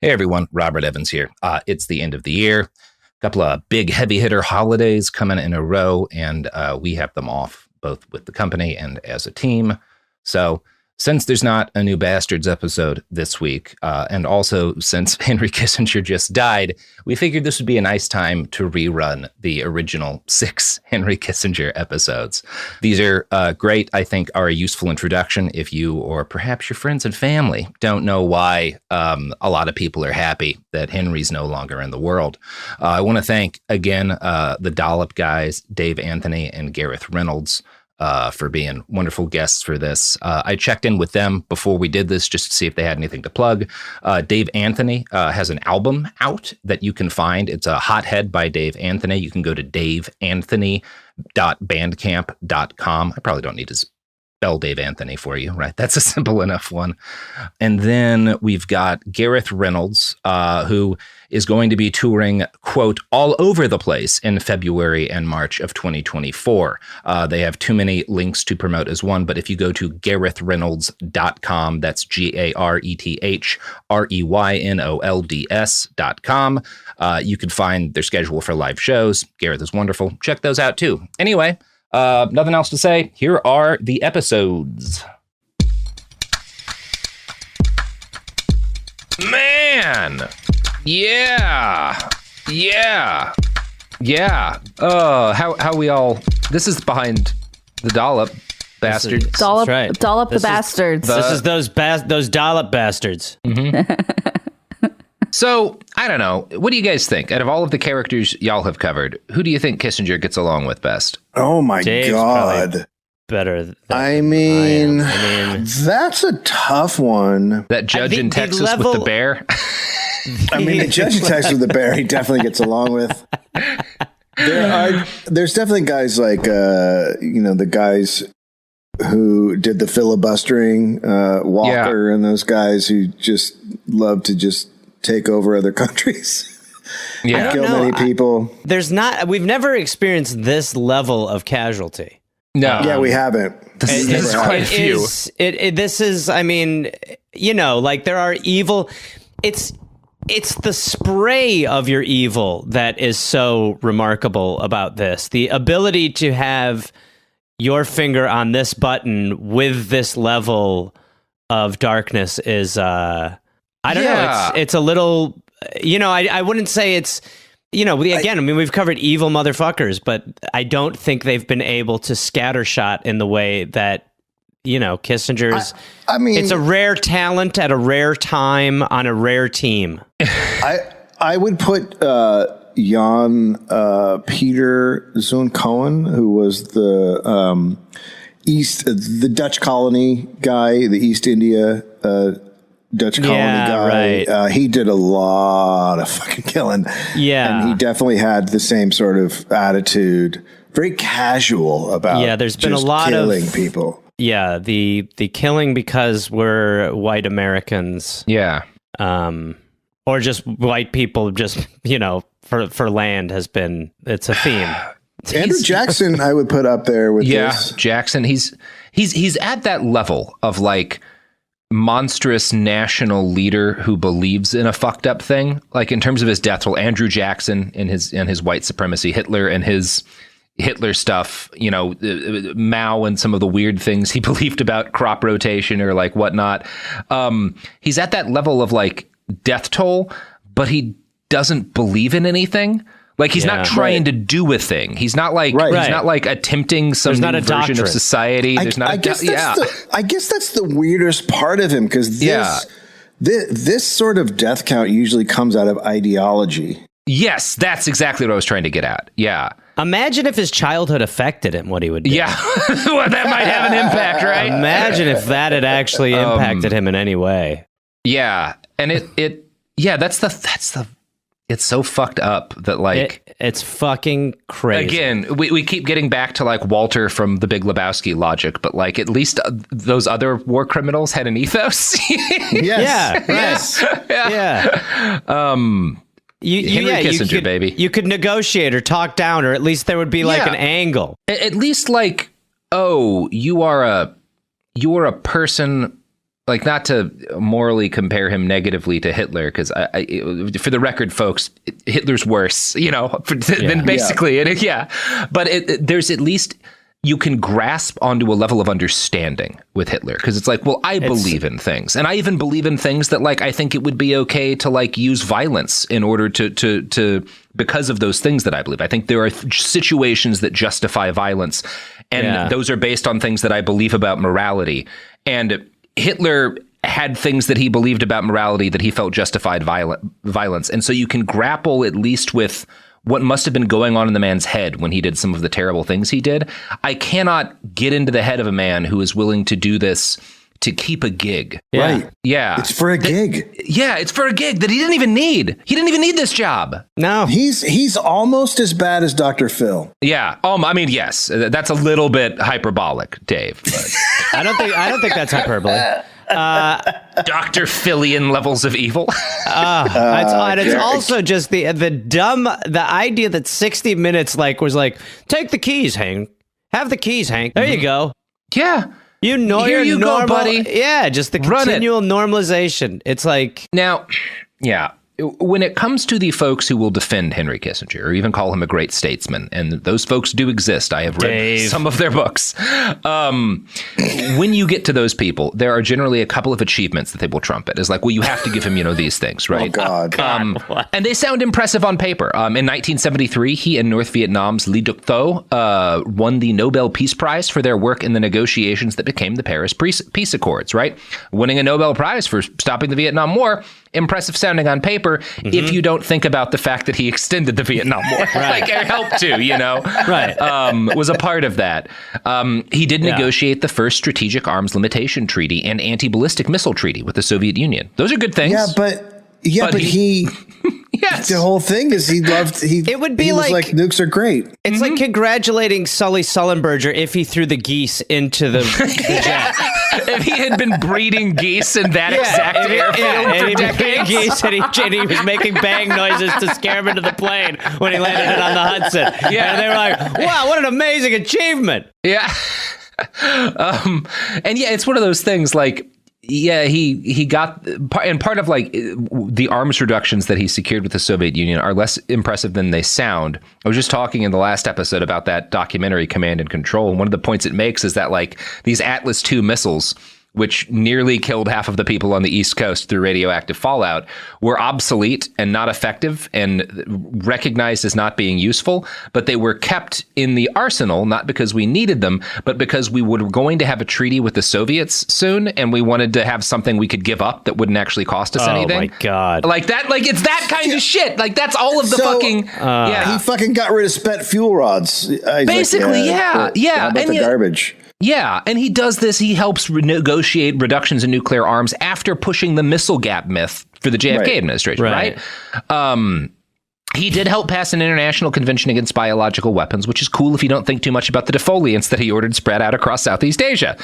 Hey everyone, Robert Evans here. It's the end of the year. A couple of big heavy hitter holidays coming in a row, and we have them off both with the company and as a team. So since there's not a new Bastards episode this week, and also since Henry Kissinger just died, we figured this would be a nice time to rerun the original 6 Henry Kissinger episodes. These are great, I think, are a useful introduction if you or perhaps your friends and family don't know why a lot of people are happy that Henry's no longer in the world. I want to thank, again, the Dollop guys, Dave Anthony and Gareth Reynolds, for being wonderful guests for this. I checked in with them before we did this just to see if they had anything to plug. Dave Anthony has an album out that you can find. It's a Hothead by Dave Anthony. You can go to daveanthony.bandcamp.com. I probably don't need to spell Dave Anthony for you, right? That's a simple enough one. And then we've got Gareth Reynolds, who is going to be touring, quote, all over the place in February and March of 2024. They have too many links to promote as one, but if you go to GarethReynolds.com, that's GarethReynolds.com, you can find their schedule for live shows. Gareth is wonderful. Check those out too. Anyway, nothing else to say. Here are the episodes. Man! Yeah. How we all... This is behind the Dollop bastards. Dollop, right. Dollop the bastards. This is those Dollop bastards. Mm-hmm. So, I don't know. What do you guys think? Out of all of the characters y'all have covered, who do you think Kissinger gets along with best? Oh, my Dave's God. Better than I mean, that's a tough one. That judge in Texas with the bear? I mean, the judge in Texas with the bear, he definitely gets along with. There's definitely guys like, the guys who did the filibustering, Walker and those guys who just love to just take over other countries. Yeah. Kill many people. We've never experienced this level of casualty. No. Yeah, we haven't. This is quite a few. This is, I mean, like there are evil. It's the spray of your evil that is so remarkable about this. The ability to have your finger on this button with this level of darkness is, I don't know. It's a little, I wouldn't say it's, we've covered evil motherfuckers, but I don't think they've been able to scattershot in the way that, Kissinger's. I mean, it's a rare talent at a rare time on a rare team. I would put Jan Peter Zoon Cohen, who was the the Dutch colony guy, the East India Dutch colony guy. Right. He did a lot of fucking killing. Yeah. And he definitely had the same sort of attitude, very casual about there's been a lot killing of people. Yeah, the killing because we're white Americans. Yeah. Or just white people just, for land has been, it's a theme. Andrew Jackson I would put up there with this. Jackson, he's at that level of like monstrous national leader who believes in a fucked up thing. Like in terms of his death role, Andrew Jackson and his white supremacy, Hitler and his Hitler stuff, Mao and some of the weird things he believed about crop rotation or like whatnot. He's at that level of like death toll, but he doesn't believe in anything. Like he's not trying to do a thing. He's not like he's not like attempting some new version of society. I guess that's the weirdest part of him, because this sort of death count usually comes out of ideology. Yes, that's exactly what I was trying to get at. Yeah. Imagine if his childhood affected him, what he would do. Yeah. Well, that might have an impact, right? Imagine if that had actually impacted him in any way. Yeah. And it's so fucked up that like it's fucking crazy. Again, we keep getting back to like Walter from The Big Lebowski logic, but like at least those other war criminals had an ethos. Yes. Yeah. Henry Kissinger, baby. You could negotiate or talk down, or at least there would be like an angle. At least like, oh, you are a person like, not to morally compare him negatively to Hitler, because for the record, folks, Hitler's worse, than basically. But there's at least, you can grasp onto a level of understanding with Hitler, because it's like, well, I believe in things, and I even believe in things that, like, I think it would be okay to, like, use violence in order to because of those things that I believe. I think there are situations that justify violence, and those are based on things that I believe about morality. And Hitler had things that he believed about morality that he felt justified violence. And so you can grapple at least with what must have been going on in the man's head when he did some of the terrible things he did. I cannot get into the head of a man who is willing to do this to keep a gig. Yeah. Right. Yeah. It's for a gig. Yeah, it's for a gig that he didn't even need. He didn't even need this job. No. He's almost as bad as Dr. Phil. Yeah. I mean, yes, that's a little bit hyperbolic, Dave. But. I don't think that's hyperbole. Dr. Philian levels of evil. It's also just the idea that 60 Minutes was like, take the keys, Hank. Have the keys, Hank. There you go. Yeah. Here you go, buddy. Yeah, just the continual normalization. It's like... Now, yeah, when it comes to the folks who will defend Henry Kissinger or even call him a great statesman, and those folks do exist, I have read some of their books. When you get to those people, there are generally a couple of achievements that they will trumpet. It's like, well, you have to give him, these things, right? Oh, God. And they sound impressive on paper. In 1973, he and North Vietnam's Lee Duc Tho won the Nobel Peace Prize for their work in the negotiations that became the Paris Peace Accords, right? Winning a Nobel Prize for stopping the Vietnam War. Impressive sounding on paper, if you don't think about the fact that he extended the Vietnam War, like it helped to, right? Was a part of that. He did negotiate the first strategic arms limitation treaty and anti-ballistic missile treaty with the Soviet Union. Those are good things. Yeah, but he yes. The whole thing is it would be like nukes are great. It's like congratulating Sully Sullenberger if he threw the geese into the jet. If he had been breeding geese in that exact airfield for decades. Geese and he was making bang noises to scare him into the plane when he landed it on the Hudson. Yeah. And they were like, wow, what an amazing achievement. Yeah. And yeah, it's one of those things like, yeah, he got, and part of like the arms reductions that he secured with the Soviet Union are less impressive than they sound. I was just talking in the last episode about that documentary Command and Control. And one of the points it makes is that like these Atlas II missiles, which nearly killed half of the people on the East Coast through radioactive fallout, were obsolete and not effective and recognized as not being useful. But they were kept in the arsenal, not because we needed them, but because we were going to have a treaty with the Soviets soon, and we wanted to have something we could give up that wouldn't actually cost us anything. Oh my God. Like that, like it's that kind of shit. Like that's all of the fucking, He fucking got rid of spent fuel rods. Basically, yeah. How about the garbage? Yeah, and he does this. He helps negotiate reductions in nuclear arms after pushing the missile gap myth for the JFK administration, right? He did help pass an international convention against biological weapons, which is cool if you don't think too much about the defoliants that he ordered spread out across Southeast Asia.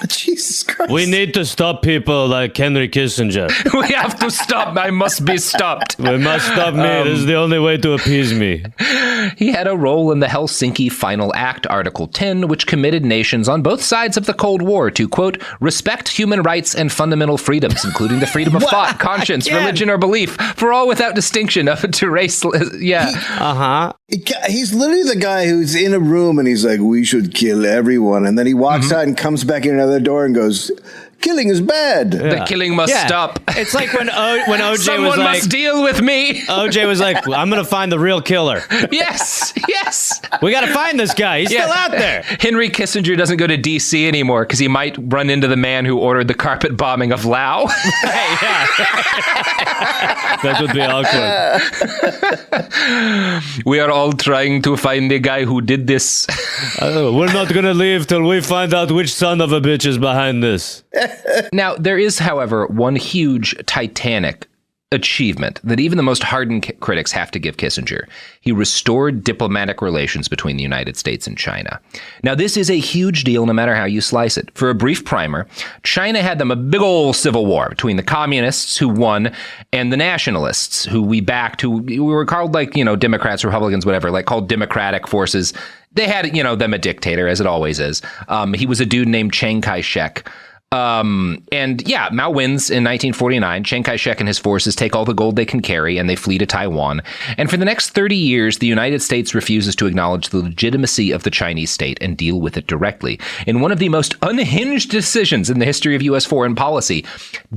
Jesus Christ. We need to stop people like Henry Kissinger. We have to stop. I must be stopped. We must stop me. This is the only way to appease me. He had a role in the Helsinki Final Act, Article 10, which committed nations on both sides of the Cold War to, quote, respect human rights and fundamental freedoms, including the freedom of thought, conscience, religion, or belief, for all without distinction of to race. Yeah. He's literally the guy who's in a room and he's like, we should kill everyone. And then he walks out and comes back in another door and goes, killing is bad. The killing must stop. It's like when OJ Someone was like, must deal with me. OJ was like, I'm going to find the real killer. Yes. We got to find this guy. He's still out there. Henry Kissinger doesn't go to D.C. anymore because he might run into the man who ordered the carpet bombing of Laos. That would be awkward. We are all trying to find the guy who did this. We're not going to leave till we find out which son of a bitch is behind this. Now, there is, however, one huge titanic achievement that even the most hardened critics have to give Kissinger. He restored diplomatic relations between the United States and China. Now, this is a huge deal no matter how you slice it. For a brief primer, China had them a big old civil war between the communists who won and the nationalists who we backed, who we were called like, Democrats, Republicans, whatever, like called democratic forces. They had, them a dictator, as it always is. He was a dude named Chiang Kai-shek. And yeah, Mao wins in 1949. Chiang Kai-shek and his forces take all the gold they can carry and they flee to Taiwan. And for the next 30 years, the United States refuses to acknowledge the legitimacy of the Chinese state and deal with it directly. In one of the most unhinged decisions in the history of U.S. foreign policy,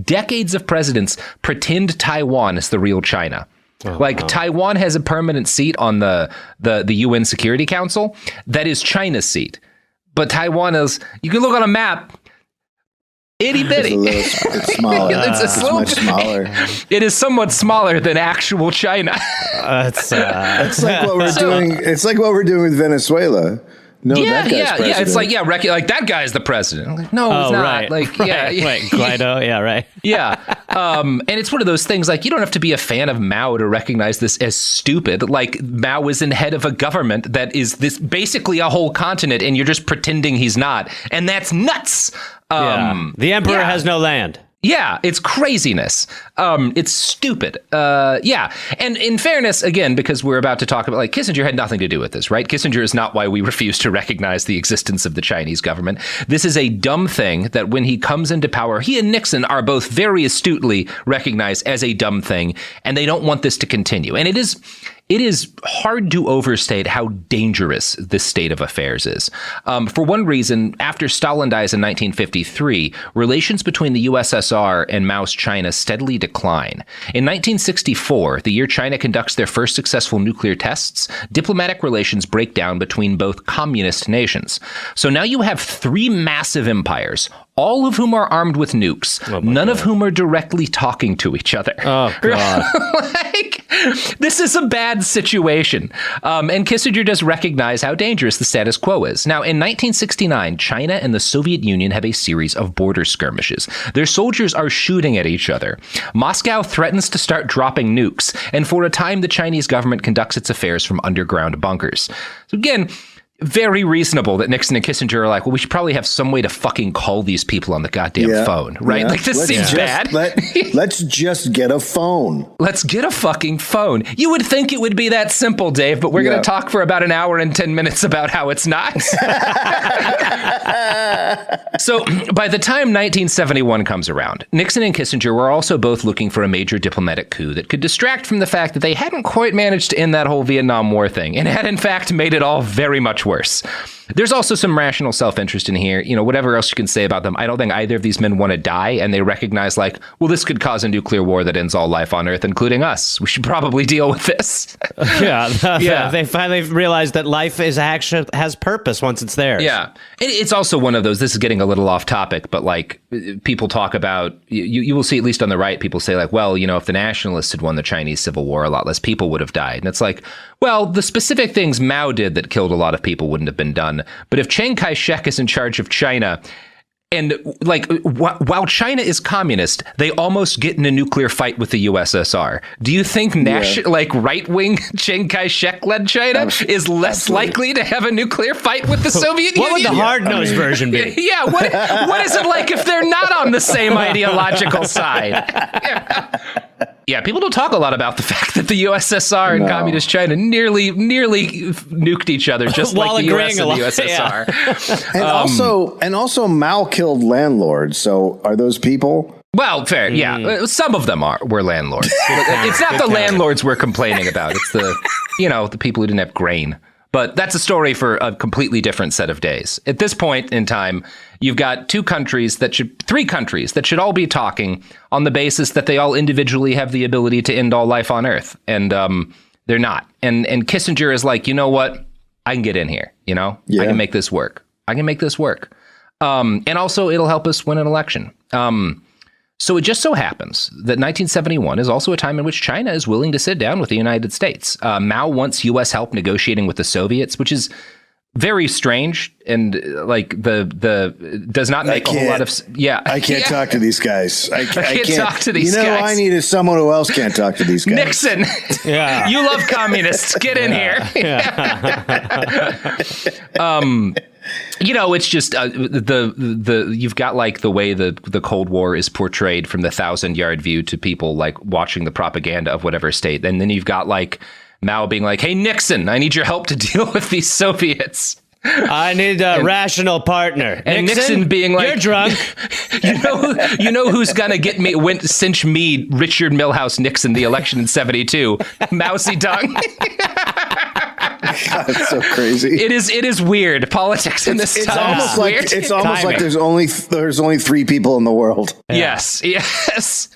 decades of presidents pretend Taiwan is the real China. Taiwan has a permanent seat on the UN Security Council. That is China's seat. But Taiwan is, you can look on a map, itty bitty. It's smaller. It's much smaller. It is somewhat smaller than actual China. It's like what we're doing. It's like what we're doing with Venezuela. No, that guy's president. It's like like that guy's the president. I'm like, no, he's not. Right. Like, Right, Guaido. Yeah, right. Yeah. And it's one of those things, like, you don't have to be a fan of Mao to recognize this as stupid. Like, Mao is in head of a government that is this basically a whole continent, and you're just pretending he's not, and that's nuts. The emperor has no land. Yeah, it's craziness. It's stupid. Yeah. And in fairness, again, because we're about to talk about, like, Kissinger had nothing to do with this, right? Kissinger is not why we refuse to recognize the existence of the Chinese government. This is a dumb thing that when he comes into power, he and Nixon are both very astutely recognized as a dumb thing, and they don't want this to continue. And it is hard to overstate how dangerous this state of affairs is. For one reason, after Stalin dies in 1953, relations between the USSR and Mao's China steadily decline. In 1964, the year China conducts their first successful nuclear tests, diplomatic relations break down between both communist nations. So now you have three massive empires, all of whom are armed with nukes, none of whom are directly talking to each other. Oh, God. This is a bad situation. And Kissinger does recognize how dangerous the status quo is. Now, in 1969, China and the Soviet Union have a series of border skirmishes. Their soldiers are shooting at each other. Moscow threatens to start dropping nukes, and for a time, the Chinese government conducts its affairs from underground bunkers. So again, very reasonable that Nixon and Kissinger are like, well, we should probably have some way to fucking call these people on the goddamn phone, right? Yeah. Like, this seems bad. Let's just get a phone. Let's get a fucking phone. You would think it would be that simple, Dave, but we're going to talk for about an hour and 10 minutes about how it's not. So by the time 1971 comes around, Nixon and Kissinger were also both looking for a major diplomatic coup that could distract from the fact that they hadn't quite managed to end that whole Vietnam War thing, and had in fact made it all very much worse. There's also some rational self-interest in here. You know, whatever else you can say about them, I don't think either of these men want to die, and they recognize, like, well, this could cause a nuclear war that ends all life on Earth, including us. We should probably deal with this. Yeah. They finally realized that life is actually has purpose once it's there. Yeah. It's also one of those, this is getting a little off topic, but like, people talk about, you will see, at least on the right, people say like, well, you know, if the nationalists had won the Chinese Civil War, a lot less people would have died. And it's like, well, the specific things Mao did that killed a lot of people wouldn't have been done. But if Chiang Kai-shek is in charge of China, and like, while China is communist, they almost get in a nuclear fight with the USSR. Do you think like right-wing Chiang Kai-shek led China is less likely to have a nuclear fight with the Soviet Union? What would the hard-nosed version be? Yeah, what is it like if they're not on the same ideological side? Yeah, people don't talk a lot about the fact that the USSR and communist China nearly nuked each other, just like the US and the USSR. Yeah. And also Mao killed landlords. So are those people? Well, fair. Yeah, some of them were landlords. It's not the landlords we're complaining about. It's the people who didn't have grain. But that's a story for a completely different set of days. At this point in time, you've got three countries that should all be talking on the basis that they all individually have the ability to end all life on Earth. And they're not. And Kissinger is like, you know what? I can get in here. You know, I can make this work. And also, it'll help us win an election. So it just so happens that 1971 is also a time in which China is willing to sit down with the United States. Mao wants U.S. help negotiating with the Soviets, which is very strange and like the does not make a whole lot of I can't talk to these guys. I can't talk to these guys. You know, I needed someone who else can't talk to these guys. Nixon, you love communists. Get in here. You know, it's just you've got like the way the Cold War is portrayed from the 1,000-yard view to people like watching the propaganda of whatever state. And then you've got like Mao being like, hey, Nixon, I need your help to deal with these Soviets. I need a rational partner. And Nixon being like, you're drunk. you know who's gonna get me, cinch me, Richard Milhouse Nixon, the election in 72, Mao Zedong. That's so crazy. It is weird. Politics in this time is weird. It's almost like there's only 3 people in the world. Yeah. Yes.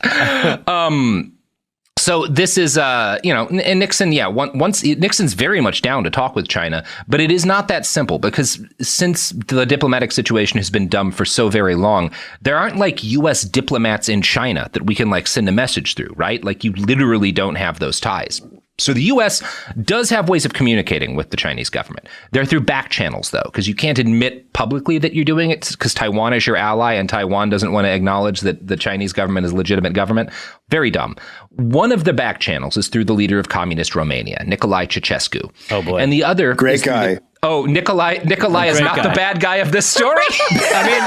So this is, and Nixon, Nixon's very much down to talk with China, but it is not that simple because since the diplomatic situation has been dumb for so very long, there aren't like U.S. diplomats in China that we can like send a message through, right? Like you literally don't have those ties. So the U.S. does have ways of communicating with the Chinese government. They're through back channels, though, because you can't admit publicly that you're doing it because Taiwan is your ally and Taiwan doesn't want to acknowledge that the Chinese government is a legitimate government. Very dumb. One of the back channels is through the leader of communist Romania, Nicolae Ceausescu. Oh, boy. And the other great guy. Nikolai is not the bad guy of this story. I mean,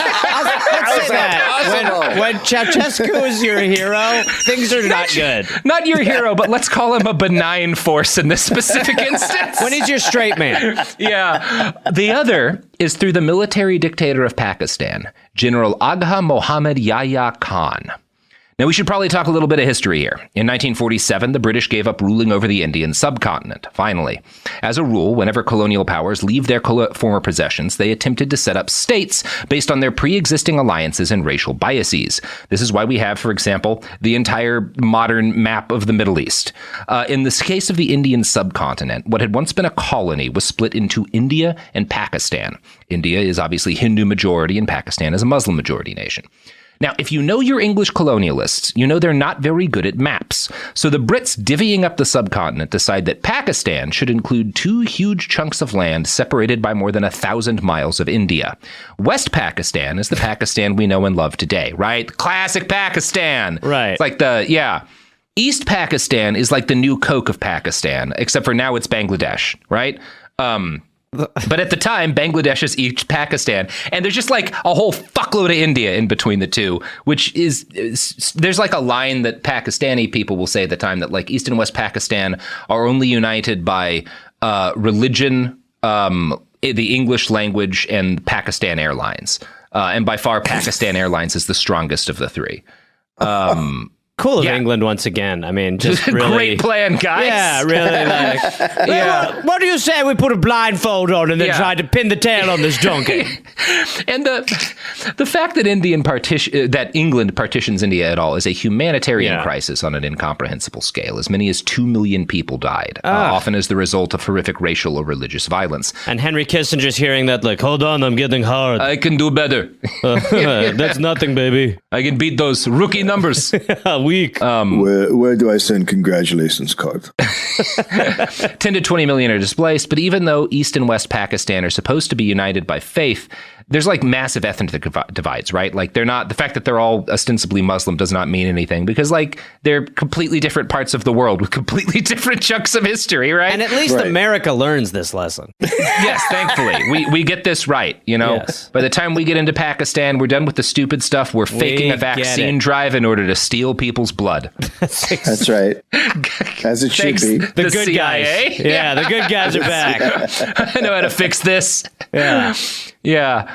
let's say that. When Ceausescu is your hero, things are not good. Not your hero, but let's call him a benign force in this specific instance. When he's your straight man. Yeah. The other is through the military dictator of Pakistan, General Agha Mohammad Yahya Khan. Now, we should probably talk a little bit of history here. In 1947, the British gave up ruling over the Indian subcontinent, finally. As a rule, whenever colonial powers leave their former possessions, they attempted to set up states based on their pre-existing alliances and racial biases. This is why we have, for example, the entire modern map of the Middle East. In this case of the Indian subcontinent, what had once been a colony was split into India and Pakistan. India is obviously Hindu majority and Pakistan is a Muslim majority nation. Now, if you know your English colonialists, you know they're not very good at maps. So the Brits divvying up the subcontinent decide that Pakistan should include 2 huge chunks of land separated by more than 1,000 miles of India. West Pakistan is the Pakistan we know and love today, right? Classic Pakistan. Right. It's like East Pakistan is like the new Coke of Pakistan, except for now it's Bangladesh, right? But at the time, Bangladesh is East Pakistan, and there's just like a whole fuckload of India in between the two, which is there's like a line that Pakistani people will say at the time that like East and West Pakistan are only united by religion, the English language, and Pakistan Airlines. And by far, Pakistan Airlines is the strongest of the 3. Cool of England once again. I mean, just really... Great plan, guys. Yeah, really. Like, what do you say we put a blindfold on and then try to pin the tail on this donkey? And the fact that England partitions India at all is a humanitarian crisis on an incomprehensible scale. As many as 2 million people died, often as the result of horrific racial or religious violence. And Henry Kissinger's hearing that, like, hold on, I'm getting hard. I can do better. That's nothing, baby. I can beat those rookie numbers. Weak. Where do I send congratulations card? 10 to 20 million are displaced, but even though East and West Pakistan are supposed to be united by faith, there's like massive ethnic divides, right? Like they're not, the fact that they're all ostensibly Muslim does not mean anything because like they're completely different parts of the world with completely different chunks of history, right? And at least America learns this lesson. Yes, thankfully. We get this right, you know? Yes. By the time we get into Pakistan, we're done with the stupid stuff. We're faking a vaccine drive in order to steal people's blood. That's right. As it should be. The good CIA. guys. Yeah, the good guys are back. I know how to fix this. Yeah. Yeah.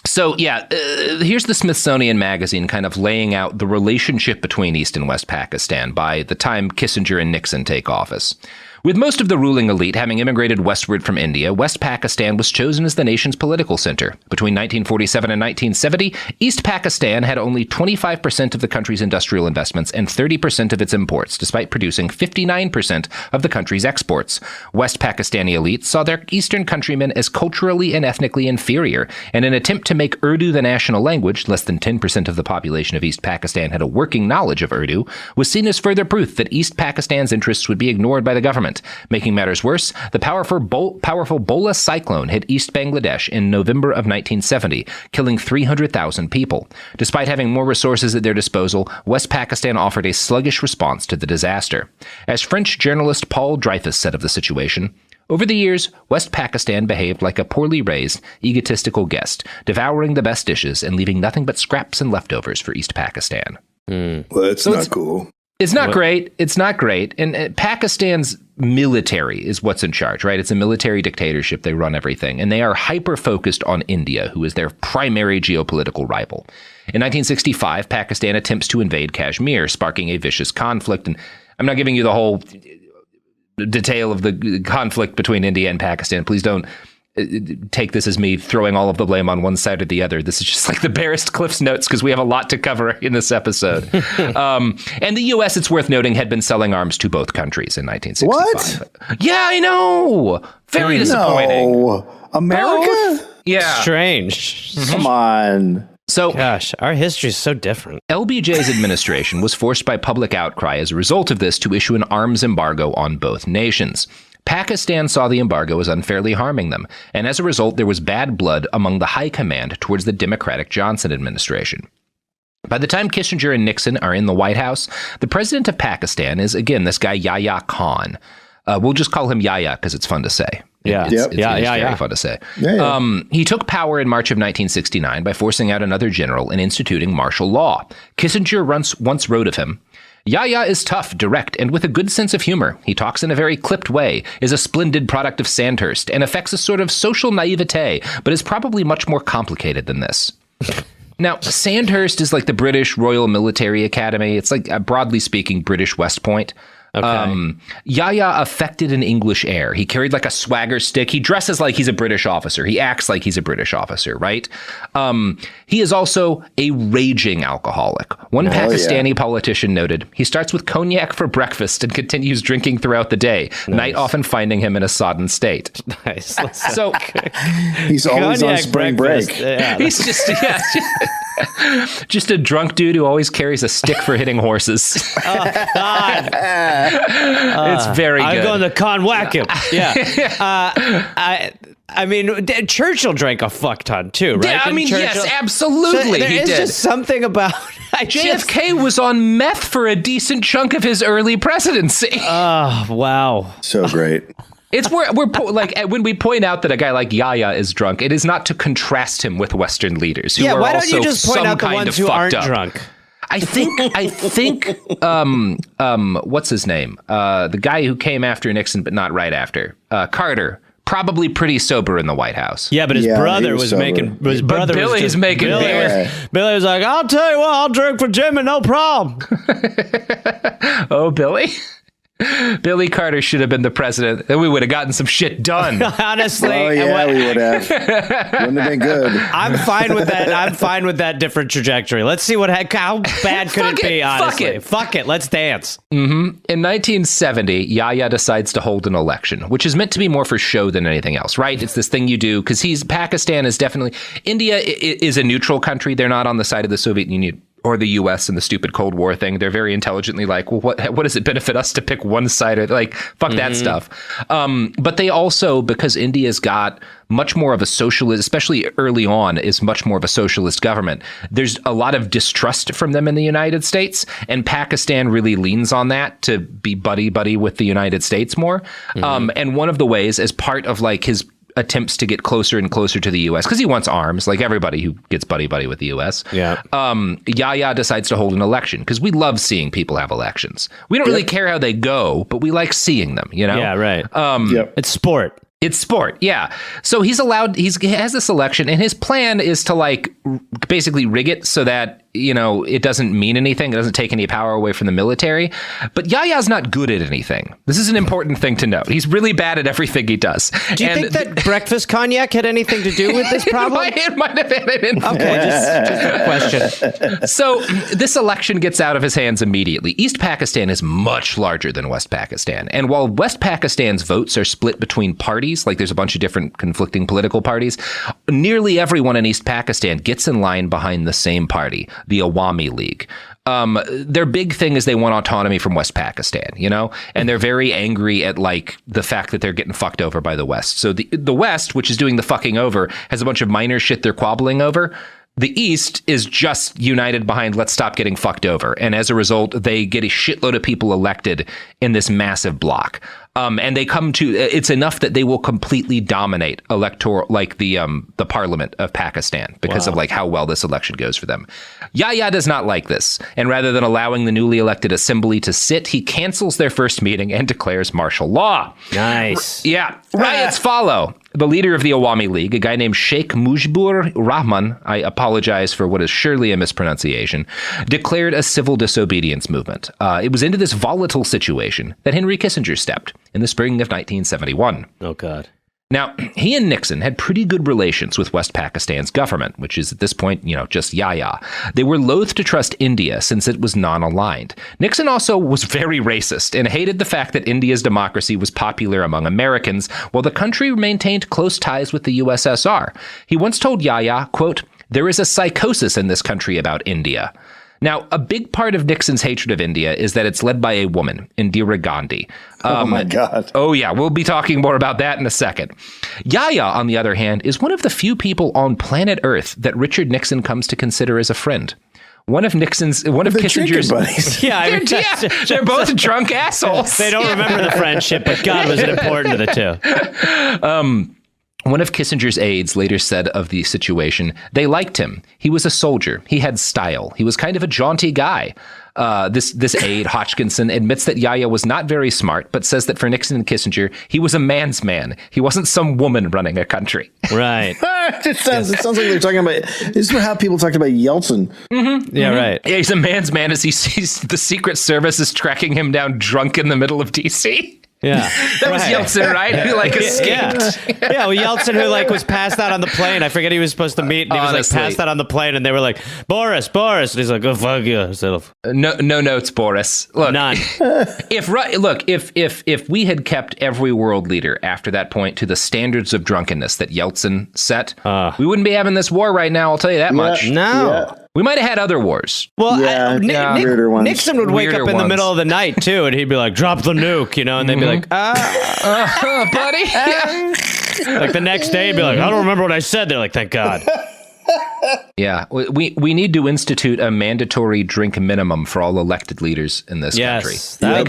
Here's the Smithsonian Magazine kind of laying out the relationship between East and West Pakistan by the time Kissinger and Nixon take office. With most of the ruling elite having immigrated westward from India, West Pakistan was chosen as the nation's political center. Between 1947 and 1970, East Pakistan had only 25% of the country's industrial investments and 30% of its imports, despite producing 59% of the country's exports. West Pakistani elites saw their eastern countrymen as culturally and ethnically inferior, and in an attempt to make Urdu the national language, less than 10% of the population of East Pakistan had a working knowledge of Urdu, was seen as further proof that East Pakistan's interests would be ignored by the government. Making matters worse, the powerful Bola cyclone hit East Bangladesh in November of 1970, killing 300,000 people. Despite having more resources at their disposal, West Pakistan offered a sluggish response to the disaster. As French journalist Paul Dreyfus said of the situation, over the years, West Pakistan behaved like a poorly raised, egotistical guest, devouring the best dishes and leaving nothing but scraps and leftovers for East Pakistan. Well, that's not cool. It's not great. It's not great. And Pakistan's military is what's in charge, right? It's a military dictatorship. They run everything. And they are hyper-focused on India, who is their primary geopolitical rival. In 1965, Pakistan attempts to invade Kashmir, sparking a vicious conflict. And I'm not giving you the whole detail of the conflict between India and Pakistan. Please don't take this as me throwing all of the blame on one side or the other. This is just like the barest Cliff's Notes because we have a lot to cover in this episode. And the U.S., it's worth noting, had been selling arms to both countries in 1965. What? Yeah, I know. Very disappointing. No. America? Yeah. Strange. Come on. So, Gosh, our history is so different. LBJ's administration was forced by public outcry as a result of this to issue an arms embargo on both nations. Pakistan saw the embargo as unfairly harming them, and as a result, there was bad blood among the high command towards the Democratic Johnson administration. By the time Kissinger and Nixon are in the White House, the president of Pakistan is, again, this guy Yahya Khan. We'll just call him Yahya because it's fun to say. Yeah. It's very fun to say. Yeah. He took power in March of 1969 by forcing out another general and instituting martial law. Kissinger once wrote of him, "Yahya is tough, direct, and with a good sense of humor. He talks in a very clipped way, is a splendid product of Sandhurst, and affects a sort of social naivete, but is probably much more complicated than this." Now, Sandhurst is like the British Royal Military Academy. It's like, broadly speaking, British West Point. Okay. Yahya affected an English air. He carried like a swagger stick. He dresses like he's a British officer. He acts like he's a British officer, right? He is also a raging alcoholic. One Pakistani politician noted, he starts with cognac for breakfast and continues drinking throughout the day, night often finding him in a sodden state. Nice. So he's always on spring break. Yeah, he's just a drunk dude who always carries a stick for hitting horses. It's very good. I'm going to con whack him. Yeah. I mean, Churchill drank a fuck ton too, right? Yeah, I mean, yes, absolutely. So there is just something about JFK was on meth for a decent chunk of his early presidency. Oh, wow. So great. It's we're like when we point out that a guy like Yahya is drunk, it is not to contrast him with Western leaders who are why don't also you just point some out the kind ones of who aren't fucked up. drunk? I think what's his name? The guy who came after Nixon but not right after. Carter. Probably pretty sober in the White House. Yeah, but his brother was sober. making. His brother Billy's was making beer. Billy was like, "I'll tell you what, I'll drink for Jimmy, no problem." Oh, Billy. Billy Carter should have been the president. Then we would have gotten some shit done. Honestly, Oh yeah, we would have. Wouldn't have been good. I'm fine with that. I'm fine with that different trajectory. Let's see how bad could it be. Honestly, fuck it. Let's dance. In 1970, Yahya decides to hold an election, which is meant to be more for show than anything else, right? It's this thing you do because Pakistan is definitely India is a neutral country. They're not on the side of the Soviet Union or the U.S. and the stupid Cold War thing. They're very intelligently like, well, what does it benefit us to pick one side? Or like, fuck that stuff. But they also, because India's got much more of a socialist, especially early on, is much more of a socialist government. There's a lot of distrust from them in the United States, and Pakistan really leans on that to be buddy-buddy with the United States more. And one of the ways, as part of like his attempts to get closer and closer to the U.S. because he wants arms, like everybody who gets buddy-buddy with the U.S. Yeah. Yahya decides to hold an election because we love seeing people have elections. We don't really care how they go, but we like seeing them, you know? Yeah, right. It's sport. It's sport, yeah. So he has this election, and his plan is to like basically rig it so that, you know, it doesn't mean anything. It doesn't take any power away from the military. But Yahya's not good at anything. This is an important thing to note. He's really bad at everything he does. Do you think that breakfast cognac had anything to do with this problem? It might have had an influence. Okay, just a question. So this election gets out of his hands immediately. East Pakistan is much larger than West Pakistan. And while West Pakistan's votes are split between parties, like there's a bunch of different conflicting political parties, nearly everyone in East Pakistan gets in line behind the same party, the Awami League. Their big thing is they want autonomy from West Pakistan, you know, and they're very angry at like the fact that they're getting fucked over by the West. So the West, which is doing the fucking over, has a bunch of minor shit they're quabbling over. The East is just united behind let's stop getting fucked over. And as a result, they get a shitload of people elected in this massive block. And they come to, it's enough that they will completely dominate electoral, like the parliament of Pakistan because of like how well this election goes for them. Yahya does not like this. And rather than allowing the newly elected assembly to sit, he cancels their first meeting and declares martial law. Nice. Yeah. Riots follow. The leader of the Awami League, a guy named Sheikh Mujibur Rahman, I apologize for what is surely a mispronunciation, declared a civil disobedience movement. It was into this volatile situation that Henry Kissinger stepped in the spring of 1971. Oh, God. Now, he and Nixon had pretty good relations with West Pakistan's government, which is at this point, just Yahya. They were loath to trust India since it was non-aligned. Nixon also was very racist and hated the fact that India's democracy was popular among Americans, while the country maintained close ties with the USSR. He once told Yahya, quote, "There is a psychosis in this country about India." Now, a big part of Nixon's hatred of India is that it's led by a woman, Indira Gandhi. Oh, my God. Oh, yeah. We'll be talking more about that in a second. Yahya, on the other hand, is one of the few people on planet Earth that Richard Nixon comes to consider as a friend. One of Kissinger's buddies. They're both drunk assholes. They don't remember the friendship, but God, was it important to the two. One of Kissinger's aides later said of the situation, they liked him. He was a soldier. He had style. He was kind of a jaunty guy. This aide, Hodgkinson, admits that Yahya was not very smart, but says that for Nixon and Kissinger, he was a man's man. He wasn't some woman running a country. Right. It sounds like they're talking about, this is how people talked about Yeltsin. Mm-hmm. Yeah, right. Yeah, he's a man's man as he sees the Secret Service is tracking him down drunk in the middle of D.C. Yeah, that was Yeltsin, right? Who escaped? Yeah, well, Yeltsin, who was passed out on the plane. I forget he was supposed to meet, and he was passed out on the plane, and they were like, Boris, and he's like, go fuck yourself. No notes, Boris. Look, none. If we had kept every world leader after that point to the standards of drunkenness that Yeltsin set, we wouldn't be having this war right now. I'll tell you that much. No. Yeah. We might have had other wars. Well, Nixon would wake up in the middle of the night, too, and he'd be like, drop the nuke, and they'd be like, buddy. Yeah. Like the next day, he'd be like, I don't remember what I said. They're like, thank God. Yeah, we need to institute a mandatory drink minimum for all elected leaders in this country.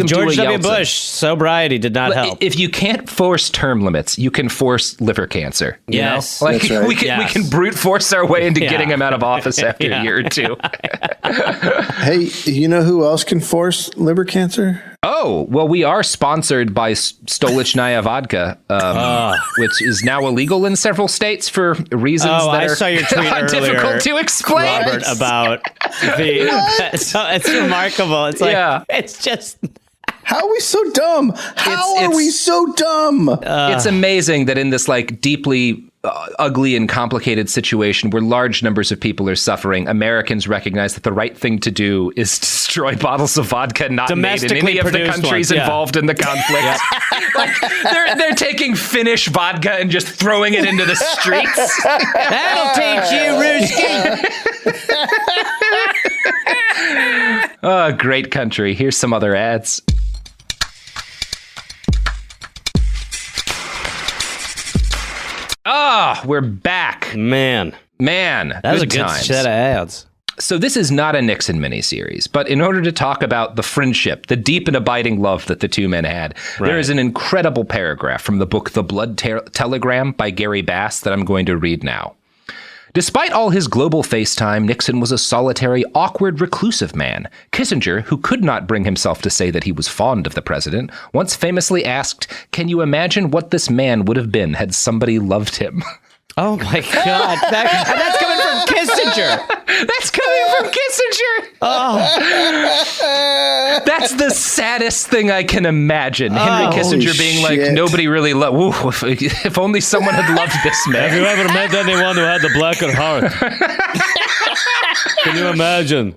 George W. Bush, sobriety did not help. If you can't force term limits, you can force liver cancer. Yes, like we can brute force our way into getting him out of office after a year or two. Hey, you know who else can force liver cancer? Oh, well, we are sponsored by Stolichnaya vodka, which is now illegal in several states for reasons that are saw your tweet difficult to explain. Robert, about it's remarkable. It's like, it's just... How are we so dumb? How are we so dumb? It's amazing that in this deeply ugly and complicated situation where large numbers of people are suffering, Americans recognize that the right thing to do is destroy bottles of vodka not made in any of the countries involved in the conflict. They're taking Finnish vodka and just throwing it into the streets. That'll teach you, Ruski. Oh, great country. Here's some other ads. We're back. Man. That was a good set of ads. So this is not a Nixon miniseries, but in order to talk about the friendship, the deep and abiding love that the two men had, there is an incredible paragraph from the book The Blood Telegram by Gary Bass that I'm going to read now. Despite all his global FaceTime, Nixon was a solitary, awkward, reclusive man. Kissinger, who could not bring himself to say that he was fond of the president, once famously asked, "Can you imagine what this man would have been had somebody loved him?" Oh my God. That's coming from Kissinger. That's coming from Kissinger. Oh. That's the saddest thing I can imagine. Henry Kissinger being like, nobody really loved. If only someone had loved this man. Have you ever met anyone who had the blacker heart? Can you imagine?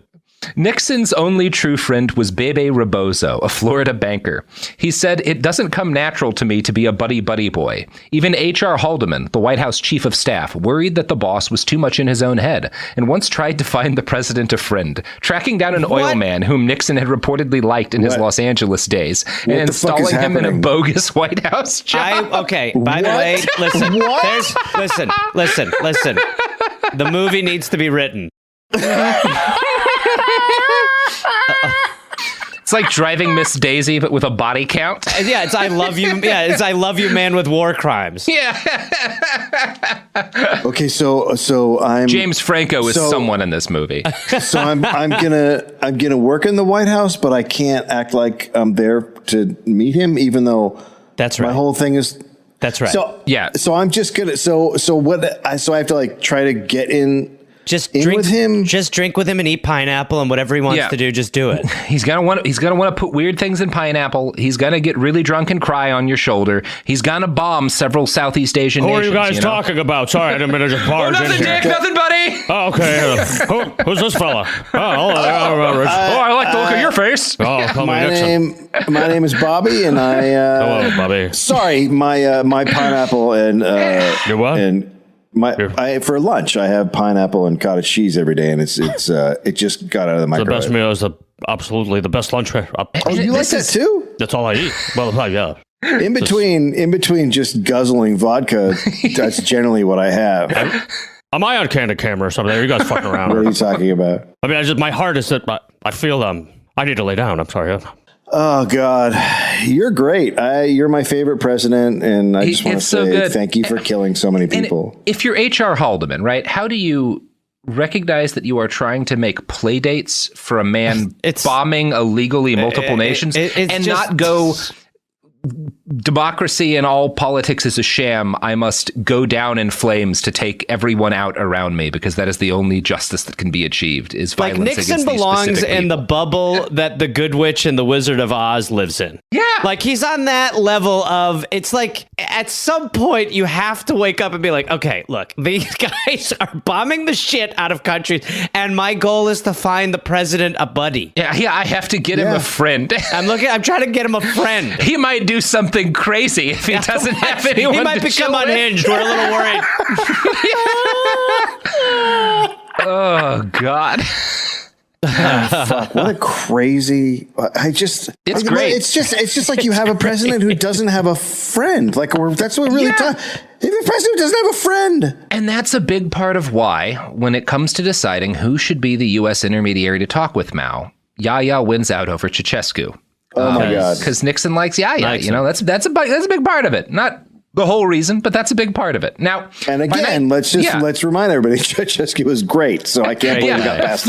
Nixon's only true friend was Bebe Rebozo, a Florida banker. He said, "It doesn't come natural to me to be a buddy-buddy boy." Even H.R. Haldeman, the White House chief of staff, worried that the boss was too much in his own head and once tried to find the president a friend, tracking down an oil man whom Nixon had reportedly liked in his Los Angeles days and installing him in a bogus White House job. By the way, listen. Listen. The movie needs to be written. It's like driving Miss Daisy, but with a body count. Yeah, it's I love you. Yeah, it's I love you, man, with war crimes. Yeah. Okay, so I'm James Franco is someone in this movie. So I'm gonna work in the White House, but I can't act like I'm there to meet him, even though That's right. my whole thing is. That's right. So Yeah. So I'm just gonna. So I have to like try to get in. Just in drink with him. Just drink with him and eat pineapple and whatever he wants to do. Just do it. He's gonna want to put weird things in pineapple. He's gonna get really drunk and cry on your shoulder. He's gonna bomb several Southeast Asian Who nations. are you guys talking about? Sorry, I didn't mean to just barge in Nothing, here. Dick. Nothing, buddy. Oh, okay. Who's this fella? I like the look of your face. Oh, call me My Nixon. name is Bobby, and I. Hello, Bobby. Sorry, my pineapple and Your what? and. For lunch, I have pineapple and cottage cheese every day, and it just got out of the The microwave. best meal is absolutely the best lunch. Oh, you like that too? That's all I eat. Well, yeah. In between just guzzling vodka, that's generally what I have. Am I on candid camera or something? Are you guys fucking around? What are you talking about? I mean, my heart is that I feel I need to lay down. I'm sorry. Oh God, you're great. You're my favorite president, and I just want to It's so say good. thank you for killing so many people. If you're H.R. Haldeman, right? How do you recognize that you are trying to make play dates for a man bombing illegally multiple nations and not go democracy and all politics is a sham? I must go down in flames to take everyone out around me because that is the only justice that can be achieved. Is Like violence Nixon against these belongs specific in the people. bubble that the Good Witch and the Wizard of Oz lives in. Yeah. Like he's on that level of, it's like at some point you have to wake up and be like, okay, look, these guys are bombing the shit out of countries, and my goal is to find the president a buddy. Yeah, I have to get him a friend. I'm trying to get him a friend. He might do something crazy if he doesn't have anyone. He might to become chill with. unhinged. We're a little worried. Oh God. Fuck, what a crazy! It's great. It's just like you have a president who doesn't have a friend. Like that's what really. Yeah. If a president doesn't have a friend, And that's a big part of why, when it comes to deciding who should be the U.S. intermediary to talk with Mao, Yahya wins out over Ceausescu. oh my God! Because Nixon likes Yahya. Nixon. You know, that's a big part of it. Not the whole reason, but that's a big part of it. Now, And again, let's remind everybody, Ceausescu was great, so I can't believe we got past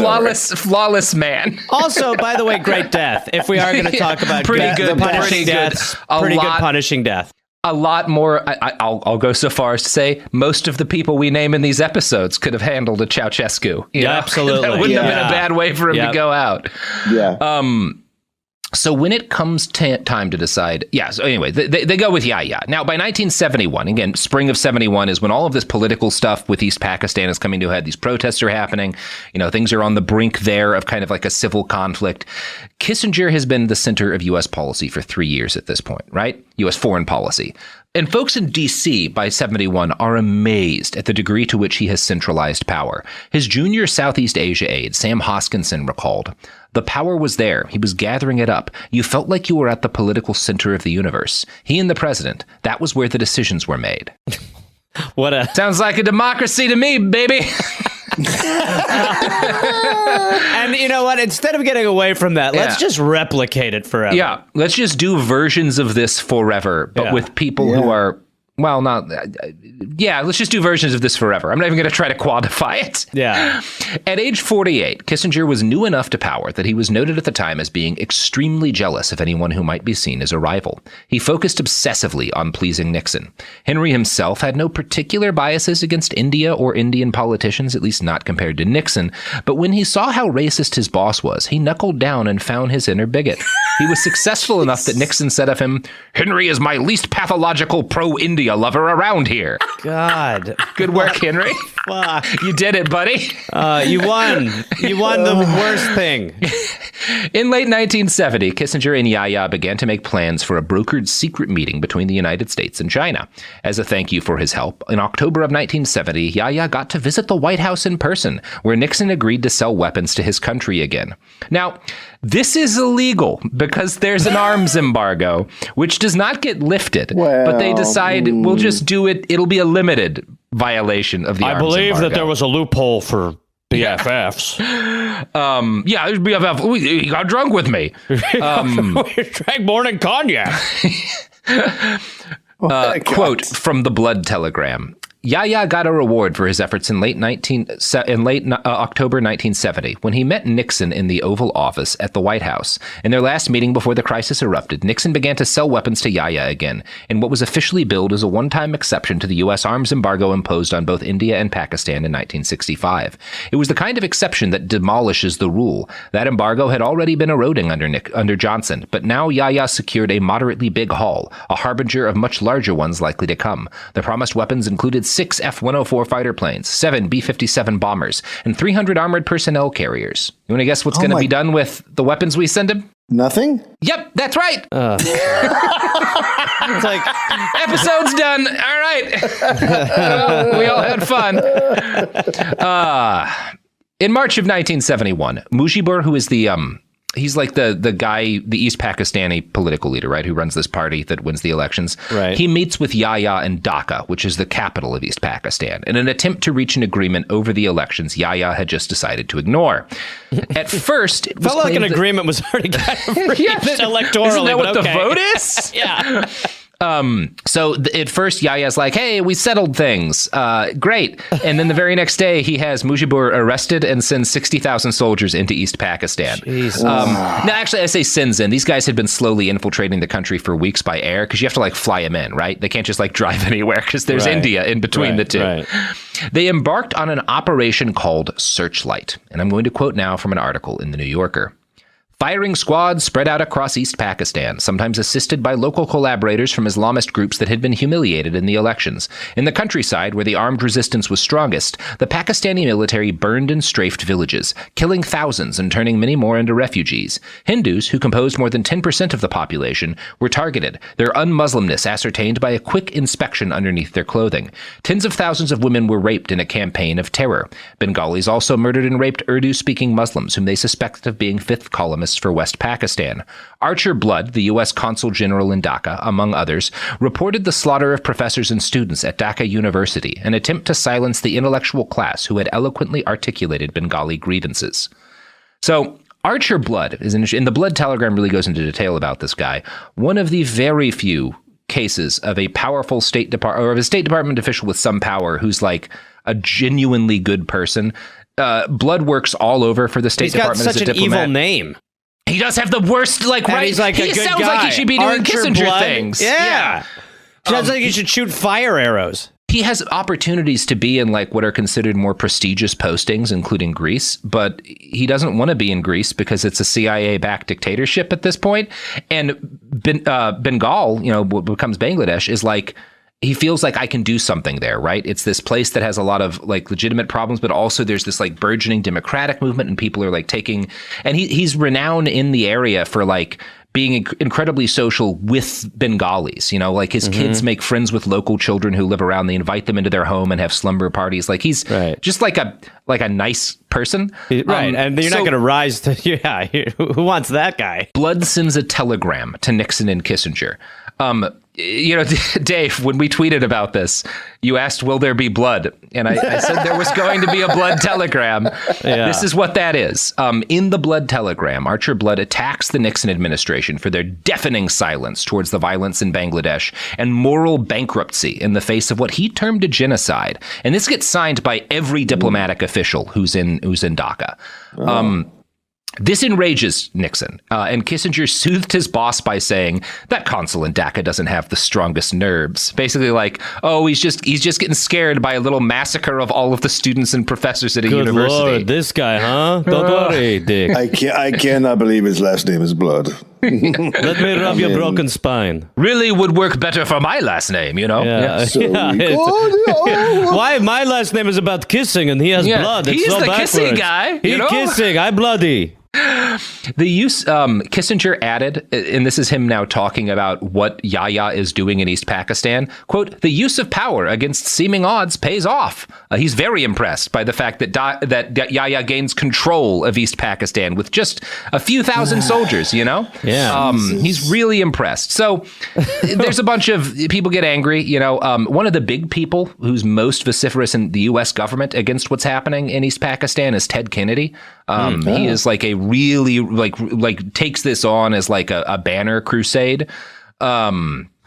flawless man. Also, by the way, great death. If we are going to talk about Pretty death, good, punishing pretty good. deaths, A pretty good lot- punishing death. A lot more. I'll go so far as to say most of the people we name in these episodes could have handled a Ceausescu. You know? Absolutely. That wouldn't have been Yeah. a bad way for him to go out. Yeah. So when it comes time to decide, so anyway, they go with Yahya. Now, by 1971, again, spring of 71 is when all of this political stuff with East Pakistan is coming to a head. These protests are happening. You know, things are on the brink there of kind of like a civil conflict. Kissinger has been the center of U.S. policy for 3 years at this point, right? U.S. foreign policy. And folks in D.C. by 71 are amazed at the degree to which he has centralized power. His junior Southeast Asia aide, Sam Hoskinson, recalled, "The power was there. He was gathering it up. You felt like you were at the political center of the universe. He and the president, that was where the decisions were made." What a Sounds like a democracy to me, baby. And you know what? Instead of getting away from that, let's just replicate it forever. Yeah, let's just do versions of this forever, but with people who are, well, not, let's just do versions of this forever. I'm not even going to try to quantify it. Yeah. At age 48, Kissinger was new enough to power that he was noted at the time as being extremely jealous of anyone who might be seen as a rival. He focused obsessively on pleasing Nixon. Henry himself had no particular biases against India or Indian politicians, at least not compared to Nixon, but when he saw how racist his boss was, he knuckled down and found his inner bigot. He was successful enough that Nixon said of him, "Henry is my least pathological pro-India lover around here." God. Good work, Henry. Fuck. You did it, buddy. You won. You won the worst thing. In late 1970, Kissinger and Yahya began to make plans for a brokered secret meeting between the United States and China. As a thank you for his help, in October of 1970, Yahya got to visit the White House in person, where Nixon agreed to sell weapons to his country again. Now, this is illegal because there's an arms embargo, which does not get lifted, but they decide we'll just do it. It'll be a limited violation of the arms embargo. I believe that there was a loophole for BFFs. Yeah, BFF. He got drunk with me. We drank morning cognac. Quote from the Blood Telegram. Yahya got a reward for his efforts in late October 1970 when he met Nixon in the Oval Office at the White House. In their last meeting before the crisis erupted, Nixon began to sell weapons to Yahya again in what was officially billed as a one-time exception to the U.S. arms embargo imposed on both India and Pakistan in 1965. It was the kind of exception that demolishes the rule. That embargo had already been eroding under Johnson, but now Yahya secured a moderately big haul, a harbinger of much larger ones likely to come. The promised weapons included 6 F-104 fighter planes, 7 B-57 bombers, and 300 armored personnel carriers. You want to guess what's going to be done with the weapons we send him? Nothing? Yep, that's right. It's like, episode's done. All right. Well, we all had fun. In March of 1971, Mujibur, who is he's like the guy, the East Pakistani political leader, right, who runs this party that wins the elections. Right. He meets with Yahya in Dhaka, which is the capital of East Pakistan, in an attempt to reach an agreement over the elections Yahya had just decided to ignor. At first, it was felt like an claimed that- agreement was already kind of reached electorally. Isn't that what but the okay. vote is? Yeah. So at first, Yahya's like, hey, we settled things. Great. And then the very next day, he has Mujibur arrested and sends 60,000 soldiers into East Pakistan. Now, actually, I say sends in. These guys had been slowly infiltrating the country for weeks by air because you have to like fly them in, right? They can't just like drive anywhere because there's India in between the two. Right. They embarked on an operation called Searchlight. And I'm going to quote now from an article in the New Yorker. Firing squads spread out across East Pakistan, sometimes assisted by local collaborators from Islamist groups that had been humiliated in the elections. In the countryside, where the armed resistance was strongest, the Pakistani military burned and strafed villages, killing thousands and turning many more into refugees. Hindus, who composed more than 10% of the population, were targeted, their un-Muslimness ascertained by a quick inspection underneath their clothing. Tens of thousands of women were raped in a campaign of terror. Bengalis also murdered and raped Urdu-speaking Muslims, whom they suspected of being fifth columnists for West Pakistan. Archer Blood, the U.S. Consul General in Dhaka, among others, reported the slaughter of professors and students at Dhaka University, an attempt to silence the intellectual class who had eloquently articulated Bengali grievances. So, Archer Blood is and the Blood Telegram really goes into detail about this guy. One of the very few cases of a powerful State Department or of a State Department official with some power who's like a genuinely good person. Blood works all over for the State Department He's got as a such an diplomat. evil name. He does have the worst, like, And right? he's like a he good sounds guy. like he should be doing Archer Kissinger Blood. things. Yeah. Sounds like he should shoot fire arrows. He has opportunities to be in like what are considered more prestigious postings, including Greece, but he doesn't want to be in Greece because it's a CIA-backed dictatorship at this point. And Bengal, what becomes Bangladesh, is like, he feels like I can do something there, right? It's this place that has a lot of like legitimate problems, but also there's this like burgeoning democratic movement and people are like taking, and he's renowned in the area for like being incredibly social with Bengalis, like his kids make friends with local children who live around. They invite them into their home and have slumber parties. Like he's just like a nice person. Right. And you're not going to rise to, who wants that guy? Blood sends a telegram to Nixon and Kissinger. Dave, when we tweeted about this, you asked, will there be blood? And I said there was going to be a blood telegram. Yeah. This is what that is. In the blood telegram, Archer Blood attacks the Nixon administration for their deafening silence towards the violence in Bangladesh and moral bankruptcy in the face of what he termed a genocide. And this gets signed by every diplomatic official who's in Dhaka. This enrages Nixon, and Kissinger soothed his boss by saying that consul in Dhaka doesn't have the strongest nerves. Basically, like, oh, he's just getting scared by a little massacre of all of the students and professors at a university. Good Lord, this guy, huh? Don't worry, Dick. I cannot believe his last name is Blood. Let me rub your broken spine. Really would work better for my last name, Yeah. Why? My last name is about kissing, and he has blood. It's He's so the backwards. kissing guy. He's kissing. I'm bloody. The use Kissinger added, and this is him now talking about what Yahya is doing in East Pakistan, quote, the use of power against seeming odds pays off. He's very impressed by the fact that Yahya gains control of East Pakistan with just a few thousand soldiers, you know? Yeah. He's really impressed. So there's a bunch of people get angry. You know, one of the big people who's most vociferous in the U.S. government against what's happening in East Pakistan is Ted Kennedy. He is like a really like takes this on as like a banner crusade.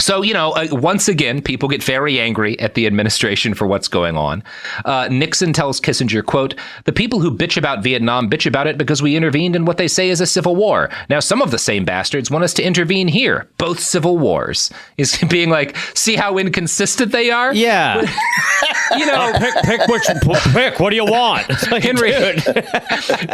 So, you know, once again, people get very angry at the administration for what's going on. Nixon tells Kissinger, quote, the people who bitch about Vietnam bitch about it because we intervened in what they say is a civil war. Now, some of the same bastards want us to intervene here, both civil wars. He's being like, see how inconsistent they are? Yeah. You know, Pick. What do you want? Like, Henry,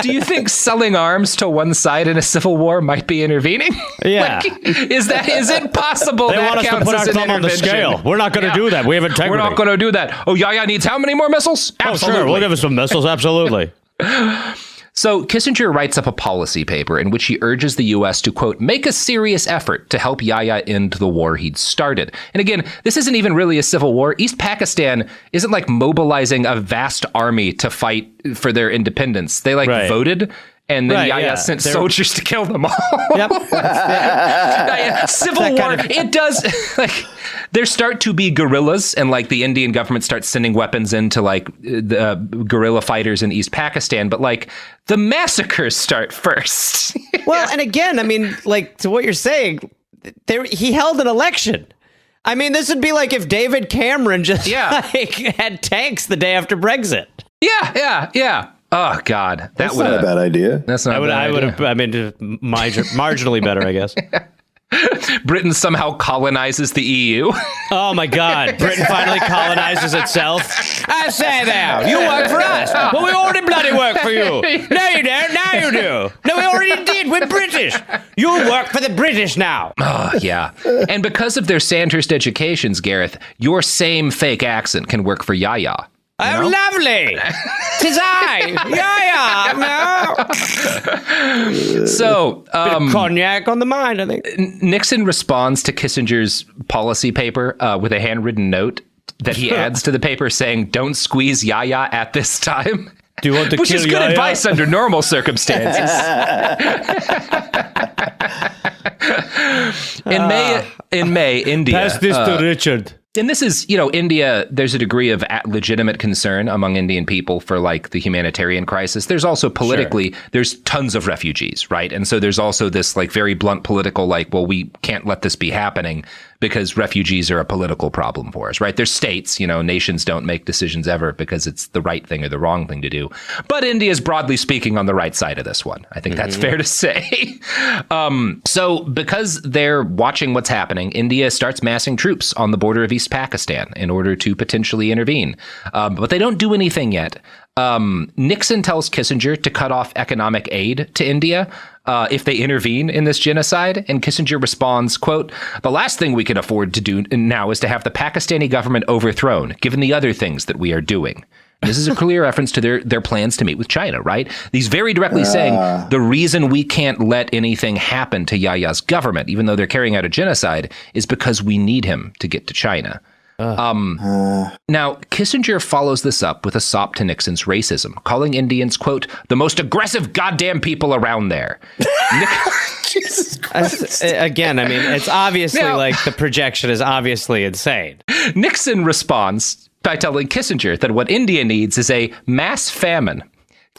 do you think selling arms to one side in a civil war might be intervening? Yeah. Like, is it possible They want us to put our thumb on the scale. We're not going to do that. We have integrity. We're not going to do that. Oh, Yahya needs how many more missiles? Absolutely. Sure. We'll give us some missiles. Absolutely. So Kissinger writes up a policy paper in which he urges the U.S. to, quote, make a serious effort to help Yahya end the war he'd started. And again, this isn't even really a civil war. East Pakistan isn't like mobilizing a vast army to fight for their independence. They voted. And then Yahya sent soldiers to kill them all. Yep. Civil war. It does. Like, there start to be guerrillas, and like the Indian government starts sending weapons into like the guerrilla fighters in East Pakistan. But like the massacres start first. Well, and again, I mean, like to what you're saying, he held an election. I mean, this would be like if David Cameron just like had tanks the day after Brexit. Yeah. Oh God, that's not a bad idea. That's not. I would have. I mean, marginally better, I guess. Britain somehow colonizes the EU. Oh my God, Britain finally colonizes itself. I say there, you work for us. Well, we already bloody work for you. No, you don't. Now you do. No, we already did. We're British. You work for the British now. Oh yeah, and because of their Sandhurst educations, Gareth, your same fake accent can work for Yahya. Oh, lovely! 'Tis I, no. So, bit of cognac on the mind, I think. Nixon responds to Kissinger's policy paper with a handwritten note that he adds to the paper saying, "Don't squeeze Yahya at this time." Do you want to Which kill is good Yahya? advice under normal circumstances. In May, India. Pass this to Richard. And this is, you know, India, there's a degree of legitimate concern among Indian people for like the humanitarian crisis. There's also politically, there's tons of refugees, right? And so there's also this like very blunt political, like, well, we can't let this be happening because refugees are a political problem for us, right? There's states, you know, nations don't make decisions ever because it's the right thing or the wrong thing to do. But India is broadly speaking on the right side of this one. I think that's fair to say. So because they're watching what's happening, India starts massing troops on the border of East Pakistan in order to potentially intervene. But they don't do anything yet. Nixon tells Kissinger to cut off economic aid to India if they intervene in this genocide. And Kissinger responds, quote, the last thing we can afford to do now is to have the Pakistani government overthrown, given the other things that we are doing. This is a clear reference to their plans to meet with China, right? He's very directly saying the reason we can't let anything happen to Yahya's government, even though they're carrying out a genocide, is because we need him to get to China. Now, Kissinger follows this up with a sop to Nixon's racism, calling Indians, quote, the most aggressive goddamn people around there. Jesus Christ. Again, I mean, it's obviously like the projection is obviously insane. Nixon responds by telling Kissinger that what India needs is a mass famine.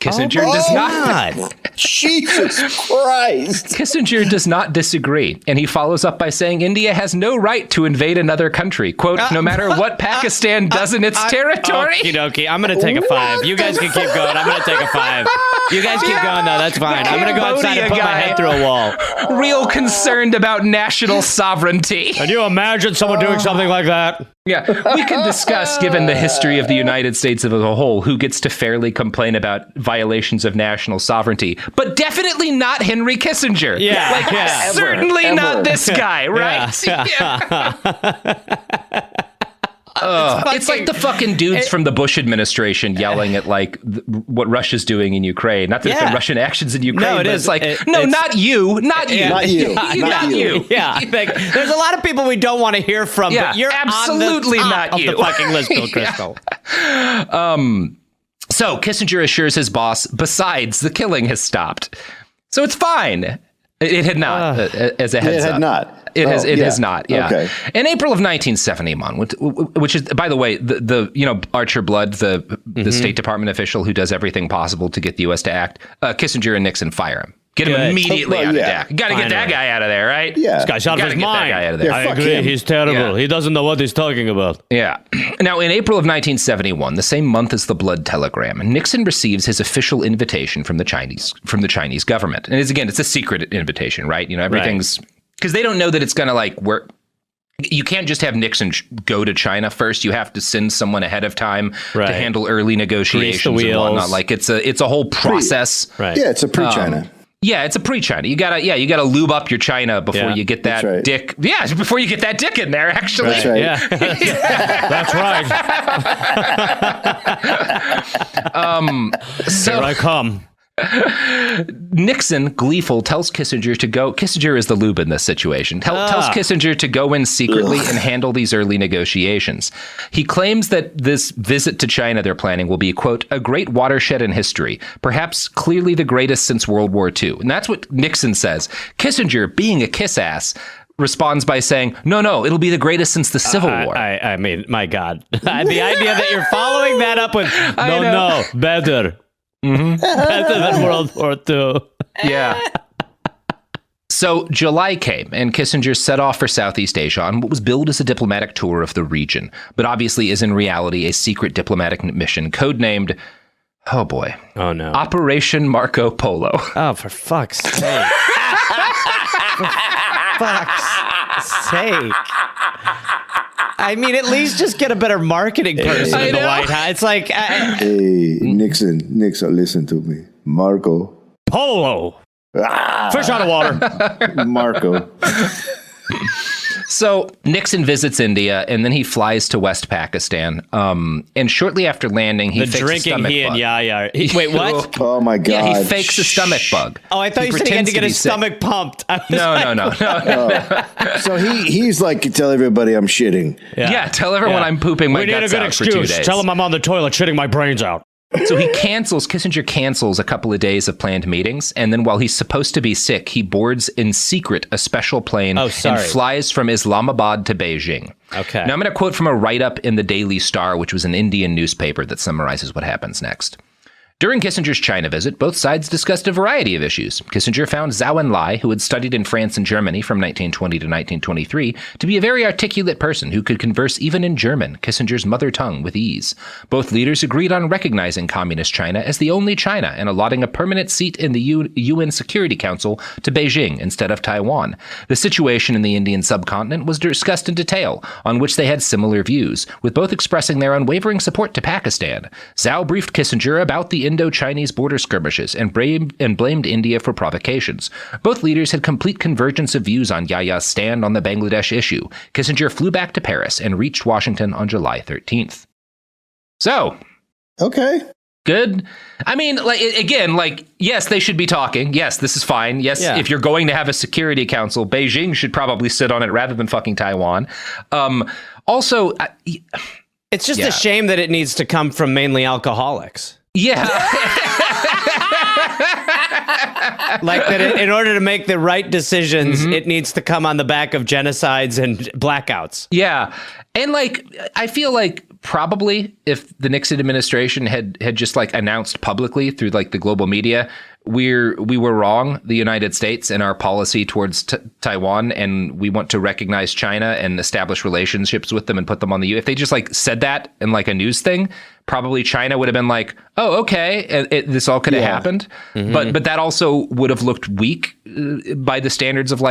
Kissinger does not. Jesus Christ. Kissinger does not disagree, and he follows up by saying India has no right to invade another country, quote, no matter what Pakistan does in its territory. Okie dokie, I'm going to take a 5. You guys can keep going. I'm going to take a 5. You guys keep going, though. That's fine. I'm going to go outside and put my head through a wall. Real concerned about national sovereignty. Can you imagine someone doing something like that? Yeah, we can discuss, given the history of the United States as a whole, who gets to fairly complain about violations of national sovereignty, but definitely not Henry Kissinger. Yeah, like certainly ever. not this guy, right? Yeah. It's like the fucking dudes from the Bush administration yelling at like what Russia's doing in Ukraine. Not that there's been Russian actions in Ukraine, No, but it's like, not you, not you, not you, not you. Yeah, like, there's a lot of people we don't want to hear from, but you're absolutely on the not top you. of the fucking list, Bill Crystal. So Kissinger assures his boss, besides, the killing has stopped. So it's fine. It had not, as a heads up. It had not. It has not. Yeah. Okay. In April of 1971, which is, by the way, the Archer Blood, the State Department official who does everything possible to get the U.S. to act, Kissinger and Nixon fire him. Get him immediately out of there. Got to get that guy out of there, right? Yeah. This guy's out of his mind. That guy out of there. I agree. He's terrible. Yeah. He doesn't know what he's talking about. Yeah. Now, in April of 1971, the same month as the Blood telegram, Nixon receives his official invitation from the Chinese government. And it's a secret invitation, right? Everything's because they don't know that it's going to like work. You can't just have Nixon go to China first. You have to send someone ahead of time to handle early negotiations and whatnot. Like it's a whole process. Right. Yeah, it's a pre-China. Yeah, it's a pre-China. You gotta lube up your China before you get that dick. Yeah, before you get that dick in there, actually. That's right. Yeah. That's right. So Here I come. Nixon, gleeful, tells Kissinger to go. Kissinger is the lube in this situation. Tells Kissinger to go in secretly and handle these early negotiations. He claims that this visit to China they're planning will be, quote, a great watershed in history, perhaps clearly the greatest since World War II. And that's what Nixon says. Kissinger, being a kiss ass, responds by saying, no, it'll be the greatest since the Civil War. I mean, my God. The idea that you're following that up with, no, better. Better than World War II. Yeah. So July came, and Kissinger set off for Southeast Asia on what was billed as a diplomatic tour of the region, but obviously is in reality a secret diplomatic mission codenamed, oh boy. Oh no. Operation Marco Polo. Oh, for fuck's sake. For fuck's sake. I mean, at least just get a better marketing person in the White House. It's like... Hey, Nixon, listen to me. Marco. Polo. Fish out of water. Marco. So Nixon visits India, and then he flies to West Pakistan. And shortly after landing, he fakes a stomach bug. Yaya. Wait, what? Oh my God. Yeah, he fakes a stomach bug. Oh, I thought you said he had to get his stomach pumped. No. So he's like, tell everybody I'm shitting. Yeah, tell everyone I'm pooping my guts out for 2 days. We need a good excuse. Tell him I'm on the toilet shitting my brains out. So Kissinger cancels a couple of days of planned meetings, and then while he's supposed to be sick, he boards in secret a special plane and flies from Islamabad to Beijing. Okay. Now I'm going to quote from a write-up in the Daily Star, which was an Indian newspaper that summarizes what happens next. During Kissinger's China visit, both sides discussed a variety of issues. Kissinger found Zhou Enlai, who had studied in France and Germany from 1920 to 1923, to be a very articulate person who could converse even in German, Kissinger's mother tongue, with ease. Both leaders agreed on recognizing Communist China as the only China and allotting a permanent seat in the UN Security Council to Beijing instead of Taiwan. The situation in the Indian subcontinent was discussed in detail, on which they had similar views, with both expressing their unwavering support to Pakistan. Zhou briefed Kissinger about the Indo-Chinese border skirmishes and blamed India for provocations. Both leaders had complete convergence of views on Yaya's stand on the Bangladesh issue. Kissinger flew back to Paris and reached Washington on July 13th. So. Okay. Good. I mean, yes, they should be talking. Yes, this is fine. Yes, if you're going to have a Security Council, Beijing should probably sit on it rather than fucking Taiwan. Also, it's just a shame that it needs to come from mainly alcoholics. Yeah. Like that in order to make the right decisions, it needs to come on the back of genocides and blackouts. Yeah. And I feel like probably if the Nixon administration had just announced publicly through the global media, we were wrong, the United States, in our policy towards Taiwan, and we want to recognize China and establish relationships with them and put them on the U. If they just said that in a news thing, probably China would have been like, oh, okay, this all could have happened. But that also would have looked weak by the standards of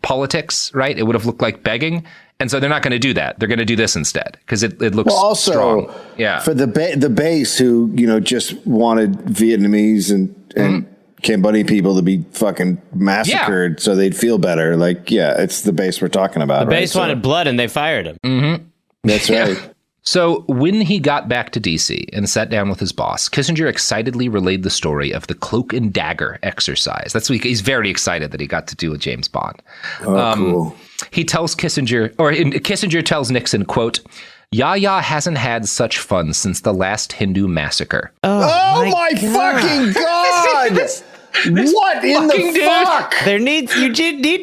politics, right? It would have looked like begging. And so they're not going to do that. They're going to do this instead because it looks strong. Yeah. For the base who, just wanted Vietnamese and Cambodian people to be fucking massacred so they'd feel better. It's the base we're talking about. The base wanted blood and they fired him. That's right. So when he got back to D.C. and sat down with his boss, Kissinger excitedly relayed the story of the cloak and dagger exercise. He's very excited that he got to do with James Bond. Cool. He tells Kissinger tells Nixon, quote, Yahya hasn't had such fun since the last Hindu massacre. Oh my fucking God! What in the fuck? You need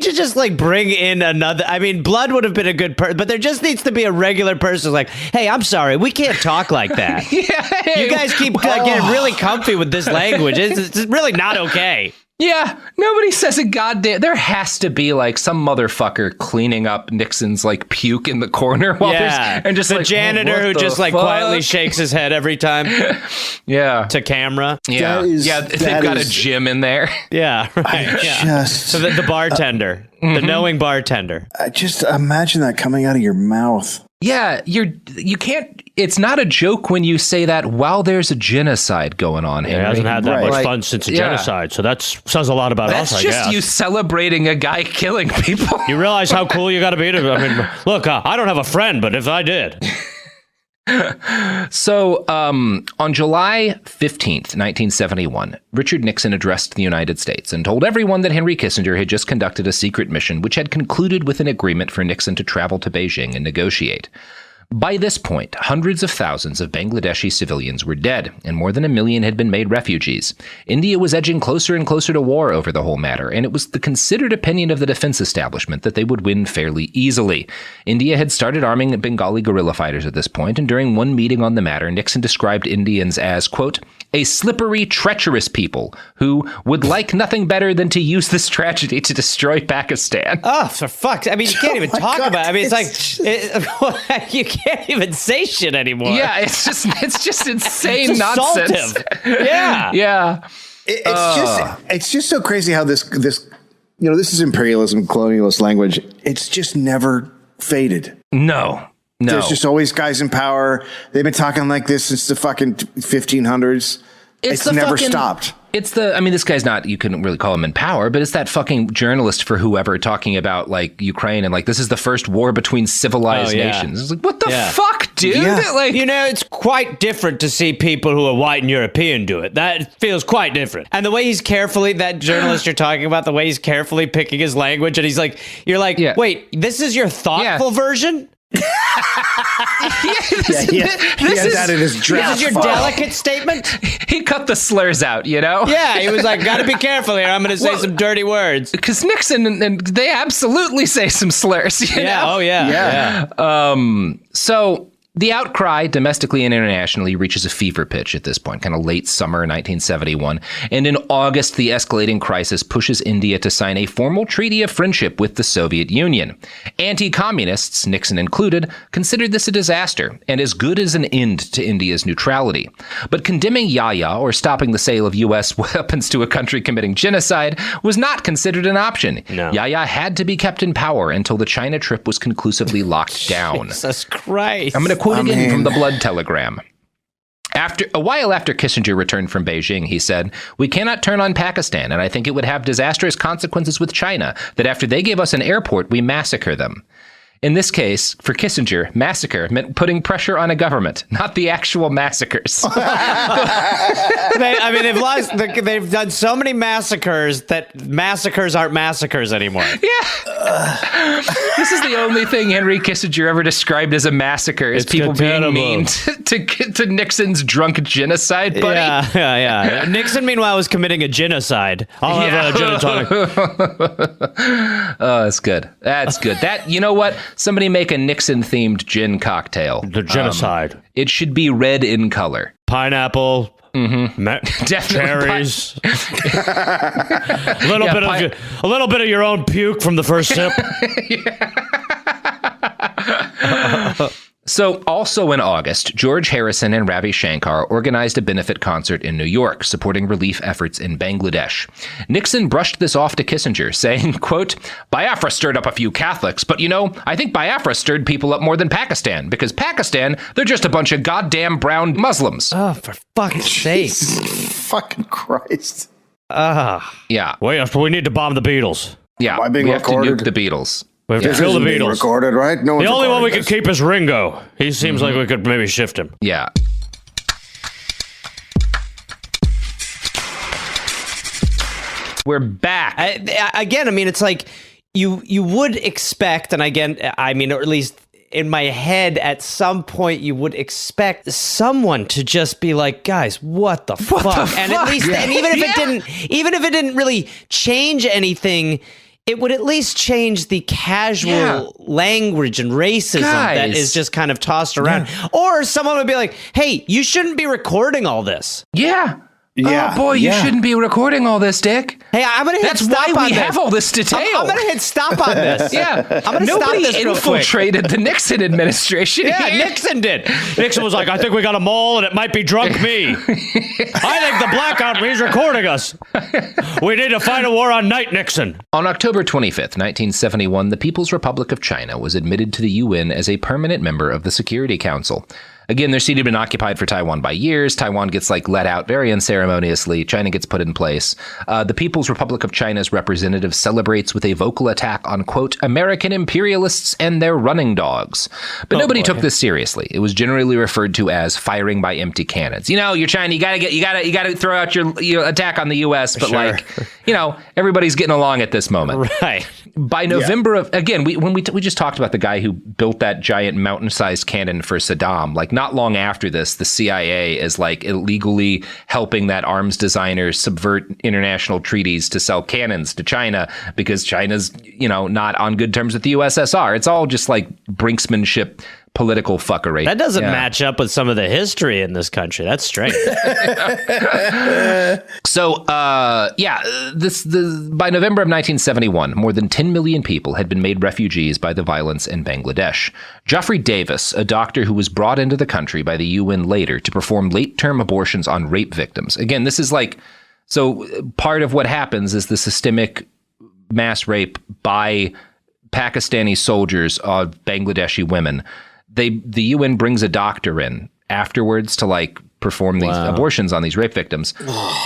to just like bring in another. I mean, Blood would have been a good person, but there just needs to be a regular person like, hey, I'm sorry, we can't talk like that. You guys keep getting really comfy with this language. It's really not okay. Yeah, nobody says a goddamn. There has to be like some motherfucker cleaning up Nixon's like puke in the corner while and just the like janitor who just like quietly shakes his head every time. To camera. Yeah, they've got a gym in there. Yeah, right. So the bartender, the knowing bartender. I just imagine that coming out of your mouth. Yeah, you can't. It's not a joke when you say that while there's a genocide going on. Henry. He hasn't had that much fun since a genocide, so that says a lot about us. I guess that's just you celebrating a guy killing people. You realize how cool you got to be to. I mean, look, I don't have a friend, but if I did. So on July 15th, 1971, Richard Nixon addressed the United States and told everyone that Henry Kissinger had just conducted a secret mission which had concluded with an agreement for Nixon to travel to Beijing and negotiate. By this point, hundreds of thousands of Bangladeshi civilians were dead, and more than 1 million had been made refugees. India was edging closer and closer to war over the whole matter, and it was the considered opinion of the defense establishment that they would win fairly easily. India had started arming Bengali guerrilla fighters at this point, and during one meeting on the matter, Nixon described Indians as, quote, a slippery, treacherous people who would like nothing better than to use this tragedy to destroy Pakistan. Oh, for fuck's! I mean, you can't even talk about it. I mean, it's you can't even say shit anymore. Yeah, it's just insane nonsense. Yeah. It's just so crazy how this this is imperialism, colonialist language. It's just never faded. No. There's just always guys in power. They've been talking like this since the fucking 1500s. It's never stopped. This guy's not, you couldn't really call him in power, but it's that fucking journalist for whoever talking about like Ukraine and like, this is the first war between civilized nations. It's like, what the fuck, dude? Yeah. Like, it's quite different to see people who are white and European do it. That feels quite different. And the way he's carefully, that journalist you're talking about, the way he's carefully picking his language, and he's like, you're like, wait, this is your thoughtful version? He has that in his draft. This is your delicate statement? He cut the slurs out, Yeah, he was like, gotta be careful here. I'm going to say some dirty words. Because Nixon, and they absolutely say some slurs, you know? Oh, yeah. So the outcry domestically and internationally reaches a fever pitch at this point, kind of late summer 1971. And in August, the escalating crisis pushes India to sign a formal treaty of friendship with the Soviet Union. Anti-communists, Nixon included, considered this a disaster and as good as an end to India's neutrality. But condemning Yahya or stopping the sale of U.S. weapons to a country committing genocide was not considered an option. No. Yahya had to be kept in power until the China trip was conclusively locked down. Jesus Christ. I'm going to quote again from the Blood telegram. A while after Kissinger returned from Beijing, he said, "We cannot turn on Pakistan, and I think it would have disastrous consequences with China that after they gave us an airport, we massacre them." In this case, for Kissinger, massacre meant putting pressure on a government, not the actual massacres. They've done so many massacres that massacres aren't massacres anymore. Yeah. This is the only thing Henry Kissinger ever described as a massacre, is people being mean to Nixon's drunk genocide buddy. Yeah. Nixon, meanwhile, was committing a genocide. I'll have a gin and tonic. Oh, that's good. That's good. That, you know what? Somebody make a Nixon-themed gin cocktail. The genocide. It should be red in color. Pineapple. Definitely cherries. A little bit of your own puke from the first sip. So, also in August, George Harrison and Ravi Shankar organized a benefit concert in New York, supporting relief efforts in Bangladesh. Nixon brushed this off to Kissinger, saying, quote, "Biafra stirred up a few Catholics, but I think Biafra stirred people up more than Pakistan, because Pakistan, they're just a bunch of goddamn brown Muslims." Oh, for fuck's sake. Fucking Christ. Yeah. We need to bomb the Beatles. Yeah, Am I being we have to recorded? nuke the Beatles. We have to This kill the isn't being Beatles. recorded, right? No The one's only one we recording could keep is Ringo. He seems like we could maybe shift him. Yeah. We're back. Again, I mean, it's like you would expect, and again, I mean, or at least in my head, at some point, you would expect someone to just be like, "Guys, what the fuck?" And at least, and even if it didn't really change anything, it would at least change the casual language and racism that is just kind of tossed around. Or someone would be like, "Hey, you shouldn't be recording all this." Yeah. Yeah. Oh boy, you shouldn't be recording all this, Dick. Hey, I'm gonna hit That's stop why on we this. have all this detail. I'm gonna hit stop on this. Yeah. I'm gonna stop Nobody this real quick. infiltrated the Nixon administration. Yeah, here. Nixon did. Nixon was like, I think we got a mole and it might be drunk me. I think the blackout means recording us. We need to fight a war on night, Nixon. On October 25th, 1971, the People's Republic of China was admitted to the UN as a permanent member of the Security Council. Again, their seat had been occupied for Taiwan by years. Taiwan gets let out very unceremoniously. China gets put in place. The People's Republic of China's representative celebrates with a vocal attack on, quote, American imperialists and their running dogs. But nobody took this seriously. It was generally referred to as firing by empty cannons. You know, you're China. You gotta throw out your attack on the U.S. But everybody's getting along at this moment. Right. By November of, again, we just talked about the guy who built that giant mountain-sized cannon for Saddam. Not long after this, the CIA is illegally helping that arms designer subvert international treaties to sell cannons to China because China's, not on good terms with the USSR. It's all just brinksmanship, political fuckery. That doesn't match up with some of the history in this country. That's strange. So, by November of 1971, more than 10 million people had been made refugees by the violence in Bangladesh. Geoffrey Davis, a doctor who was brought into the country by the UN later to perform late-term abortions on rape victims. Again, this is so part of what happens is the systemic mass rape by Pakistani soldiers of Bangladeshi women. The UN brings a doctor in afterwards to perform these abortions on these rape victims.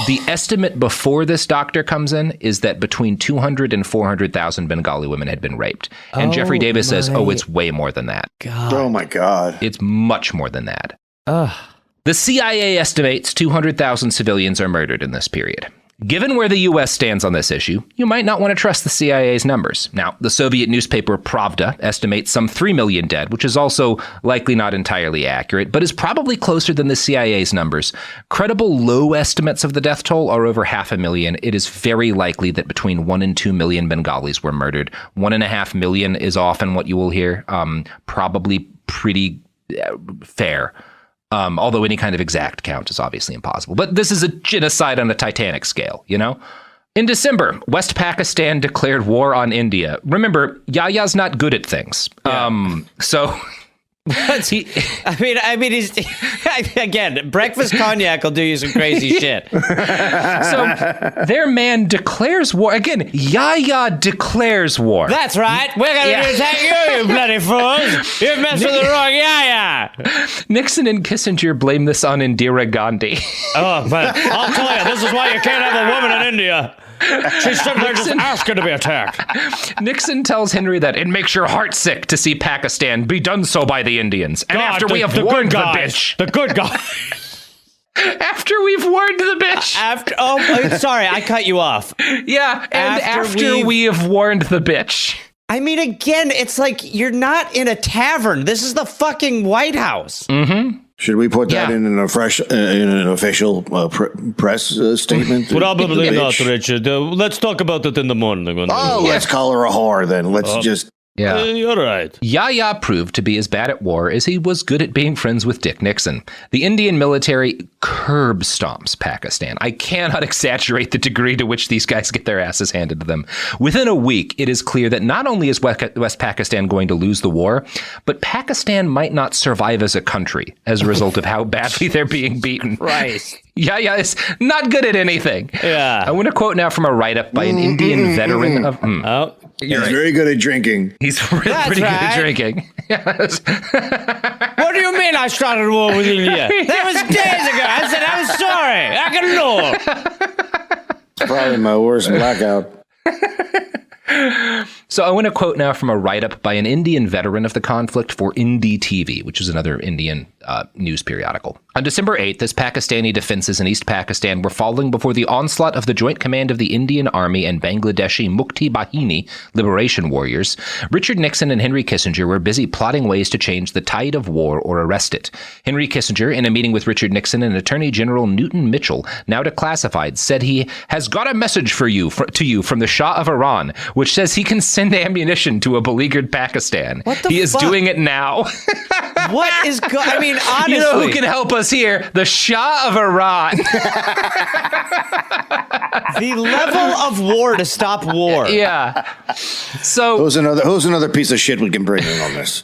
The estimate before this doctor comes in is that between 200 and 400,000 Bengali women had been raped. And Geoffrey Davis says, it's way more than that. God. Oh my God. It's much more than that. The CIA estimates 200,000 civilians are murdered in this period. Given where the U.S. stands on this issue, you might not want to trust the CIA's numbers. Now, the Soviet newspaper Pravda estimates some 3 million dead, which is also likely not entirely accurate, but is probably closer than the CIA's numbers. Credible low estimates of the death toll are over 500,000. It is very likely that between 1 and 2 million Bengalis were murdered. 1.5 million is often what you will hear. Probably pretty fair. Although any kind of exact count is obviously impossible. But this is a genocide on a Titanic scale, In December, West Pakistan declared war on India. Remember, Yaya's not good at things. Yeah. He's again, breakfast cognac will do you some crazy shit. So their man declares war. Again, Yaya declares war. That's right. We're going to attack you bloody fools. You've messed with the wrong Yaya. Nixon and Kissinger blame this on Indira Gandhi. Oh, but I'll tell you, this is why you can't have a woman in India. She's sitting there just asking to be attacked. Nixon tells Henry that it makes your heart sick to see Pakistan be done so by the Indians. And after we have warned the bitch. The good guy. After we've warned the bitch. Sorry, I cut you off. Yeah, and after we have warned the bitch. I mean, again, it's like you're not in a tavern. This is the fucking White House. Mm-hmm. Should we put that in an official press statement? Probably not, Richard. Let's talk about it in the morning. Let's call her a whore then. Let's just... Yeah. You're right. Yaya proved to be as bad at war as he was good at being friends with Dick Nixon. The Indian military curb stomps Pakistan. I cannot exaggerate the degree to which these guys get their asses handed to them. Within a week, it is clear that not only is West Pakistan going to lose the war, but Pakistan might not survive as a country as a result of how badly they're being beaten. Right. Yaya is not good at anything. Yeah. I want to quote now from a write-up by an Indian veteran of... He's very good at drinking. He's pretty good at drinking. Yes. What do you mean I started a war with India? That was days ago. I said I was sorry. I can know. Probably my worst blackout. So I want to quote now from a write-up by an Indian veteran of the conflict for Indie TV, which is another Indian news periodical. On December 8th, as Pakistani defenses in East Pakistan were falling before the onslaught of the Joint Command of the Indian Army and Bangladeshi Mukti Bahini liberation warriors, Richard Nixon and Henry Kissinger were busy plotting ways to change the tide of war or arrest it. Henry Kissinger, in a meeting with Richard Nixon and Attorney General Newton Mitchell, now declassified, said he has got a message for you to you from the Shah of Iran, which says he can send ammunition to a beleaguered Pakistan. He is doing it now. What is I mean, honestly. You know who can help us here? The Shah of Iran. The level of war to stop war. Yeah. So who's another piece of shit we can bring in on this?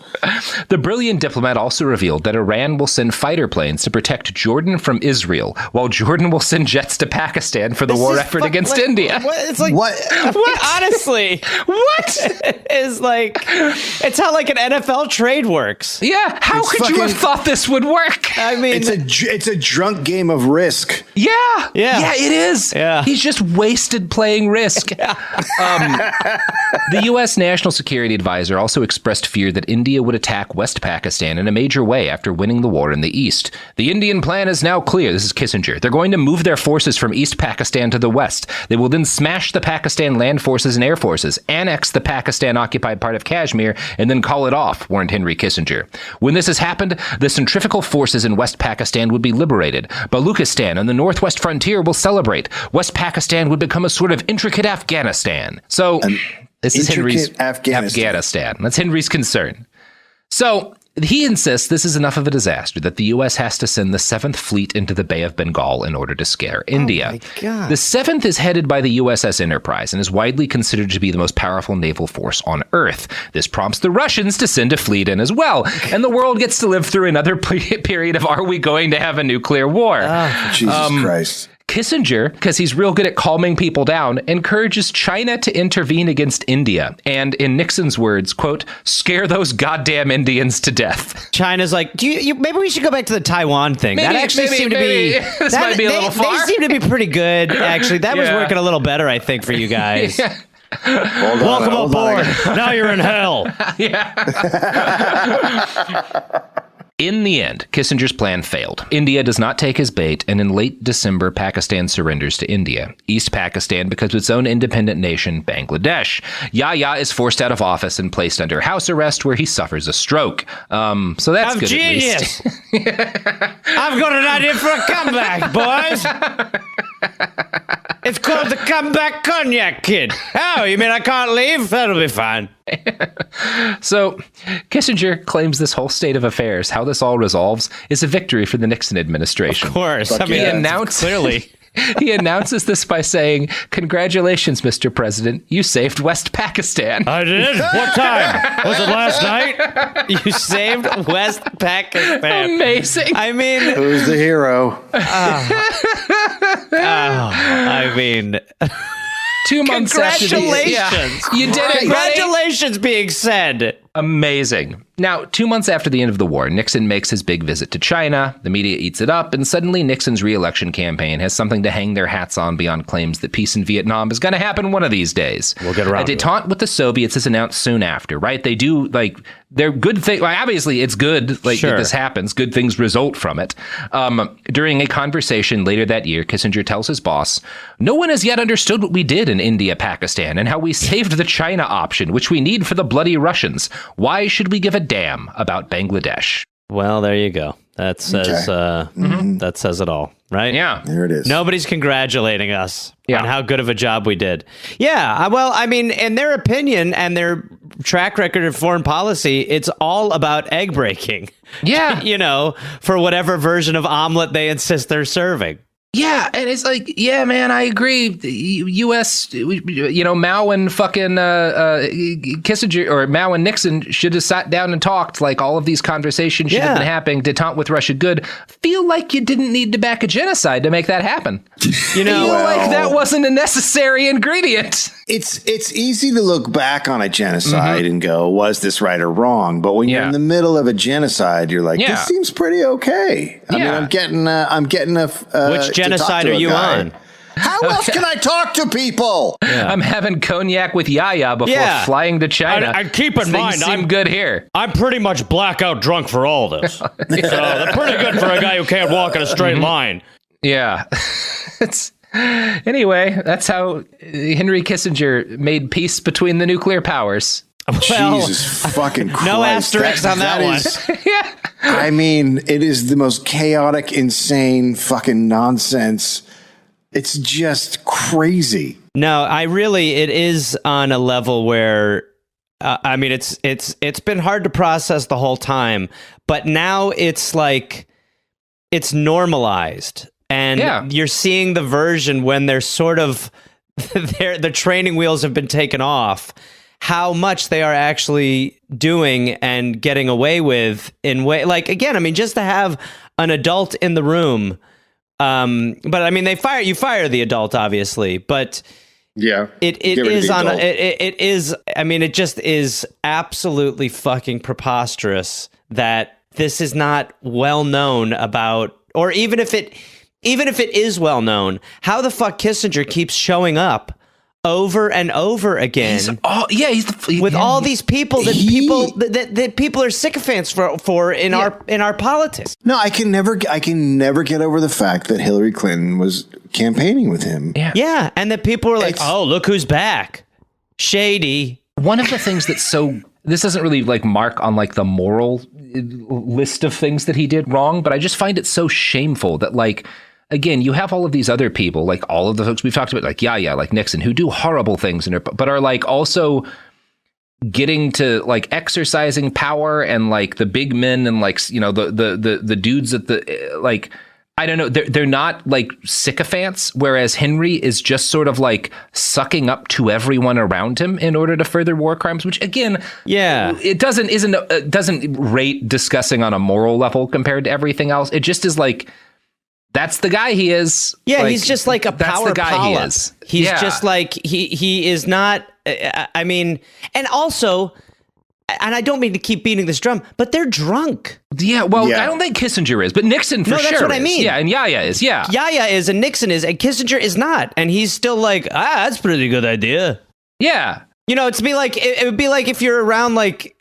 The brilliant diplomat also revealed that Iran will send fighter planes to protect Jordan from Israel, while Jordan will send jets to Pakistan for the war effort against India. It's like what? Honestly, what is like? It's how like an NFL trade works. Yeah. How could you have thought this would work? I mean, it's a drunk game of Risk. Yeah, it is. Yeah. He's just wasted playing Risk. Yeah. The U.S. National Security Advisor also expressed fear that India would attack West Pakistan in a major way after winning the war in the East. The Indian plan is now clear. This is Kissinger. They're going to move their forces from East Pakistan to the West. They will then smash the Pakistan land forces and air forces, annex the Pakistan-occupied part of Kashmir, and then call it off, warned Henry Kissinger. When this has happened, the centrifugal forces in West Pakistan would be liberated. Baluchistan on the northwest frontier will celebrate. West Pakistan would become a sort of intricate Afghanistan. So this is Henry's Afghanistan. That's Henry's concern. So he insists this is enough of a disaster that the U.S. has to send the 7th Fleet into the Bay of Bengal in order to scare India. Oh my God. The 7th is headed by the USS Enterprise and is widely considered to be the most powerful naval force on Earth. This prompts the Russians to send a fleet in as well, and the world gets to live through another period of are we going to have a nuclear war? Jesus Christ. Kissinger, because he's real good at calming people down, encourages China to intervene against India and, in Nixon's words, quote, scare those goddamn Indians to death. China's like, maybe we should go back to the Taiwan thing. Maybe, that actually seemed to be... This might be a little far. They seem to be pretty good, actually. That was working a little better, I think, for you guys. Yeah. Welcome aboard. Now you're in hell. Yeah. In the end, Kissinger's plan failed. India does not take his bait, and in late December, Pakistan surrenders to India. East Pakistan becomes its own independent nation, Bangladesh. Yahya is forced out of office and placed under house arrest, where he suffers a stroke. So that's good, genius. at least. I've got an idea for a comeback, boys. It's called the Comeback Cognac Kid. Oh, you mean I can't leave? That'll be fine. So Kissinger claims this whole state of affairs, how this all resolves, is a victory for the Nixon administration. Of course. I mean, clearly. He announces this by saying, congratulations, Mr. President. You saved West Pakistan. I did? What time? Was it last night? You saved West Pakistan. Amazing. I mean... Who's the hero? I mean... 2 months after Congratulations. You did it, buddy. Congratulations being said. Amazing. Now, 2 months after the end of the war, Nixon makes his big visit to China. The media eats it up, and suddenly Nixon's re-election campaign has something to hang their hats on beyond claims that peace in Vietnam is going to happen one of these days. We'll get around to it. A détente with the Soviets is announced soon after, right? They do, like, they're good things. Well, obviously, it's good, like, that this happens. Good things result from it. During a conversation later that year, Kissinger tells his boss, no one has yet understood what we did in India, Pakistan, and how we saved the China option, which we need for the bloody Russians. Why should we give a damn about Bangladesh? Well, there you go. That says that says it all, right? Yeah. There it is. Nobody's congratulating us on how good of a job we did. Yeah, well, I mean, in their opinion and their track record of foreign policy, it's all about egg breaking. Yeah. You know, for whatever version of omelet they insist they're serving. Yeah, and it's like, yeah, man, I agree. The U.S., Mao and fucking Kissinger, or Mao and Nixon should have sat down and talked. Like, all of these conversations should have been happening. Détente with Russia, good. Feel like you didn't need to back a genocide to make that happen. You know, like that wasn't a necessary ingredient. It's easy to look back on a genocide and go, was this right or wrong? But when you're in the middle of a genocide, you're like, this seems pretty okay. I mean, I'm getting a which genocide are you on? How else can I talk to people? I'm having cognac with Yaya before flying to China. And keep in mind, I'm good here. I'm pretty much blackout drunk for all this. So that's pretty good for a guy who can't walk in a straight line. Yeah. Anyway, that's how Henry Kissinger made peace between the nuclear powers. Well, Jesus fucking Christ. No asterisks on that one. Yeah. I mean, it is the most chaotic, insane fucking nonsense. It's just crazy. No, it is on a level where, I mean, it's been hard to process the whole time, but now it's like, it's normalized. And you're seeing the version when they're sort of, the training wheels have been taken off, how much they are actually doing and getting away with in way, like, again, I mean, just to have an adult in the room, but I mean, you fire the adult, obviously, but it just is absolutely fucking preposterous that this is not well known about, or even if it is well known, how the fuck Kissinger keeps showing up over and over again. With all these people that people are sycophants for in our politics. No, I can never get over the fact that Hillary Clinton was campaigning with him. Yeah, and that people were like, "Oh, look who's back." Shady. One of the things that's this doesn't really like mark on like the moral list of things that he did wrong, but I just find it so shameful that, like, again, you have all of these other people, like all of the folks we've talked about, like like Nixon, who do horrible things, but are like also getting to like exercising power, and like the big men, and like, you know, the dudes at the, like, I don't know, they're not like sycophants, whereas Henry is just sort of like sucking up to everyone around him in order to further war crimes, which again, it doesn't rate discussing on a moral level compared to everything else. It just is like, that's the guy he is. Yeah, like, he's just like a power guy. He is. He's just like he is not. I mean, and also, and I don't mean to keep beating this drum, but they're drunk. Yeah, well, I don't think Kissinger is, but Nixon for sure. No, that's what I mean. Yeah, and Yaya is. Yeah, Yaya is, and Nixon is, and Kissinger is not, and he's still like, that's a pretty good idea. Yeah. You know, it would be like if you're around like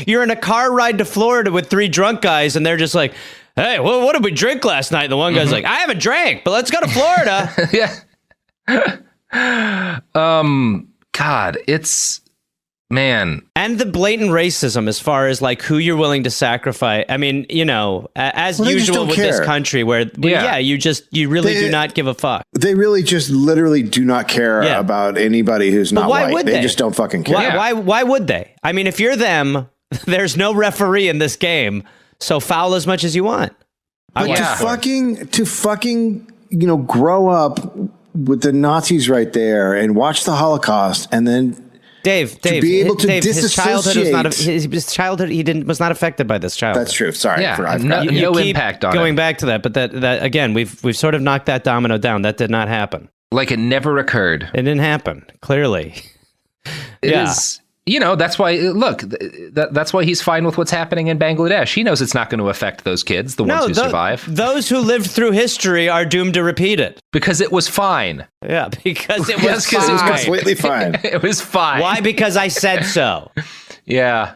you're in a car ride to Florida with 3 drunk guys, and they're just like, "Hey, well, what did we drink last night?" And the one guy's like, "I haven't drank, but let's go to Florida." God, it's, man. And the blatant racism as far as like who you're willing to sacrifice. I mean, you know, as usual with this country where you really do not give a fuck. They really just literally do not care about anybody who's not white. Would they just don't fucking care. Why would they? I mean, if you're them, there's no referee in this game. So foul as much as you want. But to fucking, you know, grow up with the Nazis right there and watch the Holocaust, and then Dave, be able to his childhood was not affected by this childhood. That's true. Sorry, no impact on going back to that, but that again, we've sort of knocked that domino down. That did not happen. Like it never occurred. It didn't happen. Clearly, it is. You know, that's why, look, that's why he's fine with what's happening in Bangladesh. He knows it's not going to affect those kids, the ones who survive. Those who lived through history are doomed to repeat it. Because it was fine. Yeah, because it was fine. It was completely fine. It was fine. Why? Because I said so. Yeah.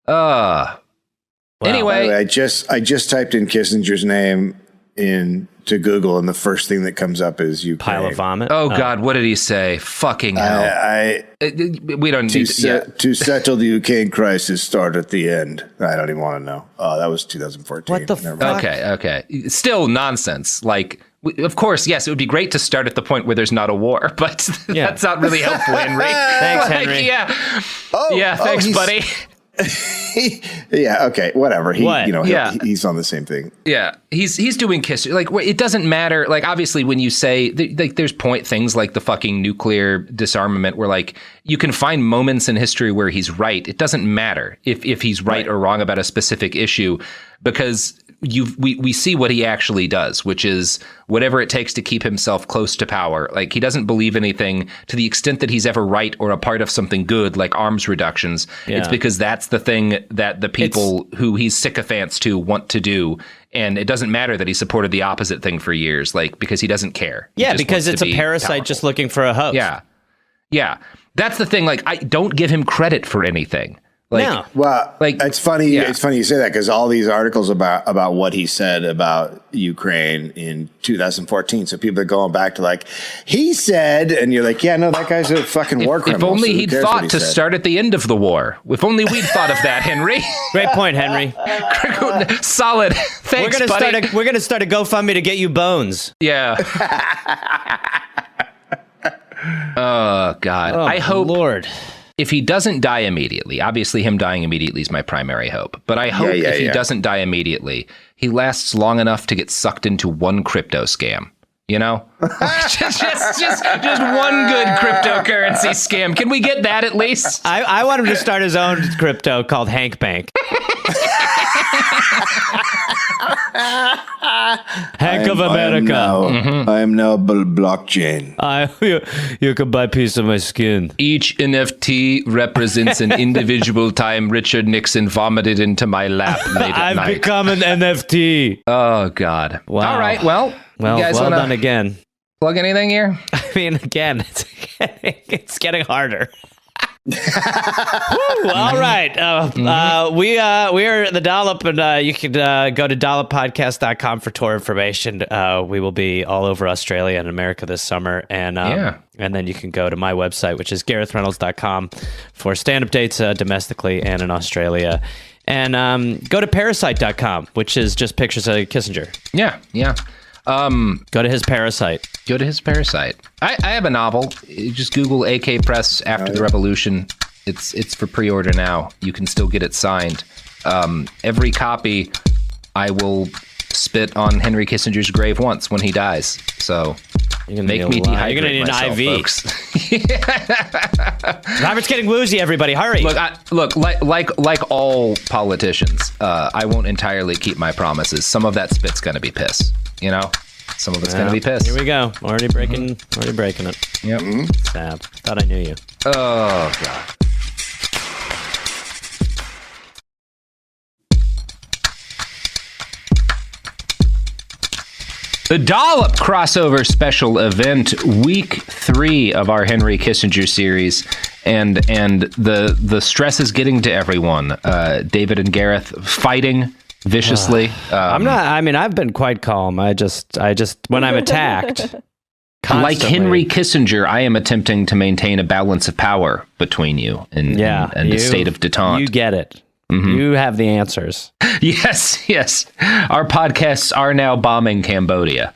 Anyway. I just typed in Kissinger's name into Google, and the first thing that comes up is UK. Pile of vomit. Oh God, what did he say? Fucking hell. We don't need to settle the Ukraine crisis. Start at the end. I don't even want to know. Oh, that was 2014. What the fuck? Okay. Still nonsense. Like, of course, yes, it would be great to start at the point where there's not a war, but that's not really helpful, Henry. Thanks, Henry. Thanks, buddy. Yeah, okay, whatever. He's on the same thing. Yeah, he's doing kiss. Like, it doesn't matter. Like, obviously, when you say like, there's things like the fucking nuclear disarmament, where like you can find moments in history where he's right. It doesn't matter if he's right or wrong about a specific issue, because we see what he actually does, which is whatever it takes to keep himself close to power. Like, he doesn't believe anything to the extent that he's ever right or a part of something good, like arms reductions. Yeah. It's because that's the thing that the people who he's sycophants to want to do. And it doesn't matter that he supported the opposite thing for years, like, because he doesn't care. He Yeah, just because wants it's to a be parasite powerful. just looking for a host. Yeah. Yeah. That's the thing. Like, I don't give him credit for anything. Like, No. Well, Like, it's funny. yeah. It's funny you say that, because all these articles about what he said about Ukraine in 2014. So people are going back to like, he said, and you're like, yeah, no, that guy's a fucking war if criminal. only so who he'd cares what thought he to said? start at the end of the war. If only we'd thought of that, Henry. Great point, Henry. Solid. Thanks, buddy. We're gonna start a GoFundMe to get you bones. Yeah. Oh, God. Oh, I hope Lord. if he doesn't die immediately, obviously him dying immediately is my primary hope, but I hope if he doesn't die immediately, he lasts long enough to get sucked into one crypto scam. You know, just one good cryptocurrency scam. Can we get that at least? I want him to start his own crypto called Hank Bank. Hank of America. I am now blockchain. You can buy a piece of my skin. Each NFT represents an individual time Richard Nixon vomited into my lap late at I've night. become an NFT. Oh, God. Wow. All right. Well, Well, you guys well want done to again. plug anything here? I mean, again, it's getting harder. Woo, all right. We are the Dollop, and you can go to dolloppodcast.com for tour information. We will be all over Australia and America this summer. And and then you can go to my website, which is GarethReynolds.com, for stand-up dates domestically and in Australia. And go to Parasite.com, which is just pictures of Kissinger. Yeah. Go to his Parasite. Go to his Parasite. I have a novel. You just Google AK Press After the Revolution. It's for pre-order now. You can still get it signed. Every copy, I will spit on Henry Kissinger's grave once when he dies. So make me dehydrate You're gonna need myself, an IV. folks. Robert's getting woozy. Everybody, hurry! Look, like all politicians, I won't entirely keep my promises. Some of that spit's gonna be piss. You know, some of it's gonna be piss. Here we go. Already breaking it. Yep. Sad. Thought I knew you. Oh, God. The Dollop crossover special event, week 3 of our Henry Kissinger series, and the stress is getting to everyone. David and Gareth fighting viciously. I'm not. I mean, I've been quite calm. I just when I'm attacked. Like constantly. Henry Kissinger, I am attempting to maintain a balance of power between you and the state of detente. You get it. You have the answers. Yes. Our podcasts are now bombing Cambodia.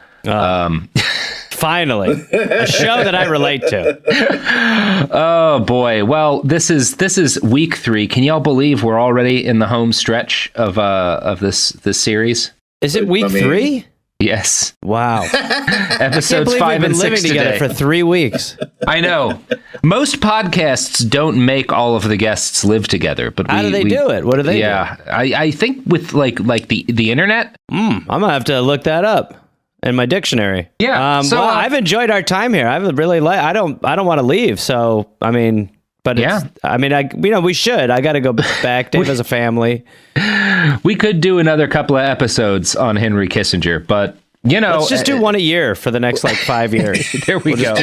Finally, a show that I relate to. Oh boy. Well, this is week 3. Can y'all believe we're already in the home stretch of this series? Is it week 3? Yes. Wow. Episodes 5 we've been and 6 living together today. for 3 weeks. I know. Most podcasts don't make all of the guests live together, but How do they do it? What do they do? Yeah, I think with like the internet. I'm gonna have to look that up in my dictionary. Yeah, so, well, I've enjoyed our time here. I've really I don't want to leave. So I mean, but Yeah. we should. I got to go back. Dave has a family. We could do another couple of episodes on Henry Kissinger, but Let's just do one a year for the next 5 years. There we go.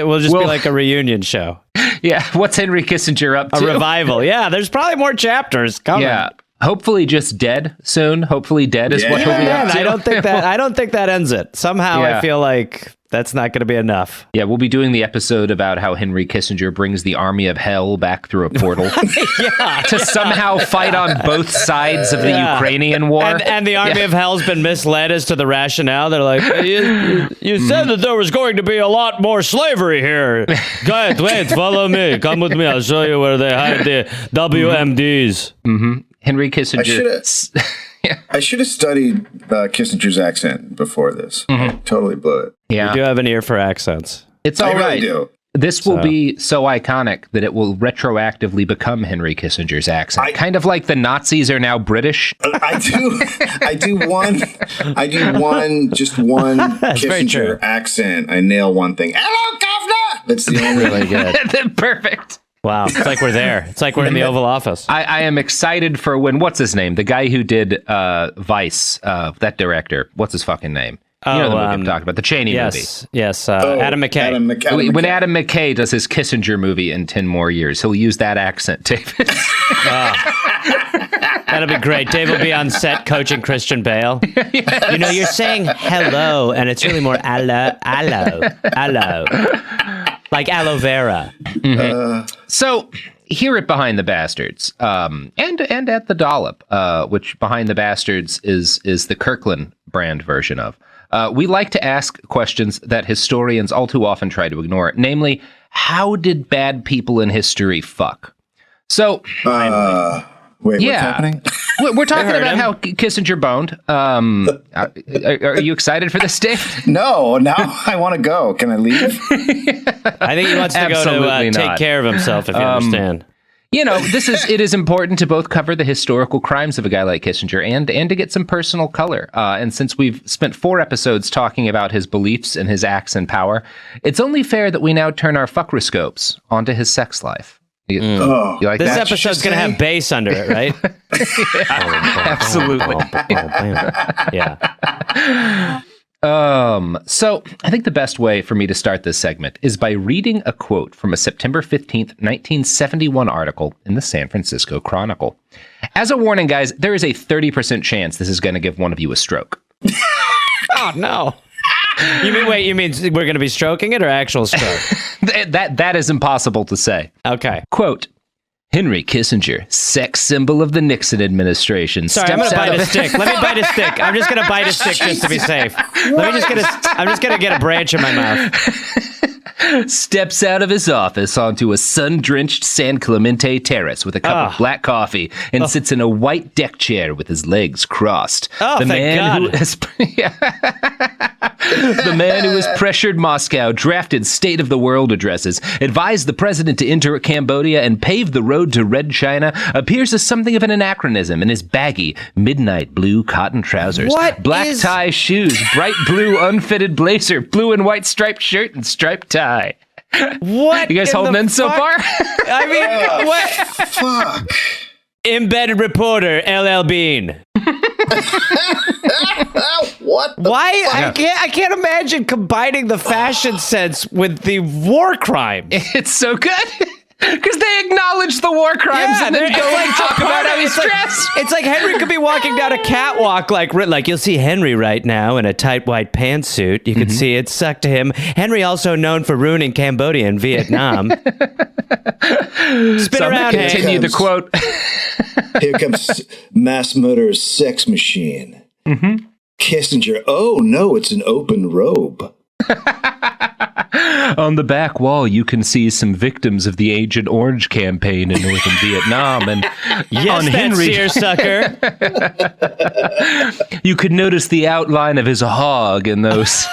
We'll just be like a reunion show. Yeah, what's Henry Kissinger up to? A revival. Yeah, there's probably more chapters coming. Yeah, hopefully just dead soon. Hopefully dead is what he'll be up to. I don't think that ends it. Somehow I feel like that's not going to be enough. Yeah, we'll be doing the episode about how Henry Kissinger brings the army of hell back through a portal to somehow fight on both sides of the Ukrainian war. And the army of hell's been misled as to the rationale. They're like, you said that there was going to be a lot more slavery here. Guys, wait, follow me. Come with me. I'll show you where they hide the WMDs. Henry Kissinger. I should have studied Kissinger's accent before this. I totally blew it. Yeah, You do have an ear for accents. it's all I really right. do. This will be so iconic that it will retroactively become Henry Kissinger's accent. Kind of like the Nazis are now British. I do one Kissinger accent. I nail one thing. Hello, governor! That's the only Really good. Perfect. Wow, it's like we're there. It's like we're in the Oval Office. I am excited for when, what's his name? The guy who did Vice, that director. What's his fucking name? You know the movie I'm talking about, the Cheney movie. Yes, Adam McKay. When Adam McKay does his Kissinger movie in 10 more years, he'll use that accent, David. That'll be great. Dave will be on set coaching Christian Bale. Yes. You know, you're saying hello, and it's really more aloe. Like aloe vera. So here at Behind the Bastards, and at the Dollop, which Behind the Bastards is the Kirkland brand version of, we like to ask questions that historians all too often try to ignore. Namely, how did bad people in history fuck? So, what's happening? We're talking about how Kissinger boned. Are you excited for this, Dave? No, now I want to go. Can I leave? I think he wants to go to take care of himself, if you understand. You know, it is important to both cover the historical crimes of a guy like Kissinger and to get some personal color. And since we've spent 4 episodes talking about his beliefs and his acts and power, it's only fair that we now turn our fuckroscopes onto his sex life. You like this that? episode's going to have bass under it, right? Absolutely. Yeah. So I think the best way for me to start this segment is by reading a quote from a September 15th, 1971 article in the San Francisco Chronicle. As a warning, guys, there is a 30% chance this is going to give one of you a stroke. Oh, no. You mean we're going to be stroking it or actual stroke? That is impossible to say. Okay. Quote, Henry Kissinger, sex symbol of the Nixon administration. Sorry, I'm going to bite a stick. Let me bite a stick. I'm just going to bite a stick just to be safe. I'm just going to get a branch in my mouth. Steps out of his office onto a sun-drenched San Clemente terrace with a cup of black coffee and sits in a white deck chair with his legs crossed. Oh, thank God. The man who has pressured Moscow, drafted State of the World addresses, advised the president to enter Cambodia, and paved the road to Red China, appears as something of an anachronism in his baggy, midnight blue cotton trousers, black tie shoes, bright blue unfitted blazer, blue and white striped shirt, and striped tie. What? You guys holding in so far? I mean, what? Fuck. Embedded reporter, LL Bean. What? Why? I can't imagine combining the fashion sense with the war crimes. It's so good. Because they acknowledge the war crimes and then go and talk about how he's dressed. It's like Henry could be walking down a catwalk like you'll see Henry right now in a tight white pantsuit. You could see it suck to him. Henry also known for ruining Cambodia and Vietnam. Spin around, continue the quote. Here comes mass murderer's sex machine. Kissinger, oh no, it's an open robe. On the back wall, you can see some victims of the Agent Orange campaign in northern Vietnam. And yes, on that Henry, seersucker. You could notice the outline of his hog in those.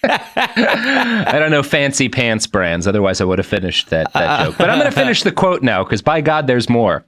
I don't know fancy pants brands. Otherwise, I would have finished that joke. But I'm going to finish the quote now, because by God, there's more.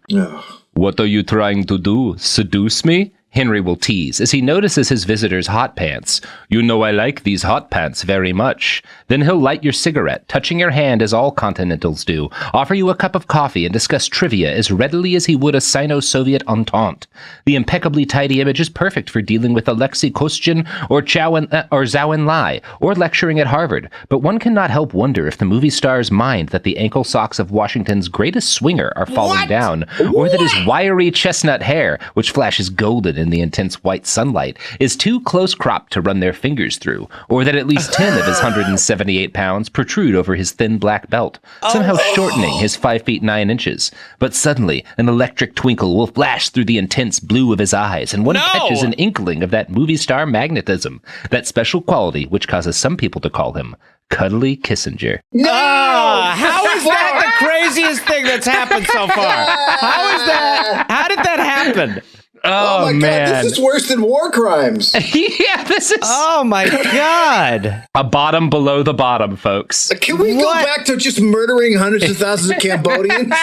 What are you trying to do? Seduce me? Henry will tease as he notices his visitor's hot pants. You know I like these hot pants very much. Then he'll light your cigarette, touching your hand as all continentals do, offer you a cup of coffee, and discuss trivia as readily as he would a Sino-Soviet entente. The impeccably tidy image is perfect for dealing with Alexei Kostyin or Zhou Enlai, or lecturing at Harvard, but one cannot help wonder if the movie star's mind that the ankle socks of Washington's greatest swinger are falling down, or that his wiry chestnut hair, which flashes golden in the intense white sunlight, is too close cropped to run their fingers through, or that at least 10 of his 178 pounds protrude over his thin black belt, somehow shortening his 5 feet 9 inches. But suddenly, an electric twinkle will flash through the intense blue of his eyes, and one catches an inkling of that movie star magnetism, that special quality which causes some people to call him Cuddly Kissinger. No! How is that the craziest thing that's happened so far? How is that? How did that happen? Oh my man. God, this is worse than war crimes. Yeah, this is Oh my God. a bottom below the bottom, folks. Can we go back to just murdering hundreds of thousands of Cambodians?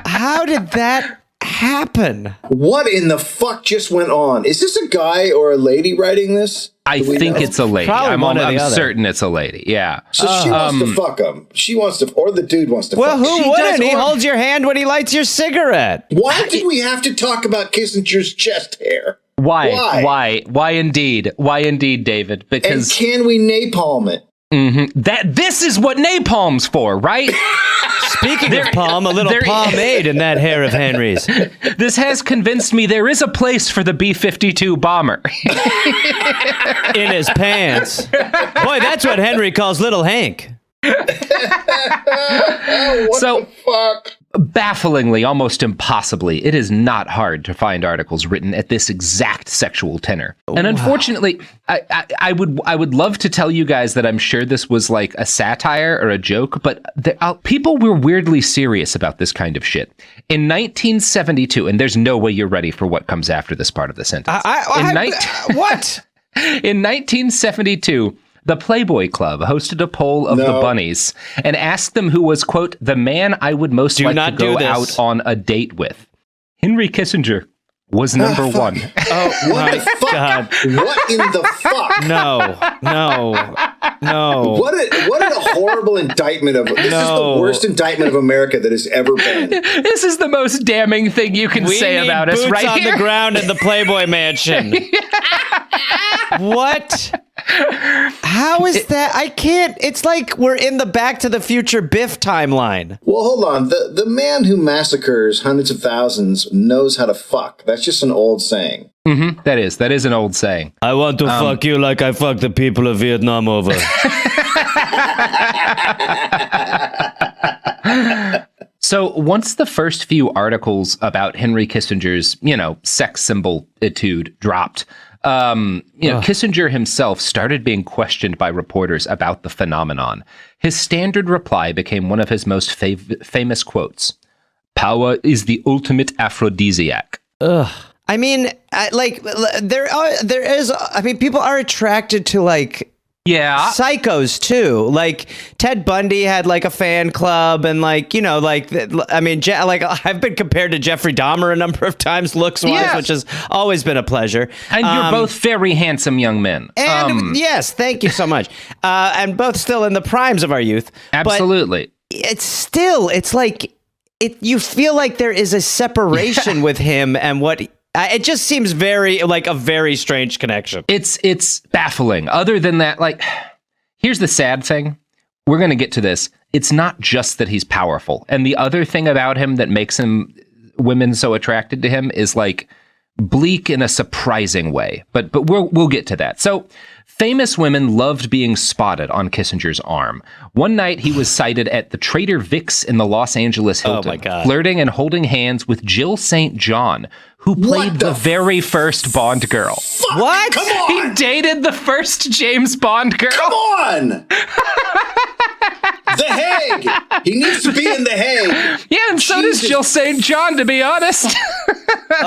How did that happen? What in the fuck just went on? Is this a guy or a lady writing this? I Do we think know? it's a lady. Probably I'm one or the other. certain it's a lady. Yeah. So she wants to fuck him. She wants to, or the dude wants to Well, fuck who him. wouldn't? He or- holds your hand when he lights your cigarette. Why did we have to talk about Kissinger's chest hair? Why indeed? Why indeed, David? And Because can we napalm it? this is what napalm's for, right? Speaking of palm, a little there- pomade in that hair of Henry's. This has convinced me there is a place for the B-52 bomber. In his pants. Boy, that's what Henry calls Little Hank. What So- the fuck? Bafflingly, almost impossibly, it is not hard to find articles written at this exact sexual tenor. And unfortunately, I would love to tell you guys that I'm sure this was like a satire or a joke, but people were weirdly serious about this kind of shit. In 1972, and there's no way you're ready for what comes after this part of the sentence. What? In 1972, the Playboy Club hosted a poll of the bunnies and asked them who was, quote, the man I would most like to go out on a date with. Henry Kissinger was number one. Oh, What the fuck? God. What in the fuck? No. What a horrible indictment of this is the worst indictment of America that has ever been. This is the most damning thing you can say about us right on here. the ground in the Playboy Mansion. What? How is that? I can't. It's like we're in the Back to the Future Biff timeline. Well, hold on. The man who massacres hundreds of thousands knows how to fuck. That's just an old saying. That is an old saying. I want to fuck you like I fucked the people of Vietnam over. So once the first few articles about Henry Kissinger's, sex symbol etude dropped, Kissinger himself started being questioned by reporters about the phenomenon. His standard reply became one of his most famous quotes. Power is the ultimate aphrodisiac. Ugh. I mean, people are attracted to Yeah. psychos too. Like Ted Bundy had like a fan club, and I've been compared to Jeffrey Dahmer a number of times, looks wise, Yes. which has always been a pleasure. And you're both very handsome young men. And yes, thank you so much. And both still in the primes of our youth. Absolutely. But it's like you feel like there is a separation with him and what. It just seems very like a very strange connection. It's baffling. Other than that, here's the sad thing. We're going to get to this. It's not just that he's powerful. And the other thing about him that makes women so attracted to him is bleak in a surprising way. But we'll get to that. So famous women loved being spotted on Kissinger's arm. One night he was sighted at the Trader Vic's in the Los Angeles Hilton, Oh my God. flirting and holding hands with Jill St. John, who played the very first Bond girl. Fuck, What? Come He on! dated the first James Bond girl. Come on! The Hague! He needs to be in The Hague. Yeah, and so does Jesus. Jill St. John, to be honest.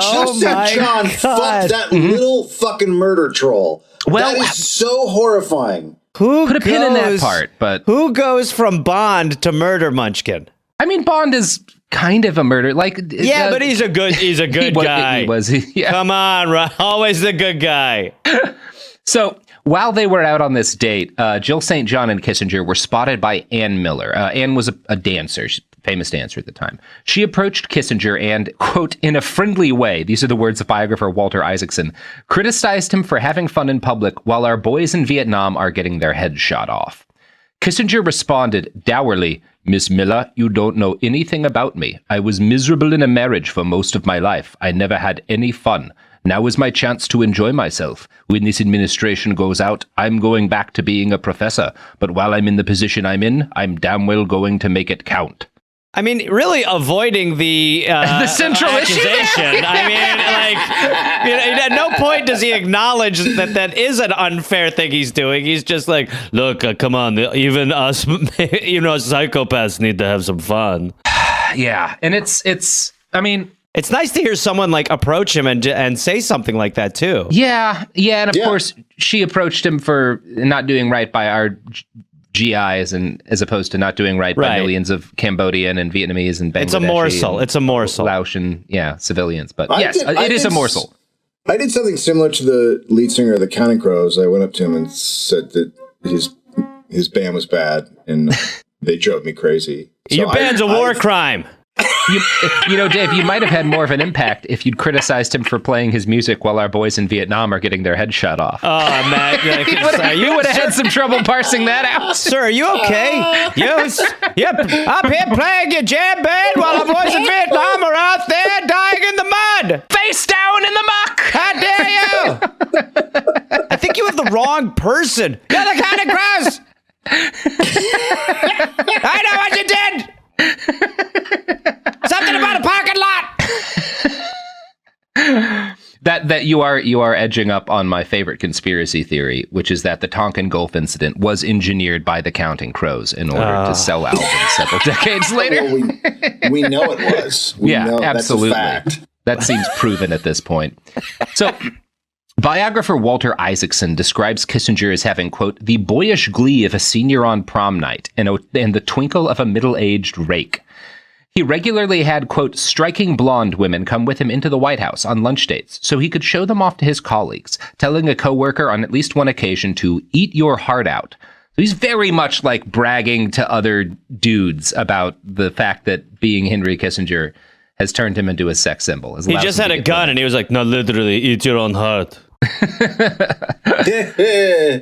Jill St. John fucked that little fucking murder troll. Well, that is so horrifying. Who Put a pin in that part, but who goes from Bond to Murder Munchkin? I mean, Bond is kind of a murder. Yeah, but he's a good guy. He was. Yeah. Come on, always the good guy. So while they were out on this date, Jill St. John and Kissinger were spotted by Ann Miller. Ann was a dancer, famous dancer at the time. She approached Kissinger and, quote, in a friendly way, these are the words of biographer Walter Isaacson, criticized him for having fun in public while our boys in Vietnam are getting their heads shot off. Kissinger responded dourly, Miss Miller, you don't know anything about me. I was miserable in a marriage for most of my life. I never had any fun. Now is my chance to enjoy myself. When this administration goes out, I'm going back to being a professor. But while I'm in the position I'm in, I'm damn well going to make it count. I mean, really avoiding the central issue. accusation. I mean, at no point does he acknowledge that is an unfair thing he's doing. He's just like, look, come on, even us, psychopaths need to have some fun. Yeah, and it's. I mean, It's nice to hear someone like approach him and say something like that too. Yeah, and of course she approached him for not doing right by our GIs, and as opposed to not doing right by millions of Cambodian and Vietnamese and Bangladeshi. It's a morsel. It's a morsel. Laotian, civilians. But it is a morsel. I did something similar to the lead singer of the Counting Crows. I went up to him and said that his band was bad and they drove me crazy. So Your band's a war crime. Dave, you might have had more of an impact if you'd criticized him for playing his music while our boys in Vietnam are getting their heads shot off. Oh, man. You would have had some trouble parsing that out. Sir, are you okay? Yep, up here playing your jam band while our boys in Vietnam are out there dying in the mud. Face down in the muck. How dare you? I think you have the wrong person. You're the kind of gross. I know what you did. Something about a parking lot. That you are edging up on my favorite conspiracy theory, which is that the Tonkin Gulf incident was engineered by the Counting Crows in order to sell albums several decades later. Well, we know it was. We know absolutely. That's a fact. That seems proven at this point. So, biographer Walter Isaacson describes Kissinger as having, quote, the boyish glee of a senior on prom night and the twinkle of a middle-aged rake. He regularly had, quote, striking blonde women come with him into the White House on lunch dates so he could show them off to his colleagues, telling a coworker on at least one occasion to eat your heart out. So he's very much like bragging to other dudes about the fact that being Henry Kissinger has turned him into a sex symbol. He just had a gun and he was like, no, literally, eat your own heart.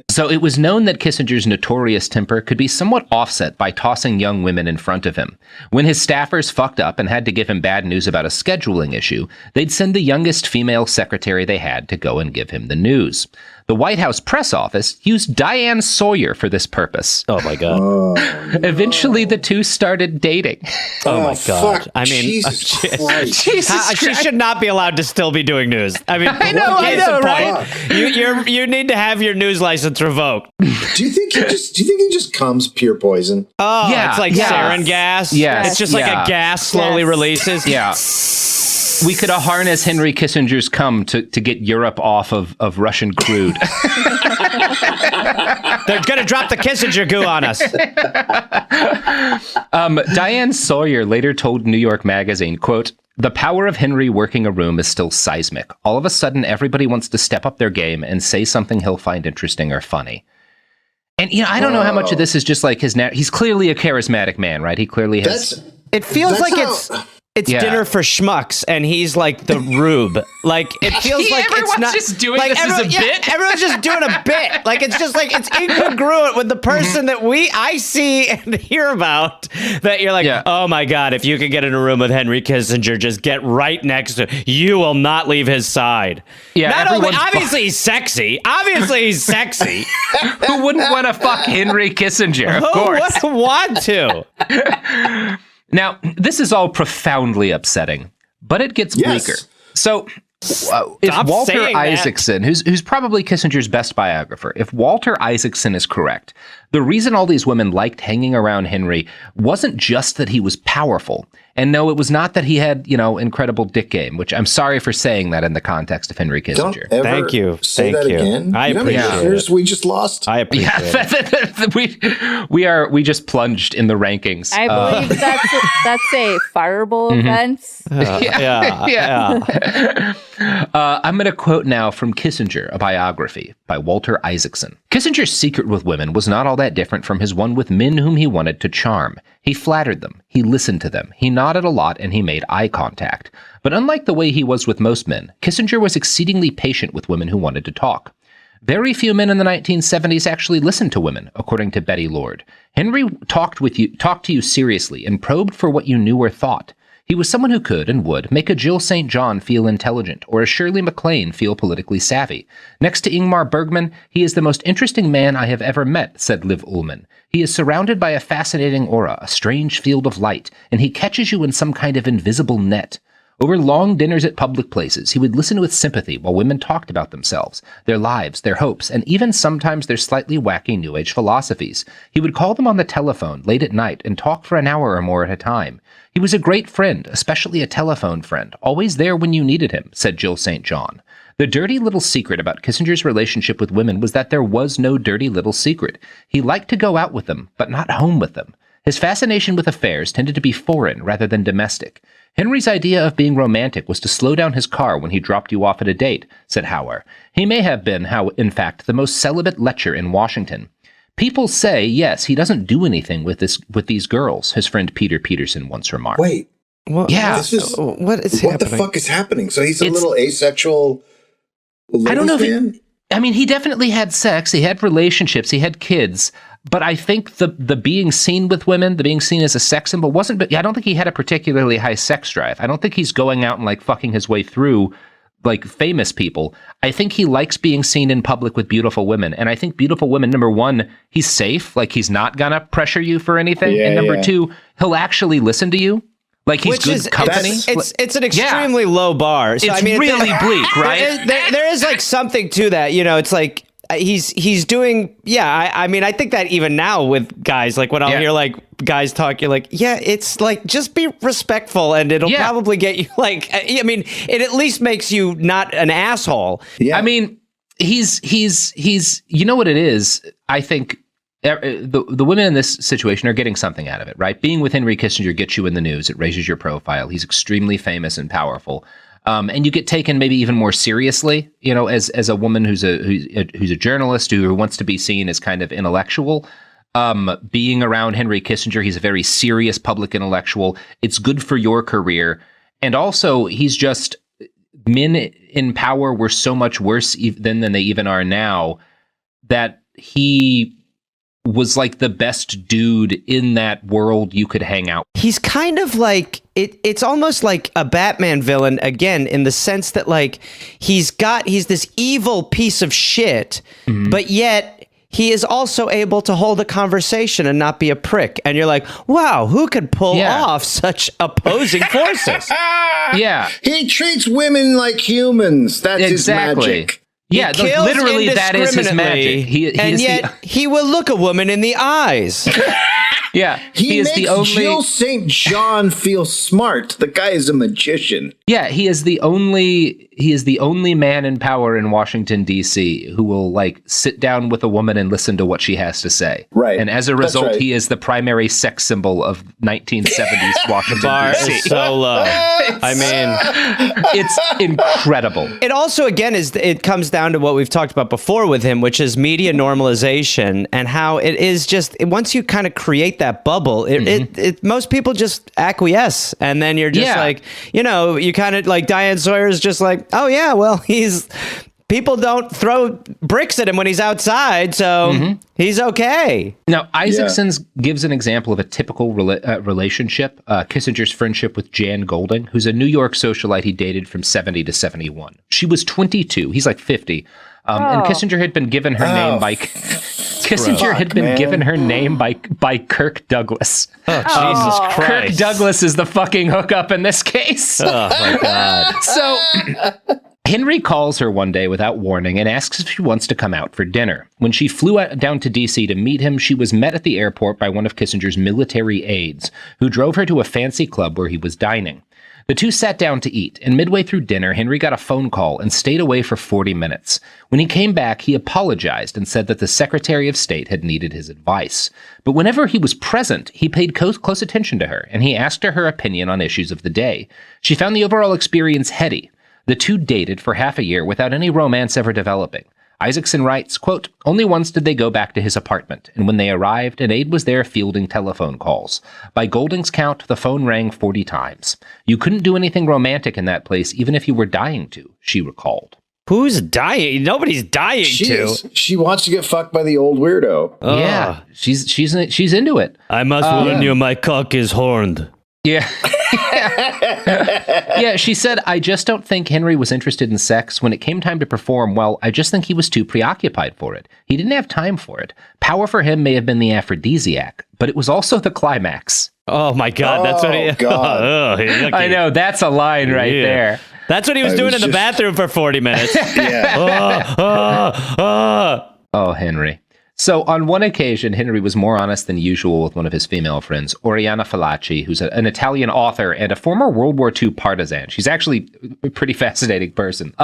So it was known that Kissinger's notorious temper could be somewhat offset by tossing young women in front of him. When his staffers fucked up and had to give him bad news about a scheduling issue, they'd send the youngest female secretary they had to go and give him the news. The White House press office used Diane Sawyer for this purpose. Oh, my God. Eventually, the two started dating. Oh, my God. Fuck. I mean, Jesus Christ. she should not be allowed to still be doing news. I mean, I know, right? You need to have your news license revoked. Do you think he just comes pure poison? Oh, Yeah, it's like yes. sarin gas. Yes, It's just like a gas slowly releases. Yeah. We could harness Henry Kissinger's cum to get Europe off of Russian crude. They're going to drop the Kissinger goo on us. Diane Sawyer later told New York Magazine, quote, the power of Henry working a room is still seismic. All of a sudden, everybody wants to step up their game and say something he'll find interesting or funny. And, I don't know how much of this is just like he's clearly a charismatic man, right? He clearly has... It feels like it's Yeah. dinner for schmucks, and he's like the rube. Like it feels like Everyone's it's not just doing like this as a bit. Everyone's just doing a bit. Like it's just like it's incongruent with the person that I see and hear about. That you're like, oh my God, if you could get in a room with Henry Kissinger, just get right next to him. You will not leave his side. Yeah, not only obviously he's sexy. Obviously he's sexy. Who wouldn't want to fuck Henry Kissinger? Of course. Who wouldn't want to? Now, this is all profoundly upsetting, but it gets bleaker. So, if Walter Isaacson, who's probably Kissinger's best biographer, if Walter Isaacson is correct, the reason all these women liked hanging around Henry wasn't just that he was powerful. And no, it was not that he had, incredible dick game, which I'm sorry for saying that in the context of Henry Kissinger. Don't ever Thank you. say Thank that you. again. I appreciate it. We just lost. I appreciate it. We just plunged in the rankings. I believe that's a fireable offense. I'm going to quote now from Kissinger, a biography by Walter Isaacson. Kissinger's secret with women was not all that different from his one with men whom he wanted to charm. He flattered them, he listened to them, he nodded a lot, and he made eye contact. But unlike the way he was with most men, Kissinger was exceedingly patient with women who wanted to talk. Very few men in the 1970s actually listened to women, according to Betty Lord. Henry talked to you seriously and probed for what you knew or thought. He was someone who could and would make a Jill St. John feel intelligent or a Shirley MacLaine feel politically savvy. Next to Ingmar Bergman, he is the most interesting man I have ever met, said Liv Ullmann. He is surrounded by a fascinating aura, a strange field of light, and he catches you in some kind of invisible net. Over long dinners at public places, he would listen with sympathy while women talked about themselves, their lives, their hopes, and even sometimes their slightly wacky New Age philosophies. He would call them on the telephone late at night and talk for an hour or more at a time. He was a great friend, especially a telephone friend, always there when you needed him, said Jill St. John. The dirty little secret about Kissinger's relationship with women was that there was no dirty little secret. He liked to go out with them, but not home with them. His fascination with affairs tended to be foreign rather than domestic. Henry's idea of being romantic was to slow down his car when he dropped you off at a date, said Hauer. He may have been, in fact, the most celibate lecher in Washington. People say, yes, he doesn't do anything with these girls, his friend Peter Peterson once remarked. Wait. Well, yeah. What the fuck is happening? So he's a little asexual. I don't know if he definitely had sex. He had relationships. He had kids. But I think the being seen with women, the being seen as a sex symbol I don't think he had a particularly high sex drive. I don't think he's going out and like fucking his way through like famous people. I think he likes being seen in public with beautiful women. And I think beautiful women, number one, he's safe. Like he's not gonna pressure you for anything. And number two, he'll actually listen to you. Like he's good company. It's an extremely low bar. So, it's really bleak, right? There is like something to that. You know, it's like he's doing. Yeah, I think that even now with guys, like when I'll hear like guys talk, you're like, yeah, it's like just be respectful, and it'll probably get you like. I mean, it at least makes you not an asshole. Yeah. I mean, he's. You know what it is? I think. The women in this situation are getting something out of it, right? Being with Henry Kissinger gets you in the news. It raises your profile. He's extremely famous and powerful. And you get taken maybe even more seriously, you know, as a woman who's a journalist who wants to be seen as kind of intellectual. Being around Henry Kissinger, he's a very serious public intellectual. It's good for your career. And also, he's just, men in power were so much worse than they even are now, that he was like the best dude in that world you could hang out. He's kind of like it's almost like a Batman villain again, in the sense that like he's this evil piece of shit, but yet he is also able to hold a conversation and not be a prick. And you're like, wow, who could pull off such opposing forces? Yeah. He treats women like humans. That's his magic. Yeah, literally that is his magic. He will look a woman in the eyes. Yeah, he is makes the only Jill St. John feel smart. The guy is a magician. Yeah, he is the only man in power in Washington D.C. who will like sit down with a woman and listen to what she has to say. Right, and as a result, he is the primary sex symbol of 1970s Washington D.C. Is so low. I mean, it's incredible. It also again it comes down to what we've talked about before with him, which is media normalization, and how it is just once you kind of create that bubble, most people just acquiesce, and then you're just like, you know, you kind of like Diane Sawyer's just like, oh yeah, well people don't throw bricks at him when he's outside, so he's okay. Now, Isaacson gives an example of a typical relationship, Kissinger's friendship with Jan Golding, who's a New York socialite he dated from 70 to 71. She was 22. He's like 50. And Kissinger had been given her name by given her name by Kirk Douglas. Oh, Jesus Christ. Kirk Douglas is the fucking hookup in this case. Oh my God. So Henry calls her one day without warning and asks if she wants to come out for dinner. When she flew down to D.C. to meet him, she was met at the airport by one of Kissinger's military aides, who drove her to a fancy club where he was dining. The two sat down to eat, and midway through dinner, Henry got a phone call and stayed away for 40 minutes. When he came back, he apologized and said that the Secretary of State had needed his advice. But whenever he was present, he paid close attention to her, and he asked her opinion on issues of the day. She found the overall experience heady. The two dated for half a year without any romance ever developing. Isaacson writes, quote, only once did they go back to his apartment, and when they arrived, an aide was there fielding telephone calls. By Golding's count, the phone rang 40 times. You couldn't do anything romantic in that place, even if you were dying to, she recalled. Who's dying? Nobody's dying to. She wants to get fucked by the old weirdo. Oh. Yeah, she's into it. I must warn you, my cock is horned. Yeah. Yeah, she said, I just don't think Henry was interested in sex. When it came time to perform, well, I just think he was too preoccupied for it. He didn't have time for it. Power for him may have been the aphrodisiac, but it was also the climax. Oh my God, that's what he... God. I know, that's a line right there. That's what he was doing in the bathroom for 40 minutes. Oh, Henry. So on one occasion, Henry was more honest than usual with one of his female friends, Oriana Fallaci, who's an Italian author and a former World War II partisan. She's actually a pretty fascinating person.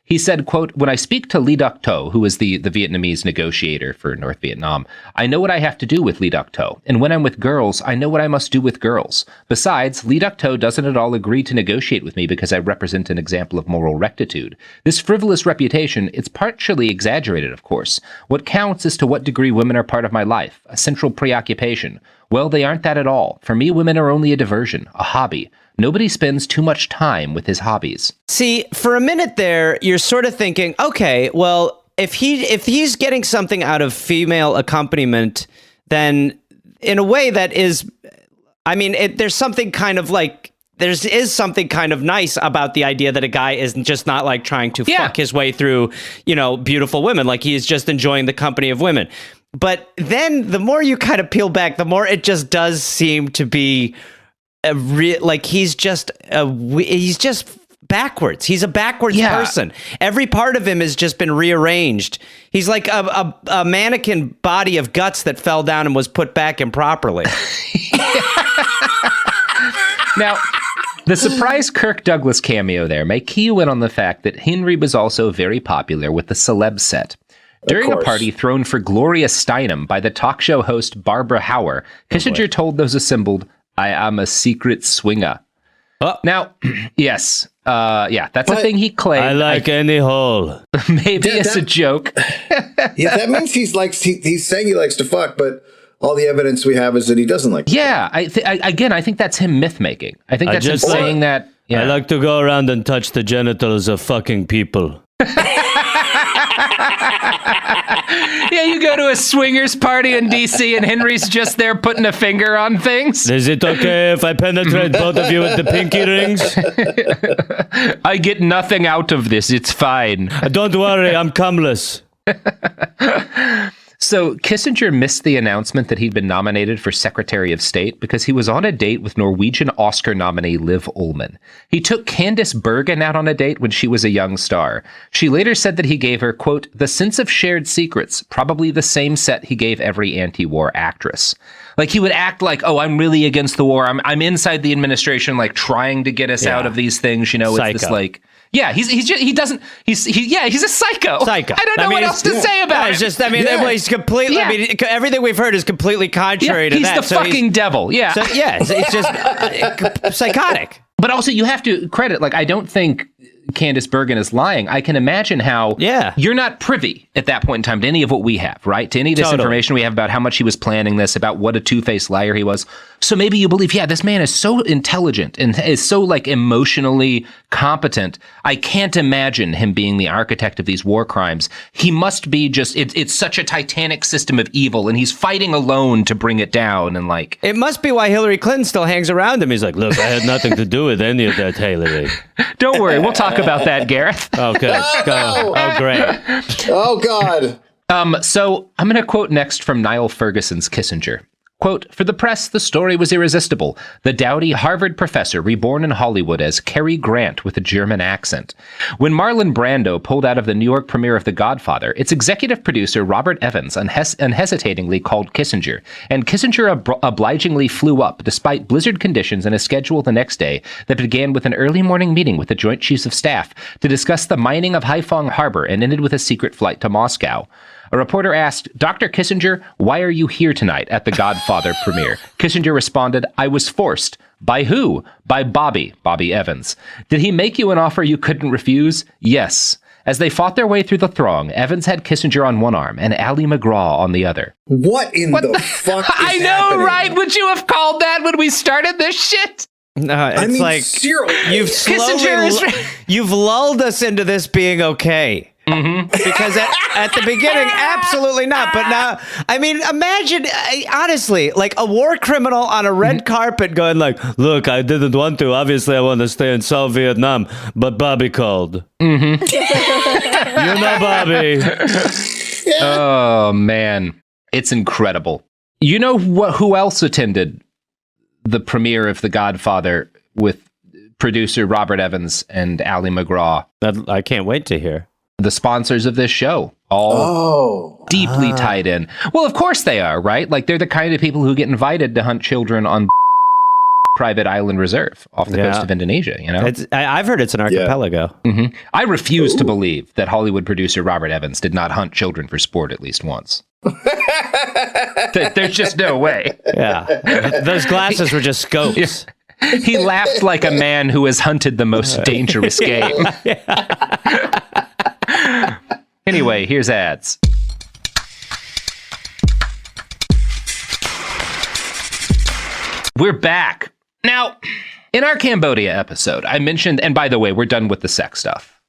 He said, quote, "When I speak to Lee Duc Tho, who is the Vietnamese negotiator for North Vietnam, I know what I have to do with Lee Duc Tho. And when I'm with girls, I know what I must do with girls. Besides, Lee Duc Tho doesn't at all agree to negotiate with me because I represent an example of moral rectitude. This frivolous reputation, it's partially exaggerated, of course. What counts is to what degree women are part of my life, a central preoccupation. Well, they aren't that at all. For me, women are only a diversion, a hobby. Nobody spends too much time with his hobbies." See, for a minute there, you're sort of thinking, okay, well, if he's getting something out of female accompaniment, then in a way that is, I mean, there's something kind of like, there is something kind of nice about the idea that a guy is just not like trying to fuck his way through, beautiful women. Like he is just enjoying the company of women. But then the more you kind of peel back, the more it just does seem to be he's just backwards. He's a backwards person. Every part of him has just been rearranged. He's like a mannequin body of guts that fell down and was put back improperly. Now, the surprise Kirk Douglas cameo there may key you in on the fact that Henry was also very popular with the celeb set. During a party thrown for Gloria Steinem by the talk show host Barbara Hauer, Kissinger told those assembled, "I am a secret swinger." Now, yes, that's a thing he claimed. I like any hole. Maybe it's a joke. Yeah, that means he's saying he likes to fuck, but all the evidence we have is that he doesn't like to fuck. I think that's him myth making. I think that's him saying that. Yeah. I like to go around and touch the genitals of fucking people. Yeah, you go to a swingers party in DC and Henry's just there putting a finger on things. Is it okay if I penetrate both of you with the pinky rings? I get nothing out of this. It's fine. Don't worry, I'm cumless. So Kissinger missed the announcement that he'd been nominated for Secretary of State because he was on a date with Norwegian Oscar nominee Liv Ullmann. He took Candice Bergen out on a date when she was a young star. She later said that he gave her, quote, "the sense of shared secrets, probably the same set he gave every anti-war actress." Like he would act like, "Oh, I'm really against the war. I'm inside the administration, like trying to get us out of these things." Psycho. It's this like, he's a psycho. I don't know what else to say about it. Just, he's completely. I mean, everything we've heard is completely contrary to that. He's the fucking devil. Yeah. So, it's just psychotic. But also, you have to credit. Like, I don't think Candice Bergen is lying. I can imagine how you're not privy at that point in time to any of what we have, right? To any of this information we have about how much he was planning this, about what a two-faced liar he was. So maybe you believe, this man is so intelligent and is so like emotionally competent. I can't imagine him being the architect of these war crimes. He must be just, it's such a titanic system of evil and he's fighting alone to bring it down. And like, it must be why Hillary Clinton still hangs around him. He's like, look, I had nothing to do with any of that, Hillary. Don't worry. We'll talk about that, Gareth. Okay. Oh, great. Oh, God. So I'm going to quote next from Niall Ferguson's Kissinger. Quote, "For the press, the story was irresistible. The dowdy Harvard professor reborn in Hollywood as Cary Grant with a German accent. When Marlon Brando pulled out of the New York premiere of The Godfather, its executive producer Robert Evans unhesitatingly called Kissinger, and Kissinger obligingly flew up despite blizzard conditions and a schedule the next day that began with an early morning meeting with the Joint Chiefs of Staff to discuss the mining of Haiphong Harbor and ended with a secret flight to Moscow. A reporter asked, Dr. Kissinger, why are you here tonight at the Godfather premiere? Kissinger responded, I was forced. By who? By Bobby Evans. Did he make you an offer you couldn't refuse? Yes. As they fought their way through the throng, Evans had Kissinger on one arm and Ali McGraw on the other. What the fuck is I know, happening? right? Would you have called that when we started this shit? No, it's like you've lulled us into this being okay. Mm-hmm. Because at the beginning, absolutely not. But now, I mean, imagine, honestly, like a war criminal on a red carpet going like, look, I didn't want to. Obviously, I want to stay in South Vietnam. But Bobby called. Mm-hmm. You know Bobby. Oh, man. It's incredible. You know who else attended the premiere of The Godfather with producer Robert Evans and Ali McGraw? I can't wait to hear. The sponsors of this show, all deeply tied in. Well, of course they are, right? Like they're the kind of people who get invited to hunt children on private island reserve off the coast of Indonesia, you know? I've heard it's an archipelago. Mm-hmm. I refuse to believe that Hollywood producer Robert Evans did not hunt children for sport at least once. There's just no way. Yeah. Those glasses were just scopes. Yeah. He laughed like a man who has hunted the most dangerous game. Anyway, here's ads. We're back. Now, in our Cambodia episode, I mentioned, and by the way, we're done with the sex stuff.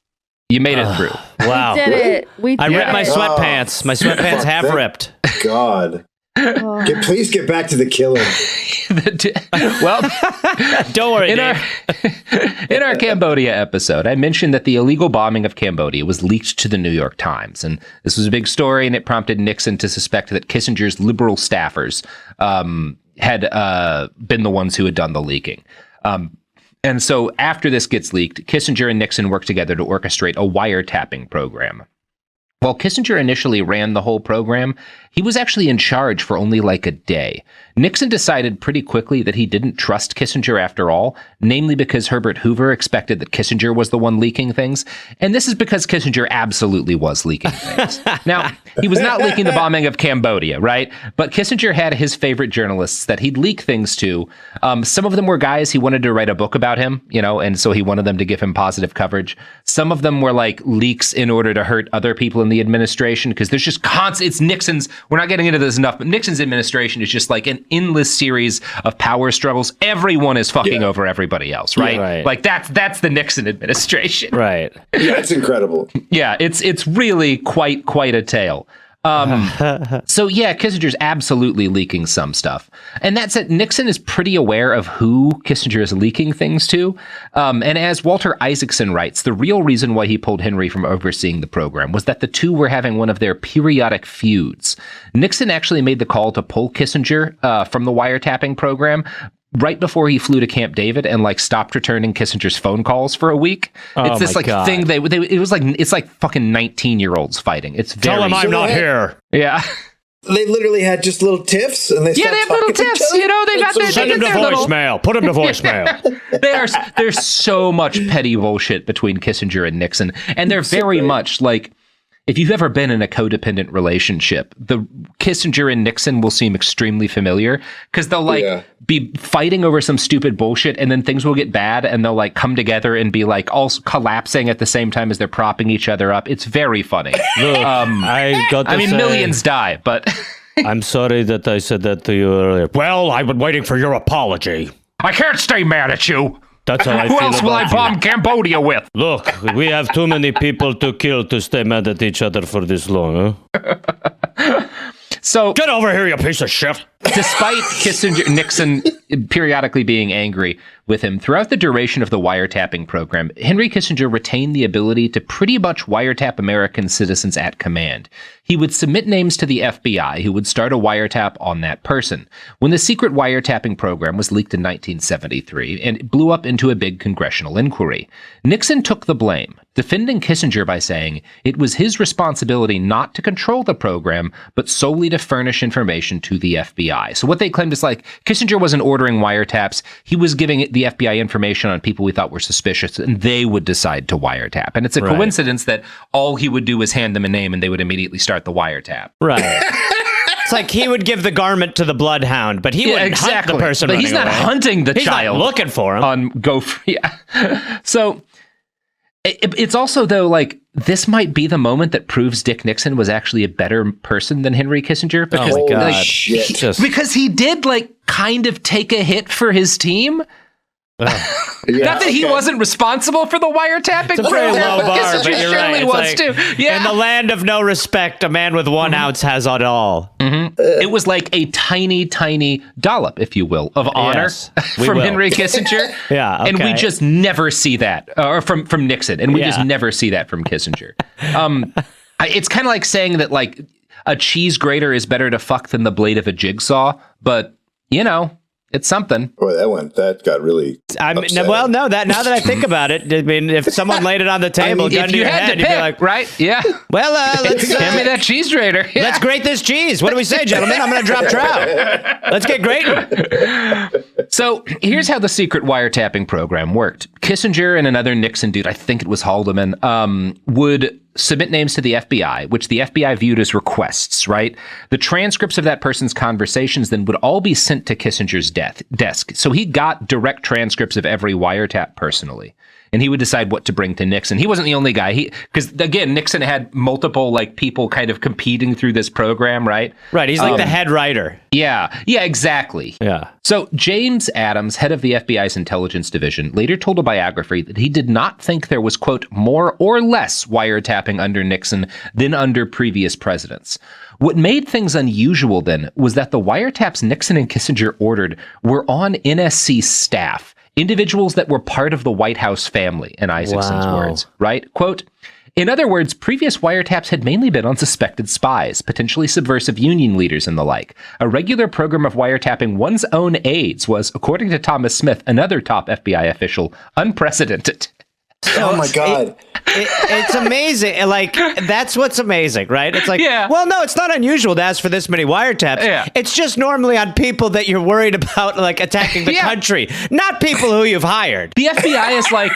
You made it through. Wow. We did it. I ripped my sweatpants. My sweatpants half ripped. God. Please get back to the killing. Well, don't worry. In our Cambodia episode, I mentioned that the illegal bombing of Cambodia was leaked to the New York Times, and this was a big story, and it prompted Nixon to suspect that Kissinger's liberal staffers had been the ones who had done the leaking. And so after this gets leaked, Kissinger and Nixon worked together to orchestrate a wiretapping program. While Kissinger initially ran the whole program, he was actually in charge for only like a day. Nixon decided pretty quickly that he didn't trust Kissinger after all, namely because Herbert Hoover expected that Kissinger was the one leaking things. And this is because Kissinger absolutely was leaking things. Now, he was not leaking the bombing of Cambodia, right? But Kissinger had his favorite journalists that he'd leak things to. Some of them were guys he wanted to write a book about him, you know, and so he wanted them to give him positive coverage. Some of them were like leaks in order to hurt other people in the administration, because there's just it's Nixon's, we're not getting into this enough, but Nixon's administration is just like an endless series of power struggles. Everyone is fucking over everybody else, right? Yeah, right. Like that's the Nixon administration. Right. Yeah, it's incredible. Yeah, it's really quite a tale. So yeah, Kissinger's absolutely leaking some stuff. And that's it. Nixon is pretty aware of who Kissinger is leaking things to. And as Walter Isaacson writes, the real reason why he pulled Henry from overseeing the program was that the two were having one of their periodic feuds. Nixon actually made the call to pull Kissinger from the wiretapping program right before he flew to Camp David and like stopped returning Kissinger's phone calls for a week. It's this like thing it's like fucking 19-year-olds fighting. It's very Tell him I'm not here. Yeah. They literally had just little tiffs, and they have little tiffs. You know, they got their Send him to voicemail. Put him to voicemail. There's so much petty bullshit between Kissinger and Nixon, and they're very much like, if you've ever been in a codependent relationship, the Kissinger and Nixon will seem extremely familiar, because they'll be fighting over some stupid bullshit, and then things will get bad, and they'll like come together and be like all collapsing at the same time as they're propping each other up. It's very funny. Look, I mean, millions die, but I'm sorry that I said that to you earlier. Well, I've been waiting for your apology. I can't stay mad at you. That's how I Who feel else will I about bomb you. Cambodia with? Look, we have too many people to kill to stay mad at each other for this long, huh? So Get over here, you piece of shit. Despite Nixon periodically being angry with him, throughout the duration of the wiretapping program, Henry Kissinger retained the ability to pretty much wiretap American citizens at command. He would submit names to the FBI who would start a wiretap on that person. When the secret wiretapping program was leaked in 1973, and it blew up into a big congressional inquiry, Nixon took the blame, defending Kissinger by saying it was his responsibility not to control the program, but solely to furnish information to the FBI. So what they claimed is like, Kissinger wasn't ordering wiretaps, he was giving the FBI information on people we thought were suspicious, and they would decide to wiretap. And it's a coincidence that all he would do is hand them a name and they would immediately start the wiretap. Right. It's like he would give the garment to the bloodhound, but he wouldn't hunt the person. But he's not hunting the child. He's not looking for him. On So it's also, though, like, this might be the moment that proves Dick Nixon was actually a better person than Henry Kissinger. Because, oh my God. Because he did, like, kind of take a hit for his team. Not that he wasn't responsible for the wiretapping. It's a very low bar, Kissinger but you're surely right. was Like, too. Yeah. In the land of no respect, a man with 1 ounce has it all. It was like a tiny dollop, if you will, of honor from Henry Kissinger. And we just never see that, or from Nixon, and we just never see that from Kissinger. It's kind of like saying that like a cheese grater is better to fuck than the blade of a jigsaw, but you know, It's something. Boy, that got really. Well, no, now that I think about it, I mean, if someone laid it on the table, gun if to you your had head, to you'd pick, be like, right? Yeah. well, let's Hand me that cheese grater. Yeah. let's grate this cheese. What do we say, gentlemen? I'm going to drop trout. Let's get grating. So here's how the secret wiretapping program worked. Kissinger and another Nixon dude, I think it was Haldeman, would submit names to the FBI, which the FBI viewed as requests, right? The transcripts of that person's conversations then would all be sent to Kissinger's desk. So he got direct transcripts of every wiretap personally. And he would decide what to bring to Nixon. He wasn't the only guy. Because again, Nixon had multiple people kind of competing through this program, right? Right. He's like the head writer. Yeah, exactly. Yeah. So James Adams, head of the FBI's intelligence division, later told a biography that he did not think there was, quote, more or less wiretapping under Nixon than under previous presidents. What made things unusual then was that the wiretaps Nixon and Kissinger ordered were on NSC staff, individuals that were part of the White House family, in Isaacson's words, right? Quote, in other words, previous wiretaps had mainly been on suspected spies, potentially subversive union leaders and the like. A regular program of wiretapping one's own aides was, according to Thomas Smith, another top FBI official, unprecedented. Oh my God. It's amazing. That's what's amazing, right? It's like, well, no, it's not unusual to ask for this many wiretaps. Yeah. It's just normally on people that you're worried about, attacking the country, not people who you've hired. The FBI is like,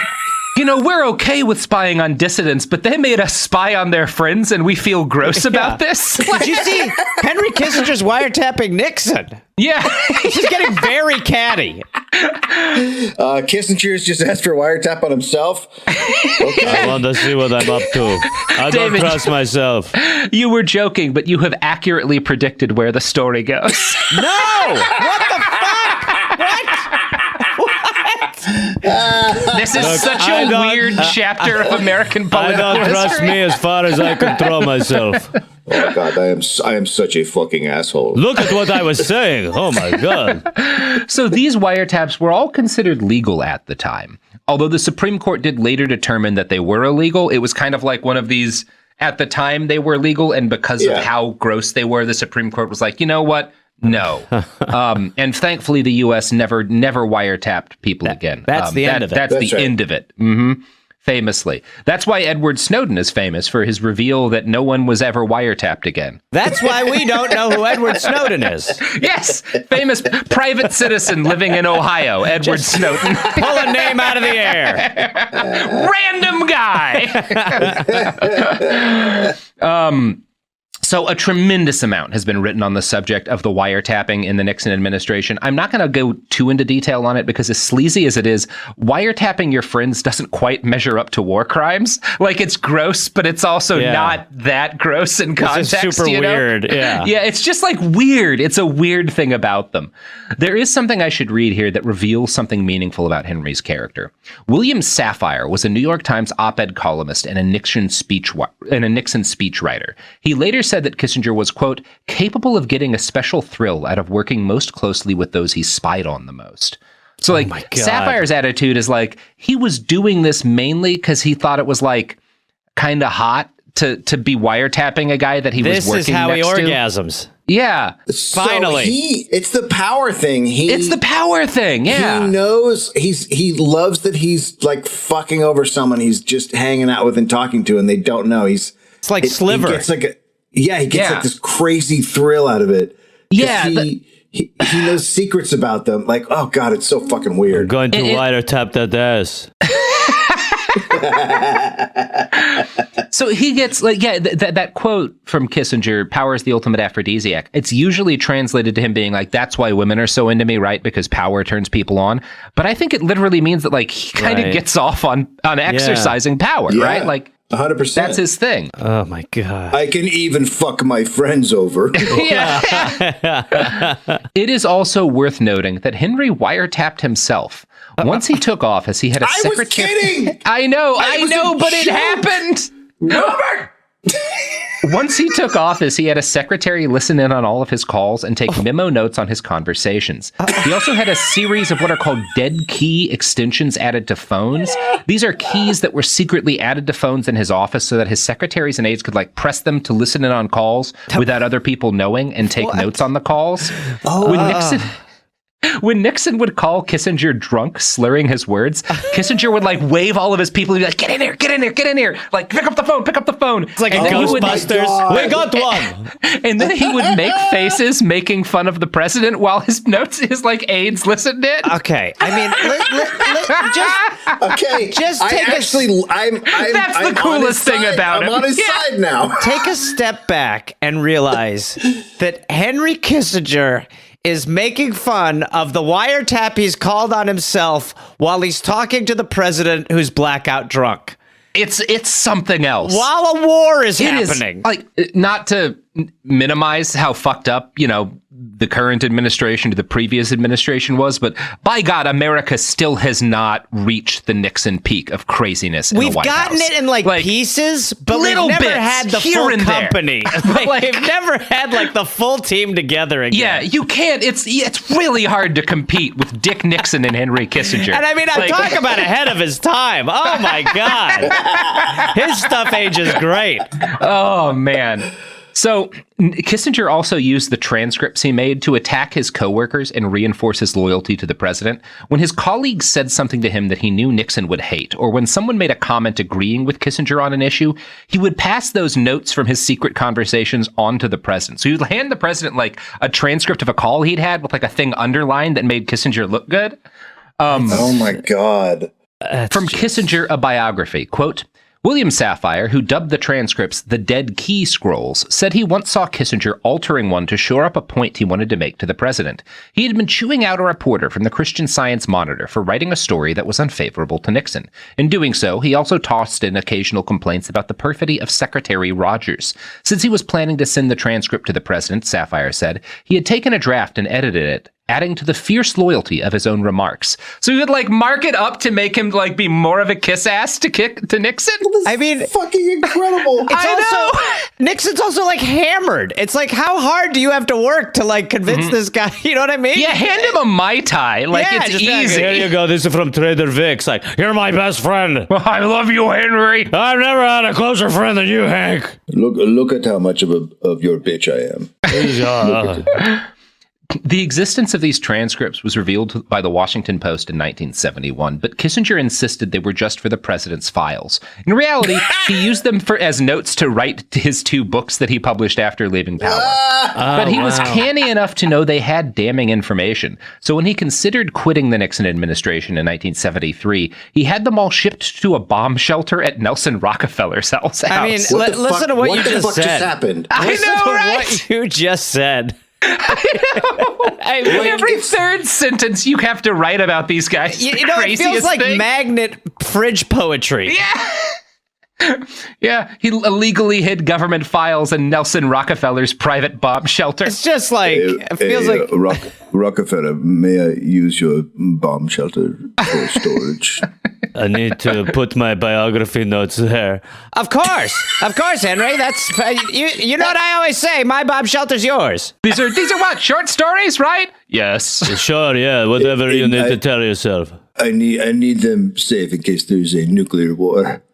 we're okay with spying on dissidents, but they made us spy on their friends, and we feel gross about this. Did you see Henry Kissinger's wiretapping Nixon? Yeah. He's getting very catty. Kissinger's just asked for a wiretap on himself. Okay. I want to see what I'm up to. I don't trust myself. You were joking, but you have accurately predicted where the story goes. No! What the fuck? What? This is such a weird chapter of American political I don't trust history. me as far as I can throw myself. Oh God, I am such a fucking asshole. Look at what I was saying. Oh my God. So these wiretaps were all considered legal at the time. Although the Supreme Court did later determine that they were illegal, it was kind of like one of these, at the time they were legal, and because of how gross they were, the Supreme Court was like, you know what? No. And thankfully, the U.S. never wiretapped people again. That's the end of it. That's the end of it. Mm-hmm. Famously. That's why Edward Snowden is famous, for his reveal that no one was ever wiretapped again. That's why we don't know who Edward Snowden is. Yes, famous private citizen living in Ohio, Edward Snowden. Pull a name out of the air. Random guy. So a tremendous amount has been written on the subject of the wiretapping in the Nixon administration. I'm not going to go too into detail on it because, as sleazy as it is, wiretapping your friends doesn't quite measure up to war crimes. It's gross, but it's also not that gross in context. It's super weird. Yeah. Yeah, it's just weird. It's a weird thing about them. There is something I should read here that reveals something meaningful about Henry's character. William Safire was a New York Times op-ed columnist and a Nixon speechwriter. He later said that Kissinger was, quote, capable of getting a special thrill out of working most closely with those he spied on the most. So, Safire's attitude is he was doing this mainly because he thought it was, kind of hot to be wiretapping a guy that he was working next to. This is how he orgasms. Yeah. Finally. It's the power thing. It's the power thing, yeah. He knows, he loves that he's, fucking over someone he's just hanging out with and talking to, and they don't know. It's like Sliver. He gets this crazy thrill out of it. Yeah. He knows secrets about them. Oh God, it's so fucking weird. I'm going to wiretap that ass. So he gets that quote from Kissinger, power is the ultimate aphrodisiac. It's usually translated to him being that's why women are so into me, right? Because power turns people on. But I think it literally means that he kind of gets off on exercising power, right? 100%. That's his thing. Oh my God. I can even fuck my friends over. It is also worth noting that Henry wiretapped himself. Once he took office, he had a secretary. I was kidding! I know, but it happened! Robert! Once he took office, he had a secretary listen in on all of his calls and take memo notes on his conversations. He also had a series of what are called dead key extensions added to phones. These are keys that were secretly added to phones in his office so that his secretaries and aides could press them to listen in on calls without other people knowing and take notes on the calls. when Nixon would call Kissinger drunk, slurring his words, Kissinger would like wave all of his people and be like, get in here, get in here, get in here. Like, pick up the phone. It's like And then he would- Ghostbusters. We got one. And then he would make faces making fun of the president while his like aides listened in. Okay, I mean, just take That's the I'm coolest thing about I'm him. on his side now. take a step back and realize that Henry Kissinger is making fun of the wiretap he's called on himself while he's talking to the president who's blackout drunk. It's something else. While a war is It is, happening. like, not to minimize how fucked up, the current administration to the previous administration was, but by God, America still has not reached the Nixon peak of craziness in We've the White gotten House. it in like pieces, but we've little never bits had the here full and there. company. We've never had like the full team together again. Yeah, you can't. It's really hard to compete with Dick Nixon and Henry Kissinger. And I mean, I'm talking about ahead of his time. Oh my God. His stuff ages great. Oh, man. So Kissinger also used the transcripts he made to attack his coworkers and reinforce his loyalty to the president. When his colleagues said something to him that he knew Nixon would hate, or when someone made a comment agreeing with Kissinger on an issue, he would pass those notes from his secret conversations on to the president. So he would hand the president like a transcript of a call he'd had with like a thing underlined that made Kissinger look good. Oh my God. From Kissinger, a biography, quote, William Sapphire, who dubbed the transcripts the Dead Key Scrolls, said he once saw Kissinger altering one to shore up a point he wanted to make to the president. He had been chewing out a reporter from the Christian Science Monitor for writing a story that was unfavorable to Nixon. In doing so, he also tossed in occasional complaints about the perfidy of Secretary Rogers. Since he was planning to send the transcript to the president, Sapphire said, he had taken a draft and edited it, adding to the fierce loyalty of his own remarks. So he would like mark it up to make him like be more of a kiss ass to Nixon. I mean, Fucking incredible. Nixon's also like hammered. It's like, how hard do you have to work to like convince this guy? You know what I mean? Yeah, hand him a Mai Tai. Like, Yeah, it's just be like, easy. Here you go. This is from Trader Vic's. Like, you're my best friend. I love you, Henry. I've never had a closer friend than you, Hank. Look at how much of your bitch I am. The existence of these transcripts was revealed by the Washington Post in 1971, but Kissinger insisted they were just for the president's files. In reality, he used them as notes to write his 2 books that he published after leaving power. But he was canny enough to know they had damning information. So when he considered quitting the Nixon administration in 1973, he had them all shipped to a bomb shelter at Nelson Rockefeller's house. I mean, listen to what you just What the fuck said. just happened? Listen know, to right? what you just said. I mean, every third sentence you have to write about these guys. You know, it feels like magnet fridge poetry. Yeah, he illegally hid government files in Nelson Rockefeller's private bomb shelter. It's just like, it feels like. Rockefeller, may I use your bomb shelter for storage? I need to put my biography notes there. Of course, Henry. That's you know what I always say. My bomb shelter's yours. These are what, short stories, right? Yes. Sure, yeah, whatever you need to tell yourself. I need them safe in case there's a nuclear war.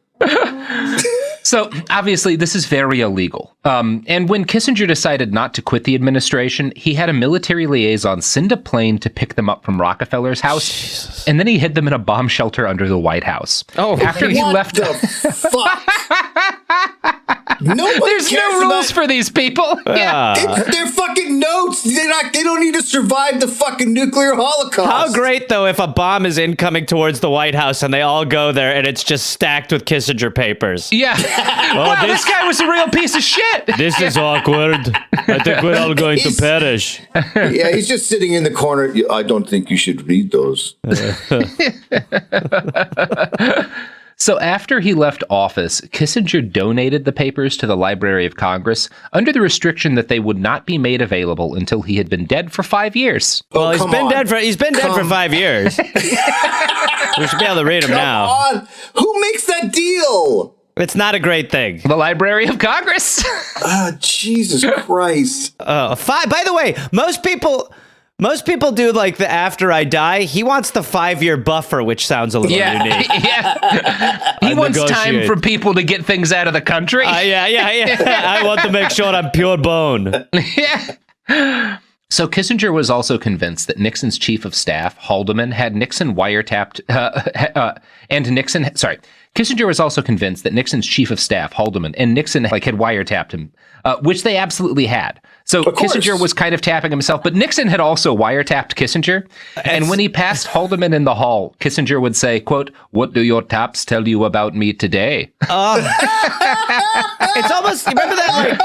So obviously this is very illegal. And when Kissinger decided not to quit the administration, he had a military liaison send a plane to pick them up from Rockefeller's house, and then he hid them in a bomb shelter under the White House. Oh, after he left. The fuck? Nobody There's cares no rules about- for these people. Yeah. It's their fucking notes. They don't need to survive the fucking nuclear holocaust. How great though if a bomb is incoming towards the White House and they all go there and it's just stacked with Kissinger papers. Yeah. Wow, this guy was a real piece of shit. This is awkward. I think we're all going to perish. Yeah, he's just sitting in the corner. I don't think you should read those. So after he left office, Kissinger donated the papers to the Library of Congress under the restriction that they would not be made available until he had been dead for 5 years. Well, he's come been on. dead for 5 years. We should be able to read him Come now. on. Who makes that deal? It's not a great thing. The Library of Congress. Jesus Christ. By the way, most people do like the after I die. He wants the 5-year buffer, which sounds a little unique. Yeah. He wants time negotiate. for people to get things out of the country. Yeah. I want to make sure I'm pure bone. Yeah. So Kissinger was also convinced that Nixon's chief of staff, Haldeman, had Nixon wiretapped, Kissinger was also convinced that Nixon's chief of staff, Haldeman, and Nixon had wiretapped him, which they absolutely had. So Kissinger was kind of tapping himself, but Nixon had also wiretapped Kissinger. And when he passed Haldeman in the hall, Kissinger would say, quote, "What do your taps tell you about me today?" It's almost, remember that?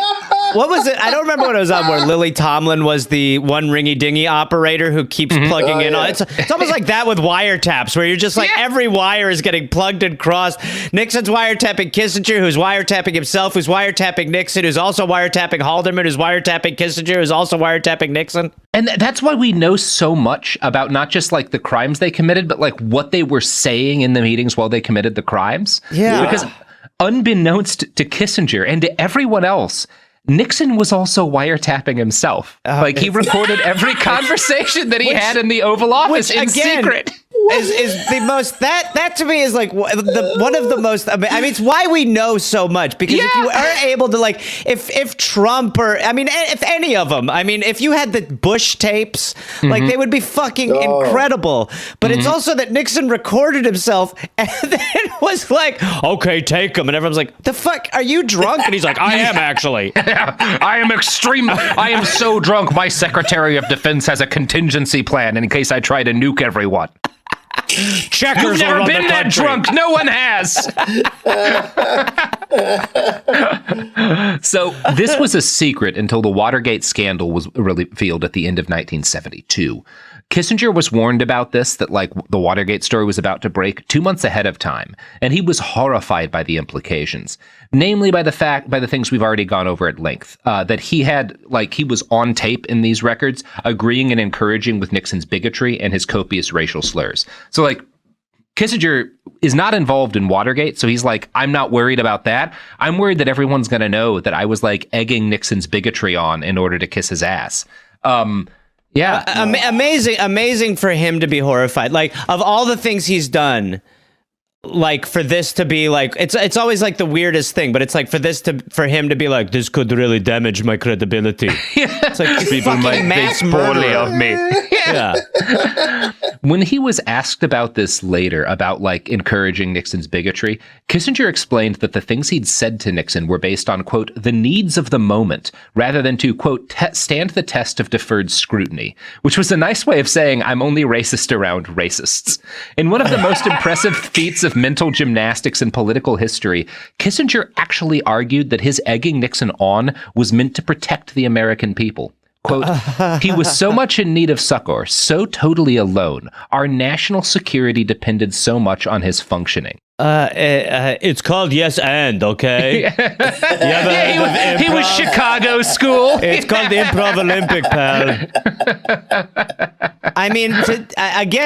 What was it? I don't remember what it was on where Lily Tomlin was the one ringy dingy operator who keeps plugging in. Yeah. It's almost like that with wiretaps, where you're just like every wire is getting plugged and crossed. Nixon's wiretapping Kissinger, who's wiretapping himself, who's wiretapping Nixon, who's also wiretapping Haldeman, who's wiretapping Kissinger, who's also wiretapping Nixon. And that's why we know so much about not just like the crimes they committed, but like what they were saying in the meetings while they committed the crimes. Yeah. Because unbeknownst to Kissinger and to everyone else, Nixon was also wiretapping himself. Like he recorded every conversation that he had in the Oval Office in secret. Is the most that to me is like one of the most. I mean, it's why we know so much, because if you are able to, like, if Trump or if any of them, if you had the Bush tapes, like they would be fucking incredible. But it's also that Nixon recorded himself and then was like, "Okay, take him," and everyone's like, "The fuck, are you drunk?" And he's like, "I am actually." I am so drunk. My Secretary of Defense has a contingency plan in case I try to nuke everyone. Checkers You've never around been the that country. drunk. No one has. So this was a secret until the Watergate scandal was revealed at the end of 1972. Kissinger was warned about this, that like the Watergate story was about to break 2 months ahead of time, and he was horrified by the implications, namely by the things we've already gone over at length, that he was on tape in these records, agreeing and encouraging with Nixon's bigotry and his copious racial slurs. So like Kissinger is not involved in Watergate, so he's like, I'm not worried about that. I'm worried that everyone's going to know that I was like egging Nixon's bigotry on in order to kiss his ass. Amazing for him to be horrified. Like, of all the things he's done, like for this to be like, it's always like the weirdest thing, but it's like for him to be like, this could really damage my credibility. It's like, people might think poorly of me. Yeah. When he was asked about this later, about like encouraging Nixon's bigotry, Kissinger explained that the things he'd said to Nixon were based on, quote, the needs of the moment, rather than to, quote, stand the test of deferred scrutiny, which was a nice way of saying I'm only racist around racists. In one of the most impressive feats of mental gymnastics in political history, Kissinger actually argued that his egging Nixon on was meant to protect the American people. Quote, he was so much in need of succor, so totally alone. Our national security depended so much on his functioning. It's called Yes And, okay? He was Chicago school. It's called the Improv Olympic, pal.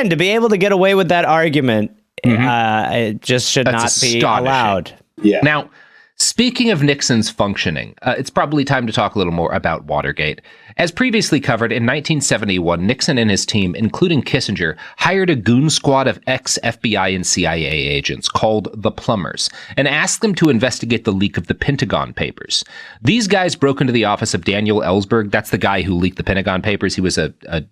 To be able to get away with that argument, it just should not be allowed. Yeah. Now, speaking of Nixon's functioning, it's probably time to talk a little more about Watergate. As previously covered, in 1971, Nixon and his team, including Kissinger, hired a goon squad of ex-FBI and CIA agents called the Plumbers and asked them to investigate the leak of the Pentagon Papers. These guys broke into the office of Daniel Ellsberg. That's the guy who leaked the Pentagon Papers. He was a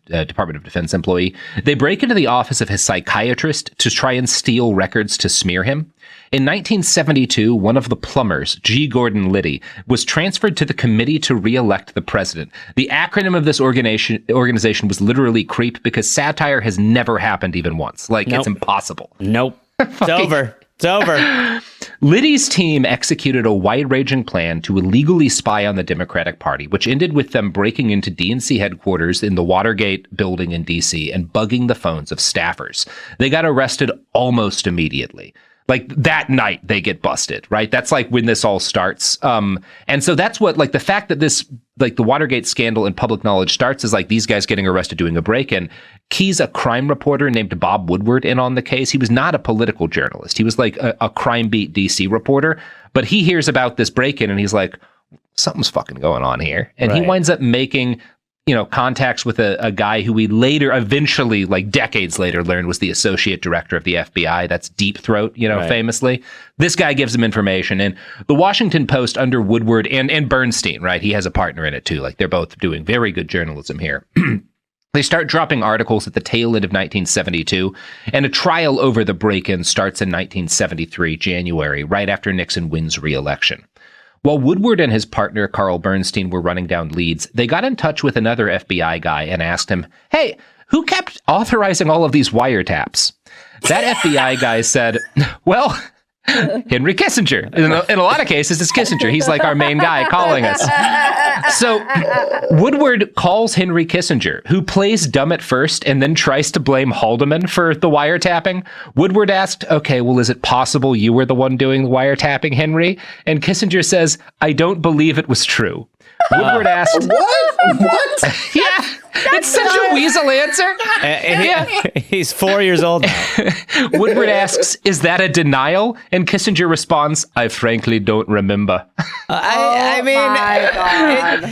Department of Defense employee. They break into the office of his psychiatrist to try and steal records to smear him. In 1972, one of the Plumbers, G. Gordon Liddy, was transferred to the Committee to Re-elect the President. The acronym of this organization was literally CREEP, because satire has never happened even once. Like, It's impossible. Nope. It's over. It's over. Liddy's team executed a wide-ranging plan to illegally spy on the Democratic Party, which ended with them breaking into DNC headquarters in the Watergate building in D.C. and bugging the phones of staffers. They got arrested almost immediately. Like that night they get busted, right? That's like when this all starts. And so that's what, like, the fact that this, like, the Watergate scandal and public knowledge starts is like these guys getting arrested doing a break-in. Keys a crime reporter named Bob Woodward in on the case. He was not a political journalist. He was like a crime beat DC reporter, but he hears about this break-in and he's like, something's fucking going on here. And he winds up making contacts with a guy who we later, eventually, like decades later, learned was the associate director of the FBI. That's Deep Throat, Right. famously. This guy gives him information. And the Washington Post under Woodward and Bernstein, right? He has a partner in it too. Like they're both doing very good journalism here. They start dropping articles at the tail end of 1972, and a trial over the break-in starts in 1973, January, right after Nixon wins re-election. While Woodward and his partner, Carl Bernstein, were running down leads, they got in touch with another FBI guy and asked him, hey, who kept authorizing all of these wiretaps? That FBI guy said, well, Henry Kissinger. In a lot of cases, it's Kissinger. He's like our main guy calling us. So Woodward calls Henry Kissinger, who plays dumb at first and then tries to blame Haldeman for the wiretapping. Woodward asked, okay, well, is it possible you were the one doing the wiretapping, Henry? And Kissinger says, I don't believe it was true. Woodward asked, What? yeah. It's such a weasel answer. He's 4 years old now. Woodward asks, is that a denial? And Kissinger responds, I frankly don't remember. I mean, my God.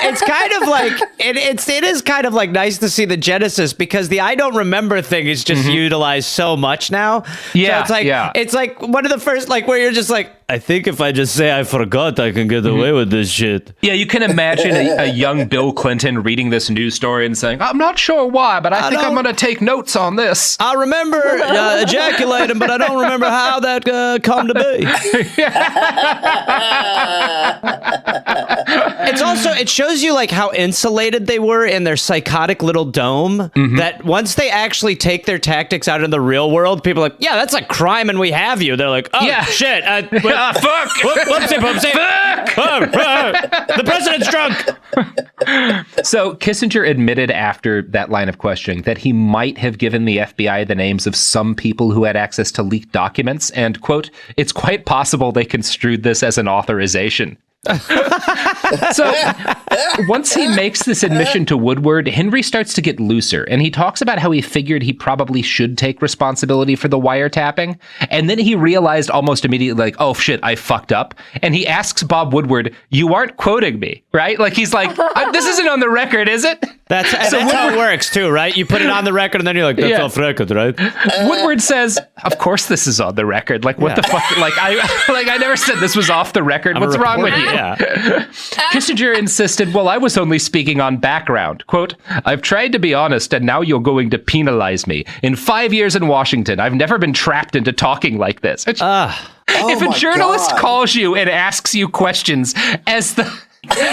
it's kind of like it is kind of like nice to see the genesis, because the I don't remember thing is just utilized so much now. Yeah, so it's like one of the first, like, where you're just like, I think if I just say I forgot, I can get away with this shit. Yeah, you can imagine a young Bill Clinton reading this news story and saying, I'm not sure why, but I think I'm going to take notes on this. I remember ejaculating, but I don't remember how that come to be. It's also, it shows you like how insulated they were in their psychotic little dome, that once they actually take their tactics out in the real world, people are like, yeah, that's a crime and we have you. They're like, oh, Yeah. shit. Fuck! Whoopsie. Fuck! The president's drunk. So Kissinger admitted after that line of questioning that he might have given the FBI the names of some people who had access to leaked documents, and, quote, it's quite possible they construed this as an authorization. So once he makes this admission to Woodward, Henry starts to get looser, and he talks about how he figured he probably should take responsibility for the wiretapping, and then he realized almost immediately, like, oh shit, I fucked up, and he asks Bob Woodward, you aren't quoting me, right? Like, he's like, this isn't on the record, is it? That's how it works too, right? You put it on the record and then you're like, that's off record, right? Woodward says, of course this is on the record. Like, what the fuck? Like, I never said this was off the record. What's wrong with you? Yeah. Kissinger insisted, well, I was only speaking on background. Quote, I've tried to be honest, and now you're going to penalize me. In 5 years in Washington, I've never been trapped into talking like this. If a journalist calls you and asks you questions as the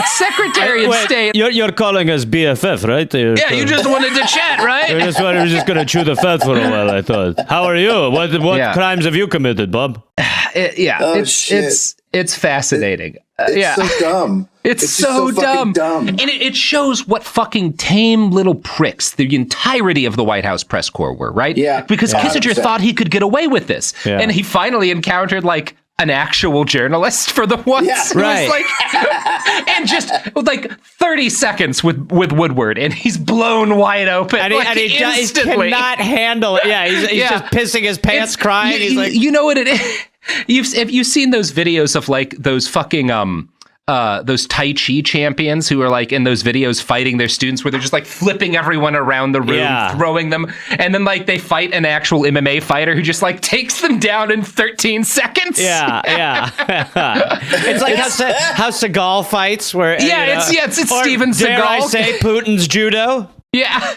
Secretary of State... You're calling us BFF, right? Yeah, you just wanted to chat, right? We're just going to chew the fat for a while, I thought. How are you? What crimes have you committed, Bob? It's fascinating. It's so dumb. It's just so fucking dumb. And it shows what fucking tame little pricks the entirety of the White House press corps were, right? Yeah. Because Kissinger 100%. thought he could get away with this. Yeah. And he finally encountered, like, an actual journalist for the once. Yeah, who was right. like, and just like 30 seconds with Woodward, and he's blown wide open. And he instantly. cannot handle it. Yeah, he's just pissing his pants, crying. He's like, you know what it is? Have you seen those videos of like those fucking those Tai Chi champions who are like in those videos fighting their students, where they're just like flipping everyone around the room, throwing them, and then like they fight an actual MMA fighter who just like takes them down in 13 seconds. Yeah. It's like how Seagal fights, where it's or Steven dare I Seagal. say Putin's judo? Yeah.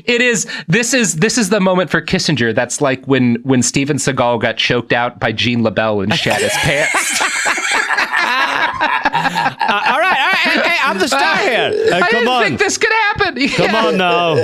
It is. This is the moment for Kissinger. That's like when Steven Seagal got choked out by Jean LaBelle and shat his pants. All right. Hey, I'm the star here. I Come didn't on. think this could happen. Come on now.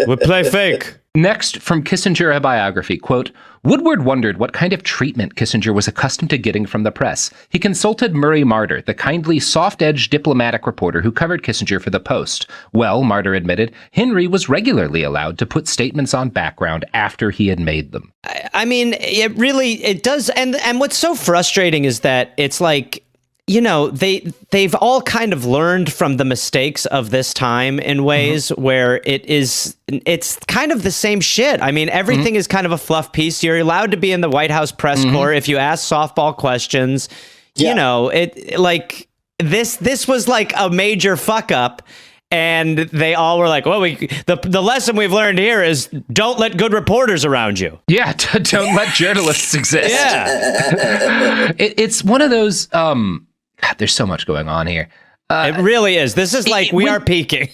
We play fake. Next, from Kissinger, a biography, quote, Woodward wondered what kind of treatment Kissinger was accustomed to getting from the press. He consulted Murray Marder, the kindly, soft-edged diplomatic reporter who covered Kissinger for the Post. Well, Marder admitted, Henry was regularly allowed to put statements on background after he had made them. I mean, it does. And what's so frustrating is that it's like, you know, they've all kind of learned from the mistakes of this time in ways where it's kind of the same shit. I mean, everything is kind of a fluff piece. You're allowed to be in the White House press corps if you ask softball questions. You know, it like this was like a major fuck up. and they all were like, well, the lesson we've learned here is don't let good reporters around you. Yeah, don't let journalists exist. Yeah. It's one of those, God, there's so much going on here. It really is. This is like we are peaking.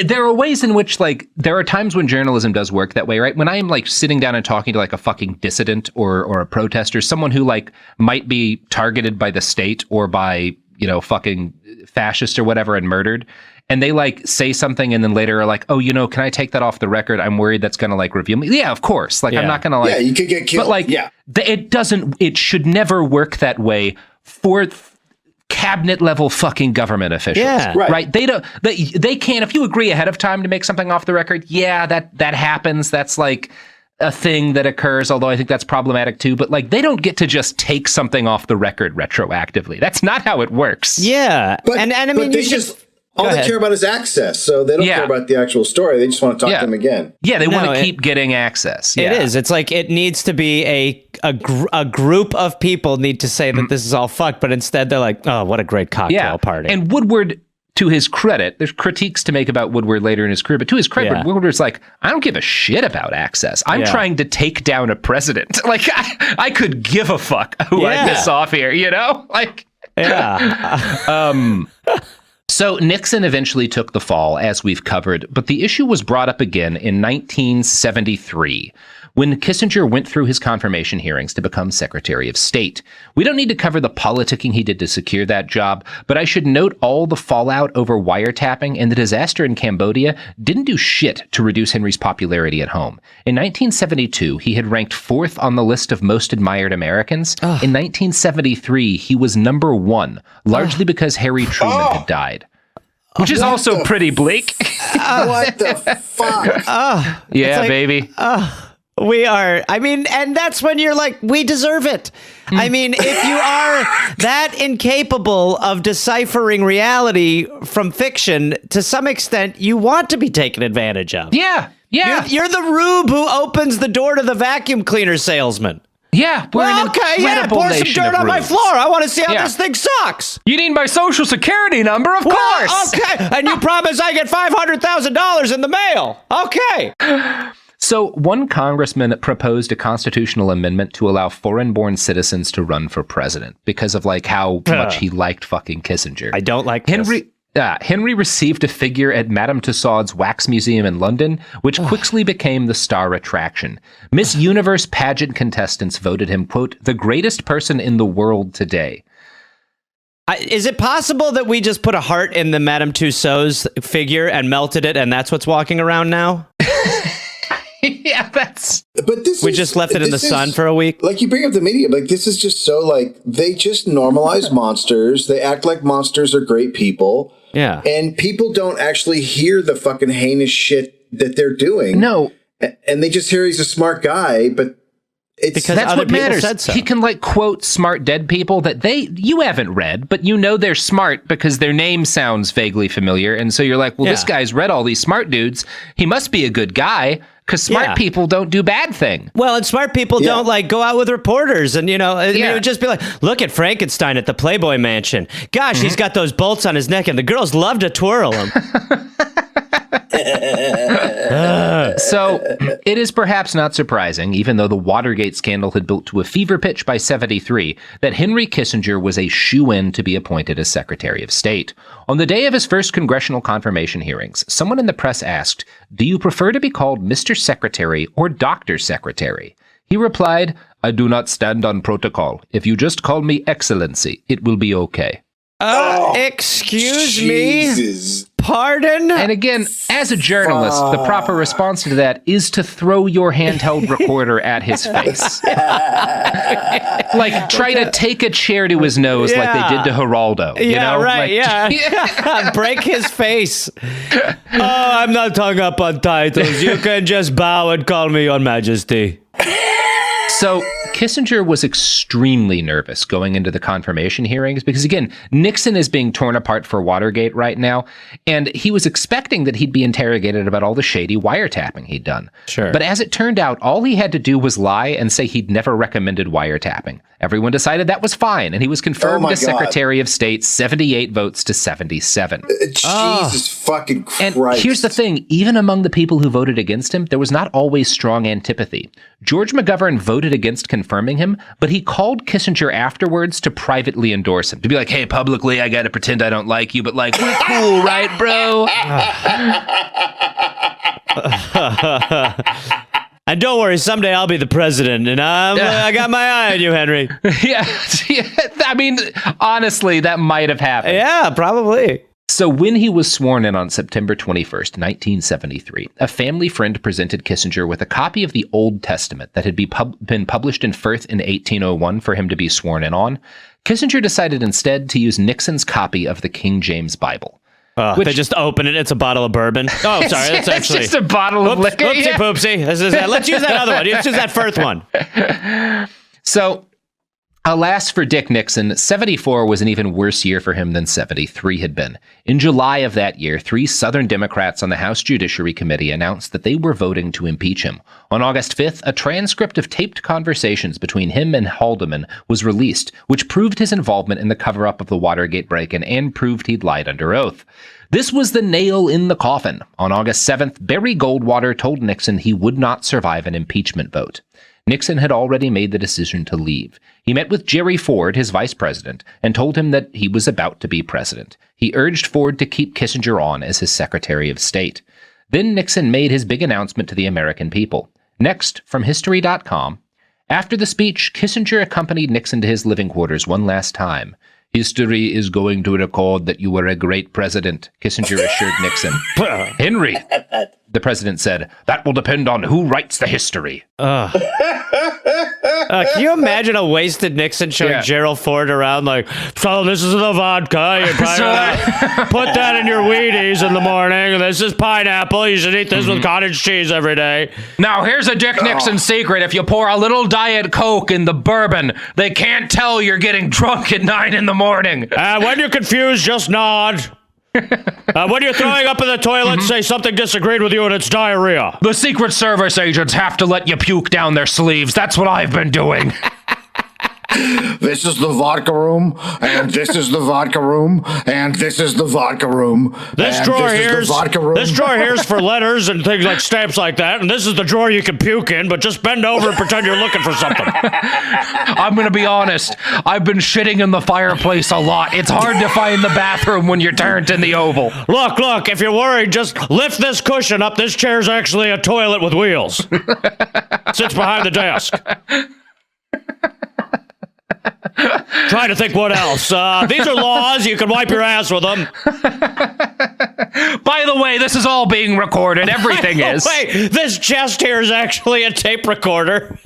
There are ways in which, like, there are times when journalism does work that way, right? When I'm like sitting down and talking to like a fucking dissident or a protester, someone who like might be targeted by the state or by, you know, fucking fascists or whatever and murdered, and they like say something and then later are like, oh, you know, can I take that off the record? I'm worried that's going to like reveal me. Yeah, of course. Like, I'm not going to like, yeah, you could get killed. But like, it should never work that way for cabinet level fucking government officials. Yeah. Right. They can't, if you agree ahead of time to make something off the record, yeah, that happens. That's like a thing that occurs, although I think that's problematic too. But like, they don't get to just take something off the record retroactively. That's not how it works. Yeah. But, and I mean, they just all they care about is access. So they don't care about the actual story. They just want to talk to them again. Yeah, they want to keep getting access. Yeah. It is. It's like it needs to be a group of people need to say that this is all fucked, but instead they're like, oh, what a great cocktail party. And Woodward, to his credit, there's critiques to make about Woodward later in his career, but to his credit, Woodward's like, I don't give a shit about access. I'm trying to take down a president. Like, I could give a fuck who I piss off here, you know? Like, So Nixon eventually took the fall, as we've covered, but the issue was brought up again in 1973, when Kissinger went through his confirmation hearings to become Secretary of State. We don't need to cover the politicking he did to secure that job, but I should note all the fallout over wiretapping and the disaster in Cambodia didn't do shit to reduce Henry's popularity at home. In 1972, he had ranked 4th on the list of most admired Americans. In 1973, he was number 1, largely because Harry Truman had died. Which is also pretty bleak. What the fuck? Yeah, like, baby. We are, I mean, and that's when you're like, we deserve it. I mean, if you are that incapable of deciphering reality from fiction, to some extent, you want to be taken advantage of. Yeah, yeah. You're the rube who opens the door to the vacuum cleaner salesman. Yeah, we're an incredible pour some nation dirt of on my rubes. floor. I want to see how this thing sucks. You need my social security number, of course. Okay, and you promise I get $500,000 in the mail. Okay. So one congressman proposed a constitutional amendment to allow foreign-born citizens to run for president because of like how much he liked fucking Kissinger. I don't like Henry received a figure at Madame Tussauds Wax Museum in London, which quickly became the star attraction. Miss Universe pageant contestants voted him, quote, the greatest person in the world today. Is it possible that we just put a heart in the Madame Tussauds figure and melted it, and that's what's walking around now? Yeah, that's... But we just left it in the sun for a week? Like, you bring up the media, like, this is just so, like, they just normalize monsters. They act like monsters are great people. Yeah. And people don't actually hear the fucking heinous shit that they're doing. No. And they just hear he's a smart guy, but it's... Because that's other what people matters. said so. He can, like, quote smart dead people that you haven't read, but you know they're smart because their name sounds vaguely familiar. And so you're like, well, this guy's read all these smart dudes. He must be a good guy. Because smart people don't do bad thing. Well, and smart people don't like go out with reporters and, you know, it would just be like, look at Frankenstein at the Playboy Mansion. Gosh, he's got those bolts on his neck and the girls love to twirl him. So it is perhaps not surprising, even though the Watergate scandal had built to a fever pitch by 73, that Henry Kissinger was a shoo-in to be appointed as Secretary of State. On the day of his first congressional confirmation hearings, someone in the press asked, do you prefer to be called Mr. Secretary or Dr. Secretary? He replied, I do not stand on protocol. If you just call me Excellency, it will be okay. Excuse me? Pardon? And again, as a journalist, the proper response to that is to throw your handheld recorder at his face. Like, try to take a chair to his nose like they did to Geraldo. You know? Right, like, break his face. Oh, I'm not hung up on titles. You can just bow and call me Your Majesty. So Kissinger was extremely nervous going into the confirmation hearings because, again, Nixon is being torn apart for Watergate right now, and he was expecting that he'd be interrogated about all the shady wiretapping he'd done. Sure. But as it turned out, all he had to do was lie and say he'd never recommended wiretapping. Everyone decided that was fine, and he was confirmed as Secretary of State, 78 votes to 77. Jesus fucking Christ. And here's the thing, even among the people who voted against him, there was not always strong antipathy. George McGovern voted against confirming him, but he called Kissinger afterwards to privately endorse him. To be like, hey, publicly, I gotta pretend I don't like you, but like, we're cool, right, bro? And don't worry, someday I'll be the president, and I got my eye on you, Henry. Yeah, I mean, honestly, that might have happened. Yeah, probably. So when he was sworn in on September 21st, 1973, a family friend presented Kissinger with a copy of the Old Testament that had been published in Firth in 1801 for him to be sworn in on. Kissinger decided instead to use Nixon's copy of the King James Bible. They just open it. It's a bottle of bourbon. Oh, sorry. That's actually it's just a bottle of liquor. Oopsie poopsie. Let's use that other one. Let's use that Firth one. So, alas for Dick Nixon, 74 was an even worse year for him than 73 had been. In July of that year, 3 Southern Democrats on the House Judiciary Committee announced that they were voting to impeach him. On August 5th, a transcript of taped conversations between him and Haldeman was released, which proved his involvement in the cover-up of the Watergate break-in and proved he'd lied under oath. This was the nail in the coffin. On August 7th, Barry Goldwater told Nixon he would not survive an impeachment vote. Nixon had already made the decision to leave. He met with Jerry Ford, his vice president, and told him that he was about to be president. He urged Ford to keep Kissinger on as his Secretary of State. Then Nixon made his big announcement to the American people. Next, from History.com, after the speech, Kissinger accompanied Nixon to his living quarters one last time. History is going to record that you were a great president, Kissinger assured Nixon. Henry, the president said, that will depend on who writes the history. Can you imagine a wasted Nixon showing Gerald Ford around like, so this is the vodka, you probably put that in your Wheaties in the morning, this is pineapple, you should eat this with cottage cheese every day. Now here's a Dick Nixon secret, if you pour a little Diet Coke in the bourbon, they can't tell you're getting drunk at 9 in the morning. When you're confused, just nod. When you're throwing up in the toilet, say something disagreed with you and it's diarrhea. The Secret Service agents have to let you puke down their sleeves. That's what I've been doing. This is the vodka room, and this is the vodka room, and this is the vodka room. This drawer here's for letters and things like stamps like that, and this is the drawer you can puke in, but just bend over and pretend you're looking for something. I'm going to be honest. I've been shitting in the fireplace a lot. It's hard to find the bathroom when you're turned in the oval. Look, if you're worried, just lift this cushion up. This chair's actually a toilet with wheels. Sits behind the desk. Trying to think what else. These are laws. You can wipe your ass with them. By the way, this is all being recorded. Everything is. Wait, this chest here is actually a tape recorder.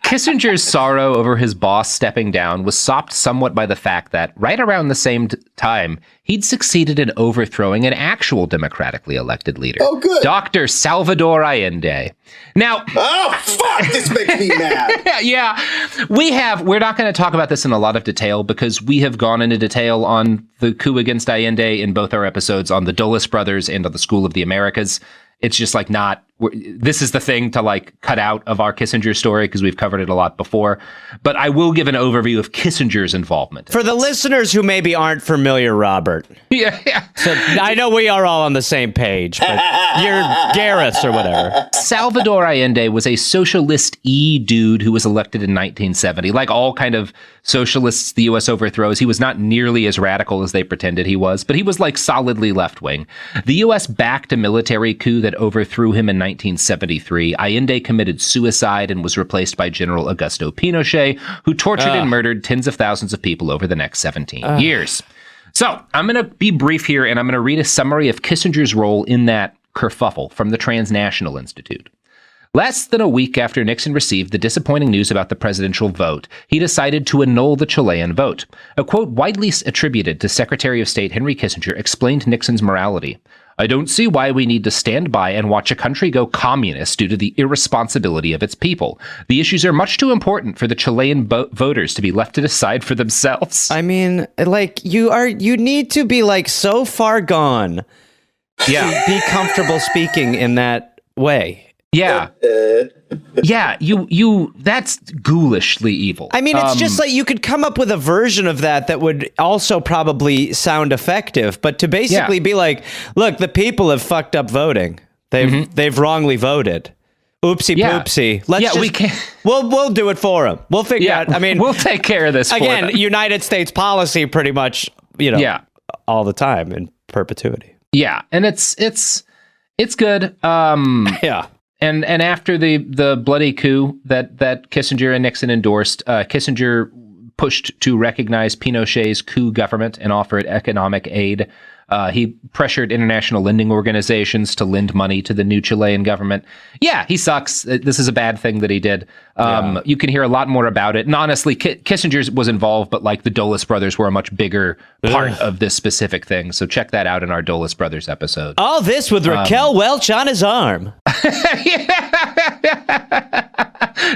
Kissinger's sorrow over his boss stepping down was sopped somewhat by the fact that, right around the same time, he'd succeeded in overthrowing an actual democratically elected leader. Oh, good. Dr. Salvador Allende. Now... Oh, fuck! This makes me mad. Yeah. We're not going to talk about this in a lot of detail because we have gone into detail on the coup against Allende in both our episodes on the Dulles brothers and on the School of the Americas. It's just like this is the thing to like cut out of our Kissinger story because we've covered it a lot before. But I will give an overview of Kissinger's involvement. For the listeners who maybe aren't familiar, Robert. Yeah. So I know we are all on the same page, but you're Gareth's or whatever. Salvador Allende was a socialist-y dude who was elected in 1970. Like all kind of socialists the U.S. overthrows, he was not nearly as radical as they pretended he was, but he was like solidly left-wing. The U.S. backed a military coup that overthrew him in 1973. Allende committed suicide and was replaced by General Augusto Pinochet, who tortured and murdered tens of thousands of people over the next 17 years. So I'm going to be brief here, and I'm going to read a summary of Kissinger's role in that kerfuffle from the Transnational Institute. Less than a week after Nixon received the disappointing news about the presidential vote, he decided to annul the Chilean vote. A quote widely attributed to Secretary of State Henry Kissinger explained Nixon's morality. I don't see why we need to stand by and watch a country go communist due to the irresponsibility of its people. The issues are much too important for the Chilean voters to be left to decide for themselves. I mean, like, you need to be like so far gone to be comfortable speaking in that way. Yeah. Yeah, you that's ghoulishly evil. I mean, it's just like you could come up with a version of that would also probably sound effective, but to basically be like, look, the people have fucked up voting. They've wrongly voted. Oopsie poopsie. We can. We'll do it for them. We'll figure out. I mean, we'll take care of this again. for them. United States policy, pretty much. All the time in perpetuity. Yeah, and it's good. Yeah. And after the bloody coup that Kissinger and Nixon endorsed, Kissinger pushed to recognize Pinochet's coup government and offered economic aid. He pressured international lending organizations to lend money to the new Chilean government. Yeah, he sucks. This is a bad thing that he did. You can hear a lot more about it. And honestly, Kissinger was involved, but like the Dulles brothers were a much bigger part of this specific thing. So check that out in our Dulles brothers episode. All this with Raquel Welch on his arm.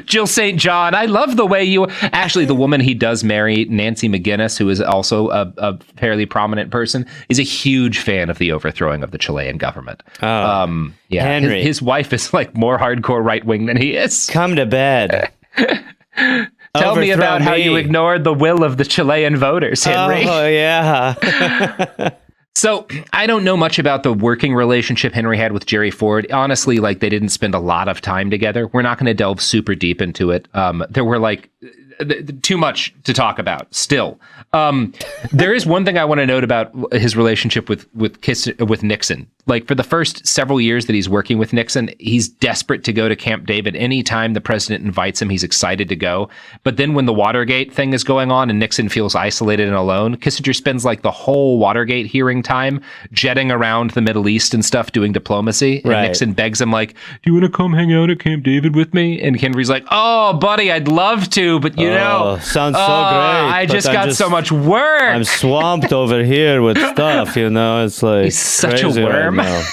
Jill St. John, I love the way you... Actually, the woman he does marry, Nancy McGuinness, who is also a fairly prominent person, is a huge fan of the overthrowing of the Chilean government. Henry. His wife is like more hardcore right-wing than he is. Come to bed. Tell me about how you ignored the will of the Chilean voters, Henry. Oh, yeah. So I don't know much about the working relationship Henry had with Jerry Ford. Honestly, like they didn't spend a lot of time together. We're not going to delve super deep into it. There were like too much to talk about still. There is one thing I want to note about his relationship with Nixon. Like for the first several years that he's working with Nixon, he's desperate to go to Camp David. Anytime the president invites him, he's excited to go. But then when the Watergate thing is going on and Nixon feels isolated and alone, Kissinger spends like the whole Watergate hearing time jetting around the Middle East and stuff doing diplomacy. And Nixon begs him like, do you want to come hang out at Camp David with me? And Henry's like, oh, buddy, I'd love to, but you know, sounds so great. I just got so much work. I'm swamped over here with stuff, you know. It's like he's such a worm. Right now.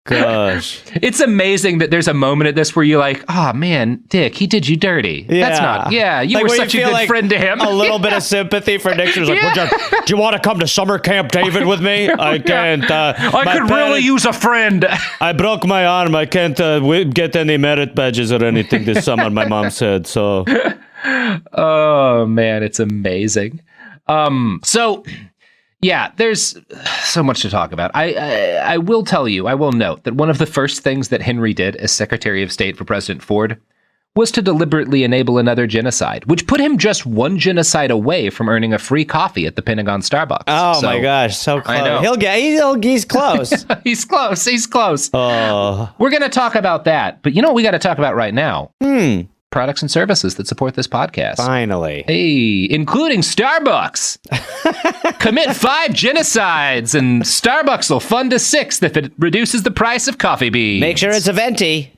Gosh. It's amazing that there's a moment at this where you're like, oh man, Dick, he did you dirty. Yeah. That's not, you like were such a good like friend to him. A little bit of sympathy for Nixon. Like, do you want to come to summer camp David with me? I can't. I could really use a friend. I broke my arm. I can't get any merit badges or anything this summer, my mom said. So. Oh man, it's amazing. Yeah, there's so much to talk about. I will note that one of the first things that Henry did as Secretary of State for President Ford was to deliberately enable another genocide, which put him just one genocide away from earning a free coffee at the Pentagon Starbucks. Oh my gosh, so close. I know. He's close. He's close. Oh. We're going to talk about that. But you know what we got to talk about right now? Products and services that support this podcast. Finally. Hey, including Starbucks. Commit 5 genocides and Starbucks will fund a 6th if it reduces the price of coffee beans. Make sure it's a venti.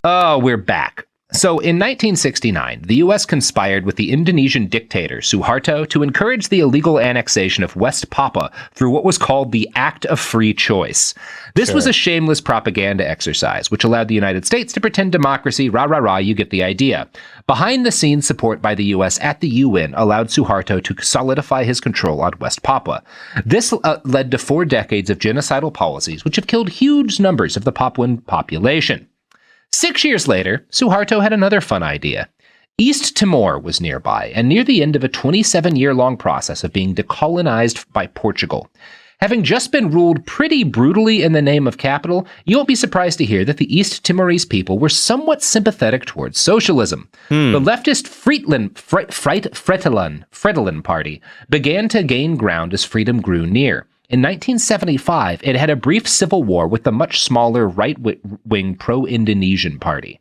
Oh, we're back. So in 1969, the U.S. conspired with the Indonesian dictator Suharto to encourage the illegal annexation of West Papua through what was called the Act of Free Choice. This was a shameless propaganda exercise, which allowed the United States to pretend democracy, rah, you get the idea. Behind-the-scenes support by the U.S. at the UN allowed Suharto to solidify his control on West Papua. This led to 4 decades of genocidal policies, which have killed huge numbers of the Papuan population. 6 years later, Suharto had another fun idea. East Timor was nearby, and near the end of a 27-year-long process of being decolonized by Portugal. Having just been ruled pretty brutally in the name of capital, you won't be surprised to hear that the East Timorese people were somewhat sympathetic towards socialism. The leftist Fretilin Party began to gain ground as freedom grew near. In 1975, it had a brief civil war with the much smaller right-wing pro-Indonesian party.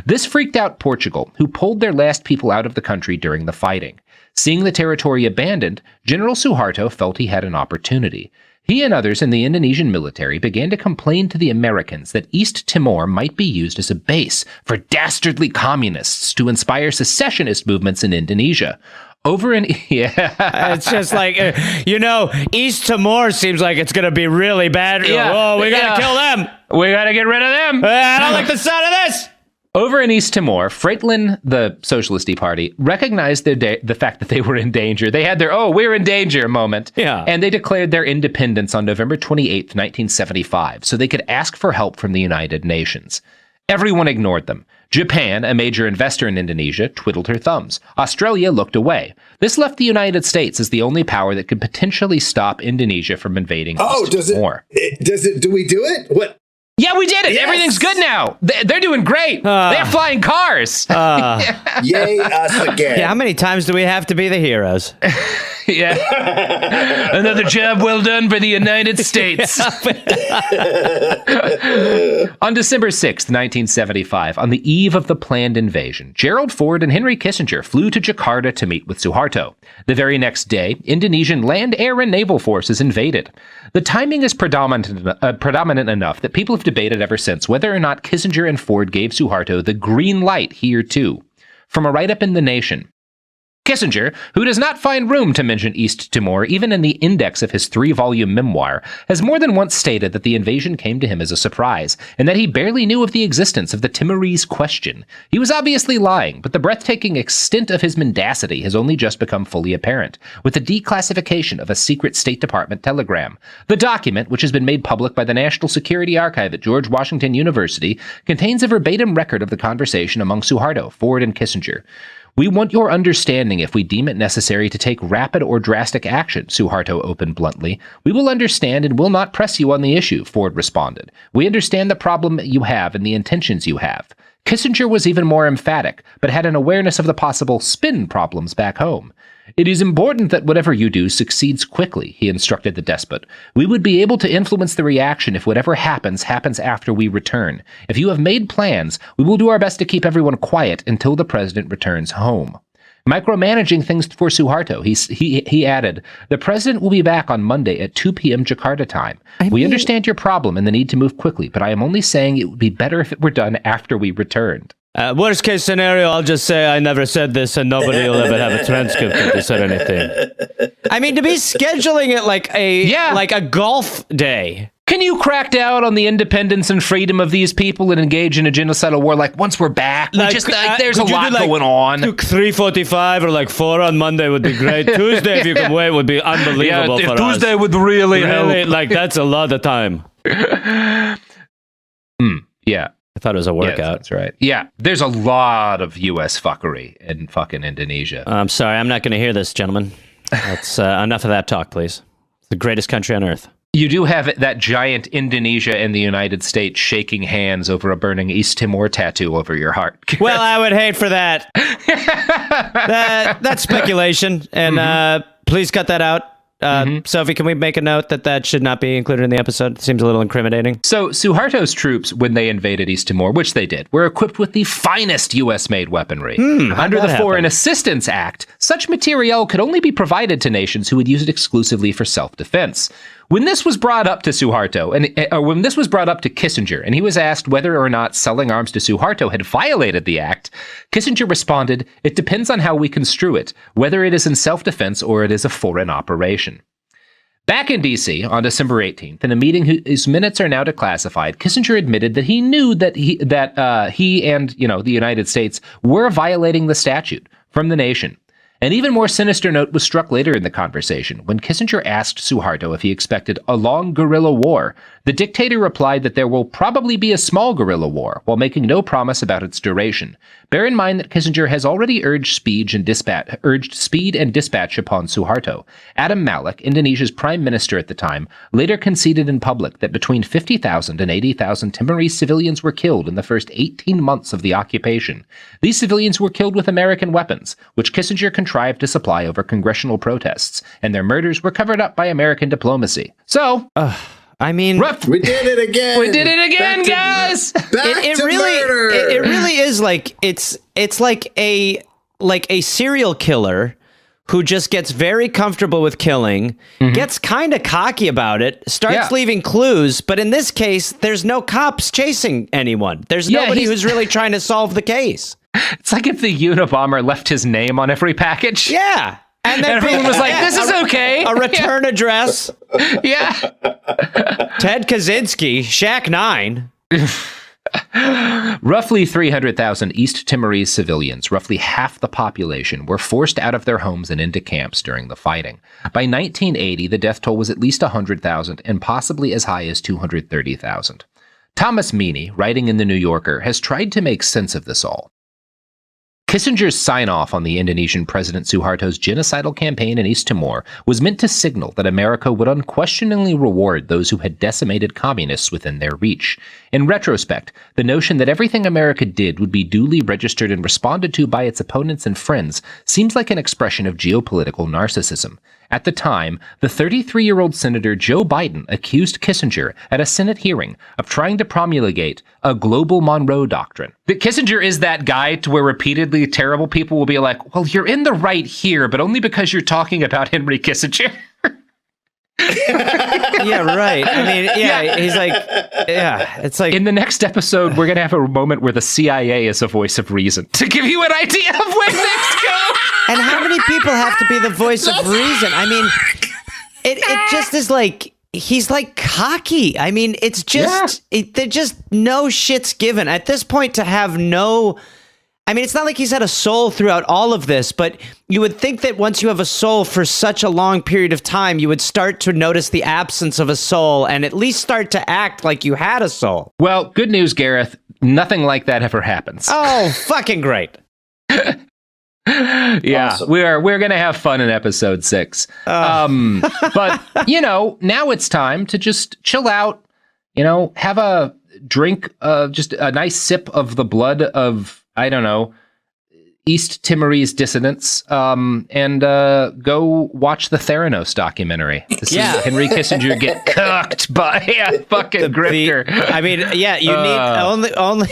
This freaked out Portugal, who pulled their last people out of the country during the fighting. Seeing the territory abandoned, General Suharto felt he had an opportunity. He and others in the Indonesian military began to complain to the Americans that East Timor might be used as a base for dastardly communists to inspire secessionist movements in Indonesia. Over in It's just like, East Timor seems like it's going to be really bad. Yeah. Oh, we got to kill them. We got to get rid of them. I don't like the sound of this. Over in East Timor, Freitlin, the Socialist Party, recognized the fact that they were in danger. They had their, we're in danger moment. Yeah. And they declared their independence on November 28th, 1975, so they could ask for help from the United Nations. Everyone ignored them. Japan, a major investor in Indonesia, twiddled her thumbs. Australia looked away. This left the United States as the only power that could potentially stop Indonesia from invading East Timor. Do we do it? What? Yeah, we did it. Yes. Everything's good now. They're doing great. They're flying cars. Yay, us again. Yeah, how many times do we have to be the heroes? Yeah. Another job well done for the United States. On December 6th, 1975, on the eve of the planned invasion, Gerald Ford and Henry Kissinger flew to Jakarta to meet with Suharto. The very next day, Indonesian land, air, and naval forces invaded. The timing is predominant enough that people have debated ever since whether or not Kissinger and Ford gave Suharto the green light here too. From a write-up in The Nation, Kissinger, who does not find room to mention East Timor even in the index of his 3-volume memoir, has more than once stated that the invasion came to him as a surprise, and that he barely knew of the existence of the Timorese question. He was obviously lying, but the breathtaking extent of his mendacity has only just become fully apparent, with the declassification of a secret State Department telegram. The document, which has been made public by the National Security Archive at George Washington University, contains a verbatim record of the conversation among Suharto, Ford, and Kissinger. "We want your understanding if we deem it necessary to take rapid or drastic action," Suharto opened bluntly. "We will understand and will not press you on the issue," Ford responded. "We understand the problem you have and the intentions you have." Kissinger was even more emphatic, but had an awareness of the possible spin problems back home. "It is important that whatever you do succeeds quickly," he instructed the despot. "We would be able to influence the reaction if whatever happens after we return. If you have made plans, we will do our best to keep everyone quiet until the president returns home." Micromanaging things for Suharto, he added, "The president will be back on Monday at 2 p.m. Jakarta time. We understand your problem and the need to move quickly, but I am only saying it would be better if it were done after we returned." Worst case scenario, I'll just say I never said this and nobody will ever have a transcript if they said anything. I mean, to be scheduling it like a golf day. Can you crack down on the independence and freedom of these people and engage in a genocidal war? Like, once we're back, there's a lot going on. 3:45 or 4 on Monday would be great. Tuesday, if you can wait, would be unbelievable for us. Tuesday would really help. That's a lot of time. Yeah. I thought it was a workout. Yeah, that's right. Yeah, there's a lot of U.S. fuckery in fucking Indonesia. I'm sorry, I'm not going to hear this, gentlemen. That's enough of that talk, please. It's the greatest country on earth. You do have that giant Indonesia and the United States shaking hands over a burning East Timor tattoo over your heart. Well, I would hate for that. That's speculation, and please cut that out. Sophie, can we make a note that should not be included in the episode? It seems a little incriminating. So Suharto's troops, when they invaded East Timor, which they did, were equipped with the finest U.S.-made weaponry. Under the Foreign Assistance Act, such materiel could only be provided to nations who would use it exclusively for self-defense. When this was brought up to Suharto, when this was brought up to Kissinger, and he was asked whether or not selling arms to Suharto had violated the act, Kissinger responded, "It depends on how we construe it, whether it is in self-defense or it is a foreign operation." Back in D.C. on December 18th, in a meeting whose minutes are now declassified, Kissinger admitted that he knew that he and the United States were violating the statute from the nation. An even more sinister note was struck later in the conversation when Kissinger asked Suharto if he expected a long guerrilla war. The dictator replied that there will probably be a small guerrilla war, while making no promise about its duration. Bear in mind that Kissinger has already urged speed and dispatch upon Suharto. Adam Malik, Indonesia's prime minister at the time, later conceded in public that between 50,000 and 80,000 Timorese civilians were killed in the first 18 months of the occupation. These civilians were killed with American weapons, which Kissinger contrived to supply over congressional protests, and their murders were covered up by American diplomacy. So, I mean, we did it again. We did it again, guys. It really is like it's like a serial killer who just gets very comfortable with killing, gets kind of cocky about it, starts leaving clues, but in this case, there's no cops chasing anyone. There's nobody who's really trying to solve the case. It's like if the Unabomber left his name on every package. Yeah. And then everyone was like, this is okay. A return address. Yeah. Ted Kaczynski, Shack 9. Roughly 300,000 East Timorese civilians, roughly half the population, were forced out of their homes and into camps during the fighting. By 1980, the death toll was at least 100,000 and possibly as high as 230,000. Thomas Meany, writing in The New Yorker, has tried to make sense of this all. Kissinger's sign-off on the Indonesian President Suharto's genocidal campaign in East Timor was meant to signal that America would unquestioningly reward those who had decimated communists within their reach. In retrospect, the notion that everything America did would be duly registered and responded to by its opponents and friends seems like an expression of geopolitical narcissism. At the time, the 33-year-old Senator Joe Biden accused Kissinger at a Senate hearing of trying to promulgate a global Monroe Doctrine. That Kissinger is that guy to where repeatedly terrible people will be like, well, you're in the right here, but only because you're talking about Henry Kissinger. Yeah, right. I mean, he's like, it's like... In the next episode, we're going to have a moment where the CIA is a voice of reason to give you an idea of where things go. And how many people have to be the voice of reason? I mean, it just is like, he's like cocky. I mean, it's just, they're just no shit's given. At this point, to have no... I mean, it's not like he's had a soul throughout all of this, but you would think that once you have a soul for such a long period of time, you would start to notice the absence of a soul and at least start to act like you had a soul. Well, good news, Gareth. Nothing like that ever happens. Oh, fucking great. Yeah, awesome. We're going to have fun in episode 6. But, now it's time to just chill out, have a drink, just a nice sip of the blood of, I don't know, East Timorese dissidents, and go watch the Theranos documentary. This is Henry Kissinger get cooked by a fucking grifter. You need only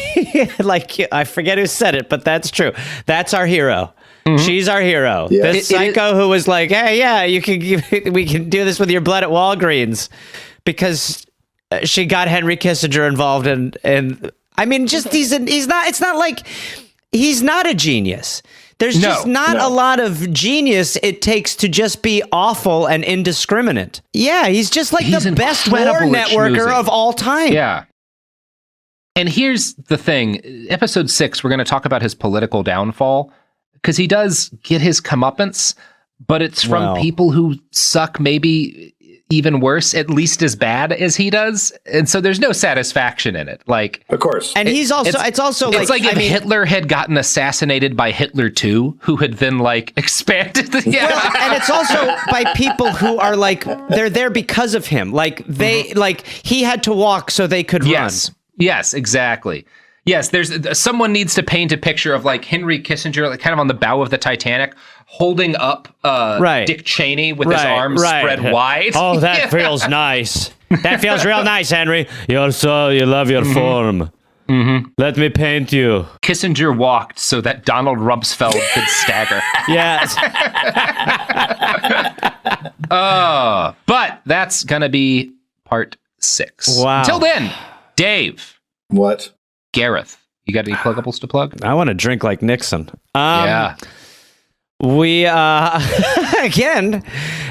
like, I forget who said it, but that's true. That's our hero. Mm-hmm. She's our hero. Yeah. This psycho who was like, hey, we can do this with your blood at Walgreens, because she got Henry Kissinger involved in I mean, just it's not like he's not a genius. There's just not a lot of genius it takes to just be awful and indiscriminate. Yeah, he's just like the best war networker of all time. Yeah. And here's the thing. Episode 6, we're going to talk about his political downfall, because he does get his comeuppance, but it's from people who suck maybe even worse, at least as bad as he does. And so there's no satisfaction in it. Like, of course. And it's also like if Hitler had gotten assassinated by Hitler too, who had then like expanded the Well, and it's also by people who are like, they're there because of him. Like they like he had to walk so they could run. Yes, exactly. Yes, there's someone needs to paint a picture of like Henry Kissinger, like kind of on the bow of the Titanic, holding up Dick Cheney with his arms spread wide. Oh, that feels nice. That feels real nice, Henry. You love your form. Mm-hmm. Let me paint you. Kissinger walked so that Donald Rumsfeld could stagger. Yes. But that's gonna be part 6. Wow. Until then, Dave. What? Gareth, you got any pluggables to plug? I want to drink like Nixon. Yeah. We again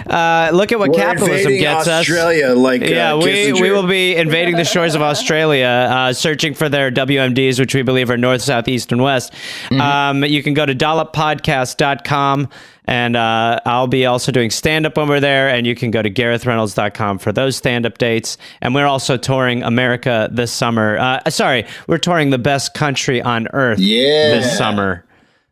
look at what capitalism gets Australia, us. We will be invading the shores of Australia, searching for their WMDs, which we believe are north, south, east, and west. Mm-hmm. You can go to dolloppodcast.com, and I'll be also doing stand-up when we're there, and you can go to GarethReynolds.com for those stand-up dates. And we're also touring America this summer. We're touring the best country on earth this summer.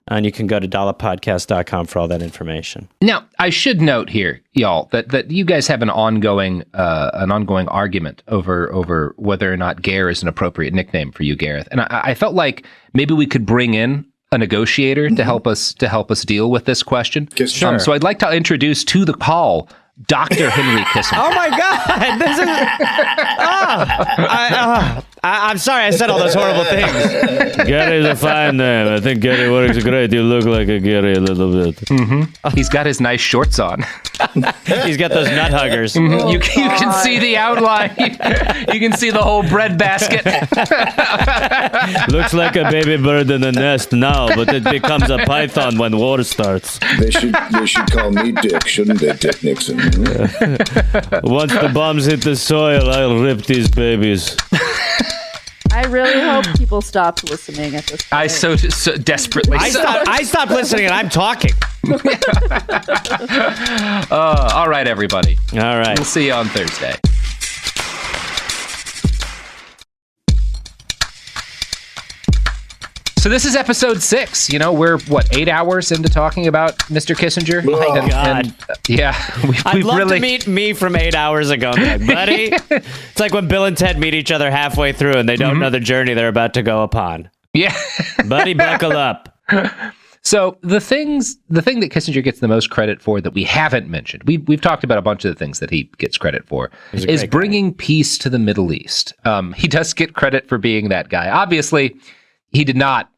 And you can go to dolloppodcast.com for all that information. Now, I should note here, y'all, that you guys have an ongoing argument over whether or not Gare is an appropriate nickname for you, Gareth. And I felt like maybe we could bring in a negotiator to help us deal with this question. Sure. So I'd like to introduce to the call Dr. Henry Kissinger. Oh my God! This is. I'm sorry I said all those horrible things. Gary's a fine name. I think Gary works great. You look like a Gary a little bit. He's got his nice shorts on. He's got those nut huggers. You can see the outline. You can see the whole bread basket. Looks like a baby bird in a nest now, but it becomes a python when war starts. They should call me Dick, shouldn't they, Dick Nixon? Once the bombs hit the soil, I'll rip these babies. I really hope people stopped listening at this point. I so desperately. I stopped listening and I'm talking. All right, everybody. All right. We'll see you on Thursday. So this is episode 6. You know, we're 8 hours into talking about Mr. Kissinger. Oh, God. Yeah, I'd love really to meet me from 8 hours ago. Like, buddy, it's like when Bill and Ted meet each other halfway through and they don't know the journey they're about to go upon. Yeah, Buddy, buckle up. So the thing that Kissinger gets the most credit for that we haven't mentioned, we've talked about a bunch of the things that he gets credit for, is bringing peace to the Middle East. He does get credit for being that guy. Obviously, he did not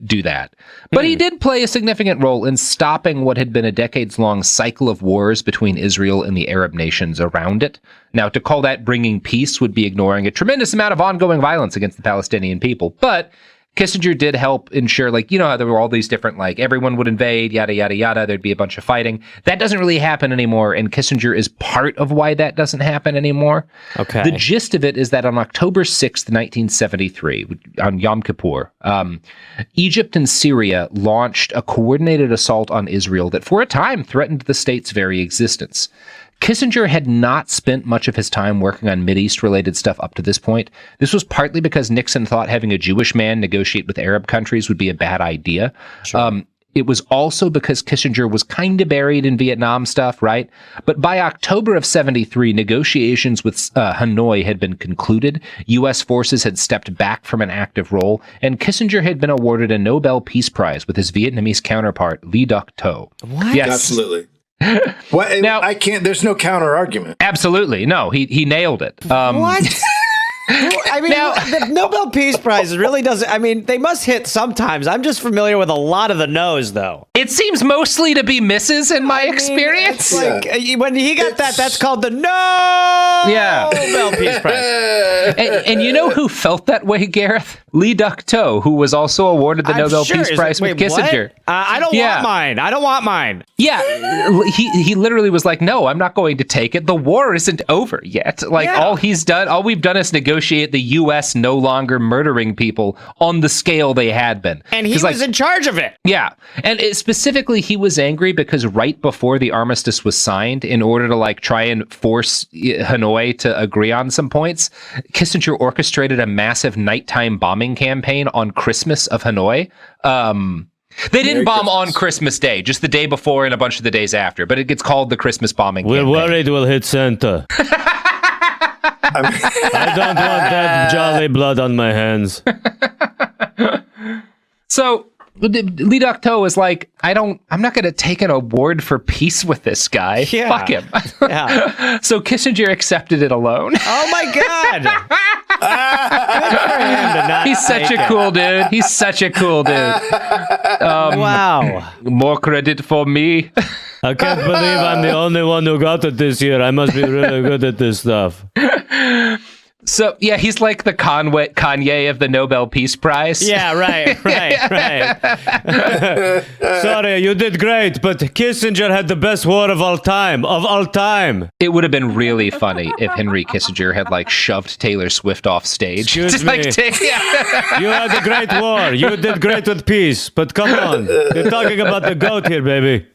do that, but he did play a significant role in stopping what had been a decades-long cycle of wars between Israel and the Arab nations around it. Now, to call that bringing peace would be ignoring a tremendous amount of ongoing violence against the Palestinian people, but Kissinger did help ensure, how there were all these different, everyone would invade, yada, yada, yada. There'd be a bunch of fighting. That doesn't really happen anymore, and Kissinger is part of why that doesn't happen anymore. Okay. The gist of it is that on October 6th, 1973, on Yom Kippur, Egypt and Syria launched a coordinated assault on Israel that for a time threatened the state's very existence. Kissinger had not spent much of his time working on Mideast-related stuff up to this point. This was partly because Nixon thought having a Jewish man negotiate with Arab countries would be a bad idea. Sure. It was also because Kissinger was kind of buried in Vietnam stuff, right? But by October of 73, negotiations with Hanoi had been concluded. U.S. forces had stepped back from an active role, and Kissinger had been awarded a Nobel Peace Prize with his Vietnamese counterpart, Lee Duc-Tho. What? Yes. Absolutely. Well, Now, I can't. There's no counter argument. Absolutely. No, he nailed it. What? I mean, the Nobel Peace Prize really doesn't. I mean, they must hit sometimes. I'm just familiar with a lot of the no's, though. It seems mostly to be misses in my experience. It's when he got that's called the Nobel Peace Prize. And you know who felt that way, Gareth? Lee Duc-Tho, who was also awarded the Nobel Peace Prize with Kissinger. I don't want mine. I don't want mine. Yeah, he literally was like, no, I'm not going to take it. The war isn't over yet. All we've done is negotiate the U.S. no longer murdering people on the scale they had been. And he was in charge of it. Yeah. And specifically, he was angry because right before the armistice was signed, in order to try and force Hanoi to agree on some points, Kissinger orchestrated a massive nighttime bombing campaign on Christmas of Hanoi. They didn't bomb on Christmas Day, just the day before and a bunch of the days after, but it gets called the Christmas bombing campaign. We're worried we'll hit Santa. I don't want that jolly blood on my hands. So Lee Duc-Tho was like, I'm not going to take an award for peace with this guy. Yeah. Fuck him. Yeah. So Kissinger accepted it alone. Oh my God. Good for him to not He's such a cool dude. He's such a cool dude. Wow. More credit for me. I can't believe I'm the only one who got it this year. I must be really good at this stuff. So, yeah, he's like the Kanye of the Nobel Peace Prize. Yeah, right. Sorry, you did great, but Kissinger had the best war of all time. It would have been really funny if Henry Kissinger had shoved Taylor Swift off stage. Excuse me. You had a great war. You did great with peace, but come on. You're talking about the GOAT here, baby.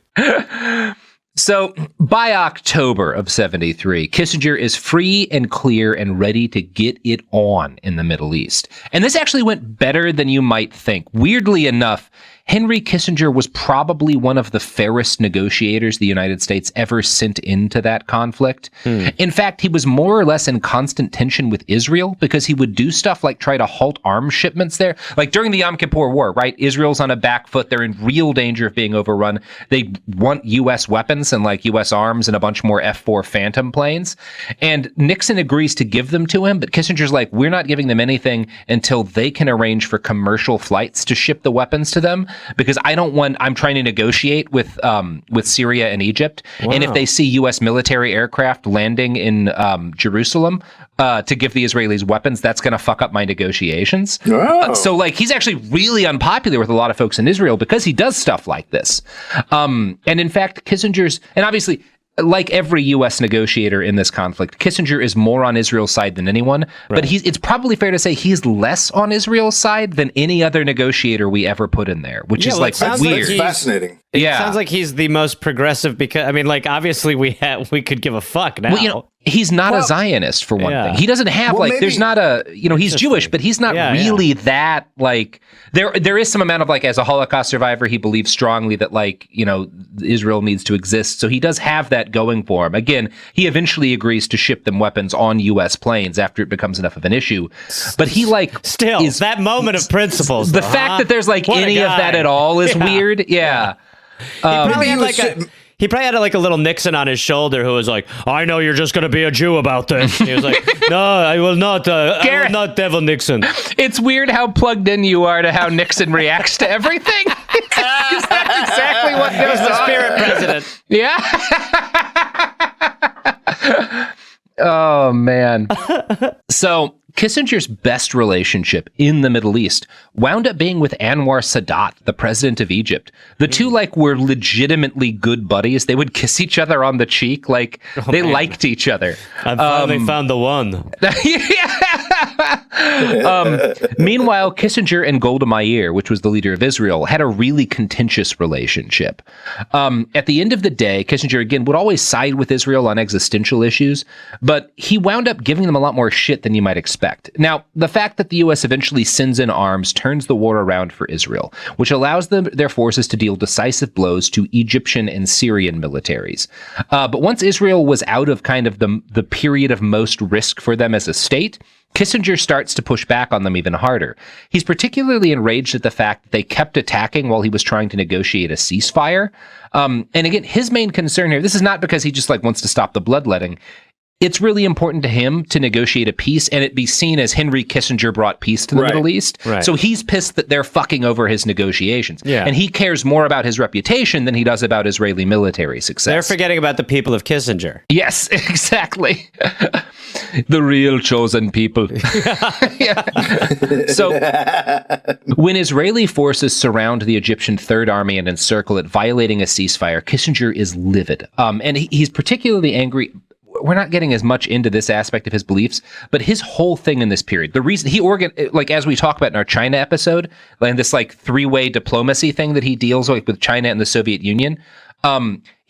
So by October of 73, Kissinger is free and clear and ready to get it on in the Middle East. And this actually went better than you might think. Weirdly enough, Henry Kissinger was probably one of the fairest negotiators the United States ever sent into that conflict. In fact, he was more or less in constant tension with Israel because he would do stuff like try to halt arms shipments there. Like during the Yom Kippur War, right? Israel's on a back foot. They're in real danger of being overrun. They want U.S. weapons and like U.S. arms and a bunch more F-4 Phantom planes. And Nixon agrees to give them to him, but Kissinger's like, we're not giving them anything until they can arrange for commercial flights to ship the weapons to them, because I'm trying to negotiate with Syria and Egypt. Wow. And if they see U.S. military aircraft landing in Jerusalem to give the Israelis weapons, that's going to fuck up my negotiations. Oh. So like, he's actually really unpopular with a lot of folks in Israel because he does stuff like this. And in fact, Kissinger's, and obviously, like every U.S. negotiator in this conflict, Kissinger is more on Israel's side than anyone, but it's probably fair to say he's less on Israel's side than any other negotiator we ever put in there, which is like weird. That's fascinating. It sounds like he's the most progressive because, I mean, like, obviously we could give a fuck now. Well, he's not a Zionist, for one thing. He doesn't have, there's not a, he's Jewish, but he's not really that, like, there is some amount of, like, as a Holocaust survivor, he believes strongly that, like, Israel needs to exist. So he does have that going for him. Again, he eventually agrees to ship them weapons on U.S. planes after it becomes enough of an issue. But he, like, still, is that moment of principles. The fact that there's, like, any of that at all is weird. Yeah. He probably had like a little Nixon on his shoulder who was like, I know you're just going to be a Jew about this. And he was like, no, I will not. I will not devil Nixon. It's weird how plugged in you are to how Nixon reacts to everything. Because that's exactly what he was the spirit president. Yeah. Oh, man. So Kissinger's best relationship in the Middle East wound up being with Anwar Sadat, the president of Egypt. The two, like, were legitimately good buddies. They would kiss each other on the cheek. Like, they liked each other. I finally found the one. Meanwhile, Kissinger and Golda Meir, which was the leader of Israel, had a really contentious relationship. At the end of the day, Kissinger, again, would always side with Israel on existential issues, but he wound up giving them a lot more shit than you might expect. Now, the fact that the U.S. eventually sends in arms turns the war around for Israel, which allows their forces to deal decisive blows to Egyptian and Syrian militaries. But once Israel was out of kind of the period of most risk for them as a state, Kissinger starts to push back on them even harder. He's particularly enraged at the fact that they kept attacking while he was trying to negotiate a ceasefire. And again, his main concern here, this is not because he just like wants to stop the bloodletting. It's really important to him to negotiate a peace and it be seen as Henry Kissinger brought peace to the Middle East. Right. So he's pissed that they're fucking over his negotiations. Yeah. And he cares more about his reputation than he does about Israeli military success. They're forgetting about the people of Kissinger. Yes, exactly. The real chosen people. So when Israeli forces surround the Egyptian Third Army and encircle it, violating a ceasefire, Kissinger is livid. And he's particularly angry. We're not getting as much into this aspect of his beliefs, but his whole thing in this period, the reason he like as we talk about in our China episode, like this like three-way diplomacy thing that he deals with China and the Soviet Union,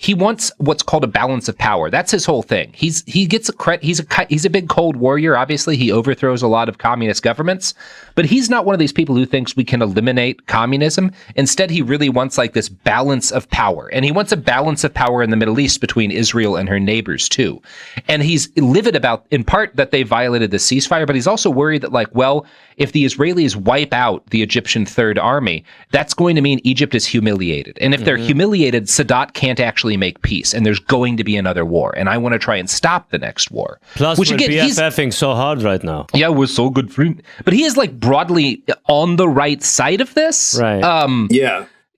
he wants what's called a balance of power. That's his whole thing. He's a big Cold Warrior. Obviously, he overthrows a lot of communist governments, but he's not one of these people who thinks we can eliminate communism. Instead, he really wants like this balance of power, and he wants a balance of power in the Middle East between Israel and her neighbors too. And he's livid about, in part, that they violated the ceasefire, but he's also worried that, like, well, if the Israelis wipe out the Egyptian Third Army, that's going to mean Egypt is humiliated, and if they're humiliated, Sadat can't actually make peace, and there's going to be another war, and I want to try and stop the next war. Plus, we're BFFing so hard right now. Yeah, we're so good friends. But he is like broadly on the right side of this. Right.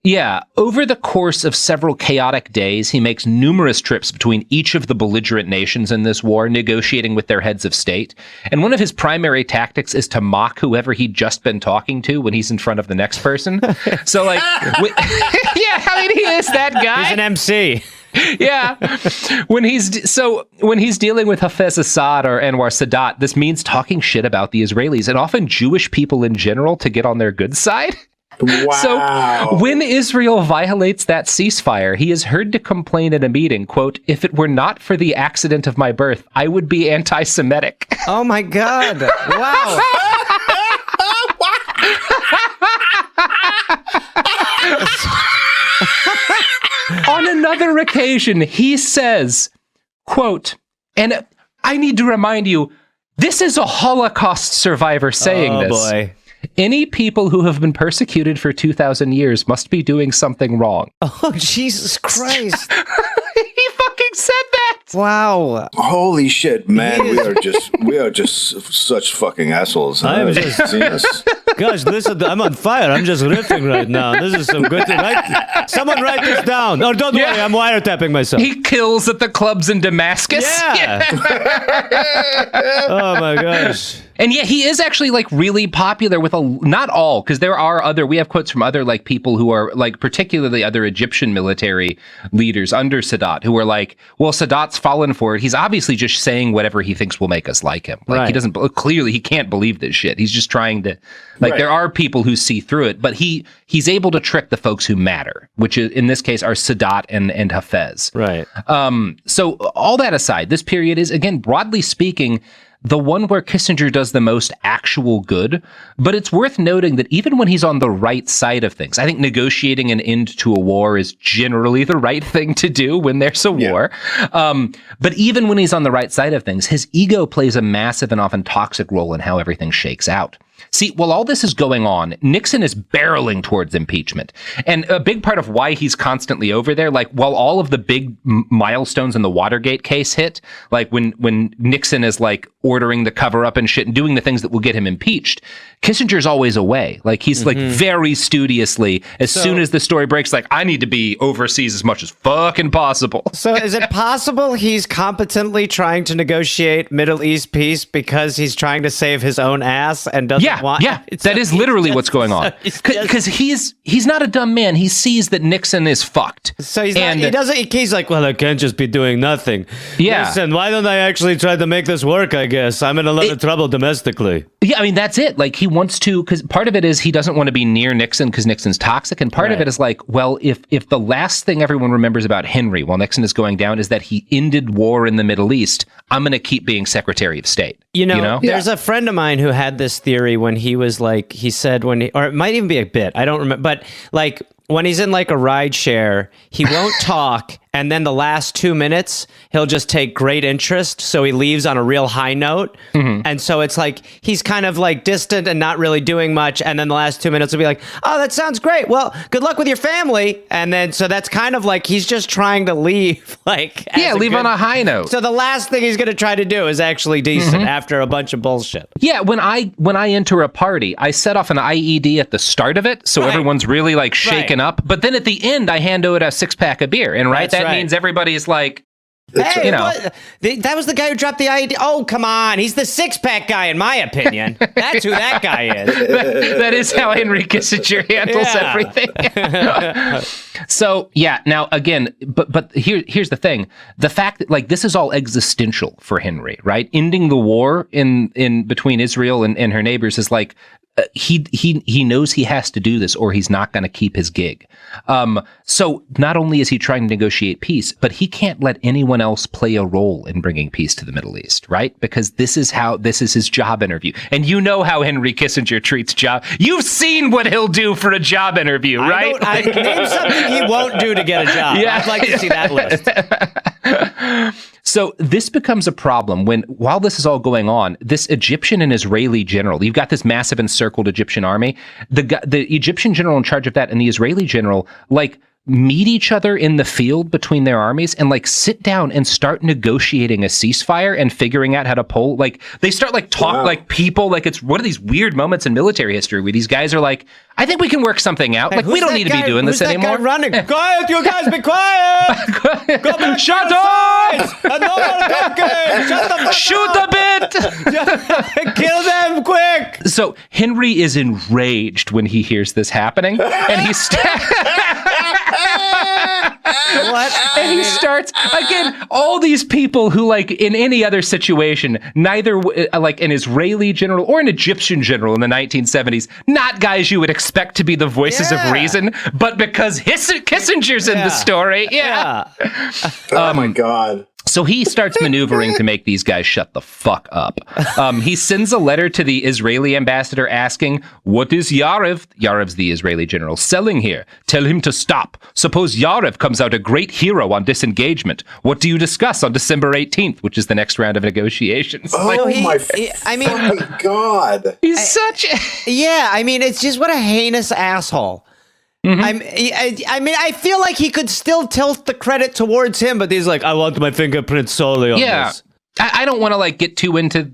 Yeah. Over the course of several chaotic days, he makes numerous trips between each of the belligerent nations in this war, negotiating with their heads of state. And one of his primary tactics is to mock whoever he'd just been talking to when he's in front of the next person. So, like, yeah, I mean, he is that guy. He's an MC. Yeah. When he's dealing with Hafez Assad or Anwar Sadat, this means talking shit about the Israelis and often Jewish people in general to get on their good side. Wow. So when Israel violates that ceasefire, he is heard to complain at a meeting, quote, "If it were not for the accident of my birth, I would be anti-Semitic." Oh my God. Wow. another occasion, he says, quote, and I need to remind you, this is a Holocaust survivor saying this. Oh, boy. Any people who have been persecuted for 2,000 years must be doing something wrong. Oh, Jesus Christ. He fucking said that. Wow. Holy shit, man! We are just such fucking assholes. I am I've just- seen this. Gosh, listen, I'm on fire. I'm just riffing right now. This is some good thing. Someone write this down. Oh, don't worry. I'm wiretapping myself. He kills at the clubs in Damascus. Yeah. Oh, my gosh. And yet he is actually like really popular with not all, because there are other, we have quotes from other like people who are like, particularly other Egyptian military leaders under Sadat who are like, well, Sadat's fallen for it. He's obviously just saying whatever he thinks will make us like him. Like he doesn't, clearly he can't believe this shit. He's just trying to, like, there are people who see through it, but he's able to trick the folks who matter, which is, in this case, are Sadat and Hafez. Right. So all that aside, this period is, again, broadly speaking, the one where Kissinger does the most actual good. But it's worth noting that even when he's on the right side of things, I think negotiating an end to a war is generally the right thing to do when there's a war. But even when he's on the right side of things, his ego plays a massive and often toxic role in how everything shakes out. See, while all this is going on, Nixon is barreling towards impeachment. And a big part of why he's constantly over there, like while all of the big milestones in the Watergate case hit, like when Nixon is like ordering the cover up and shit and doing the things that will get him impeached, Kissinger's always away. Like he's like very studiously, as soon as the story breaks, like I need to be overseas as much as fucking possible. So is it possible he's competently trying to negotiate Middle East peace because he's trying to save his own ass and doesn't want... Yeah, that is literally what's going on. Because he's not a dumb man. He sees that Nixon is fucked. So he's like, well, I can't just be doing nothing. Yeah. Listen, why don't I actually try to make this work, I guess? I'm in a lot of trouble domestically. Yeah, I mean, that's it. Like, he wants to, because part of it is he doesn't want to be near Nixon because Nixon's toxic. And part of it is like, well, if the last thing everyone remembers about Henry while Nixon is going down is that he ended war in the Middle East, I'm going to keep being Secretary of State. You know? There's a friend of mine who had this theory when he was like, he said or it might even be a bit, I don't remember, but like, when he's in like a ride share, he won't talk. And then the last 2 minutes, he'll just take great interest. So he leaves on a real high note. And so it's like, he's kind of like distant and not really doing much. And then the last 2 minutes will be like, oh, that sounds great. Well, good luck with your family. And then, so that's kind of like, he's just trying to leave. Leave on a high note. So the last thing he's going to try to do is actually decent after a bunch of bullshit. Yeah, when I enter a party, I set off an IED at the start of it. So everyone's really like shaken up. But then at the end, I hand out a 6-pack of beer. And that means everybody's like, hey, that was the guy who dropped the IED. Oh, come on. He's the 6-pack guy, in my opinion. That's who that guy is. That is how Henry Kissinger handles everything. So, yeah, now, again, but here's the thing. The fact that, like, this is all existential for Henry, right? Ending the war in between Israel and her neighbors is like, he knows he has to do this or he's not going to keep his gig. So not only is he trying to negotiate peace, but he can't let anyone else play a role in bringing peace to the Middle East, right? Because this is his job interview. And you know how Henry Kissinger treats job. You've seen what he'll do for a job interview, right? Name something he won't do to get a job. Yeah. I'd like to see that list. So this becomes a problem while this is all going on, this Egyptian and Israeli general, you've got this massive encircled Egyptian army, the Egyptian general in charge of that and the Israeli general, like, meet each other in the field between their armies and like sit down and start negotiating a ceasefire and figuring out how to pull, like they start like talk like people, like it's one of these weird moments in military history where these guys are like, I think we can work something out. Like we don't need to be doing this anymore. Guy running? Quiet, you guys, be quiet! Go back. Shut up! No more talking! Shut the fuck Shoot up. a bit! Kill them quick! So Henry is enraged when he hears this happening, and he And he starts, again, all these people who, like, in any other situation, neither, like, an Israeli general or an Egyptian general in the 1970s, not guys you would expect to be the voices of reason, but because Kissinger's in the story. Yeah. Oh, my God. So he starts maneuvering to make these guys shut the fuck up. He sends a letter to the Israeli ambassador asking, what is Yarev, Yarev's the Israeli general, selling here? Tell him to stop. Suppose Yarev comes out a great hero on disengagement. What do you discuss on December 18th, which is the next round of negotiations? My God. He's such Yeah, I mean, it's just what a heinous asshole. I mean, I feel like he could still tilt the credit towards him, but he's like, I want my fingerprint solely on this. I don't want to get too into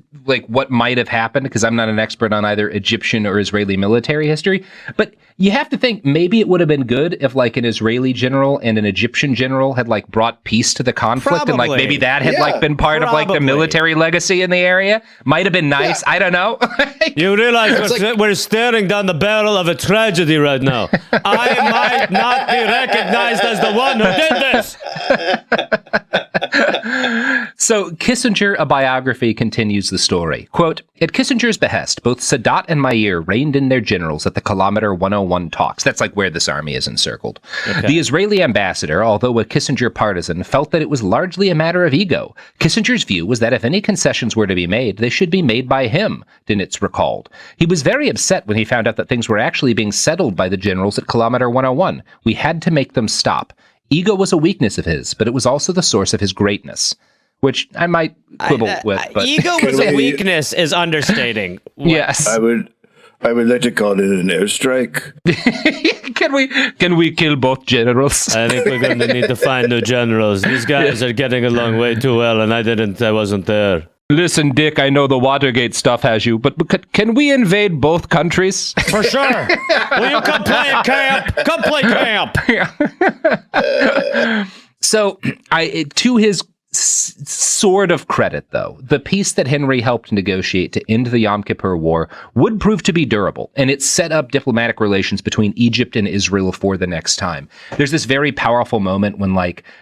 what might have happened because I'm not an expert on either Egyptian or Israeli military history, but you have to think maybe it would have been good if an Israeli general and an Egyptian general had brought peace to the conflict. Probably. And maybe that had been part of the military legacy in the area. Might have been nice. Yeah. I don't know. You realize we're staring down the barrel of a tragedy right now. I might not be recognized as the one who did this. So Kissinger, a biography, continues the story. Quote, at Kissinger's behest, both Sadat and Meir reined in their generals at the Kilometer 101 talks. That's where this army is encircled. Okay. The Israeli ambassador, although a Kissinger partisan, felt that it was largely a matter of ego. Kissinger's view was that if any concessions were to be made, they should be made by him, Dinitz recalled. He was very upset when he found out that things were actually being settled by the generals at Kilometer 101. We had to make them stop. Ego was a weakness of his, but it was also the source of his greatness. Which I might quibble with. But ego was a weakness is understating. Yes. I would like to call it an airstrike. Can we kill both generals? I think we're going to need to find new generals. These guys are getting along way too well, and I wasn't there. Listen, Dick, I know the Watergate stuff has you, but can we invade both countries? For sure. Will you come play at camp? Come play camp. So, to his sort of credit, though, the peace that Henry helped negotiate to end the Yom Kippur War would prove to be durable, and it set up diplomatic relations between Egypt and Israel for the next time. There's this very powerful moment when,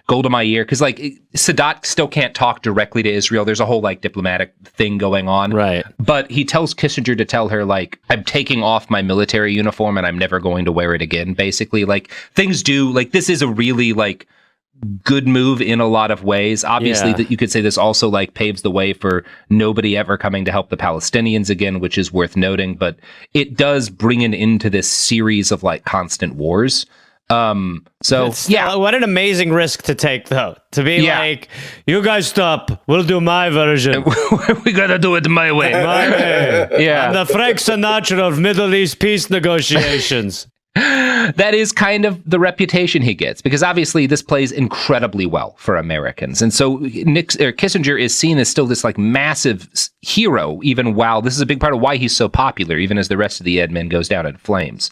Golda Meir, because, Sadat still can't talk directly to Israel. There's a whole, diplomatic thing going on. Right. But he tells Kissinger to tell her, I'm taking off my military uniform and I'm never going to wear it again, basically. Things do, this is a really, good move in a lot of ways. Obviously, that you could say this also paves the way for nobody ever coming to help the Palestinians again, which is worth noting. But it does bring an end to this series of constant wars. What an amazing risk to take, though. To be you guys stop. We'll do my version. We gotta do it my way. My way. Yeah. I'm the Frank Sinatra of Middle East peace negotiations. That is kind of the reputation he gets, because obviously this plays incredibly well for Americans. And so Kissinger is seen as still this massive hero, even while this is a big part of why he's so popular, even as the rest of the admin goes down in flames.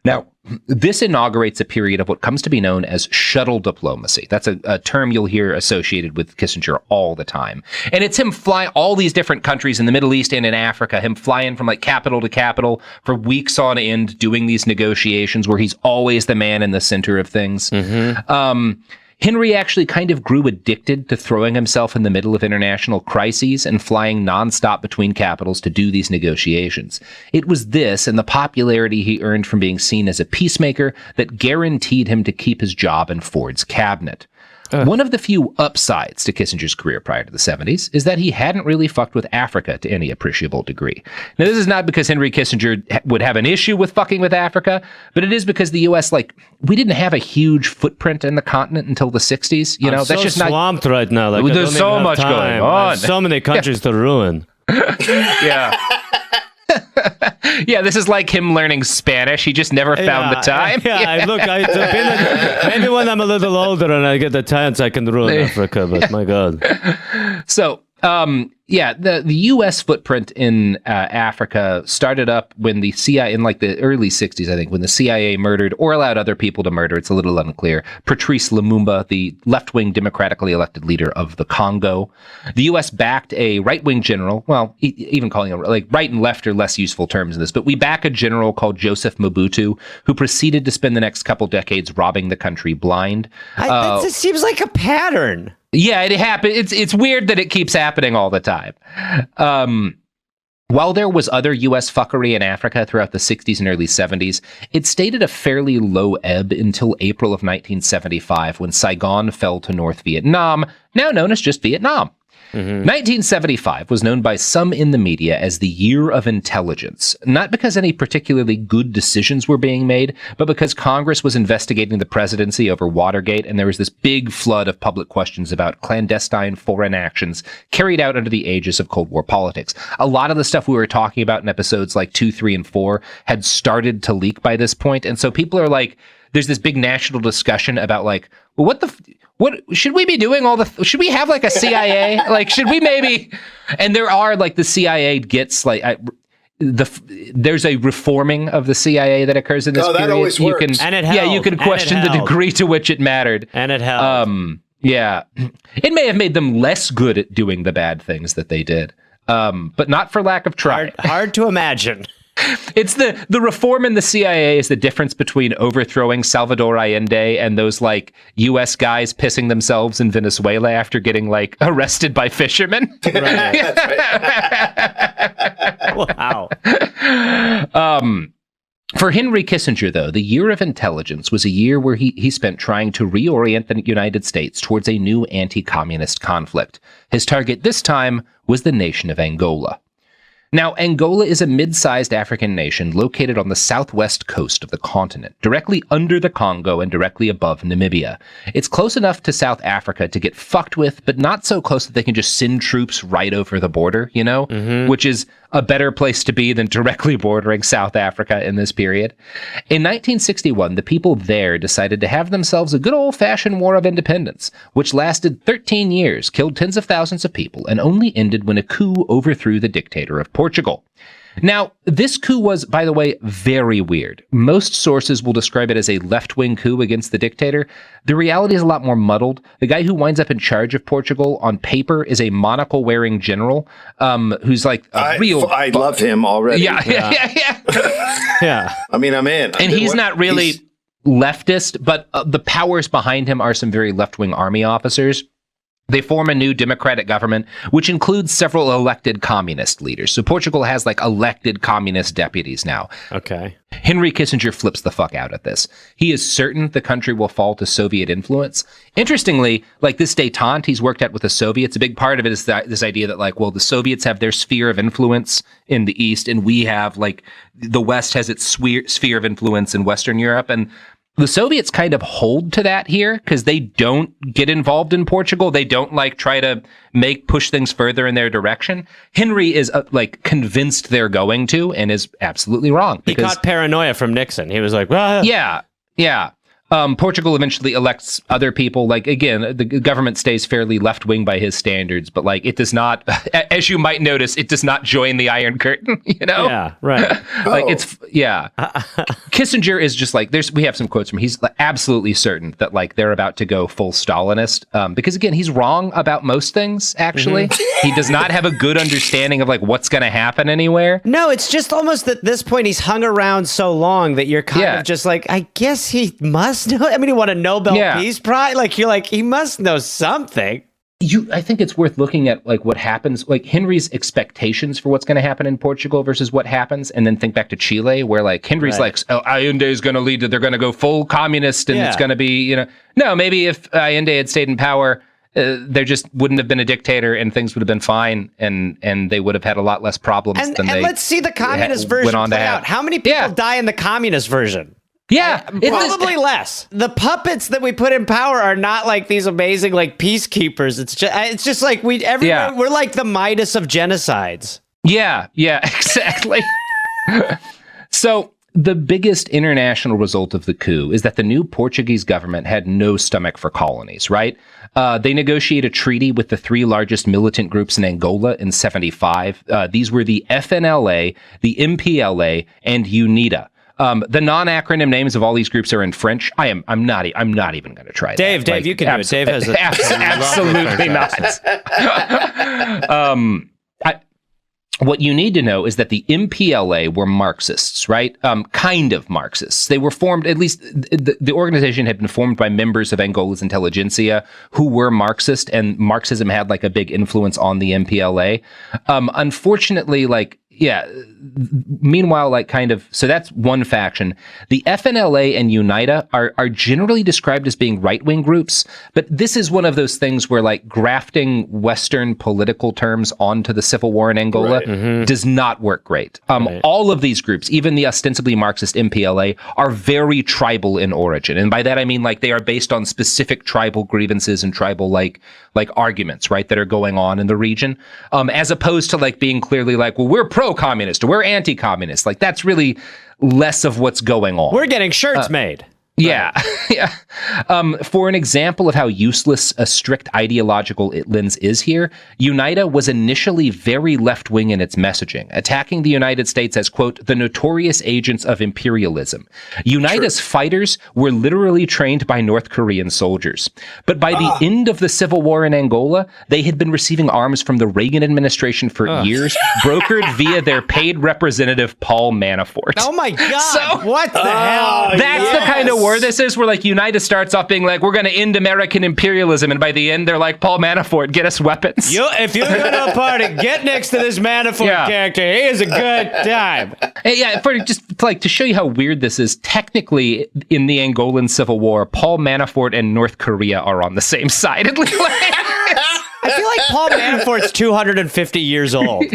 Now, this inaugurates a period of what comes to be known as shuttle diplomacy. That's a term you'll hear associated with Kissinger all the time. And it's him flying all these different countries in the Middle East and in Africa, him flying from capital to capital for weeks on end, doing these negotiations where he's always the man in the center of things. Mm-hmm. Henry actually kind of grew addicted to throwing himself in the middle of international crises and flying nonstop between capitals to do these negotiations. It was this and the popularity he earned from being seen as a peacemaker that guaranteed him to keep his job in Ford's cabinet. One of the few upsides to Kissinger's career prior to the 70s is that he hadn't really fucked with Africa to any appreciable degree. Now, this is not because Henry Kissinger would have an issue with fucking with Africa, but it is because the U.S., we didn't have a huge footprint in the continent until the 60s. I'm that's just swamped right now. There's so much going on. So many countries to ruin. Yeah. Yeah, this is like him learning Spanish. He just never found the time. Maybe when I'm a little older and I get the chance, I can ruin Africa, but my God. So, the U.S. footprint in Africa started up when the CIA, in the early 60s, I think, when the CIA murdered or allowed other people to murder, it's a little unclear, Patrice Lumumba, the left-wing democratically elected leader of the Congo. The U.S. backed a right-wing general, even calling it, right and left are less useful terms in this, but we back a general called Joseph Mobutu, who proceeded to spend the next couple decades robbing the country blind. It seems like a pattern. Yeah, it happened. It's weird that it keeps happening all the time. While there was other U.S. fuckery in Africa throughout the 60s and early 70s, it stayed at a fairly low ebb until April of 1975, when Saigon fell to North Vietnam, now known as just Vietnam. 1975 was known by some in the media as the Year of Intelligence, not because any particularly good decisions were being made, but because Congress was investigating the presidency over Watergate, and there was this big flood of public questions about clandestine foreign actions carried out under the aegis of Cold War politics. A lot of the stuff we were talking about in episodes like 2, 3, and 4 had started to leak by this point, and so people are like, there's this big national discussion about like, well, what should we be doing should we have like a CIA? Like, should we maybe, and there are like the CIA gets like, there's a reforming of the CIA that occurs in this period. That always works. And it held. You can question the degree to which it mattered. And it held. Yeah. It may have made them less good at doing the bad things that they did. But not for lack of try. Hard to imagine. It's the reform in the CIA is the difference between overthrowing Salvador Allende and those like U.S. guys pissing themselves in Venezuela after getting like arrested by fishermen. Right. Wow. For Henry Kissinger, though, the Year of Intelligence was a year where he spent trying to reorient the United States towards a new anti-communist conflict. His target this time was the nation of Angola. Now, Angola is a mid-sized African nation located on the southwest coast of the continent, directly under the Congo and directly above Namibia. It's close enough to South Africa to get fucked with, but not so close that they can just send troops right over the border, you know, which is a better place to be than directly bordering South Africa in this period. In 1961, the people there decided to have themselves a good old-fashioned war of independence, which lasted 13 years, killed tens of thousands of people, and only ended when a coup overthrew the dictator of Portugal. Now, this coup was, by the way, very weird. Most sources will describe it as a left-wing coup against the dictator. The reality is a lot more muddled. The guy who winds up in charge of Portugal on paper is a monocle-wearing general who's like a I love him already. Yeah. Yeah. I mean, I'm in. And he's not really leftist, but the powers behind him are some very left-wing army officers. They form a new democratic government, which includes several elected communist leaders. So Portugal has like elected communist deputies now. Okay. Henry Kissinger flips the fuck out at this. He is certain the country will fall to Soviet influence. Interestingly, like this détente he's worked at with the Soviets, a big part of it is this idea that like, well, the Soviets have their sphere of influence in the East, and we have like the West has its sphere of influence in Western Europe. And the Soviets kind of hold to that here because they don't get involved in Portugal. They don't like try to push things further in their direction. Henry is like convinced they're going to, and is absolutely wrong. He caught paranoia from Nixon. He was like, well, yeah. Portugal eventually elects other people. Like, again, the government stays fairly left-wing by his standards, but like it does not, as you might notice, it does not join the Iron Curtain, you know? Yeah, right. Kissinger is just like, we have some quotes from him. He's absolutely certain that like they're about to go full Stalinist. Because again, he's wrong about most things, actually. He does not have a good understanding of like what's going to happen anywhere. No, it's just almost at this point he's hung around so long that you're kind of just like, I guess he must know. I mean, he won a Nobel Peace Prize. Like, you're like, he must know something. I think it's worth looking at like what happens, like Henry's expectations for what's going to happen in Portugal versus what happens, and then think back to Chile, where like Henry's like, oh, Allende is going to lead to, they're going to go full communist, and it's going to be, you know, no, maybe if Allende had stayed in power, there just wouldn't have been a dictator, and things would have been fine, and they would have had a lot less problems than they. And let's see the communist version play out. How many people die in the communist version? Yeah, probably less. The puppets that we put in power are not like these amazing like peacekeepers. It's just like we're like the Midas of genocides. Yeah, exactly. So the biggest international result of the coup is that the new Portuguese government had no stomach for colonies, right? They negotiate a treaty with the three largest militant groups in Angola in 75. These were the FNLA, the MPLA, and UNITA. The non-acronym names of all these groups are in French. I'm not even going to try. Dave, that. You can do it. Dave has absolutely not. What you need to know is that the MPLA were Marxists, right? Kind of Marxists. They were formed, at least the organization had been formed by members of Angola's intelligentsia who were Marxist, and Marxism had like a big influence on the MPLA. Unfortunately, like yeah. Meanwhile, like kind of, so that's one faction. The FNLA and UNITA are generally described as being right-wing groups, but this is one of those things where like grafting Western political terms onto the civil war in Angola does not work great. All of these groups, even the ostensibly Marxist MPLA, are very tribal in origin. And by that, I mean like they are based on specific tribal grievances and tribal like arguments, right, that are going on in the region, as opposed to like being clearly like, well, we're pro-communist or we're anti-communist. Like that's really less of what's going on. We're getting shirts made. Yeah. Yeah. For an example of how useless a strict ideological lens is here, UNITA was initially very left-wing in its messaging, attacking the United States as, quote, the notorious agents of imperialism. UNITA's fighters were literally trained by North Korean soldiers. But by the end of the civil war in Angola, they had been receiving arms from the Reagan administration for years, brokered via their paid representative, Paul Manafort. Oh my God. So, what the hell? That's the kind of war this is, where like UNITA starts off being like, we're going to end American imperialism, and by the end they're like, Paul Manafort, get us weapons. If you go to a party, get next to this Manafort character. He is a good time. Yeah, for just like to show you how weird this is, technically in the Angolan Civil War, Paul Manafort and North Korea are on the same side. I feel like Paul Manafort's 250 years old.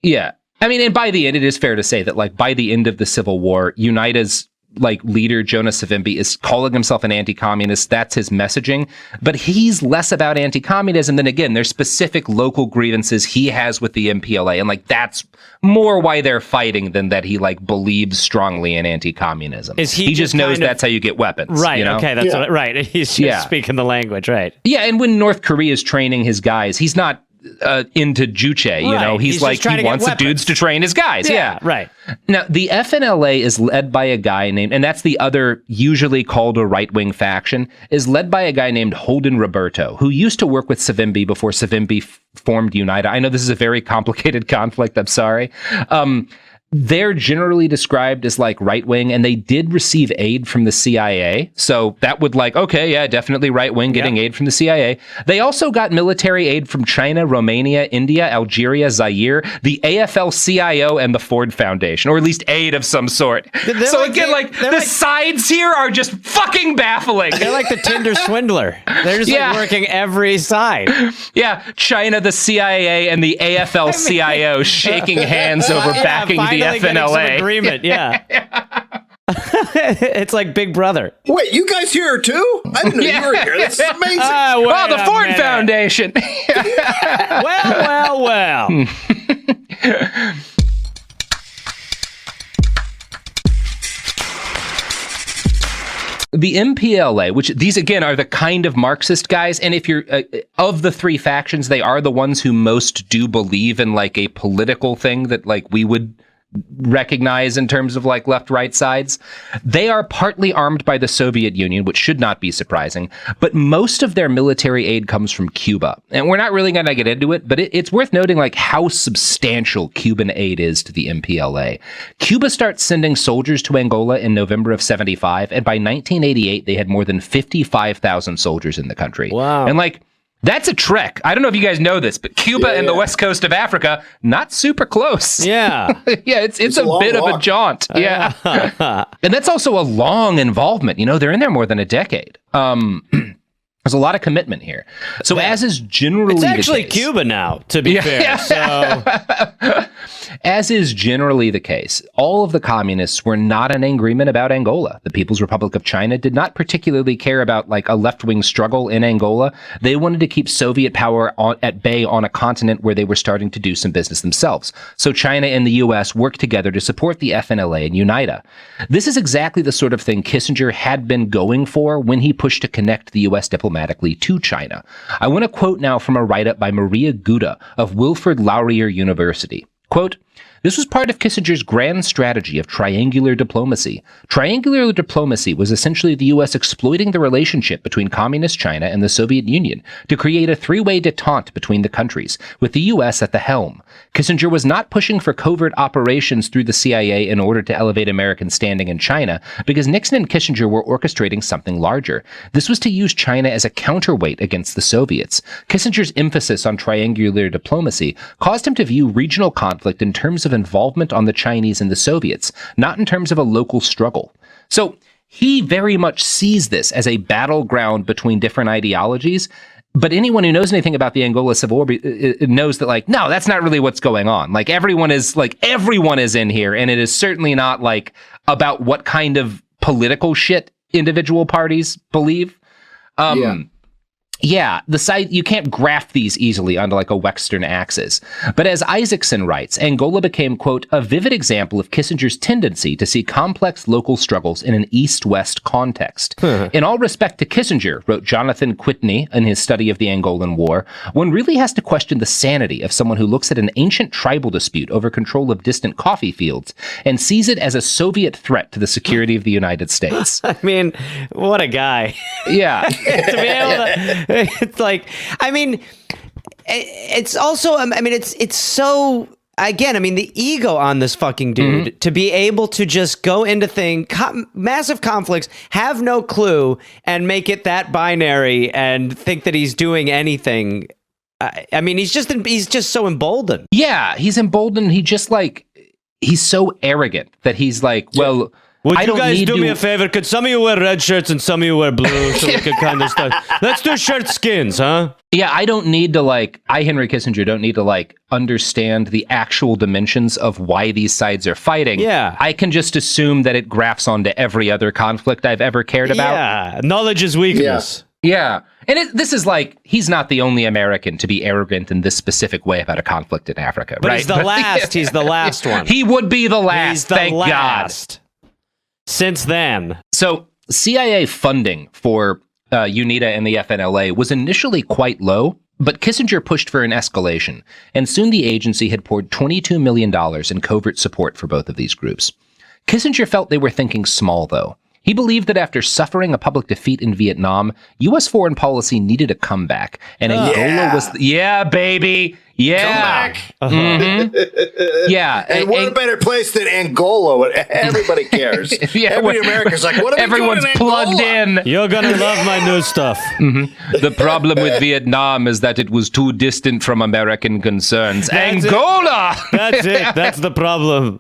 Yeah. I mean, and by the end, it is fair to say that, like, by the end of the Civil War, UNITA's, like, leader, Jonas Savimbi, is calling himself an anti-communist. That's his messaging. But he's less about anti-communism than, again, there's specific local grievances he has with the MPLA. And, like, that's more why they're fighting than that he, like, believes strongly in anti-communism. He just knows that's how you get weapons. Right, you know? okay, that's right. He's just speaking the language, right. Yeah, and when North Korea is training his guys, he's not into Juche, you know, he's like, he wants the dudes to train his guys. Yeah, right. Now, the FNLA is led by a guy named, and that's the other usually called a right-wing faction, is led by a guy named Holden Roberto, who used to work with Savimbi before Savimbi formed UNITA. I know this is a very complicated conflict, I'm sorry. They're generally described as like right-wing, and they did receive aid from the CIA. So that would like, okay, yeah, definitely right-wing getting aid from the CIA. They also got military aid from China, Romania, India, Algeria, Zaire, the AFL-CIO, and the Ford Foundation, or at least aid of some sort. So again, the sides here are just fucking baffling. They're like the Tinder swindler. They're just like working every side. Yeah, China, the CIA, and the AFL-CIO shaking hands over backing the FNLA. Agreement, it's like Big Brother. Wait, you guys here too? I didn't know you were here. This is amazing. The Ford Foundation. well. The MPLA, which these again are the kind of Marxist guys, and if you're of the three factions, they are the ones who most do believe in like a political thing that like we would recognize in terms of like left-right sides. They are partly armed by the Soviet Union, which should not be surprising, but most of their military aid comes from Cuba. And we're not really going to get into it, but it's worth noting like how substantial Cuban aid is to the MPLA. Cuba starts sending soldiers to Angola in November of 75, and by 1988, they had more than 55,000 soldiers in the country. Wow. And like, that's a trek. I don't know if you guys know this, but Cuba and the west coast of Africa, not super close. Yeah. It's a bit of a jaunt. Yeah. And that's also a long involvement. You know, they're in there more than a decade. There's a lot of commitment here. So as is generally it's actually the case, Cuba now, to be fair. So as is generally the case, all of the communists were not in agreement about Angola. The People's Republic of China did not particularly care about like a left-wing struggle in Angola. They wanted to keep Soviet power at bay on a continent where they were starting to do some business themselves. So China and the US worked together to support the FNLA and UNITA. This is exactly the sort of thing Kissinger had been going for when he pushed to connect the US diplomatically to China. I want to quote now from a write-up by Maria Guda of Wilfrid Laurier University. Quote, This was part of Kissinger's grand strategy of triangular diplomacy. Triangular diplomacy was essentially the U.S. exploiting the relationship between Communist China and the Soviet Union to create a three-way detente between the countries, with the U.S. at the helm. Kissinger was not pushing for covert operations through the CIA in order to elevate American standing in China, because Nixon and Kissinger were orchestrating something larger. This was to use China as a counterweight against the Soviets. Kissinger's emphasis on triangular diplomacy caused him to view regional conflict in terms of involvement on the Chinese and the Soviets, not in terms of a local struggle. So he very much sees this as a battleground between different ideologies. But anyone who knows anything about the Angola Civil War knows that, like, no, that's not really what's going on. Like, everyone is in here, and it is certainly not like about what kind of political shit individual parties believe. Yeah, the side, you can't graph these easily onto like a Western axis. But as Isaacson writes, Angola became, quote, a vivid example of Kissinger's tendency to see complex local struggles in an East-West context. In all respect to Kissinger, wrote Jonathan Quitney in his study of the Angolan War, one really has to question the sanity of someone who looks at an ancient tribal dispute over control of distant coffee fields and sees it as a Soviet threat to the security of the United States. I mean, what a guy. Yeah. To be able to... It's like, I mean, it's also, I mean, it's so, again, I mean, the ego on this fucking dude to be able to just go into massive conflicts, have no clue, and make it that binary and think that he's doing anything. I mean, he's just so emboldened. Yeah, he's emboldened. He's so arrogant that he's like, well... Would you guys do me a favor? Could some of you wear red shirts and some of you wear blue so we can kind of start... Let's do shirt skins, huh? Yeah, I don't need to Henry Kissinger, don't need to understand the actual dimensions of why these sides are fighting. Yeah. I can just assume that it graphs onto every other conflict I've ever cared about. Yeah, knowledge is weakness. Yeah. And this is he's not the only American to be arrogant in this specific way about a conflict in Africa, but right? He's the last. He's the last one. He would be the last, he's the thank last. God. Since then. So CIA funding for UNITA and the FNLA was initially quite low, but Kissinger pushed for an escalation, and soon the agency had poured $22 million in covert support for both of these groups. Kissinger felt they were thinking small, though. He believed that after suffering a public defeat in Vietnam, U.S. foreign policy needed a comeback, and Angola was... Yeah, baby! Yeah! Yeah. And what a better place than Angola when everybody cares. Every American's like, what are everyone's we doing in plugged in. You're gonna love my new stuff. The problem with Vietnam is that it was too distant from American concerns. Angola! That's it. That's the problem.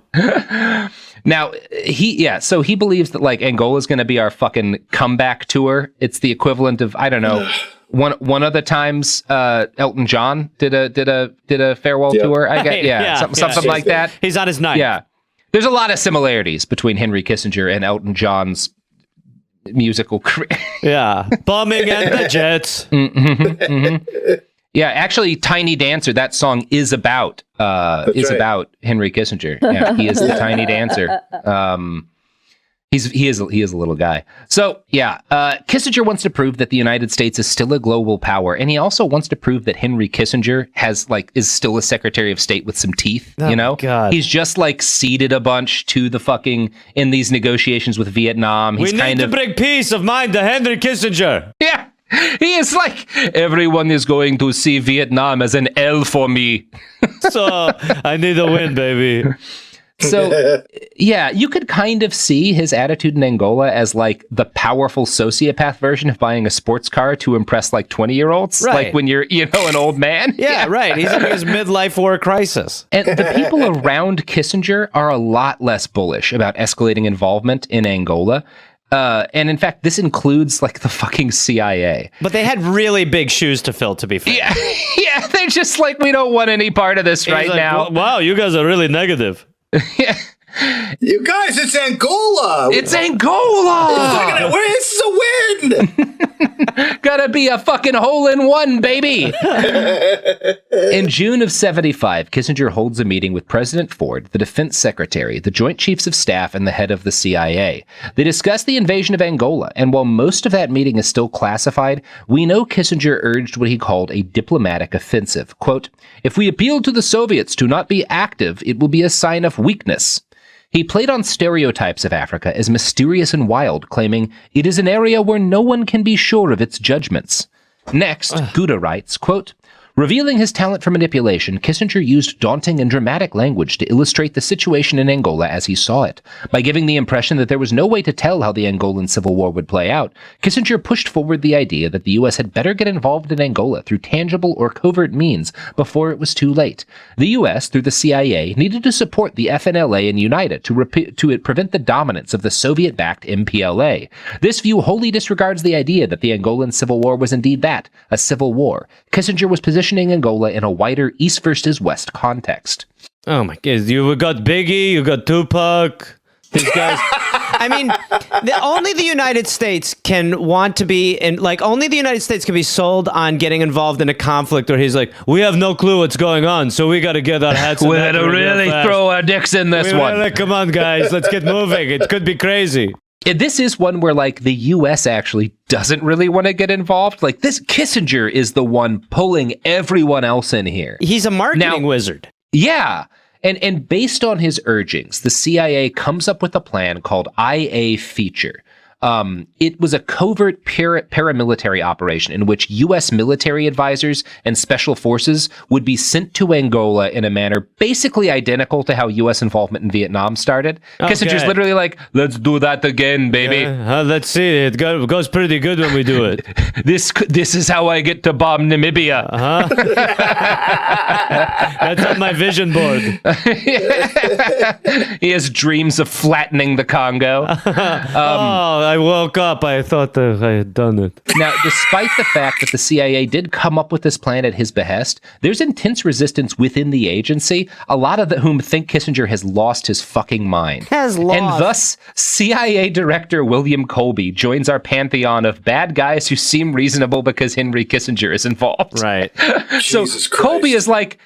Now, so he believes that Angola is going to be our fucking comeback tour. It's the equivalent of, I don't know, one of the times Elton John did a farewell tour. I guess, something like that. He's on his ninth. Yeah, there's a lot of similarities between Henry Kissinger and Elton John's musical career. Yeah, bombing and the Jets. Yeah, actually, Tiny Dancer, that song is about about Henry Kissinger. Yeah, he is the Tiny Dancer. He is a little guy. So yeah, Kissinger wants to prove that the United States is still a global power, and he also wants to prove that Henry Kissinger is still a Secretary of State with some teeth. Oh, you know, God. He's just ceded a bunch to the fucking in these negotiations with Vietnam. He's we need to bring peace of mind to Henry Kissinger. Yeah. He is everyone is going to see Vietnam as an L for me. So I need a win, baby. So, yeah, you could kind of see his attitude in Angola as the powerful sociopath version of buying a sports car to impress 20-year-olds. Right. When you're, an old man. Yeah, right. He's in his midlife war crisis. And the people around Kissinger are a lot less bullish about escalating involvement in Angola. And in fact, this includes the fucking CIA. But they had really big shoes to fill, to be fair. Yeah, they're just we don't want any part of this right now. Wow, you guys are really negative. Yeah. You guys, it's Angola. It's Angola. It's a win. Gotta be a fucking hole-in-one, baby. In June of 75, Kissinger holds a meeting with President Ford, the defense secretary, the Joint Chiefs of Staff, and the head of the CIA. They discuss the invasion of Angola, and while most of that meeting is still classified, we know Kissinger urged what he called a diplomatic offensive. Quote, "If we appeal to the Soviets to not be active, it will be a sign of weakness." He played on stereotypes of Africa as mysterious and wild, claiming, "It is an area where no one can be sure of its judgments." Next, Gouda writes, quote, "Revealing his talent for manipulation, Kissinger used daunting and dramatic language to illustrate the situation in Angola as he saw it. By giving the impression that there was no way to tell how the Angolan Civil War would play out, Kissinger pushed forward the idea that the U.S. had better get involved in Angola through tangible or covert means before it was too late. The U.S., through the CIA, needed to support the FNLA and UNITA to prevent the dominance of the Soviet-backed MPLA. This view wholly disregards the idea that the Angolan Civil War was indeed that, a civil war. Kissinger was positioning Angola in a wider East versus West context." Oh my God! You got Biggie, you got Tupac. These guys. I mean, only the United States can want to be in, like, only the United States can be sold on getting involved in a conflict where he's like, we have no clue what's going on, so we got to get our hats. We had to really throw our dicks in this one. Come on, guys, let's get moving. It could be crazy. This is one where, like, the U.S. actually doesn't really want to get involved. Like, this Kissinger is the one pulling everyone else in here. He's a marketing wizard. Yeah. And based on his urgings, the CIA comes up with a plan called IA Feature. It was a covert paramilitary operation in which U.S. military advisors and special forces would be sent to Angola in a manner basically identical to how U.S. involvement in Vietnam started. Okay. Kissinger's literally like, let's do that again, baby. Let's see. It goes pretty good when we do it. This is how I get to bomb Namibia. That's on my vision board. He has dreams of flattening the Congo. I woke up. I thought I had done it. Now, despite the fact that the CIA did come up with this plan at his behest, there's intense resistance within the agency, a lot of whom think Kissinger has lost his fucking mind. Has lost. And thus, CIA Director William Colby joins our pantheon of bad guys who seem reasonable because Henry Kissinger is involved. Right. So Colby is like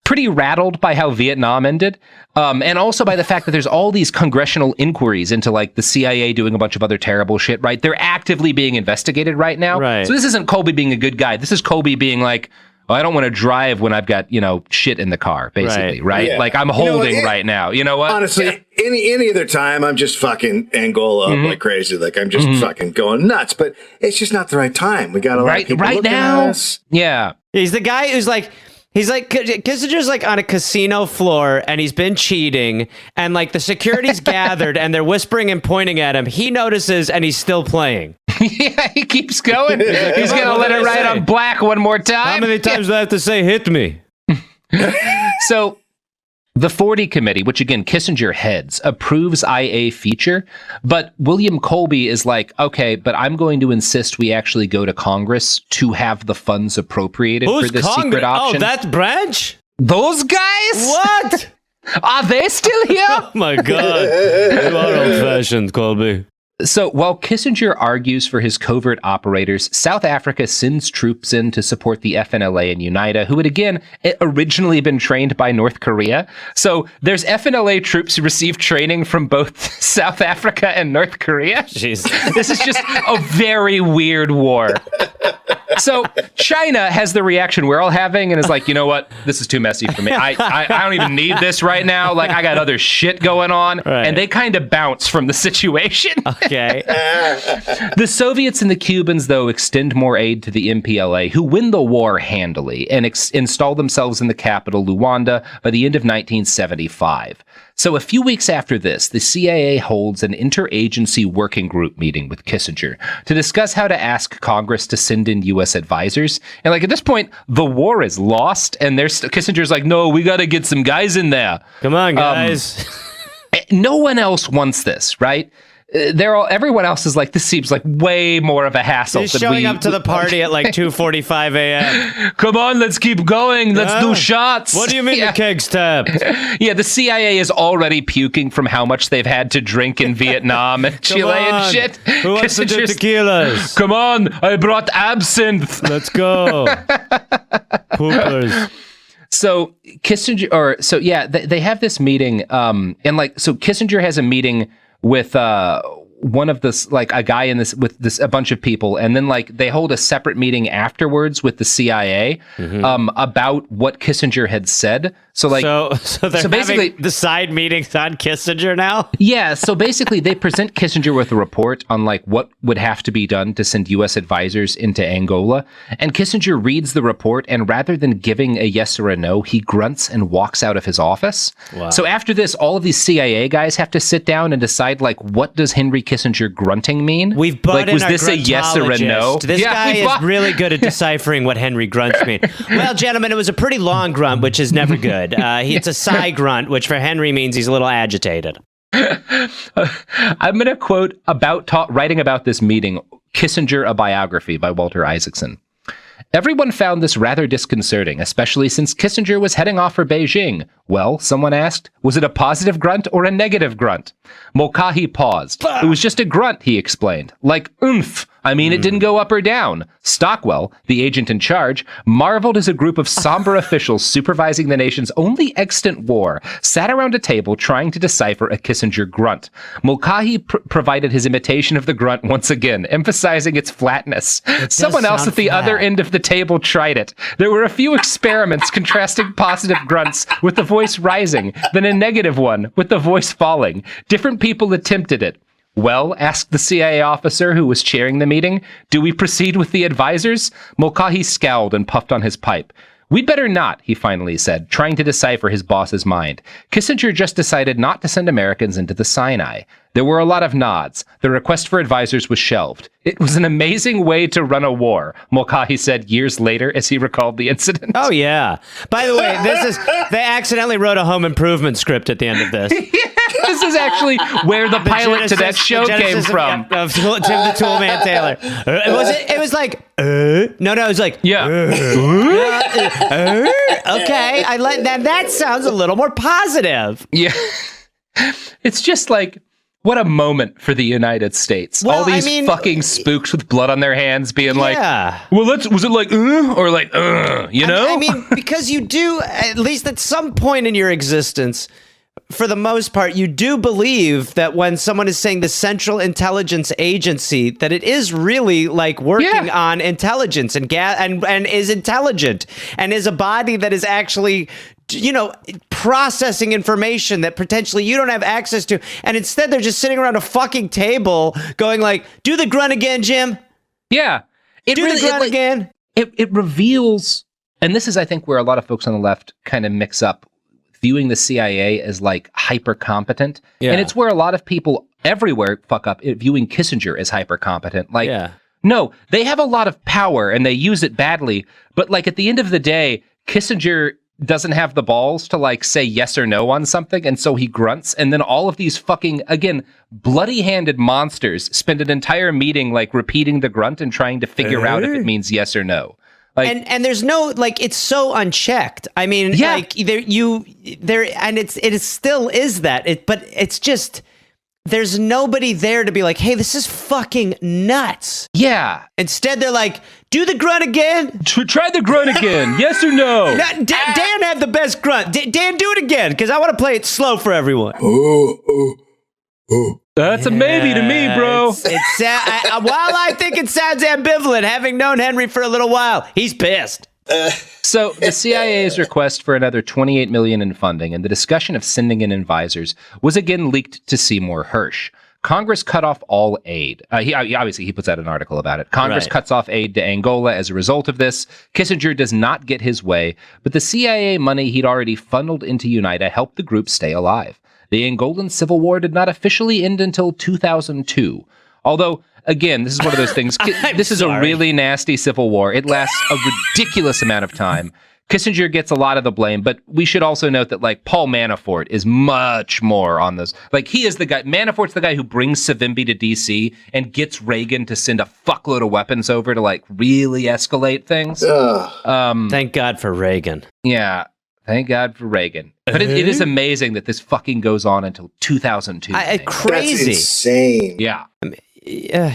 pretty rattled by how Vietnam ended, and also by the fact that there's all these congressional inquiries into, like, the CIA doing a bunch of other terrible shit, right? They're actively being investigated right now. Right. So this isn't Colby being a good guy. This is Colby being like, well, I don't want to drive when I've got, shit in the car, basically, right? Yeah. Like, I'm holding right now. You know what? Honestly, any other time, I'm just fucking Angola up like crazy. Like, I'm just fucking going nuts. But it's just not the right time. We got a lot of people looking at us. Yeah. He's the guy who's like, Kissinger's like on a casino floor and he's been cheating and, like, the security's gathered and they're whispering and pointing at him. He notices and he's still playing. Yeah, he keeps going. He's going to let it ride on black one more time. How many times do I have to say hit me? So the 40 committee, which again Kissinger heads, approves IA Feature, but William Colby is like, okay, but I'm going to insist we actually go to Congress to have the funds appropriated for this secret option. Oh, that branch? Those guys? What? Are they still here? Oh my God. You are old-fashioned, Colby. So while Kissinger argues for his covert operators, South Africa sends troops in to support the FNLA and UNITA, who had again originally been trained by North Korea. So there's FNLA troops who receive training from both South Africa and North Korea. Jesus. This is just a very weird war. So China has the reaction we're all having and is like, you know what? This is too messy for me. I don't even need this right now. Like, I got other shit going on. Right. And they kind of bounce from the situation. Okay. The Soviets and the Cubans, though, extend more aid to the MPLA, who win the war handily and install themselves in the capital, Luanda, by the end of 1975. So a few weeks after this, the CIA holds an interagency working group meeting with Kissinger to discuss how to ask Congress to send in U.S. advisors. And, like, at this point, the war is lost, and Kissinger's like, no, we got to get some guys in there. Come on, guys. No one else wants this, right? everyone else is like, this seems like way more of a hassle. He's showing up to the party at like 2:45 a.m. Come on, let's keep going. Let's do shots. What do you mean the keg's tapped? Yeah, the CIA is already puking from how much they've had to drink in Vietnam and Chile and shit. Who wants to do tequilas? Come on, I brought absinthe. Let's go. Poopers. So Kissinger, they have this meeting, and Kissinger has a meeting with one of this, like a guy in this with this a bunch of people, and then like they hold a separate meeting afterwards with the CIA about what Kissinger had said. So they're basically having the side meetings on Kissinger now. Yeah, so basically they present Kissinger with a report on like what would have to be done to send U.S. advisors into Angola, and Kissinger reads the report, and rather than giving a yes or a no, he grunts and walks out of his office. Wow. So after this, all of these CIA guys have to sit down and decide like, what does Henry Kissinger grunting mean? We've bought like, was this a yes or a no? This guy is really good at deciphering what Henry grunts mean. Well, gentlemen, it was a pretty long grunt, which is never good. It's a sigh grunt, which for Henry means he's a little agitated. I'm going to quote writing about this meeting, Kissinger, a biography by Walter Isaacson. Everyone found this rather disconcerting, especially since Kissinger was heading off for Beijing. Well, someone asked, was it a positive grunt or a negative grunt? Mulcahy paused. It was just a grunt, he explained. Like, oomph. I mean, it didn't go up or down. Stockwell, the agent in charge, marveled as a group of somber officials supervising the nation's only extant war sat around a table trying to decipher a Kissinger grunt. Mulcahy provided his imitation of the grunt once again, emphasizing its flatness. Someone else at the other end of the table tried it. There were a few experiments contrasting positive grunts with the voice rising, then a negative one with the voice falling. Different people attempted it. Well, asked the CIA officer who was chairing the meeting, do we proceed with the advisors? Mulcahy scowled and puffed on his pipe. We'd better not, he finally said, trying to decipher his boss's mind. Kissinger just decided not to send Americans into the Sinai. There were a lot of nods. The request for advisors was shelved. It was an amazing way to run a war, Mulcahy said years later as he recalled the incident. Oh, yeah. By the way, they accidentally wrote a Home Improvement script at the end of this. This is actually where the pilot to that show came from. Of Tim the Toolman Taylor. It was like, no, it was like, yeah. Okay, I like that. That sounds a little more positive. Yeah. It's just like, what a moment for the United States. Well, all these fucking spooks with blood on their hands being like, well, was it like, or like, you know? I mean, because you do, at least at some point in your existence, for the most part, you do believe that when someone is saying the Central Intelligence Agency, that it is really like working on intelligence and is intelligent and is a body that is actually, you know, processing information that potentially you don't have access to. And instead, they're just sitting around a fucking table going like, do the grunt again, Jim. Yeah. The grunt again. It reveals, and this is, I think, where a lot of folks on the left kind of mix up viewing the CIA as like hyper competent. Yeah. And it's where a lot of people everywhere fuck up viewing Kissinger as hyper competent. Like, no, they have a lot of power and they use it badly. But like at the end of the day, Kissinger doesn't have the balls to like say yes or no on something. And so he grunts. And then all of these fucking, again, bloody handed monsters spend an entire meeting like repeating the grunt and trying to figure out if it means yes or no. Like, and there's no, like, it's so unchecked. I mean, like and it still is that, but it's just, there's nobody there to be like, hey, this is fucking nuts. Yeah. Instead, they're like, do the grunt again. Try the grunt again. Yes or no? Dan had the best grunt. Dan, do it again, because I want to play it slow for everyone. That's a maybe to me, bro. While I think it sounds ambivalent, having known Henry for a little while, he's pissed. So the CIA's request for another $28 million in funding and the discussion of sending in advisors was again leaked to Seymour Hersh. Congress cut off all aid. He puts out an article about it. Congress cuts off aid to Angola as a result of this. Kissinger does not get his way, but the CIA money he'd already funneled into UNITA helped the group stay alive. The Angolan Civil War did not officially end until 2002. Although, again, this is one of those things. This is a really nasty civil war. It lasts a ridiculous amount of time. Kissinger gets a lot of the blame, but we should also note that like Paul Manafort is much more on this. Like he is the guy. Manafort's the guy who brings Savimbi to DC and gets Reagan to send a fuckload of weapons over to like really escalate things. Thank God for Reagan. Yeah. Thank God for Reagan. But it is amazing that this fucking goes on until 2002. Crazy. That's insane. Yeah.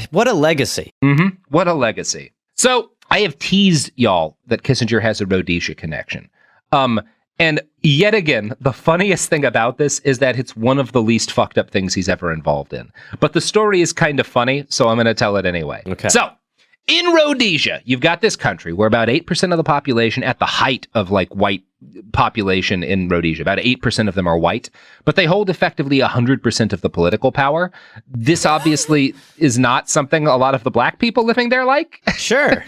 What a legacy. Mm-hmm. What a legacy. So I have teased y'all that Kissinger has a Rhodesia connection. And yet again, the funniest thing about this is that it's one of the least fucked up things he's ever involved in. But the story is kind of funny, so I'm going to tell it anyway. Okay. So in Rhodesia, you've got this country where about 8% of the population at the height of like white population in Rhodesia, about 8% of them are white, but they hold effectively 100% of the political power. This obviously is not something a lot of the black people living there like. Sure.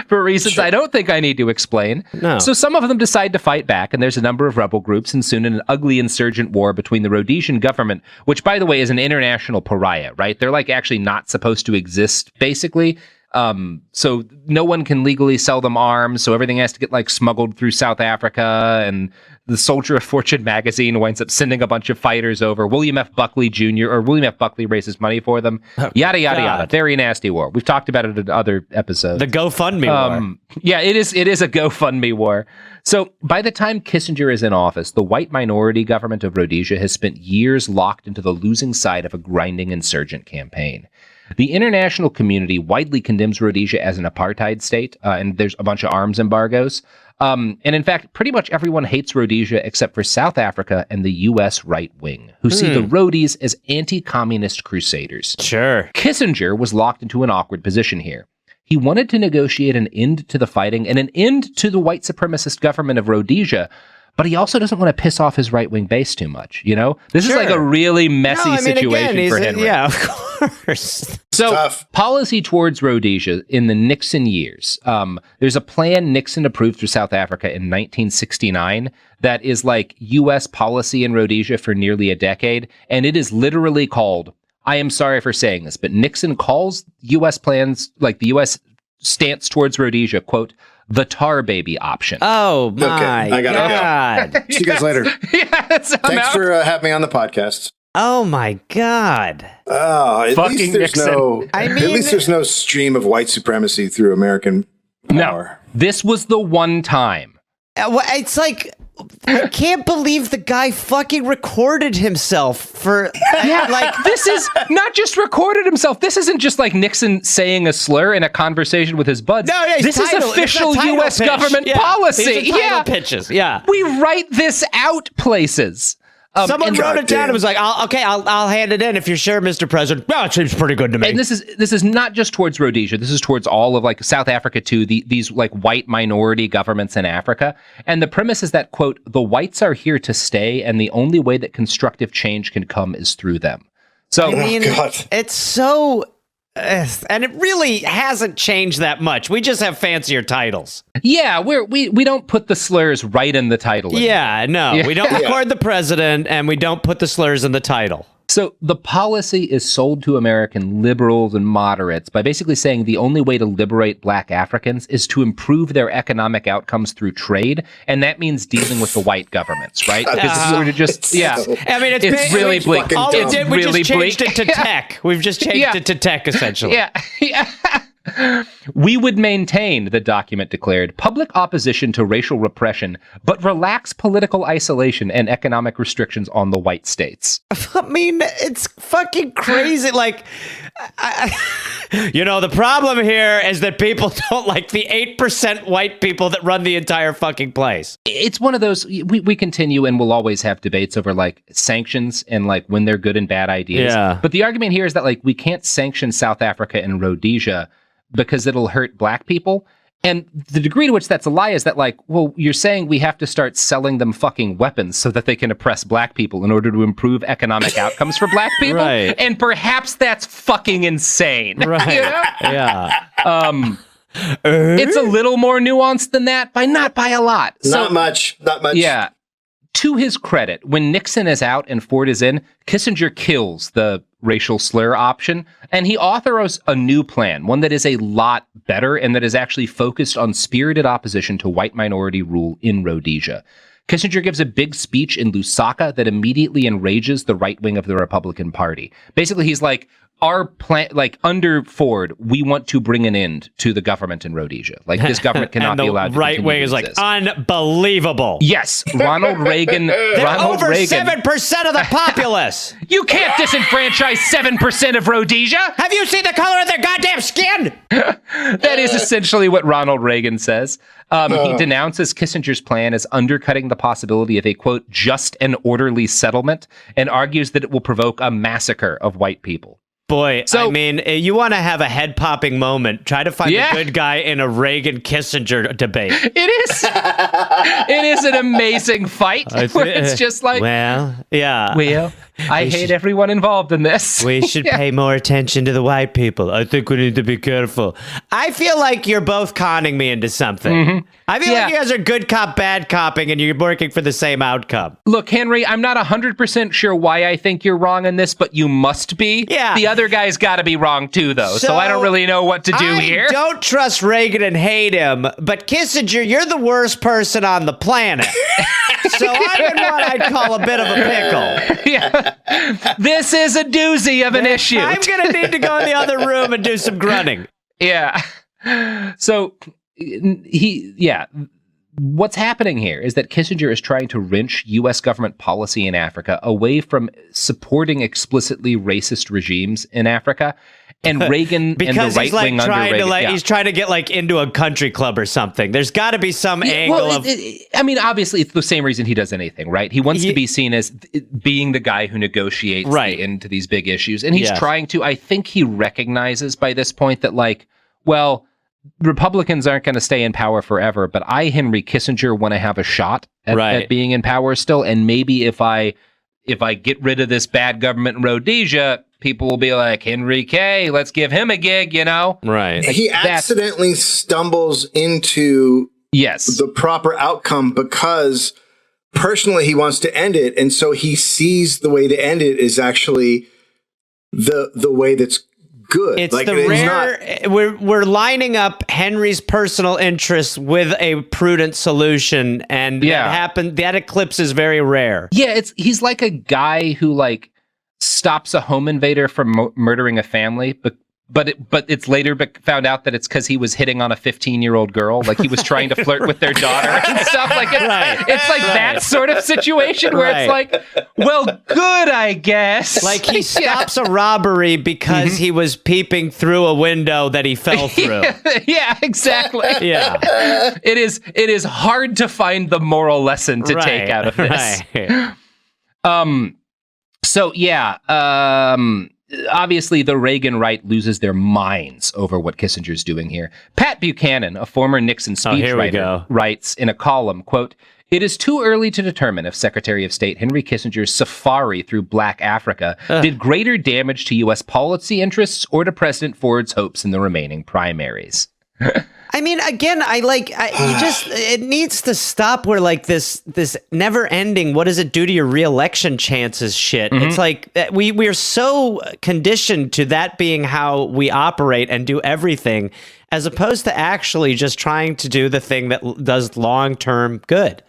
For reasons I don't think I need to explain. No. So some of them decide to fight back, and there's a number of rebel groups, and soon an ugly insurgent war between the Rhodesian government, which, by the way, is an international pariah, right? They're like actually not supposed to exist, basically. So no one can legally sell them arms, so everything has to get like smuggled through South Africa, and the Soldier of Fortune magazine winds up sending a bunch of fighters over. William F. Buckley raises money for them. Yada, yada, yada. Very nasty war. We've talked about it in other episodes. The GoFundMe war. Yeah, it is a GoFundMe war. So by the time Kissinger is in office, the white minority government of Rhodesia has spent years locked into the losing side of a grinding insurgent campaign. The international community widely condemns Rhodesia as an apartheid state, and there's a bunch of arms embargoes. And in fact, pretty much everyone hates Rhodesia except for South Africa and the U.S. right wing, who see the Rhodesies as anti-communist crusaders. Sure. Kissinger was locked into an awkward position here. He wanted to negotiate an end to the fighting and an end to the white supremacist government of Rhodesia, but he also doesn't want to piss off his right-wing base too much, you know? This is like a really messy situation for Henry. Yeah, of course. So, tough. Policy towards Rhodesia in the Nixon years. There's a plan Nixon approved for South Africa in 1969 that is like U.S. policy in Rhodesia for nearly a decade, and it is literally called, I am sorry for saying this, but Nixon calls U.S. plans, like the U.S. stance towards Rhodesia, quote, the tar baby option. Oh, my I got God. See you guys later. Thanks for having me on the podcast. Oh, my God. Oh, at Fucking least there's Nixon. at least there's no stream of white supremacy through American power. No, this was the one time. It's like, I can't believe the guy fucking recorded himself for, like, This is not just recorded himself. This isn't just like Nixon saying a slur in a conversation with his buds. no, yeah, this is official U.S. government policy. These are title pitches. Yeah. We write this out places. Someone wrote it down and was like, I'll hand it in if you're sure, Mr. President. Well, it seems pretty good to me. And this is not just towards Rhodesia. This is towards all of like South Africa too. These like white minority governments in Africa. And the premise is that, quote, the whites are here to stay, and the only way that constructive change can come is through them. So I mean, it's so, and it really hasn't changed that much. We just have fancier titles. yeah, we don't put the slurs right in the title. Yeah, no, we don't record the president, and we don't put the slurs in the title. So the policy is sold to American liberals and moderates by basically saying the only way to liberate black Africans is to improve their economic outcomes through trade, and that means dealing with the white governments, right? Because this is sort of just, I mean, it's really bleak. All we It's did, we really just changed bleak. it to tech. We've just changed it to tech, essentially. Yeah. We would maintain, the document declared, public opposition to racial repression, but relax political isolation and economic restrictions on the white states. I mean, it's fucking crazy. Like, the problem here is that people don't like the 8% white people that run the entire fucking place. It's one of those, we continue and we'll always have debates over like sanctions and like when they're good and bad ideas. Yeah. But the argument here is that like we can't sanction South Africa and Rhodesia because it'll hurt black people. And the degree to which that's a lie is that like, well, you're saying we have to start selling them fucking weapons so that they can oppress black people in order to improve economic outcomes for black people. Right. And perhaps that's fucking insane. Right. You know? Yeah. It's a little more nuanced than that, not by a lot. Not much. Yeah. to his credit, when Nixon is out and Ford is in, Kissinger kills the racial slur option, and he authors a new plan, one that is a lot better and that is actually focused on spirited opposition to white minority rule in Rhodesia. Kissinger gives a big speech in Lusaka that immediately enrages the right wing of the Republican Party. Basically, he's like, our plan, like under Ford, we want to bring an end to the government in Rhodesia. Like this government cannot be allowed to right wing is like unbelievable. Yes, Ronald Reagan. Over 7% of the populace. You can't disenfranchise 7% of Rhodesia. Have you seen the color of their goddamn skin? That is essentially what Ronald Reagan says. He denounces Kissinger's plan as undercutting the possibility of a, quote, just and orderly settlement, and argues that it will provoke a massacre of white people. Boy, so, I mean, you want to have a head-popping moment. Try to find a good guy in a Reagan-Kissinger debate. It is an amazing fight where it's just like, well, I hate everyone involved in this. We should pay more attention to the white people. I think we need to be careful. I feel like you're both conning me into something. Mm-hmm. I feel like you guys are good cop, bad copping, and you're working for the same outcome. Look, Henry, I'm not 100% sure why I think you're wrong in this, but you must be. Yeah. The other guy's got to be wrong too, though, so I don't really know what to do here. I don't trust Reagan and hate him, but Kissinger, you're the worst person on the planet. So I'm in what I'd call a bit of a pickle. Yeah. This is a doozy of an issue. I'm going to need to go in the other room and do some grunting. Yeah. So what's happening here is that Kissinger is trying to wrench U.S. government policy in Africa away from supporting explicitly racist regimes in Africa. And Reagan and the right wing under Reagan. He's trying to get like into a country club or something. There's got to be some angle of. I mean, obviously, it's the same reason he does anything, right? He wants to be seen as being the guy who negotiates into these big issues, and he's trying to. I think he recognizes by this point that, like, well, Republicans aren't going to stay in power forever, but I, Henry Kissinger, want to have a shot at being in power still, and maybe if I get rid of this bad government in Rhodesia, people will be like, Henry K., let's give him a gig, you know? Right. He accidentally stumbles into the proper outcome because personally he wants to end it. And so he sees the way to end it is actually the way that's good. It's like, we're lining up Henry's personal interests with a prudent solution, and that eclipse is very rare. Yeah, he's like a guy who like stops a home invader from murdering a family, but it's later found out that it's because he was hitting on a 15-year-old girl, like he was trying to flirt with their daughter and stuff. Like it's like that sort of situation where it's like, well, good, I guess. Like he stops a robbery because he was peeping through a window that he fell through. Yeah, exactly. Yeah, it is hard to find the moral lesson to take out of this. Obviously, the Reagan right loses their minds over what Kissinger's doing here. Pat Buchanan, a former Nixon speechwriter, writes in a column, quote, "It is too early to determine if Secretary of State Henry Kissinger's safari through Black Africa did greater damage to U.S. policy interests or to President Ford's hopes in the remaining primaries." I mean, again, it needs to stop where like this never ending, what does it do to your reelection chances shit. It's like we are so conditioned to that being how we operate and do everything, as opposed to actually just trying to do the thing that does long-term good.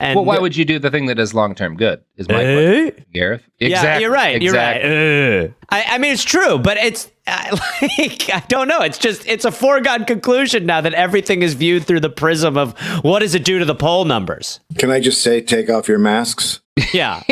And well, why would you do the thing that does long-term good? Is my question, Gareth? Exactly. Yeah, you're right. Exactly. You're right. I mean, it's true, but it's I don't know. It's a foregone conclusion now that everything is viewed through the prism of what does it do to the poll numbers. Can I just say, take off your masks? Yeah.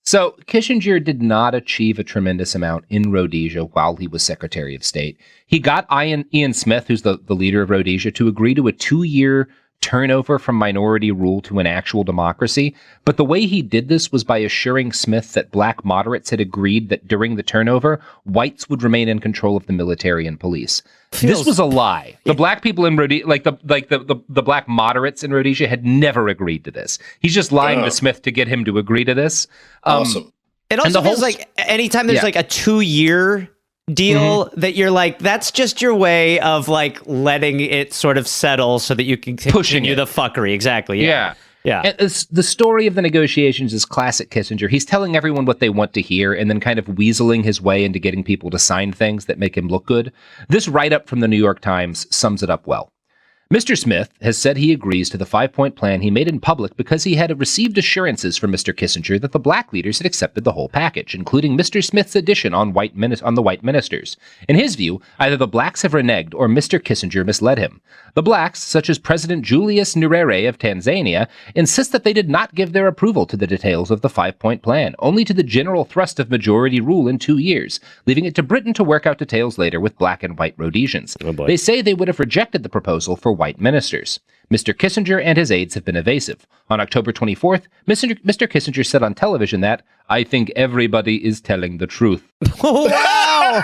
So Kissinger did not achieve a tremendous amount in Rhodesia while he was Secretary of State. He got Ian Smith, who's the leader of Rhodesia, to agree to a 2-year turnover from minority rule to an actual democracy. But the way he did this was by assuring Smith that black moderates had agreed that during the turnover, whites would remain in control of the military and police. This was a lie. The black people in Rhodesia, the black moderates in Rhodesia, had never agreed to this. He's just lying to Smith to get him to agree to this. Awesome. It also feels like anytime there's like a 2-year deal that you're like, that's just your way of like letting it sort of settle so that you can continue the fuckery. Exactly. Yeah. And the story of the negotiations is classic Kissinger. He's telling everyone what they want to hear and then kind of weaseling his way into getting people to sign things that make him look good. This write-up from the New York Times sums it up well. Mr. Smith has said he agrees to the 5-point plan he made in public because he had received assurances from Mr. Kissinger that the black leaders had accepted the whole package, including Mr. Smith's addition on the white ministers. In his view, either the blacks have reneged or Mr. Kissinger misled him. The blacks, such as President Julius Nyerere of Tanzania, insist that they did not give their approval to the details of the 5-point plan, only to the general thrust of majority rule in 2 years, leaving it to Britain to work out details later with black and white Rhodesians. They say they would have rejected the proposal for white ministers. Mr. Kissinger and his aides have been evasive. On October 24th, Mr. Kissinger said on television that, "I think everybody is telling the truth." Wow!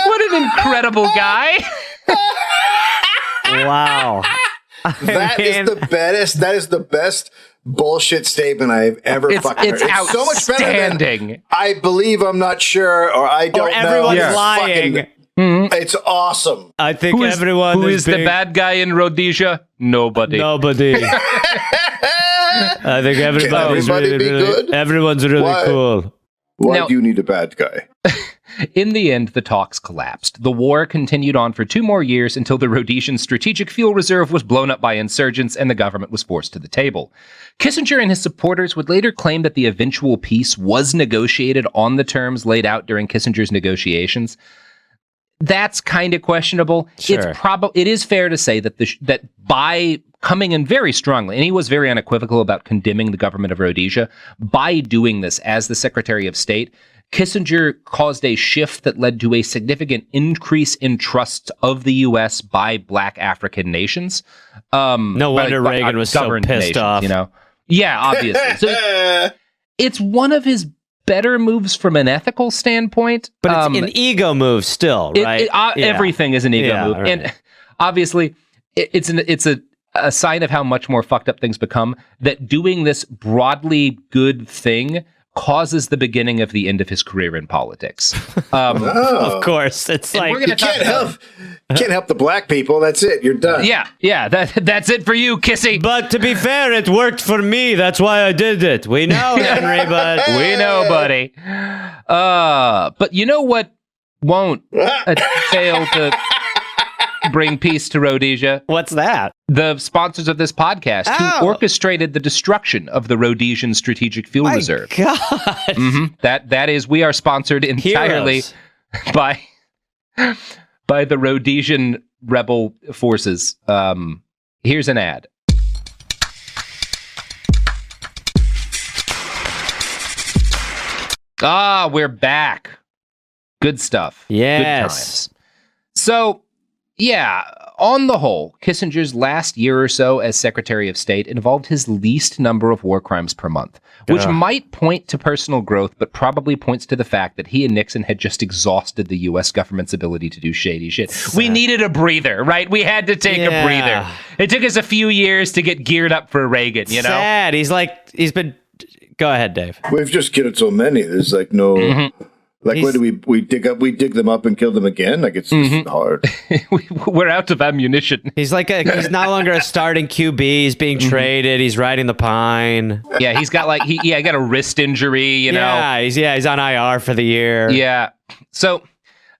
What an incredible guy! Wow. That is the best bullshit statement I've ever fucking heard. It's so much better than "I believe I'm not sure" or "I don't know." Everyone's lying. It's awesome. I think Who is the being... bad guy in Rhodesia? Nobody. I think everybody's good? Everyone's really cool. Why do you need a bad guy? In the end, the talks collapsed. The war continued on for 2 more years until the Rhodesian strategic fuel reserve was blown up by insurgents and the government was forced to the table. Kissinger and his supporters would later claim that the eventual peace was negotiated on the terms laid out during Kissinger's negotiations. That's kind of questionable. Sure. It is fair to say that that by coming in very strongly, and he was very unequivocal about condemning the government of Rhodesia, by doing this as the Secretary of State, Kissinger caused a shift that led to a significant increase in trust of the U.S. by black African nations. No wonder Reagan was so pissed off. Yeah, obviously. So it's one of his better moves from an ethical standpoint, but it's an ego move still, right? Everything is an ego move, right. And obviously, it's a sign of how much more fucked up things become. That doing this broadly good thing causes the beginning of the end of his career in politics. Of course, it's like you can't help the black people. That's it. You're done. Yeah. That's it for you, Kissy. But to be fair, it worked for me. That's why I did it. We know, Henry, but we know, buddy. But you know what won't fail to bring peace to Rhodesia? What's that? The sponsors of this podcast who orchestrated the destruction of the Rhodesian Strategic Fuel Reserve. God. Mm-hmm. That is, we are sponsored entirely by the Rhodesian rebel forces. Here's an ad. We're back. Good stuff. Yes. Good times. So, yeah, on the whole, Kissinger's last year or so as Secretary of State involved his least number of war crimes per month, which might point to personal growth, but probably points to the fact that he and Nixon had just exhausted the U.S. government's ability to do shady shit. We needed a breather, right? We had to take a breather. It took us a few years to get geared up for Reagan, you know? Sad. He's been... Go ahead, Dave. We've just killed so many. There's like no... Mm-hmm. Like, what do we dig them up and kill them again? Like, it's just hard. We're out of ammunition. He's like he's no longer a starting QB. He's being traded. He's riding the pine. Yeah, he's got like he got a wrist injury. You know. He's on IR for the year. Yeah. So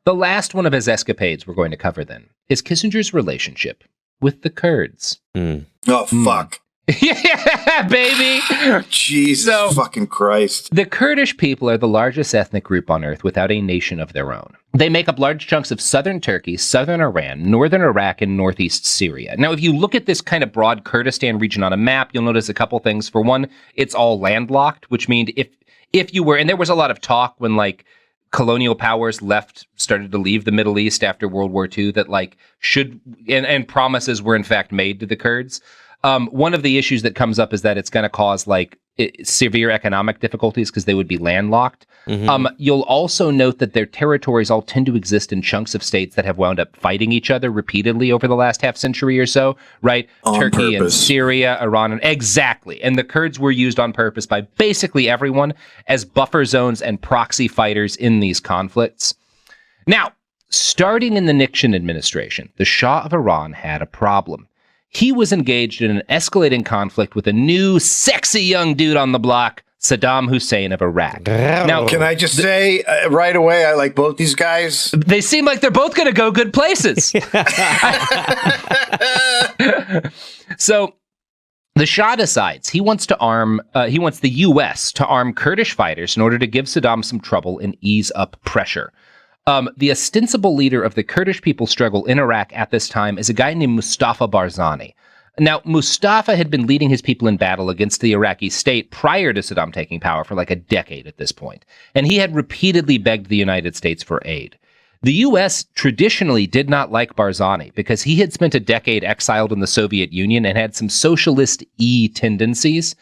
the last one of his escapades we're going to cover then is Kissinger's relationship with the Kurds. Oh fuck. Yeah, baby. Jesus fucking Christ. The Kurdish people are the largest ethnic group on earth without a nation of their own. They make up large chunks of southern Turkey, southern Iran, northern Iraq, and northeast Syria. Now, if you look at this kind of broad Kurdistan region on a map, you'll notice a couple things. For one, it's all landlocked, which means if you were, and there was a lot of talk when like colonial powers started to leave the Middle East after World War II that like and promises were in fact made to the Kurds. One of the issues that comes up is that it's going to cause like severe economic difficulties because they would be landlocked. You'll also note that their territories all tend to exist in chunks of states that have wound up fighting each other repeatedly over the last half century or so, right? Turkey and Syria, Iran, exactly. And the Kurds were used on purpose by basically everyone as buffer zones and proxy fighters in these conflicts. Now, starting in the Nixon administration, the Shah of Iran had a problem. He was engaged in an escalating conflict with a new, sexy young dude on the block, Saddam Hussein of Iraq. Now, can I just say right away, I like both these guys. They seem like they're both going to go good places. So the Shah decides he wants the U.S. to arm Kurdish fighters in order to give Saddam some trouble and ease up pressure. The ostensible leader of the Kurdish people's struggle in Iraq at this time is a guy named Mustafa Barzani. Now, Mustafa had been leading his people in battle against the Iraqi state prior to Saddam taking power for like a decade at this point, and he had repeatedly begged the United States for aid. The U.S. traditionally did not like Barzani because he had spent a decade exiled in the Soviet Union and had some socialist-y tendencies.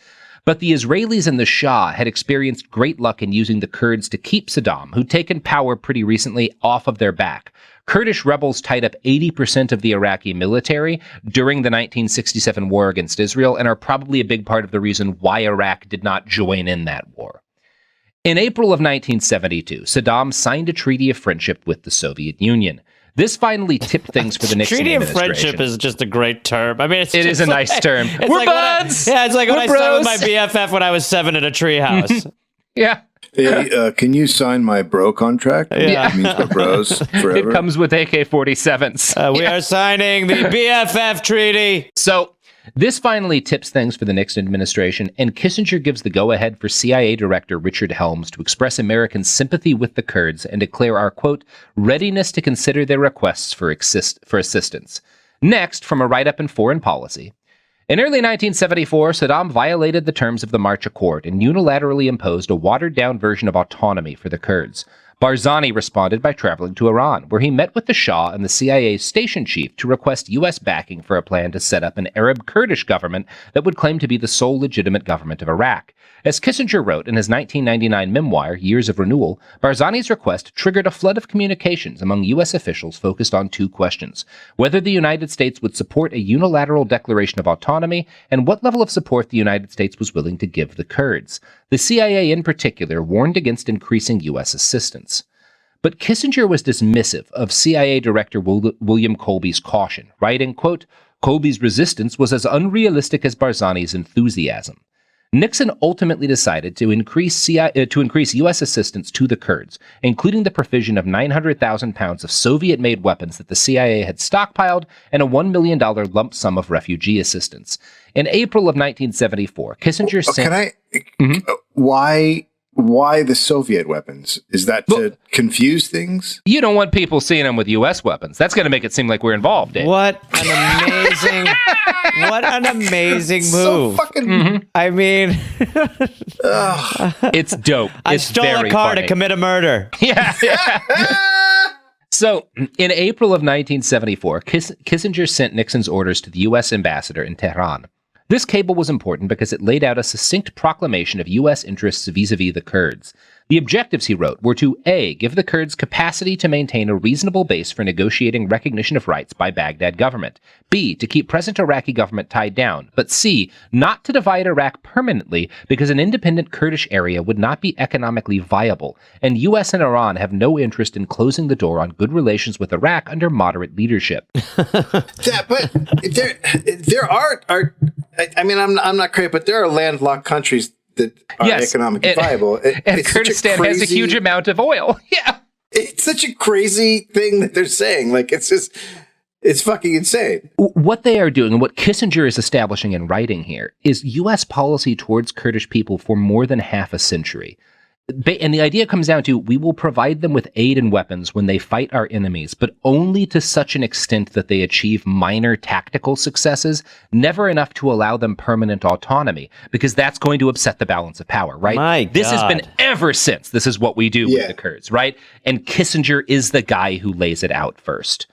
But the Israelis and the Shah had experienced great luck in using the Kurds to keep Saddam, who'd taken power pretty recently, off of their back. Kurdish rebels tied up 80% of the Iraqi military during the 1967 war against Israel and are probably a big part of the reason why Iraq did not join in that war. In April of 1972, Saddam signed a treaty of friendship with the Soviet Union. This finally tipped things for the Nixon Treaty of administration. friendship is just a great term. I mean, it is a nice term. We're like buds! it's like when I bros. started with my BFF when I was 7 in a treehouse. Yeah. Hey, can you sign my bro contract? Yeah. It means we're bros forever. It comes with AK-47s. We are signing the BFF treaty. So this finally tips things for the Nixon administration, and Kissinger gives the go-ahead for CIA Director Richard Helms to express American sympathy with the Kurds and declare our, quote, readiness to consider their requests for assistance. Next, from a write-up in Foreign Policy, in early 1974, Saddam violated the terms of the March Accord and unilaterally imposed a watered-down version of autonomy for the Kurds. Barzani responded by traveling to Iran, where he met with the Shah and the CIA's station chief to request U.S. backing for a plan to set up an Arab Kurdish government that would claim to be the sole legitimate government of Iraq. As Kissinger wrote in his 1999 memoir, Years of Renewal, Barzani's request triggered a flood of communications among U.S. officials focused on two questions: whether the United States would support a unilateral declaration of autonomy, and what level of support the United States was willing to give the Kurds. The CIA in particular warned against increasing U.S. assistance. But Kissinger was dismissive of CIA Director William Colby's caution, writing, quote, Colby's resistance was as unrealistic as Barzani's enthusiasm. Nixon ultimately decided to increase U.S. assistance to the Kurds, including the provision of 900,000 pounds of Soviet-made weapons that the CIA had stockpiled and a $1 million lump sum of refugee assistance. In April of 1974, Kissinger sent... Why the Soviet weapons? Is that to confuse things? You don't want people seeing them with U.S. weapons. That's going to make it seem like we're involved, Dave. What an amazing move. So fucking... I mean... It's dope. I stole a car to commit a murder. Yeah. So, in April of 1974, Kissinger sent Nixon's orders to the U.S. ambassador in Tehran. This cable was important because it laid out a succinct proclamation of U.S. interests vis-a-vis the Kurds. The objectives, he wrote, were to A, give the Kurds capacity to maintain a reasonable base for negotiating recognition of rights by Baghdad government, B, to keep present Iraqi government tied down, but C, not to divide Iraq permanently because an independent Kurdish area would not be economically viable, and U.S. and Iran have no interest in closing the door on good relations with Iraq under moderate leadership. Yeah, but there are I mean, I'm not great, but there are landlocked countries that are economically viable. And Kurdistan has a huge amount of oil. Yeah. It's such a crazy thing that they're saying. Like, it's fucking insane. What they are doing, and what Kissinger is establishing in writing here, is U.S. policy towards Kurdish people for more than half a century. And the idea comes down to, we will provide them with aid and weapons when they fight our enemies, but only to such an extent that they achieve minor tactical successes, never enough to allow them permanent autonomy, because that's going to upset the balance of power, right? This has been ever since. This is what we do with the Kurds, right? And Kissinger is the guy who lays it out first.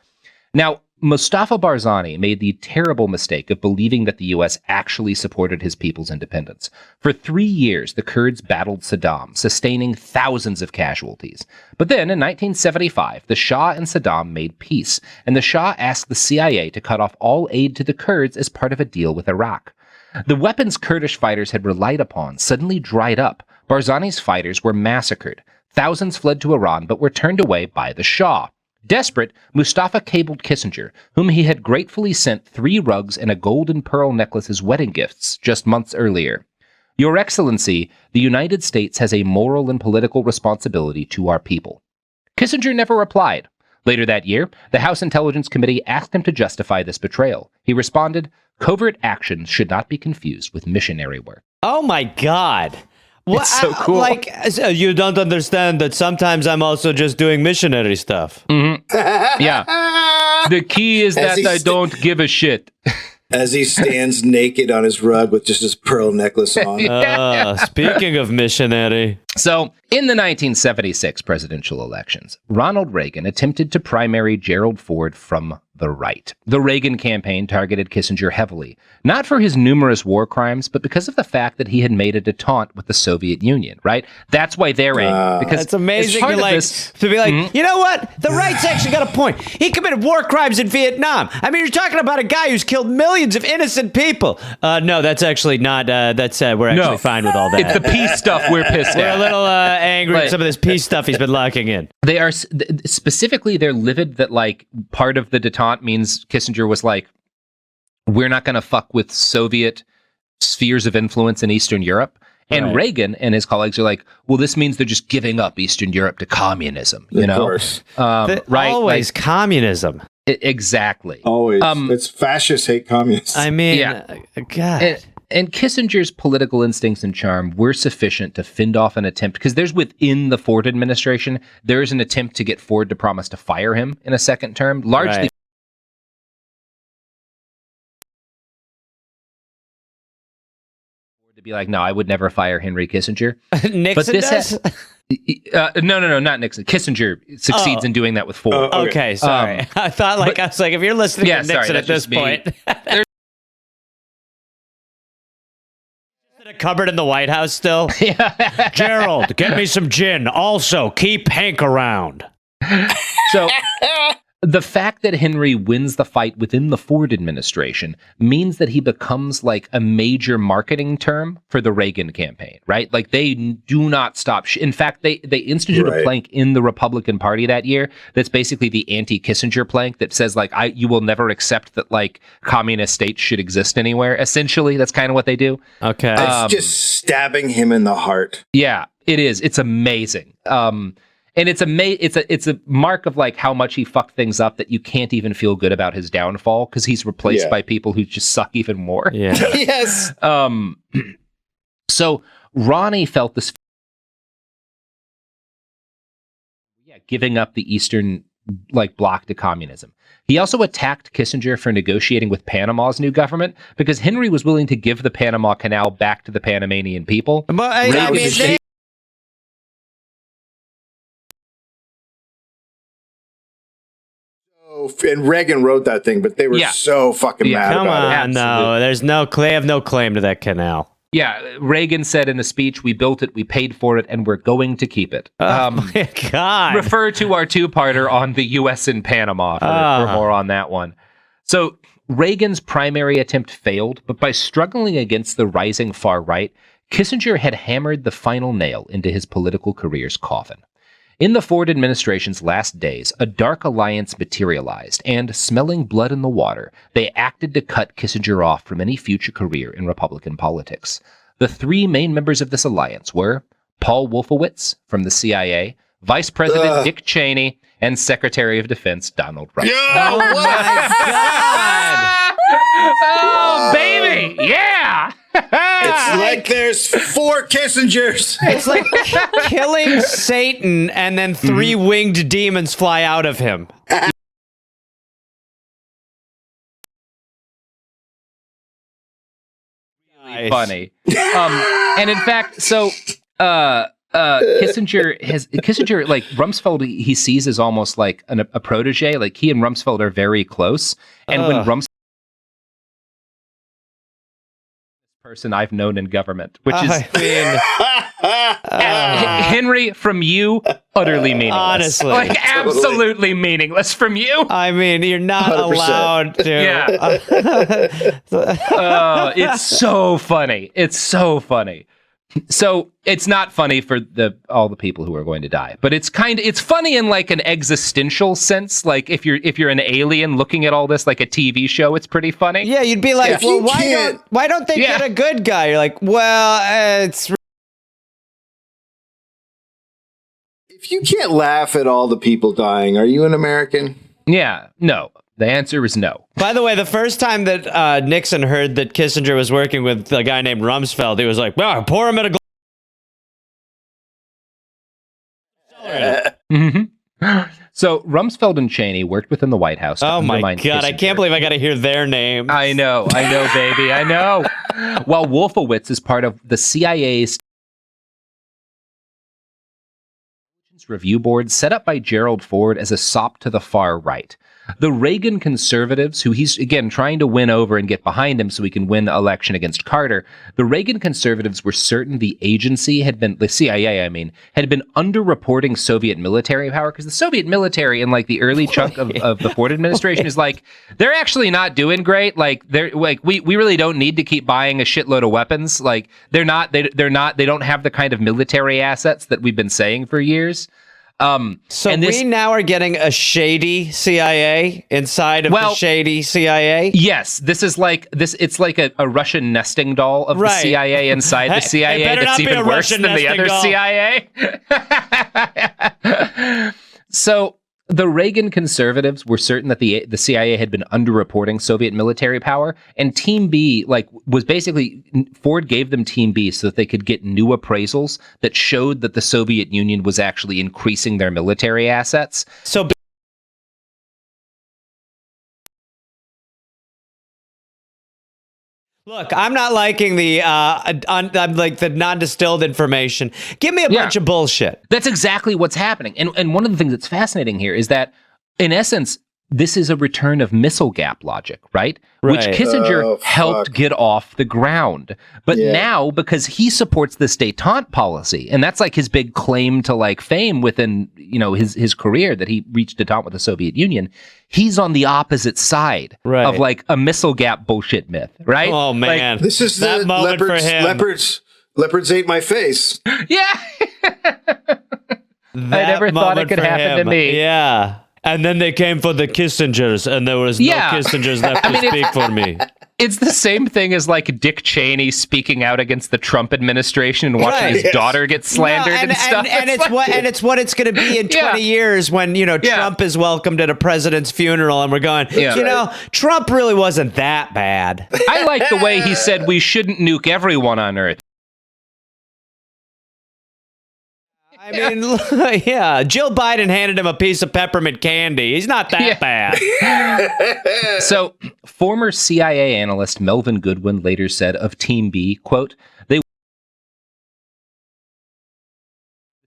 Now, Mustafa Barzani made the terrible mistake of believing that the U.S. actually supported his people's independence. For 3 years, the Kurds battled Saddam, sustaining thousands of casualties. But then, in 1975, the Shah and Saddam made peace, and the Shah asked the CIA to cut off all aid to the Kurds as part of a deal with Iraq. The weapons Kurdish fighters had relied upon suddenly dried up. Barzani's fighters were massacred. Thousands fled to Iran, but were turned away by the Shah. Desperate, Mustafa cabled Kissinger, whom he had gratefully sent 3 rugs and a gold and pearl necklace as wedding gifts just months earlier. Your Excellency, the United States has a moral and political responsibility to our people. Kissinger never replied. Later that year, the House Intelligence Committee asked him to justify this betrayal. He responded, "Covert actions should not be confused with missionary work." Oh my God. It's so cool. Like, you don't understand that sometimes I'm also just doing missionary stuff. Yeah. The key is that I don't give a shit. As he stands naked on his rug with just his pearl necklace on. Speaking of missionary. So, in the 1976 presidential elections, Ronald Reagan attempted to primary Gerald Ford from the right. The Reagan campaign targeted Kissinger heavily, not for his numerous war crimes, but because of the fact that he had made a detente with the Soviet Union, right? That's why they're angry. Because it's amazing to, to be like, you know what? The right's actually got a point. He committed war crimes in Vietnam. I mean, you're talking about a guy who's killed millions of innocent people. No, that's actually not, we're actually fine with all that. It's the peace stuff we're pissed We're at. a little angry at some of this peace stuff he's been locking in. They are, specifically, they're livid that, like, part of the detente means Kissinger was like, we're not going to fuck with Soviet spheres of influence in Eastern Europe. And Reagan and his colleagues are like, well, this means they're just giving up Eastern Europe to communism, you know? Course. Right? Always communism. Exactly. Always. It's fascists hate communists. I mean, God. And Kissinger's political instincts and charm were sufficient to fend off an attempt, because there's within the Ford administration, there is an attempt to get Ford to promise to fire him in a second term, largely to be like, no, I would never fire Henry Kissinger. Nixon does? No, not Nixon. Kissinger succeeds in doing that with Ford. Okay, sorry. I thought, I was like, if you're listening to Nixon at this point. A cupboard in the White House still? Gerald, get me some gin. Also, keep Hank around. So the fact that Henry wins the fight within the Ford administration means that he becomes like a major marketing term for the Reagan campaign, right? Like they do not stop. In fact, they instituted a plank in the Republican Party that year that's basically the anti-Kissinger plank that says like, you will never accept that like communist states should exist anywhere. Essentially, that's kind of what they do. Okay. It's just stabbing him in the heart. Yeah, it is. It's amazing. And it's a mark of like how much he fucked things up that you can't even feel good about his downfall because he's replaced by people who just suck even more. Yeah. Yes. So Ronnie felt this. Giving up the Eastern bloc to communism. He also attacked Kissinger for negotiating with Panama's new government because Henry was willing to give the Panama Canal back to the Panamanian people. But and Reagan wrote that thing, but they were so fucking mad come about it. on, no, there's they have no claim to that canal. Yeah, Reagan said in a speech, "We built it, we paid for it, and we're going to keep it." Oh my God! Refer to our two-parter on the U.S. and Panama for more on that one. So Reagan's primary attempt failed, but by struggling against the rising far right, Kissinger had hammered the final nail into his political career's coffin. In the Ford administration's last days, a dark alliance materialized, and, smelling blood in the water, they acted to cut Kissinger off from any future career in Republican politics. The 3 main members of this alliance were Paul Wolfowitz from the CIA, Vice President Dick Cheney, and Secretary of Defense Donald Rumsfeld. Oh my God! Oh, baby! Yeah! It's like there's 4 Kissingers. It's like killing Satan and then 3 winged demons fly out of him. Really funny. And in fact, so Kissinger, like Rumsfeld, he sees as almost like a protege. Like he and Rumsfeld are very close. And when Rumsfeld, person I've known in government, which is Henry, from you, utterly meaningless. Honestly, like absolutely meaningless from you. I mean, you're not 100%. allowed to. Yeah. It's so funny. It's so funny. So it's not funny for all the people who are going to die, but it's funny in like an existential sense. Like if you're an alien looking at all this like a TV show, it's pretty funny. Yeah, you'd be like, well, why don't they Yeah. get a good guy? You're like, well, it's. If you can't laugh at all the people dying, are you an American? Yeah. No. The answer is no. By the way, the first time that Nixon heard that Kissinger was working with a guy named Rumsfeld, he was like, well, pour him at a So Rumsfeld and Cheney worked within the White House. Oh my God, Kissinger. I can't believe I got to hear their name. I know, baby, I know. While Wolfowitz is part of the CIA's review board set up by Gerald Ford as a sop to the far right. The Reagan conservatives, who he's, again, trying to win over and get behind him so he can win the election against Carter, the Reagan conservatives were certain the CIA, had been underreporting Soviet military power, because the Soviet military in like the early chunk of the Ford administration is like, they're actually not doing great. Like, they're like, we really don't need to keep buying a shitload of weapons. Like, they don't have the kind of military assets that we've been saying for years. So we now are getting a shady CIA inside of the shady CIA? Yes, this is like this. It's like a Russian nesting doll of the CIA inside the CIA that's even worse than the other CIA. So the Reagan conservatives were certain that the CIA had been underreporting Soviet military power, and Team B was basically Ford gave them Team B so that they could get new appraisals that showed that the Soviet Union was actually increasing their military assets. So look, I'm not liking the the non-distilled information. Give me a bunch of bullshit. That's exactly what's happening. And one of the things that's fascinating here is that, in essence, this is a return of missile gap logic, right? Which Kissinger helped get off the ground. But now, because he supports this détente policy, and that's like his big claim to like fame within, his career, that he reached détente with the Soviet Union, he's on the opposite side of like a missile gap bullshit myth, right? Oh man. Like, this is that the moment for him. Leopards ate my face. Yeah. I never thought it could happen to me. Yeah. And then they came for the Kissingers, and there was no Kissingers left to speak for me. It's the same thing as like Dick Cheney speaking out against the Trump administration and watching his daughter get slandered and stuff. And it's what it's going to be in 20 years when Trump is welcomed at a president's funeral, and we're going, Trump really wasn't that bad. I like the way he said we shouldn't nuke everyone on Earth. I mean, Jill Biden handed him a piece of peppermint candy. He's not that bad. So, former CIA analyst Melvin Goodwin later said of Team B, quote, the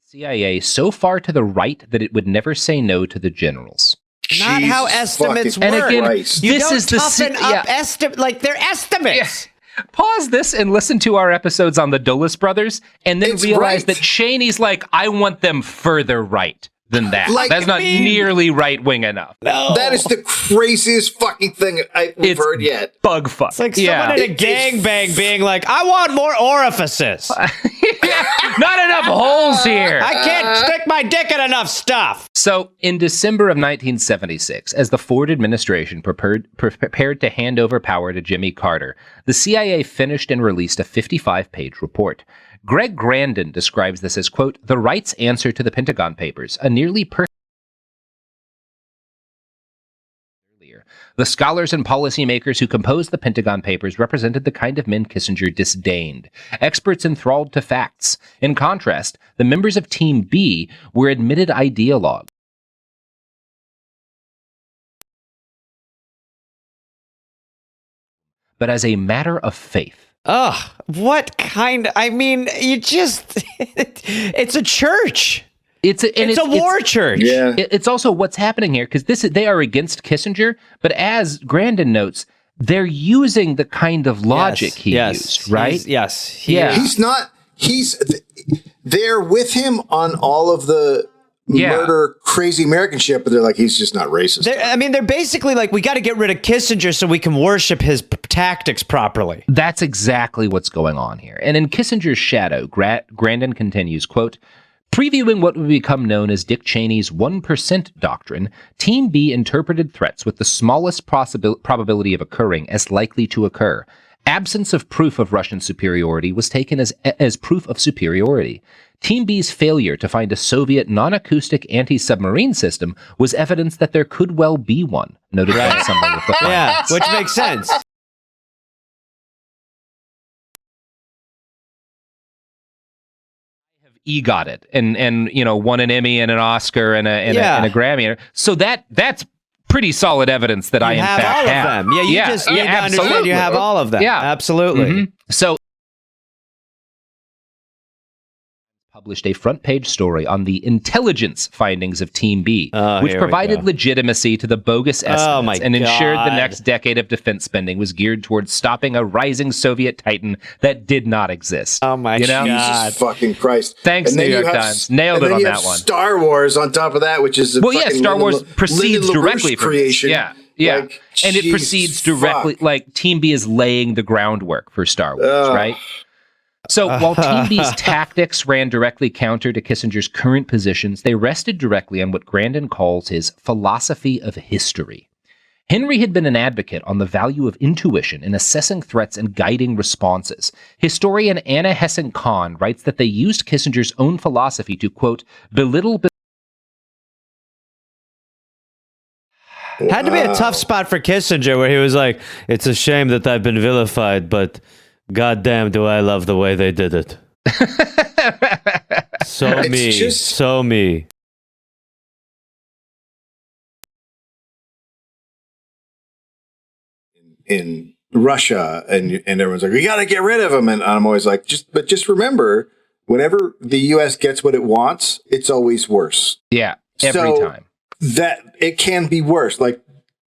CIA so far to the right that it would never say no to the generals. Not how estimates work. And again, you don't toughen up estimates. Like, they're estimates. Yeah. Pause this and listen to our episodes on the Dulles brothers, and then realize that Cheney's like, I want them further right than that. That's not nearly right-wing enough. No. That is the craziest fucking thing I've heard yet. Bug fuck. It's like someone in a gangbang being like, I want more orifices. Not enough holes here. I can't stick my dick in enough stuff. So, in December of 1976, as the Ford administration prepared to hand over power to Jimmy Carter, the CIA finished and released a 55-page report. Greg Grandin describes this as, quote, the right's answer to the Pentagon Papers, a nearly perfect. The scholars and policymakers who composed the Pentagon Papers represented the kind of men Kissinger disdained, experts enthralled to facts. In contrast, the members of Team B were admitted ideologues. But as a matter of faith, Ugh, what kind? I mean, you just, it's a church. It's a war church. Yeah. It's also what's happening here, because they are against Kissinger, but as Grandin notes, they're using the kind of logic he used, right? They're with him on all of the murder, crazy American shit, but they're like, he's just not racist. They're basically like, we got to get rid of Kissinger so we can worship his tactics properly. That's exactly what's going on here. And in Kissinger's shadow, Grandin continues, quote, previewing what would become known as Dick Cheney's 1% doctrine, Team B interpreted threats with the smallest probability of occurring as likely to occur. Absence of proof of Russian superiority was taken as proof of superiority. Team B's failure to find a Soviet non-acoustic anti-submarine system was evidence that there could well be one, noted by someone with the finance. Which makes sense. EGOT it and won an Emmy and an Oscar and a Grammy. So that's pretty solid evidence that I in fact have all of them. Yeah, you just need to understand you have all of them. Yeah, absolutely. Mm-hmm. So published a front-page story on the intelligence findings of Team B, which provided legitimacy to the bogus estimates and ensured the next decade of defense spending was geared towards stopping a rising Soviet titan that did not exist. Oh my God. Jesus fucking Christ. Thanks, New York Times. Nailed it on that one. Star Wars on top of that, which is Star Wars proceeds directly from creation. Yeah. Like, and it proceeds directly, like Team B is laying the groundwork for Star Wars, right? So while Team B's tactics ran directly counter to Kissinger's current positions, they rested directly on what Grandin calls his philosophy of history. Henry had been an advocate on the value of intuition in assessing threats and guiding responses. Historian Anna Hessen-Kahn writes that they used Kissinger's own philosophy to, quote, belittle... Had to be a tough spot for Kissinger where he was like, it's a shame that I've been vilified, but... God damn, do I love the way they did it. So me. In Russia, and everyone's like, we got to get rid of him. And I'm always like, just remember, whenever the U.S. gets what it wants, it's always worse. Yeah, every time. That it can be worse. Like,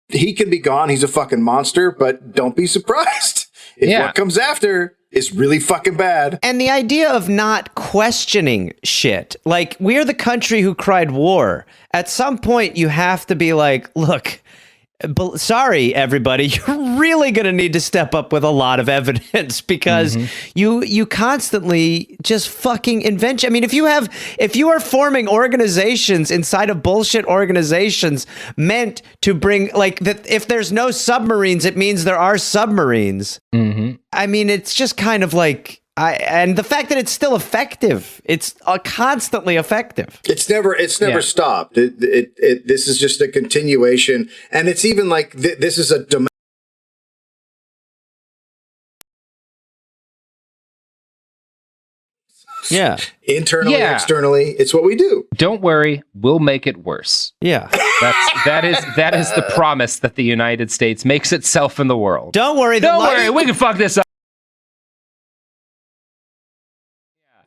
he can be gone. He's a fucking monster, but don't be surprised. If what comes after is really fucking bad. And the idea of not questioning shit. Like, we're the country who cried war. At some point, you have to be like, look, sorry, everybody, you're really going to need to step up with a lot of evidence because you constantly just fucking invent. I mean, if you are forming organizations inside of bullshit organizations meant to bring, like, that if there's no submarines, it means there are submarines. I mean, it's just kind of like, and the fact that it's still effective, it's constantly effective. It's never stopped. This is just a continuation, and it's even like this is a internally, externally. It's what we do. Don't worry, we'll make it worse. Yeah, that is the promise that the United States makes itself in the world. Don't worry, we can fuck this up.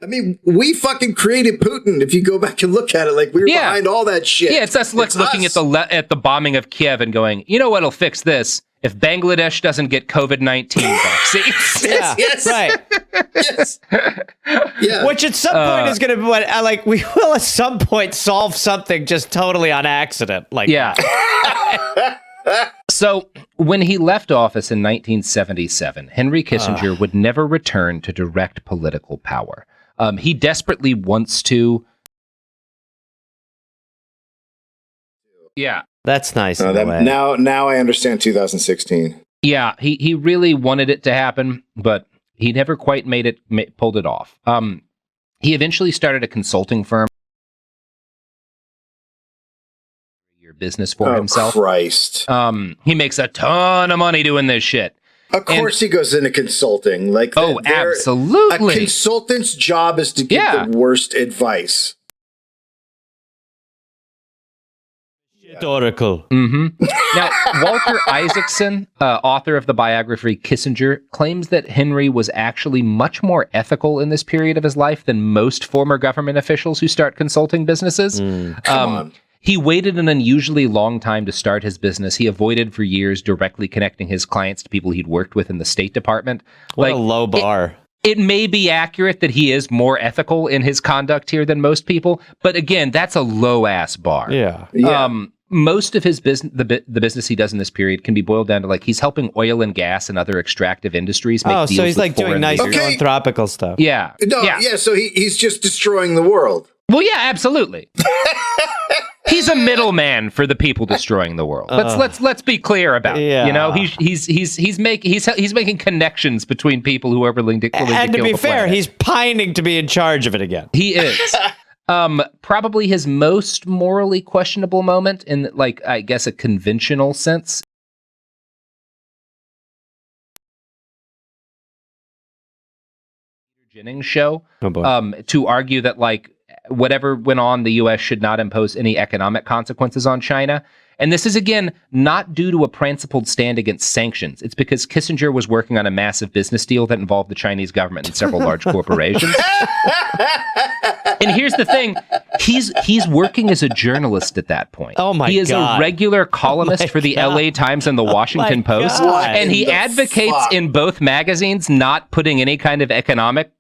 I mean, we fucking created Putin. If you go back and look at it, like, we were behind all that shit. Yeah, it's us looking at the bombing of Kiev and going, you know what'll fix this? If Bangladesh doesn't get COVID-19 vaccines. Yes. Right. Yes. Yeah. Which at some point is going to be what, like, we will at some point solve something just totally on accident. Like, So when he left office in 1977, Henry Kissinger would never return to direct political power. He desperately wants to. Yeah. That's nice. Now I understand 2016. Yeah, he really wanted it to happen, but he never quite pulled it off. He eventually started a consulting firm. Business for himself. Christ. He makes a ton of money doing this shit. Of course he goes into consulting. Like, absolutely. A consultant's job is to give the worst advice. Oracle. Now, Walter Isaacson, author of the biography Kissinger, claims that Henry was actually much more ethical in this period of his life than most former government officials who start consulting businesses. Come on. He waited an unusually long time to start his business. He avoided for years directly connecting his clients to people he'd worked with in the State Department. What a low bar. It may be accurate that he is more ethical in his conduct here than most people, but again, that's a low-ass bar. Yeah. Most of his business, the business he does in this period, can be boiled down to like he's helping oil and gas and other extractive industries make deals so he's with like doing foreign nice leaders. philanthropical stuff. Yeah. No, yeah. So he's just destroying the world. Well, yeah, absolutely. He's a middleman for the people destroying the world. Let's be clear about it. Yeah. You know, he's making connections between people who are willing to kill And to be the fair, planet. he's pining to be in charge of it again. He is. Probably his most morally questionable moment in, like, I guess, a conventional sense. Jennings show to argue that, like, whatever went on, the U.S. should not impose any economic consequences on China. And this is, again, not due to a principled stand against sanctions. It's because Kissinger was working on a massive business deal that involved the Chinese government and several large corporations. And here's the thing. He's working as a journalist at that point. Oh, my God. He is a regular columnist for the LA Times and the Washington Post. And he advocates in both magazines not putting any kind of economic,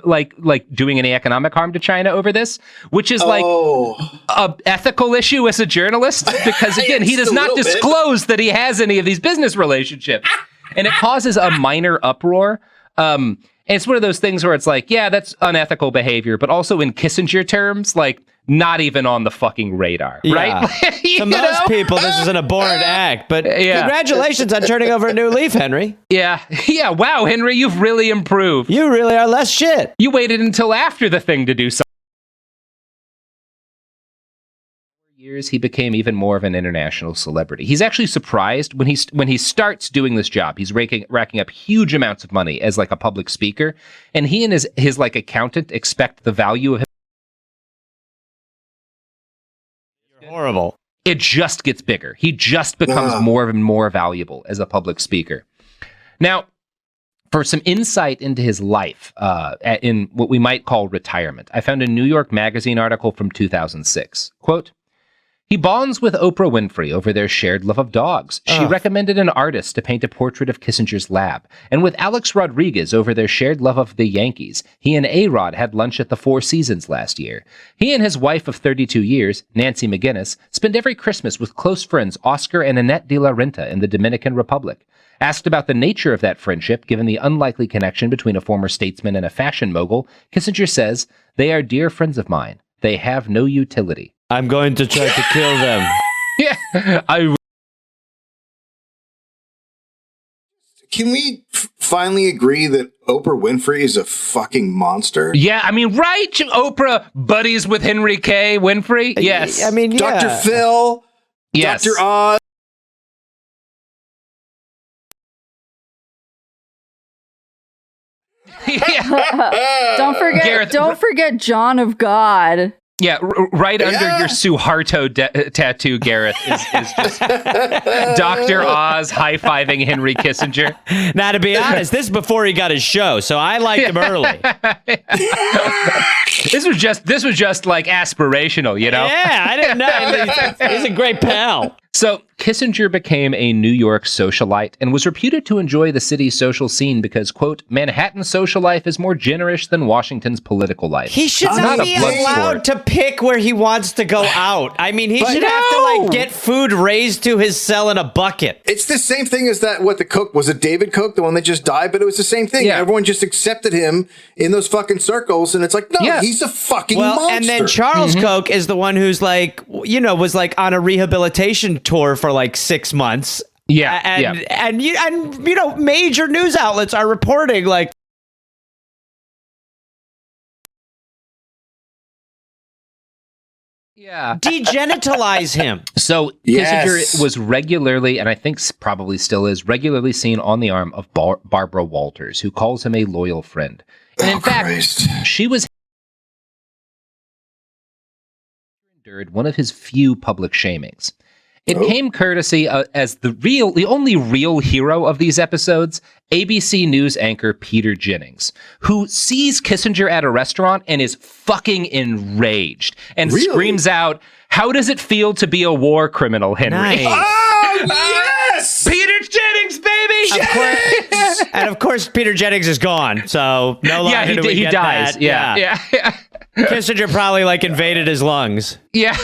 like doing any economic harm to China over this, which is like a ethical issue as a journalist, because again, he does not disclose that he has any of these business relationships. And it causes a minor uproar. And it's one of those things where it's like, yeah, that's unethical behavior, but also in Kissinger terms, like, not even on the fucking radar, right? To most people, this is an abhorrent act, but congratulations on turning over a new leaf, Henry. Yeah. Wow, Henry, you've really improved. You really are less shit. You waited until after the thing to do something. Years, he became even more of an international celebrity. He's actually surprised when he starts doing this job. He's racking up huge amounts of money as like a public speaker, and he and his like accountant expect the value of him. You're horrible. It just gets bigger. He just becomes more and more valuable as a public speaker. Now, for some insight into his life in what we might call retirement, I found a New York Magazine article from 2006. Quote, "He bonds with Oprah Winfrey over their shared love of dogs. She recommended an artist to paint a portrait of Kissinger's lab. And with Alex Rodriguez over their shared love of the Yankees, he and A-Rod had lunch at the Four Seasons last year. He and his wife of 32 years, Nancy McGinnis, spend every Christmas with close friends Oscar and Annette de la Renta in the Dominican Republic. Asked about the nature of that friendship, given the unlikely connection between a former statesman and a fashion mogul, Kissinger says, 'They are dear friends of mine. They have no utility.' I'm going to try to kill them." Can we finally agree that Oprah Winfrey is a fucking monster? Yeah, I mean, right? Oprah buddies with Henry K. Winfrey? Yes. I mean, yeah. Dr. Phil, Yes. Dr. Oz. Don't forget John of God. Yeah, right under your Suharto tattoo, Gareth, is just Dr. Oz high-fiving Henry Kissinger. Now, to be honest, this is before he got his show, so I liked him early. This was just like aspirational, you know? Yeah, I didn't know. He's a great pal. So Kissinger became a New York socialite and was reputed to enjoy the city's social scene because, quote, Manhattan's social life is more generous than Washington's political life. He should not be allowed to pick where he wants to go out. I mean, he should have to like get food raised to his cell in a bucket. It's the same thing as that, what the Cook, was it David Cook, the one that just died? But it was the same thing. Yeah. Everyone just accepted him in those fucking circles. And it's like, no, he's a fucking monster. And then Charles Koch is the one who's like, you know, was like on a rehabilitation tour for like 6 months. Yeah. And you know, major news outlets are reporting like, degenitalize him. So Kissinger was regularly, and I think probably still is, regularly seen on the arm of Barbara Walters, who calls him a loyal friend. And in fact, she was endured one of his few public shamings. It came courtesy as the only real hero of these episodes, ABC News anchor Peter Jennings, who sees Kissinger at a restaurant and is fucking enraged and screams out, "How does it feel to be a war criminal, Henry?" Nice. Oh, yes! Peter Jennings, baby! And of course, Peter Jennings is gone, so no longer do we he get dies. that. Yeah. Kissinger probably invaded his lungs. Yeah.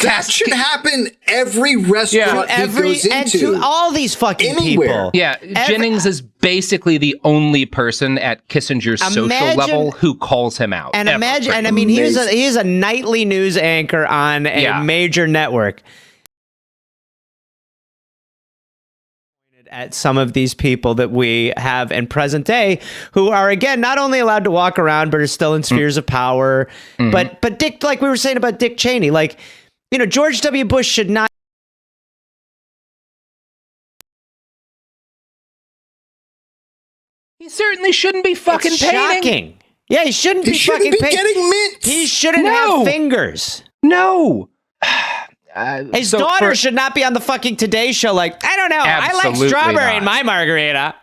That should happen every restaurant he goes and into. to all these fucking Anywhere. people. Yeah, Jennings is basically the only person at Kissinger's social level who calls him out. And ever. imagine, and I mean, he is a nightly news anchor on a major network. At some of these people that we have in present day who are, again, not only allowed to walk around, but are still in spheres of power. But Dick, like we were saying about Dick Cheney, George W. Bush should not. He certainly shouldn't be fucking painting. Shocking. Yeah, he shouldn't be fucking getting mint. He shouldn't have fingers. No. His daughter should not be on the fucking Today Show. I don't know. I like strawberry in my margarita.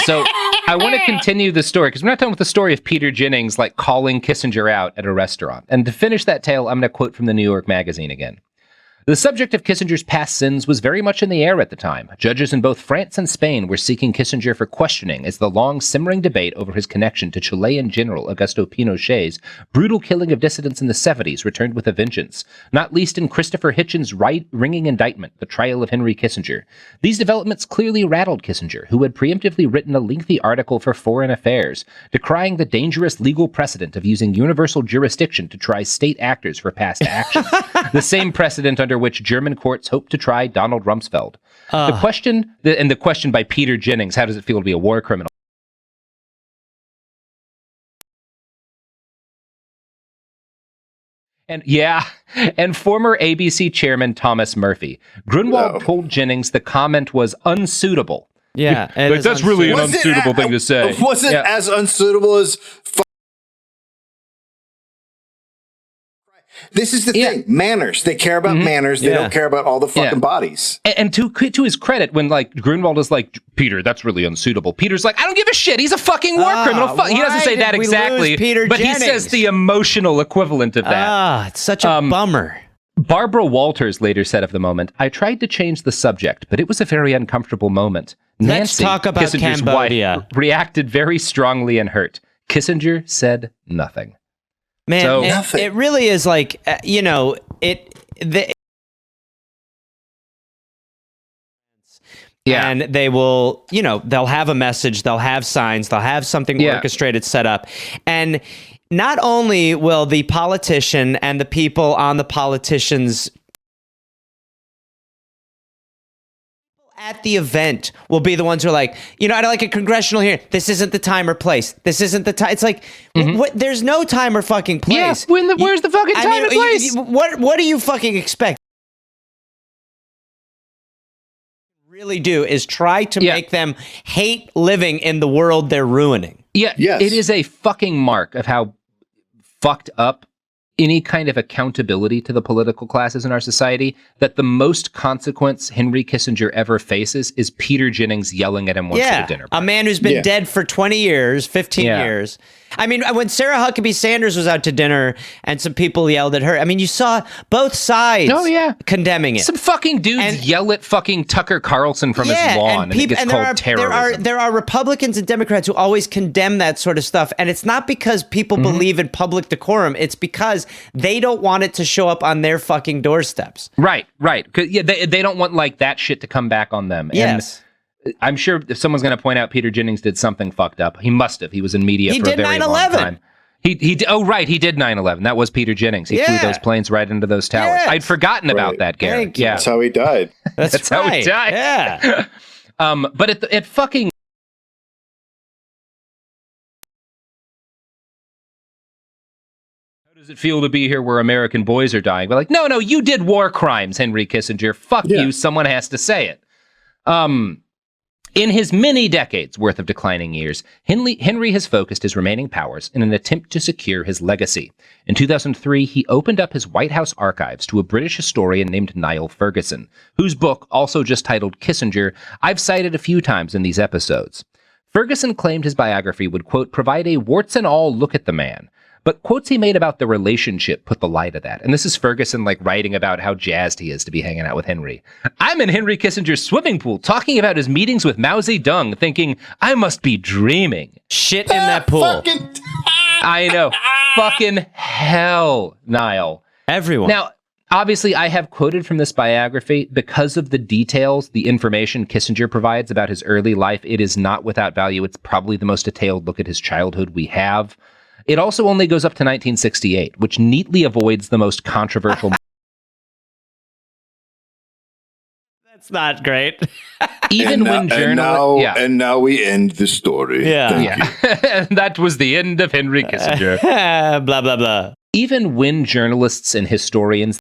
So I want to continue the story because we're not done with the story of Peter Jennings calling Kissinger out at a restaurant. And to finish that tale, I'm going to quote from the New York Magazine again. The subject of Kissinger's past sins was very much in the air at the time. Judges in both France and Spain were seeking Kissinger for questioning as the long simmering debate over his connection to Chilean General Augusto Pinochet's brutal killing of dissidents in the 70s returned with a vengeance, not least in Christopher Hitchens' ringing indictment, The Trial of Henry Kissinger. These developments clearly rattled Kissinger, who had preemptively written a lengthy article for Foreign Affairs, decrying the dangerous legal precedent of using universal jurisdiction to try state actors for past actions, the same precedent under which German courts hope to try Donald Rumsfeld. The question by Peter Jennings, how does it feel to be a war criminal? And former ABC chairman Thomas Murphy. Grunwald told Jennings the comment was unsuitable. Yeah, that's really an unsuitable thing to say. Was it as unsuitable as... This is the thing. Manners. They care about manners. They don't care about all the fucking bodies. And to his credit, when Grunwald is like, Peter, that's really unsuitable. Peter's like, I don't give a shit. He's a fucking war criminal. He doesn't say that exactly, but he says the emotional equivalent of that. It's such a bummer. Barbara Walters later said of the moment, I tried to change the subject, but it was a very uncomfortable moment. Let's talk about Kissinger's Cambodia. wife, reacted very strongly and hurt. Kissinger said nothing. Man, it really is and they will, they'll have a message, they'll have signs, they'll have something orchestrated, set up. And not only will the politician and the people on the politicians at the event will be the ones who are like, I'd like a congressional hearing. This isn't the time or place. This isn't the time. It's like, what? There's no time or fucking place. Yeah, where's the fucking time and place? What do you fucking expect? Really do is try to make them hate living in the world they're ruining. Yeah, it is a fucking mark of how fucked up any kind of accountability to the political classes in our society that the most consequence Henry Kissinger ever faces is Peter Jennings yelling at him once at a dinner party. A man who's been dead for 20 years, 15 years. I mean, when Sarah Huckabee Sanders was out to dinner and some people yelled at her, I mean, you saw both sides condemning it. Some fucking dudes yell at fucking Tucker Carlson from his lawn and it gets called terrorism. There are Republicans and Democrats who always condemn that sort of stuff. And it's not because people believe in public decorum. It's because they don't want it to show up on their fucking doorsteps. Right. They don't want that shit to come back on them. Yes. And I'm sure if someone's going to point out Peter Jennings did something fucked up, he must have. He was in media for a very long time. He did 9/11. That was Peter Jennings. He flew those planes right into those towers. Yes. I'd forgotten about that, Garrett. Yeah, that's how he died. That's how he died. Yeah. But it fucking. How does it feel to be here where American boys are dying? But no, you did war crimes, Henry Kissinger. Fuck you. Someone has to say it. In his many decades worth of declining years, Henry has focused his remaining powers in an attempt to secure his legacy. In 2003, he opened up his White House archives to a British historian named Niall Ferguson, whose book, also just titled Kissinger, I've cited a few times in these episodes. Ferguson claimed his biography would, quote, provide a warts and all look at the man. But quotes he made about the relationship put the lie to that. And this is Ferguson writing about how jazzed he is to be hanging out with Henry. I'm in Henry Kissinger's swimming pool talking about his meetings with Mao Zedong, thinking I must be dreaming. Shit in that pool. I know. Fucking hell, Niall. Everyone. Now, obviously, I have quoted from this biography because of the details, the information Kissinger provides about his early life. It is not without value. It's probably the most detailed look at his childhood we have. It also only goes up to 1968, which neatly avoids the most controversial. That's not great. Even when journalists. And now we end the story. Yeah. And that was the end of Henry Kissinger. Blah, blah, blah. Even when journalists and historians.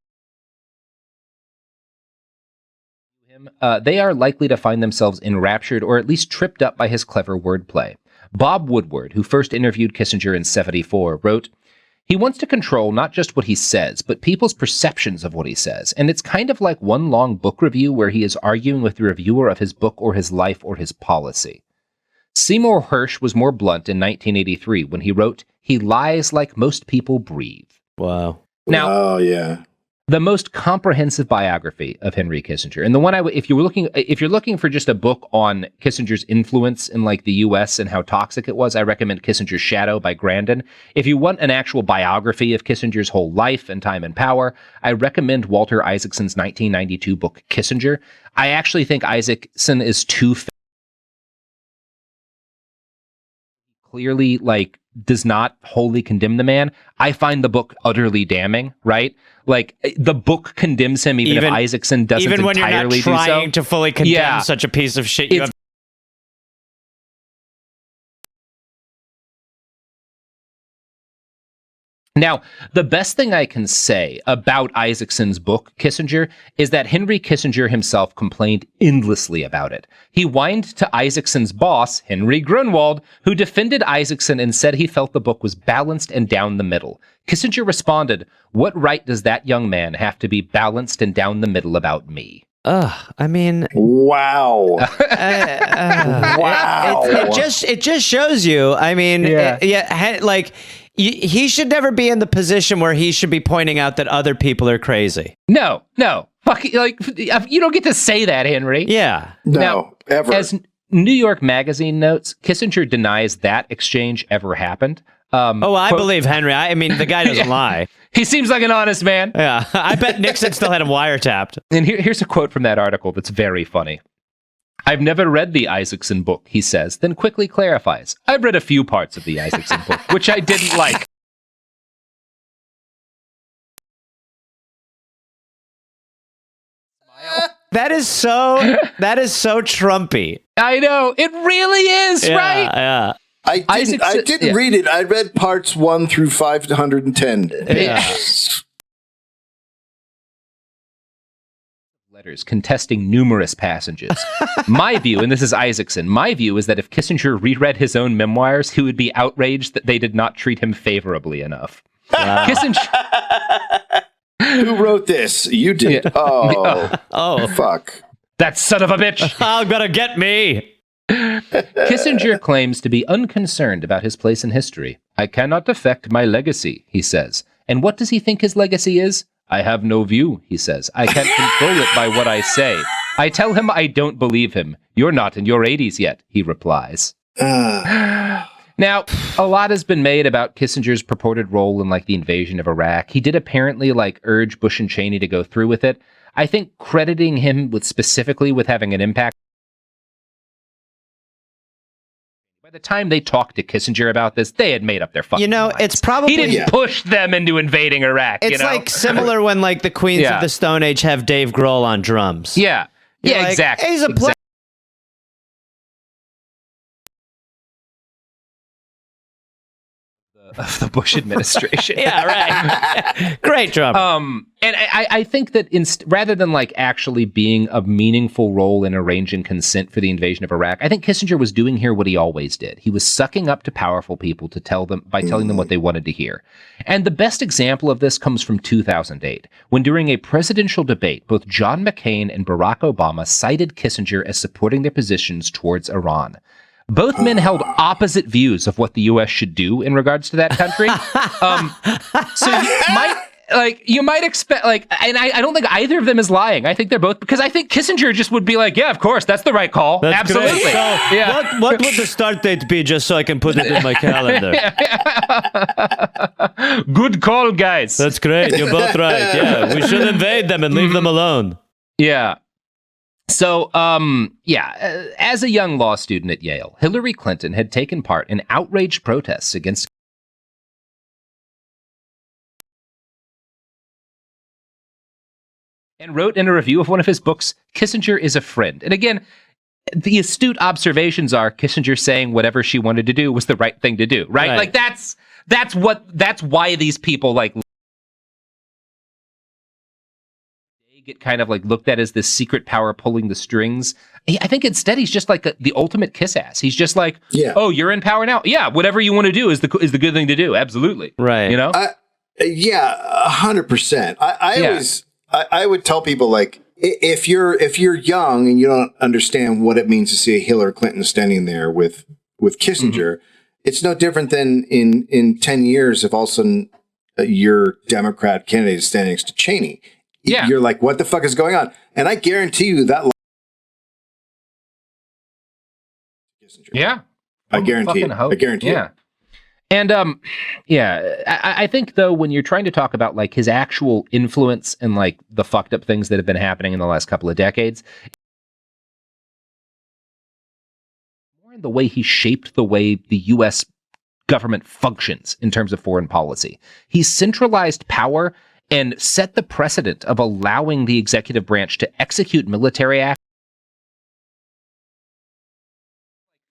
They are likely to find themselves enraptured or at least tripped up by his clever wordplay. Bob Woodward, who first interviewed Kissinger in '74, wrote, he wants to control not just what he says, but people's perceptions of what he says. And it's kind of like one long book review where he is arguing with the reviewer of his book or his life or his policy. Seymour Hersh was more blunt in 1983 when he wrote, he lies like most people breathe. Wow. Now, yeah. The most comprehensive biography of Henry Kissinger, and the one if you're looking for just a book on Kissinger's influence in the U.S. and how toxic it was, I recommend Kissinger's Shadow by Grandin. If you want an actual biography of Kissinger's whole life and time and power, I recommend Walter Isaacson's 1992 book Kissinger. I actually think Isaacson is too clearly does not wholly condemn the man. I find the book utterly damning, right? The book condemns him even if Isaacson doesn't entirely do so. Even when you're not trying to fully condemn such a piece of shit, you have. Now, the best thing I can say about Isaacson's book, Kissinger, is that Henry Kissinger himself complained endlessly about it. He whined to Isaacson's boss, Henry Grunwald, who defended Isaacson and said he felt the book was balanced and down the middle. Kissinger responded, what right does that young man have to be balanced and down the middle about me? I mean, wow. Wow. It just shows you. I mean, he should never be in the position where he should be pointing out that other people are crazy. No. Fuck, you don't get to say that, Henry. Yeah. No, ever. As New York Magazine notes, Kissinger denies that exchange ever happened. I believe Henry. I mean, the guy doesn't lie. He seems like an honest man. Yeah, I bet Nixon still had him wiretapped. And here's a quote from that article that's very funny. I've never read the Isaacson book, he says, then quickly clarifies. I've read a few parts of the Isaacson book, which I didn't like. That is so Trumpy. I know. It really is, right? Yeah. I didn't read it. I read parts 1 through 510. Yeah. Letters contesting numerous passages. My view, and this is Isaacson, my view is that if Kissinger reread his own memoirs, he would be outraged that they did not treat him favorably enough. Wow. Kissinger... Who wrote this? You did. Oh, fuck. That son of a bitch. Oh, better get me. Kissinger claims to be unconcerned about his place in history. I cannot affect my legacy, he says. And what does he think his legacy is? I have no view, he says. I can't control it by what I say. I tell him I don't believe him. You're not in your 80s yet, he replies. Now, a lot has been made about Kissinger's purported role in the invasion of Iraq. He did apparently urge Bush and Cheney to go through with it. I think crediting him specifically with having an impact. By the time they talked to Kissinger about this, they had made up their fucking minds. It's probably... He didn't push them into invading Iraq, It's similar when the Queens of the Stone Age have Dave Grohl on drums. Yeah. You're Exactly. He's a player. of the Bush administration. Yeah, right. Great Trump. And I think that rather than like actually being a meaningful role in arranging consent for the invasion of Iraq, I think Kissinger was doing here what he always did. He was sucking up to powerful people to tell them what they wanted to hear. And the best example of this comes from 2008, when during a presidential debate, both John McCain and Barack Obama cited Kissinger as supporting their positions towards Iran. Both men held opposite views of what the U.S. should do in regards to that country. So you might expect, and I don't think either of them is lying. I think they're both, because I think Kissinger just would be like, yeah, of course, that's the right call. That's absolutely. Great. So yeah. What would the start date be, just so I can put it in my calendar? Good call, guys. That's great. You're both right. Yeah, we should invade them and leave them alone. Yeah. So, as a young law student at Yale, Hillary Clinton had taken part in outraged protests against and wrote in a review of one of his books, Kissinger is a friend. And again, the astute observations are Kissinger saying whatever she wanted to do was the right thing to do, right? Like that's why these people like get kind of like looked at as this secret power pulling the strings. I think instead he's just like the ultimate kiss ass. He's just like, oh, you're in power now. Yeah, whatever you want to do is the good thing to do. Absolutely, right? You know, 100%. I would tell people, like, if you're young and you don't understand what it means to see Hillary Clinton standing there with Kissinger, it's no different than in 10 years if all of a sudden your Democrat candidate is standing next to Cheney. Yeah. You're like, what the fuck is going on? And I guarantee you that. Yeah. I guarantee it. I guarantee it. And I think, though, when you're trying to talk about like his actual influence and like the fucked up things that have been happening in the last couple of decades, more in the way he shaped the way the U.S. government functions in terms of foreign policy. He centralized power and set the precedent of allowing the executive branch to execute military actions,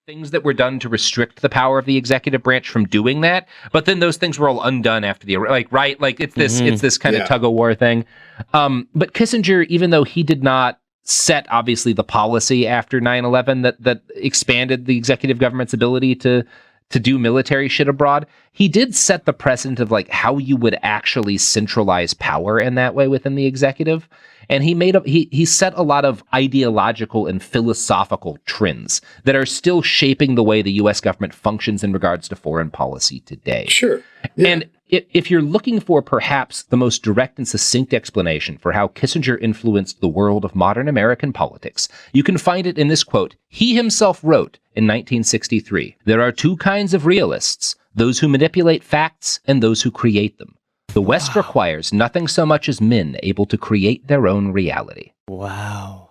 things that were done to restrict the power of the executive branch from doing that. But then those things were all undone after it's this kind of tug of war thing. But Kissinger, even though he did not set obviously the policy after 9/11 that expanded the executive government's ability to do military shit abroad, he did set the precedent of like how you would actually centralize power in that way within the executive. And he set a lot of ideological and philosophical trends that are still shaping the way the U.S. government functions in regards to foreign policy today. Sure. Yeah. And if you're looking for perhaps the most direct and succinct explanation for how Kissinger influenced the world of modern American politics, you can find it in this quote he himself wrote in 1963. "There are two kinds of realists, those who manipulate facts and those who create them. The West requires nothing so much as men able to create their own reality." Wow.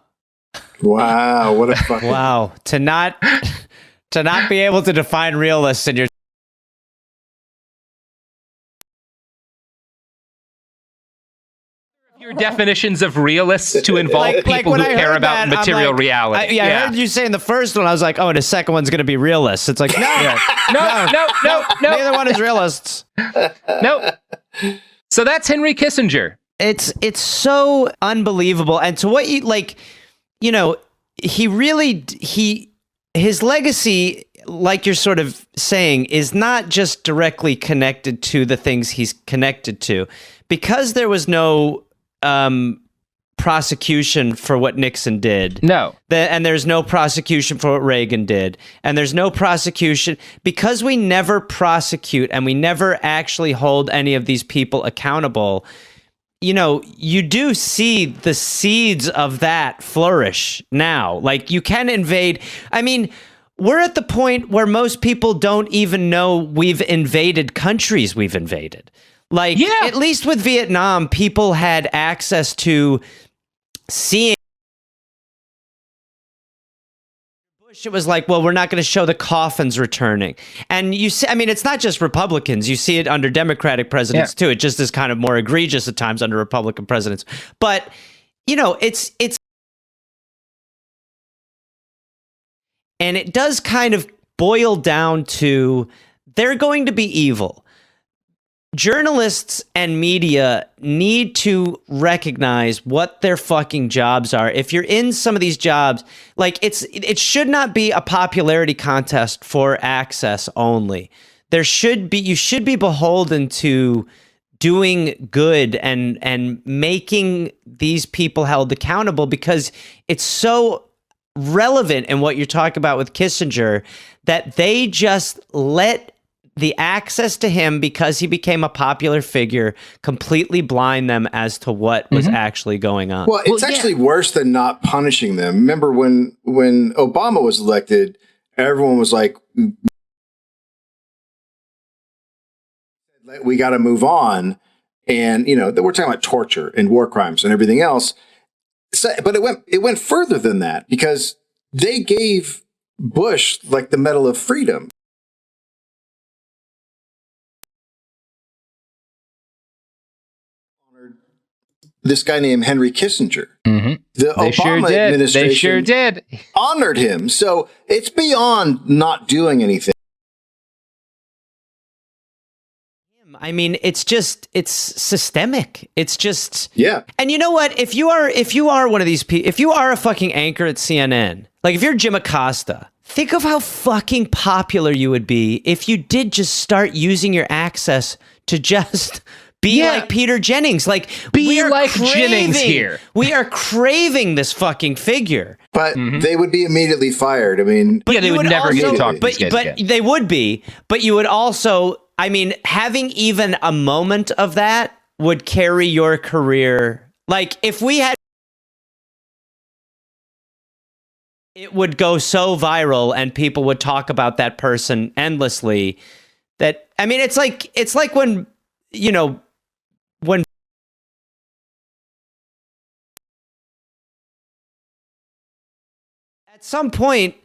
Wow. What a fucking... Wow. To not be able to define realists in your... Your definitions of realists to involve people who care about material reality. I heard you say in the first one, I was like, oh, and the second one's going to be realists. It's like, no, no. Neither one is realists. Nope. So that's Henry Kissinger. It's so unbelievable. And to what you like, you know, his legacy, like you're sort of saying, is not just directly connected to the things he's connected to, because there was no prosecution for what Nixon did. No. And there's no prosecution for what Reagan did. And there's no prosecution because we never prosecute and we never actually hold any of these people accountable. You know, you do see the seeds of that flourish now. Like, you can invade. I mean, we're at the point where most people don't even know we've invaded countries we've invaded. Like, at least with Vietnam, people had access to seeing. Bush, it was like, well, we're not going to show the coffins returning. And you see, I mean, it's not just Republicans. You see it under Democratic presidents, too. It just is kind of more egregious at times under Republican presidents. But, you know, it's. And it does kind of boil down to they're going to be evil. journalists and media need to recognize what their fucking jobs are. If you're in some of these jobs, like it should not be a popularity contest for access only. You should be beholden to doing good and making these people held accountable, because it's so relevant in what you're talking about with Kissinger that they just let the access to him, because he became a popular figure, completely blind them as to what was actually going on. Well, it's actually worse than not punishing them. Remember when Obama was elected, everyone was like, we got to move on. And, we're talking about torture and war crimes and everything else. So, but it went further than that, because they gave Bush like the Medal of Freedom. This guy named Henry Kissinger. The Obama administration They sure did. Honored him. So it's beyond not doing anything. I mean, it's systemic. It's just, yeah. And you know what? If you are one of these people, if you are a fucking anchor at CNN, like if you're Jim Acosta, think of how fucking popular you would be if you did just start using your access to just be like Peter Jennings. Like, be like Jennings here. We are craving this fucking figure. But they would be immediately fired. I mean, but they would never get to talk to but they would be. But you would also, I mean, having even a moment of that would carry your career. Like, if we had, it would go so viral and people would talk about that person endlessly that, I mean, it's like when, when at some point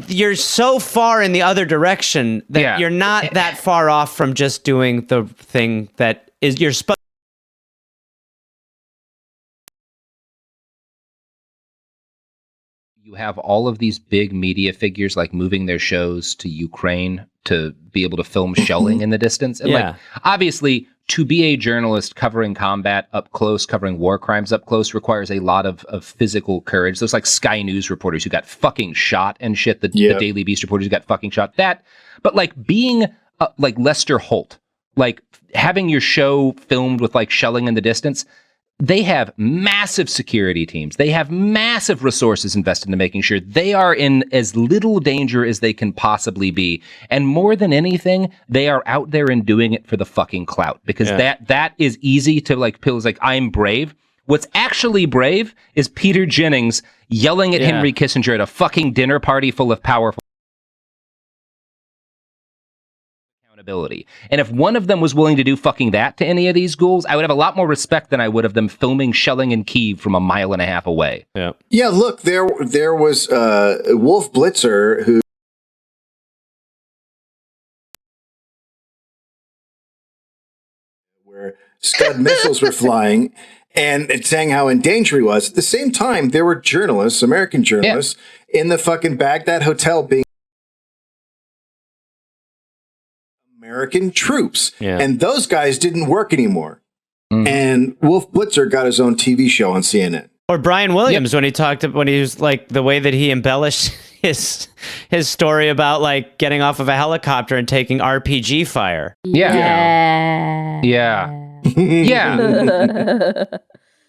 you're so far in the other direction that you're not that far off from just doing the thing that is you're supposed. You have all of these big media figures like moving their shows to Ukraine to be able to film shelling in the distance. And like, obviously, to be a journalist covering combat up close, covering war crimes up close, requires a lot of physical courage. Those like Sky News reporters who got fucking shot and shit, the Daily Beast reporters who got fucking shot. But like being like Lester Holt, like having your show filmed with like shelling in the distance, they have massive security teams. They have massive resources invested into making sure they are in as little danger as they can possibly be. And more than anything, they are out there and doing it for the fucking clout, because that is easy to like pills like I'm brave. What's actually brave is Peter Jennings yelling at Henry Kissinger at a fucking dinner party full of powerful accountability. And if one of them was willing to do fucking that to any of these ghouls, I would have a lot more respect than I would of them filming shelling in Kyiv from a mile and a half away. Yeah, look, there was Wolf Blitzer who where Scud missiles were flying and saying how in danger he was. At the same time, there were journalists, American journalists, in the fucking Baghdad hotel being American troops. And those guys didn't work anymore. And Wolf Blitzer got his own TV show on CNN. Or Brian Williams when he was like the way that he embellished his story about like getting off of a helicopter and taking RPG fire.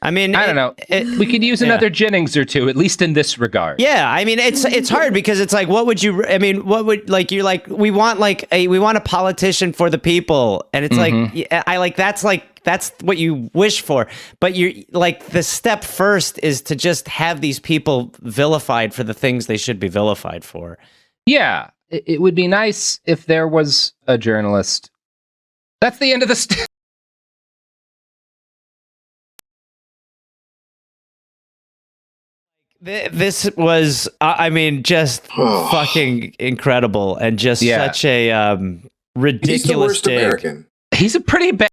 I mean, I don't know. We could use another Jennings or two, at least in this regard. Yeah, I mean, it's hard because it's like, what would you? I mean, what would like you're like we want a politician for the people, and it's that's what you wish for. But you're like the step first is to just have these people vilified for the things they should be vilified for. Yeah, it would be nice if there was a journalist. That's the end of the. This was, I mean, just fucking incredible and just such a ridiculous He's the worst dig. American. He's a pretty bad.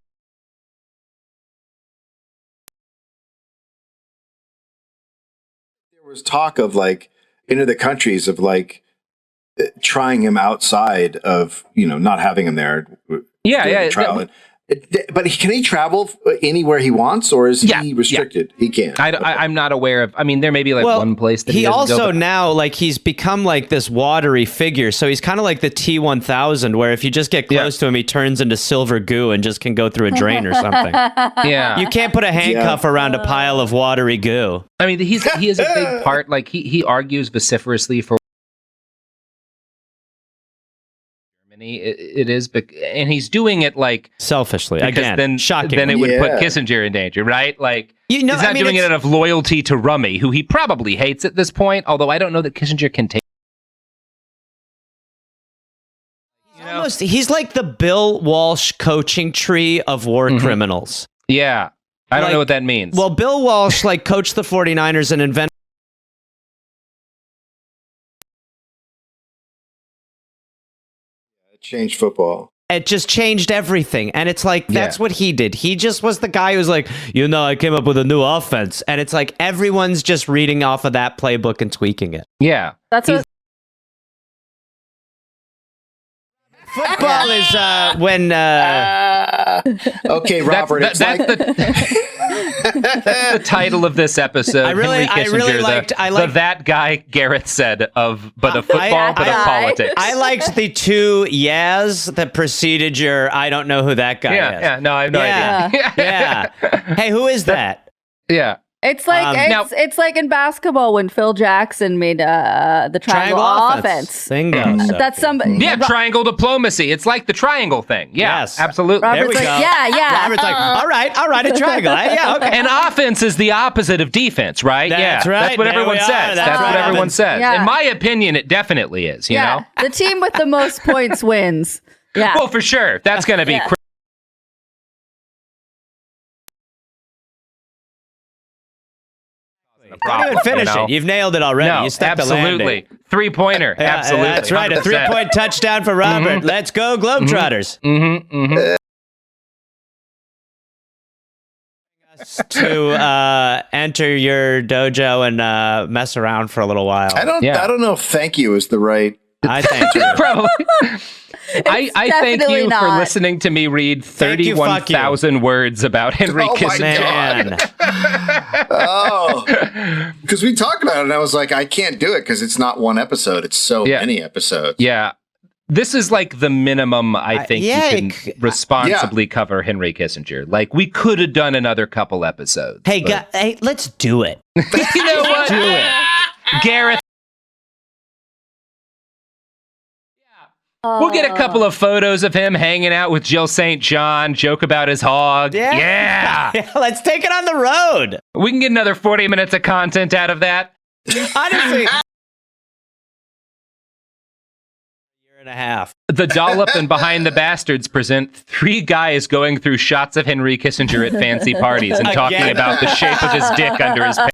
There was talk of like into the countries of like trying him outside of not having him there. during the trial. But can he travel anywhere he wants, or is he restricted? He can't. I'm not aware of. I mean, there may be one place that he also now he's become like this watery figure. So he's kind of like the T-1000, where if you just get close to him, he turns into silver goo and just can go through a drain or something. Yeah, you can't put a handcuff around a pile of watery goo. I mean, he is a big part. Like he argues vociferously for. It is, and he's doing it selfishly. Again, then it would put Kissinger in danger, right? He's not doing it out of loyalty to Rummy, who he probably hates at this point. Although I don't know that Kissinger can take. He's like the Bill Walsh coaching tree of war criminals. Yeah, I don't know what that means. Well, Bill Walsh coached the 49ers and invented. Changed football. It just changed everything. And it's that's what he did. He just was the guy who's like, I came up with a new offense. And it's like everyone's just reading off of that playbook and tweaking it. Yeah. That's what. Football is when. Okay, Robert. That's the title of this episode. I really liked that guy Gareth said of football, but of politics. I liked the two yeahs that preceded your. I don't know who that guy is. Yeah. No, I have no idea. Yeah. Hey, who is that? Yeah. It's like it's like in basketball when Phil Jackson made the triangle offense. Bingo. That's somebody. Yeah, triangle diplomacy. It's like the triangle thing. Yeah, yes, absolutely. Robert's there we go. Yeah. Robert's like, all right, a triangle. Yeah, okay. And offense is the opposite of defense, right? That's right. That's what everyone says. That's what everyone says. Yeah. In my opinion, it definitely is. You know, the team with the most points wins. Yeah. Well, for sure, that's going to be. Don't even finish it. You've nailed it already. No, you stuck absolutely. The landing. 3-pointer. Absolutely. That's right. 100%. A 3-point touchdown for Robert. Let's go, Globetrotters. To enter your dojo and mess around for a little while. I don't know if thank you is the right. I thank you. Probably. I thank you not. for listening to me read 31,000 words about Henry Kissinger. Because we talked about it, and I was like, I can't do it because it's not one episode; it's so many episodes. Yeah, this is like the minimum I think you can responsibly cover Henry Kissinger. We could have done another couple episodes. Hey, let's do it. You know what? Do it, Gareth. We'll get a couple of photos of him hanging out with Jill St. John, joke about his hog. Yeah. Let's take it on the road. We can get another 40 minutes of content out of that. Honestly. Year and a half. The Dollop and Behind the Bastards present 3 guys going through shots of Henry Kissinger at fancy parties and talking about the shape of his dick under his pants.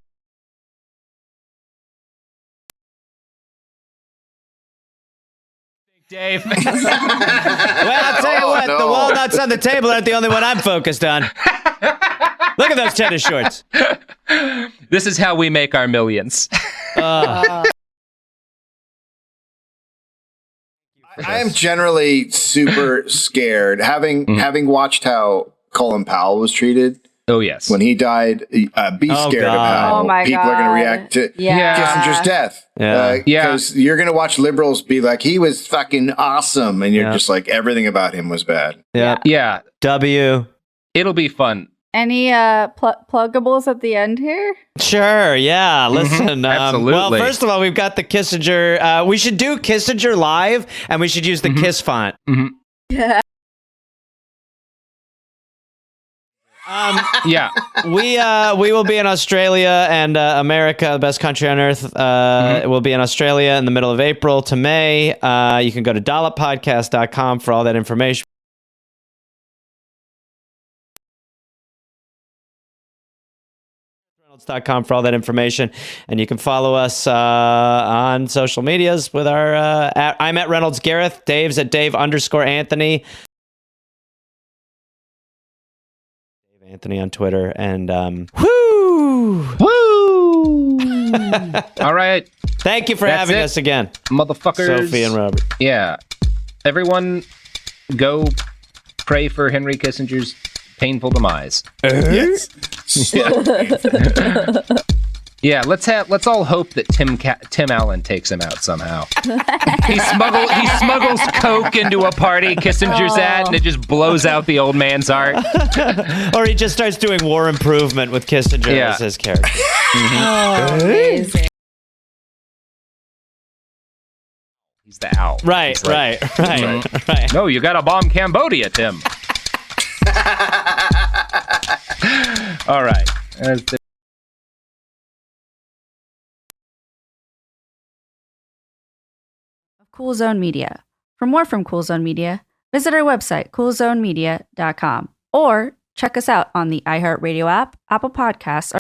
Dave. Well, I'll tell you what, the walnuts on the table aren't the only one I'm focused on. Look at those tennis shorts. This is how we make our millions. I am generally super scared, having watched how Colin Powell was treated. Oh, yes. When he died, scared of how people are going to react to Kissinger's death. Because you're going to watch liberals be like, he was fucking awesome. And you're just like, everything about him was bad. Yeah. W. It'll be fun. Any pluggables at the end here? Sure, yeah. Listen, absolutely. Well, first of all, we've got the Kissinger. We should do Kissinger live, and we should use the Kiss font. Yeah. We will be in Australia and America, the best country on earth. We'll be in Australia in the middle of April to May. You can go to dolloppodcast.com for all that information. Reynolds.com for all that information, and you can follow us on social medias with our I'm at Reynolds Gareth, Dave's at Dave_Anthony. Anthony on Twitter, and woo! All right. Thank you for having us again, motherfuckers. Sophie and Robert. Yeah. Everyone, go pray for Henry Kissinger's painful demise. Yes. Yeah, let's all hope that Tim Allen takes him out somehow. He smuggles coke into a party Kissinger's at, and it just blows out the old man's heart. Or he just starts doing War Improvement with Kissinger as his character. Oh, amazing. He's the owl. Right. No, you gotta bomb Cambodia, Tim. All right. Cool Zone Media. For more from Cool Zone Media, visit our website, coolzonemedia.com, or check us out on the iHeartRadio app, Apple Podcasts,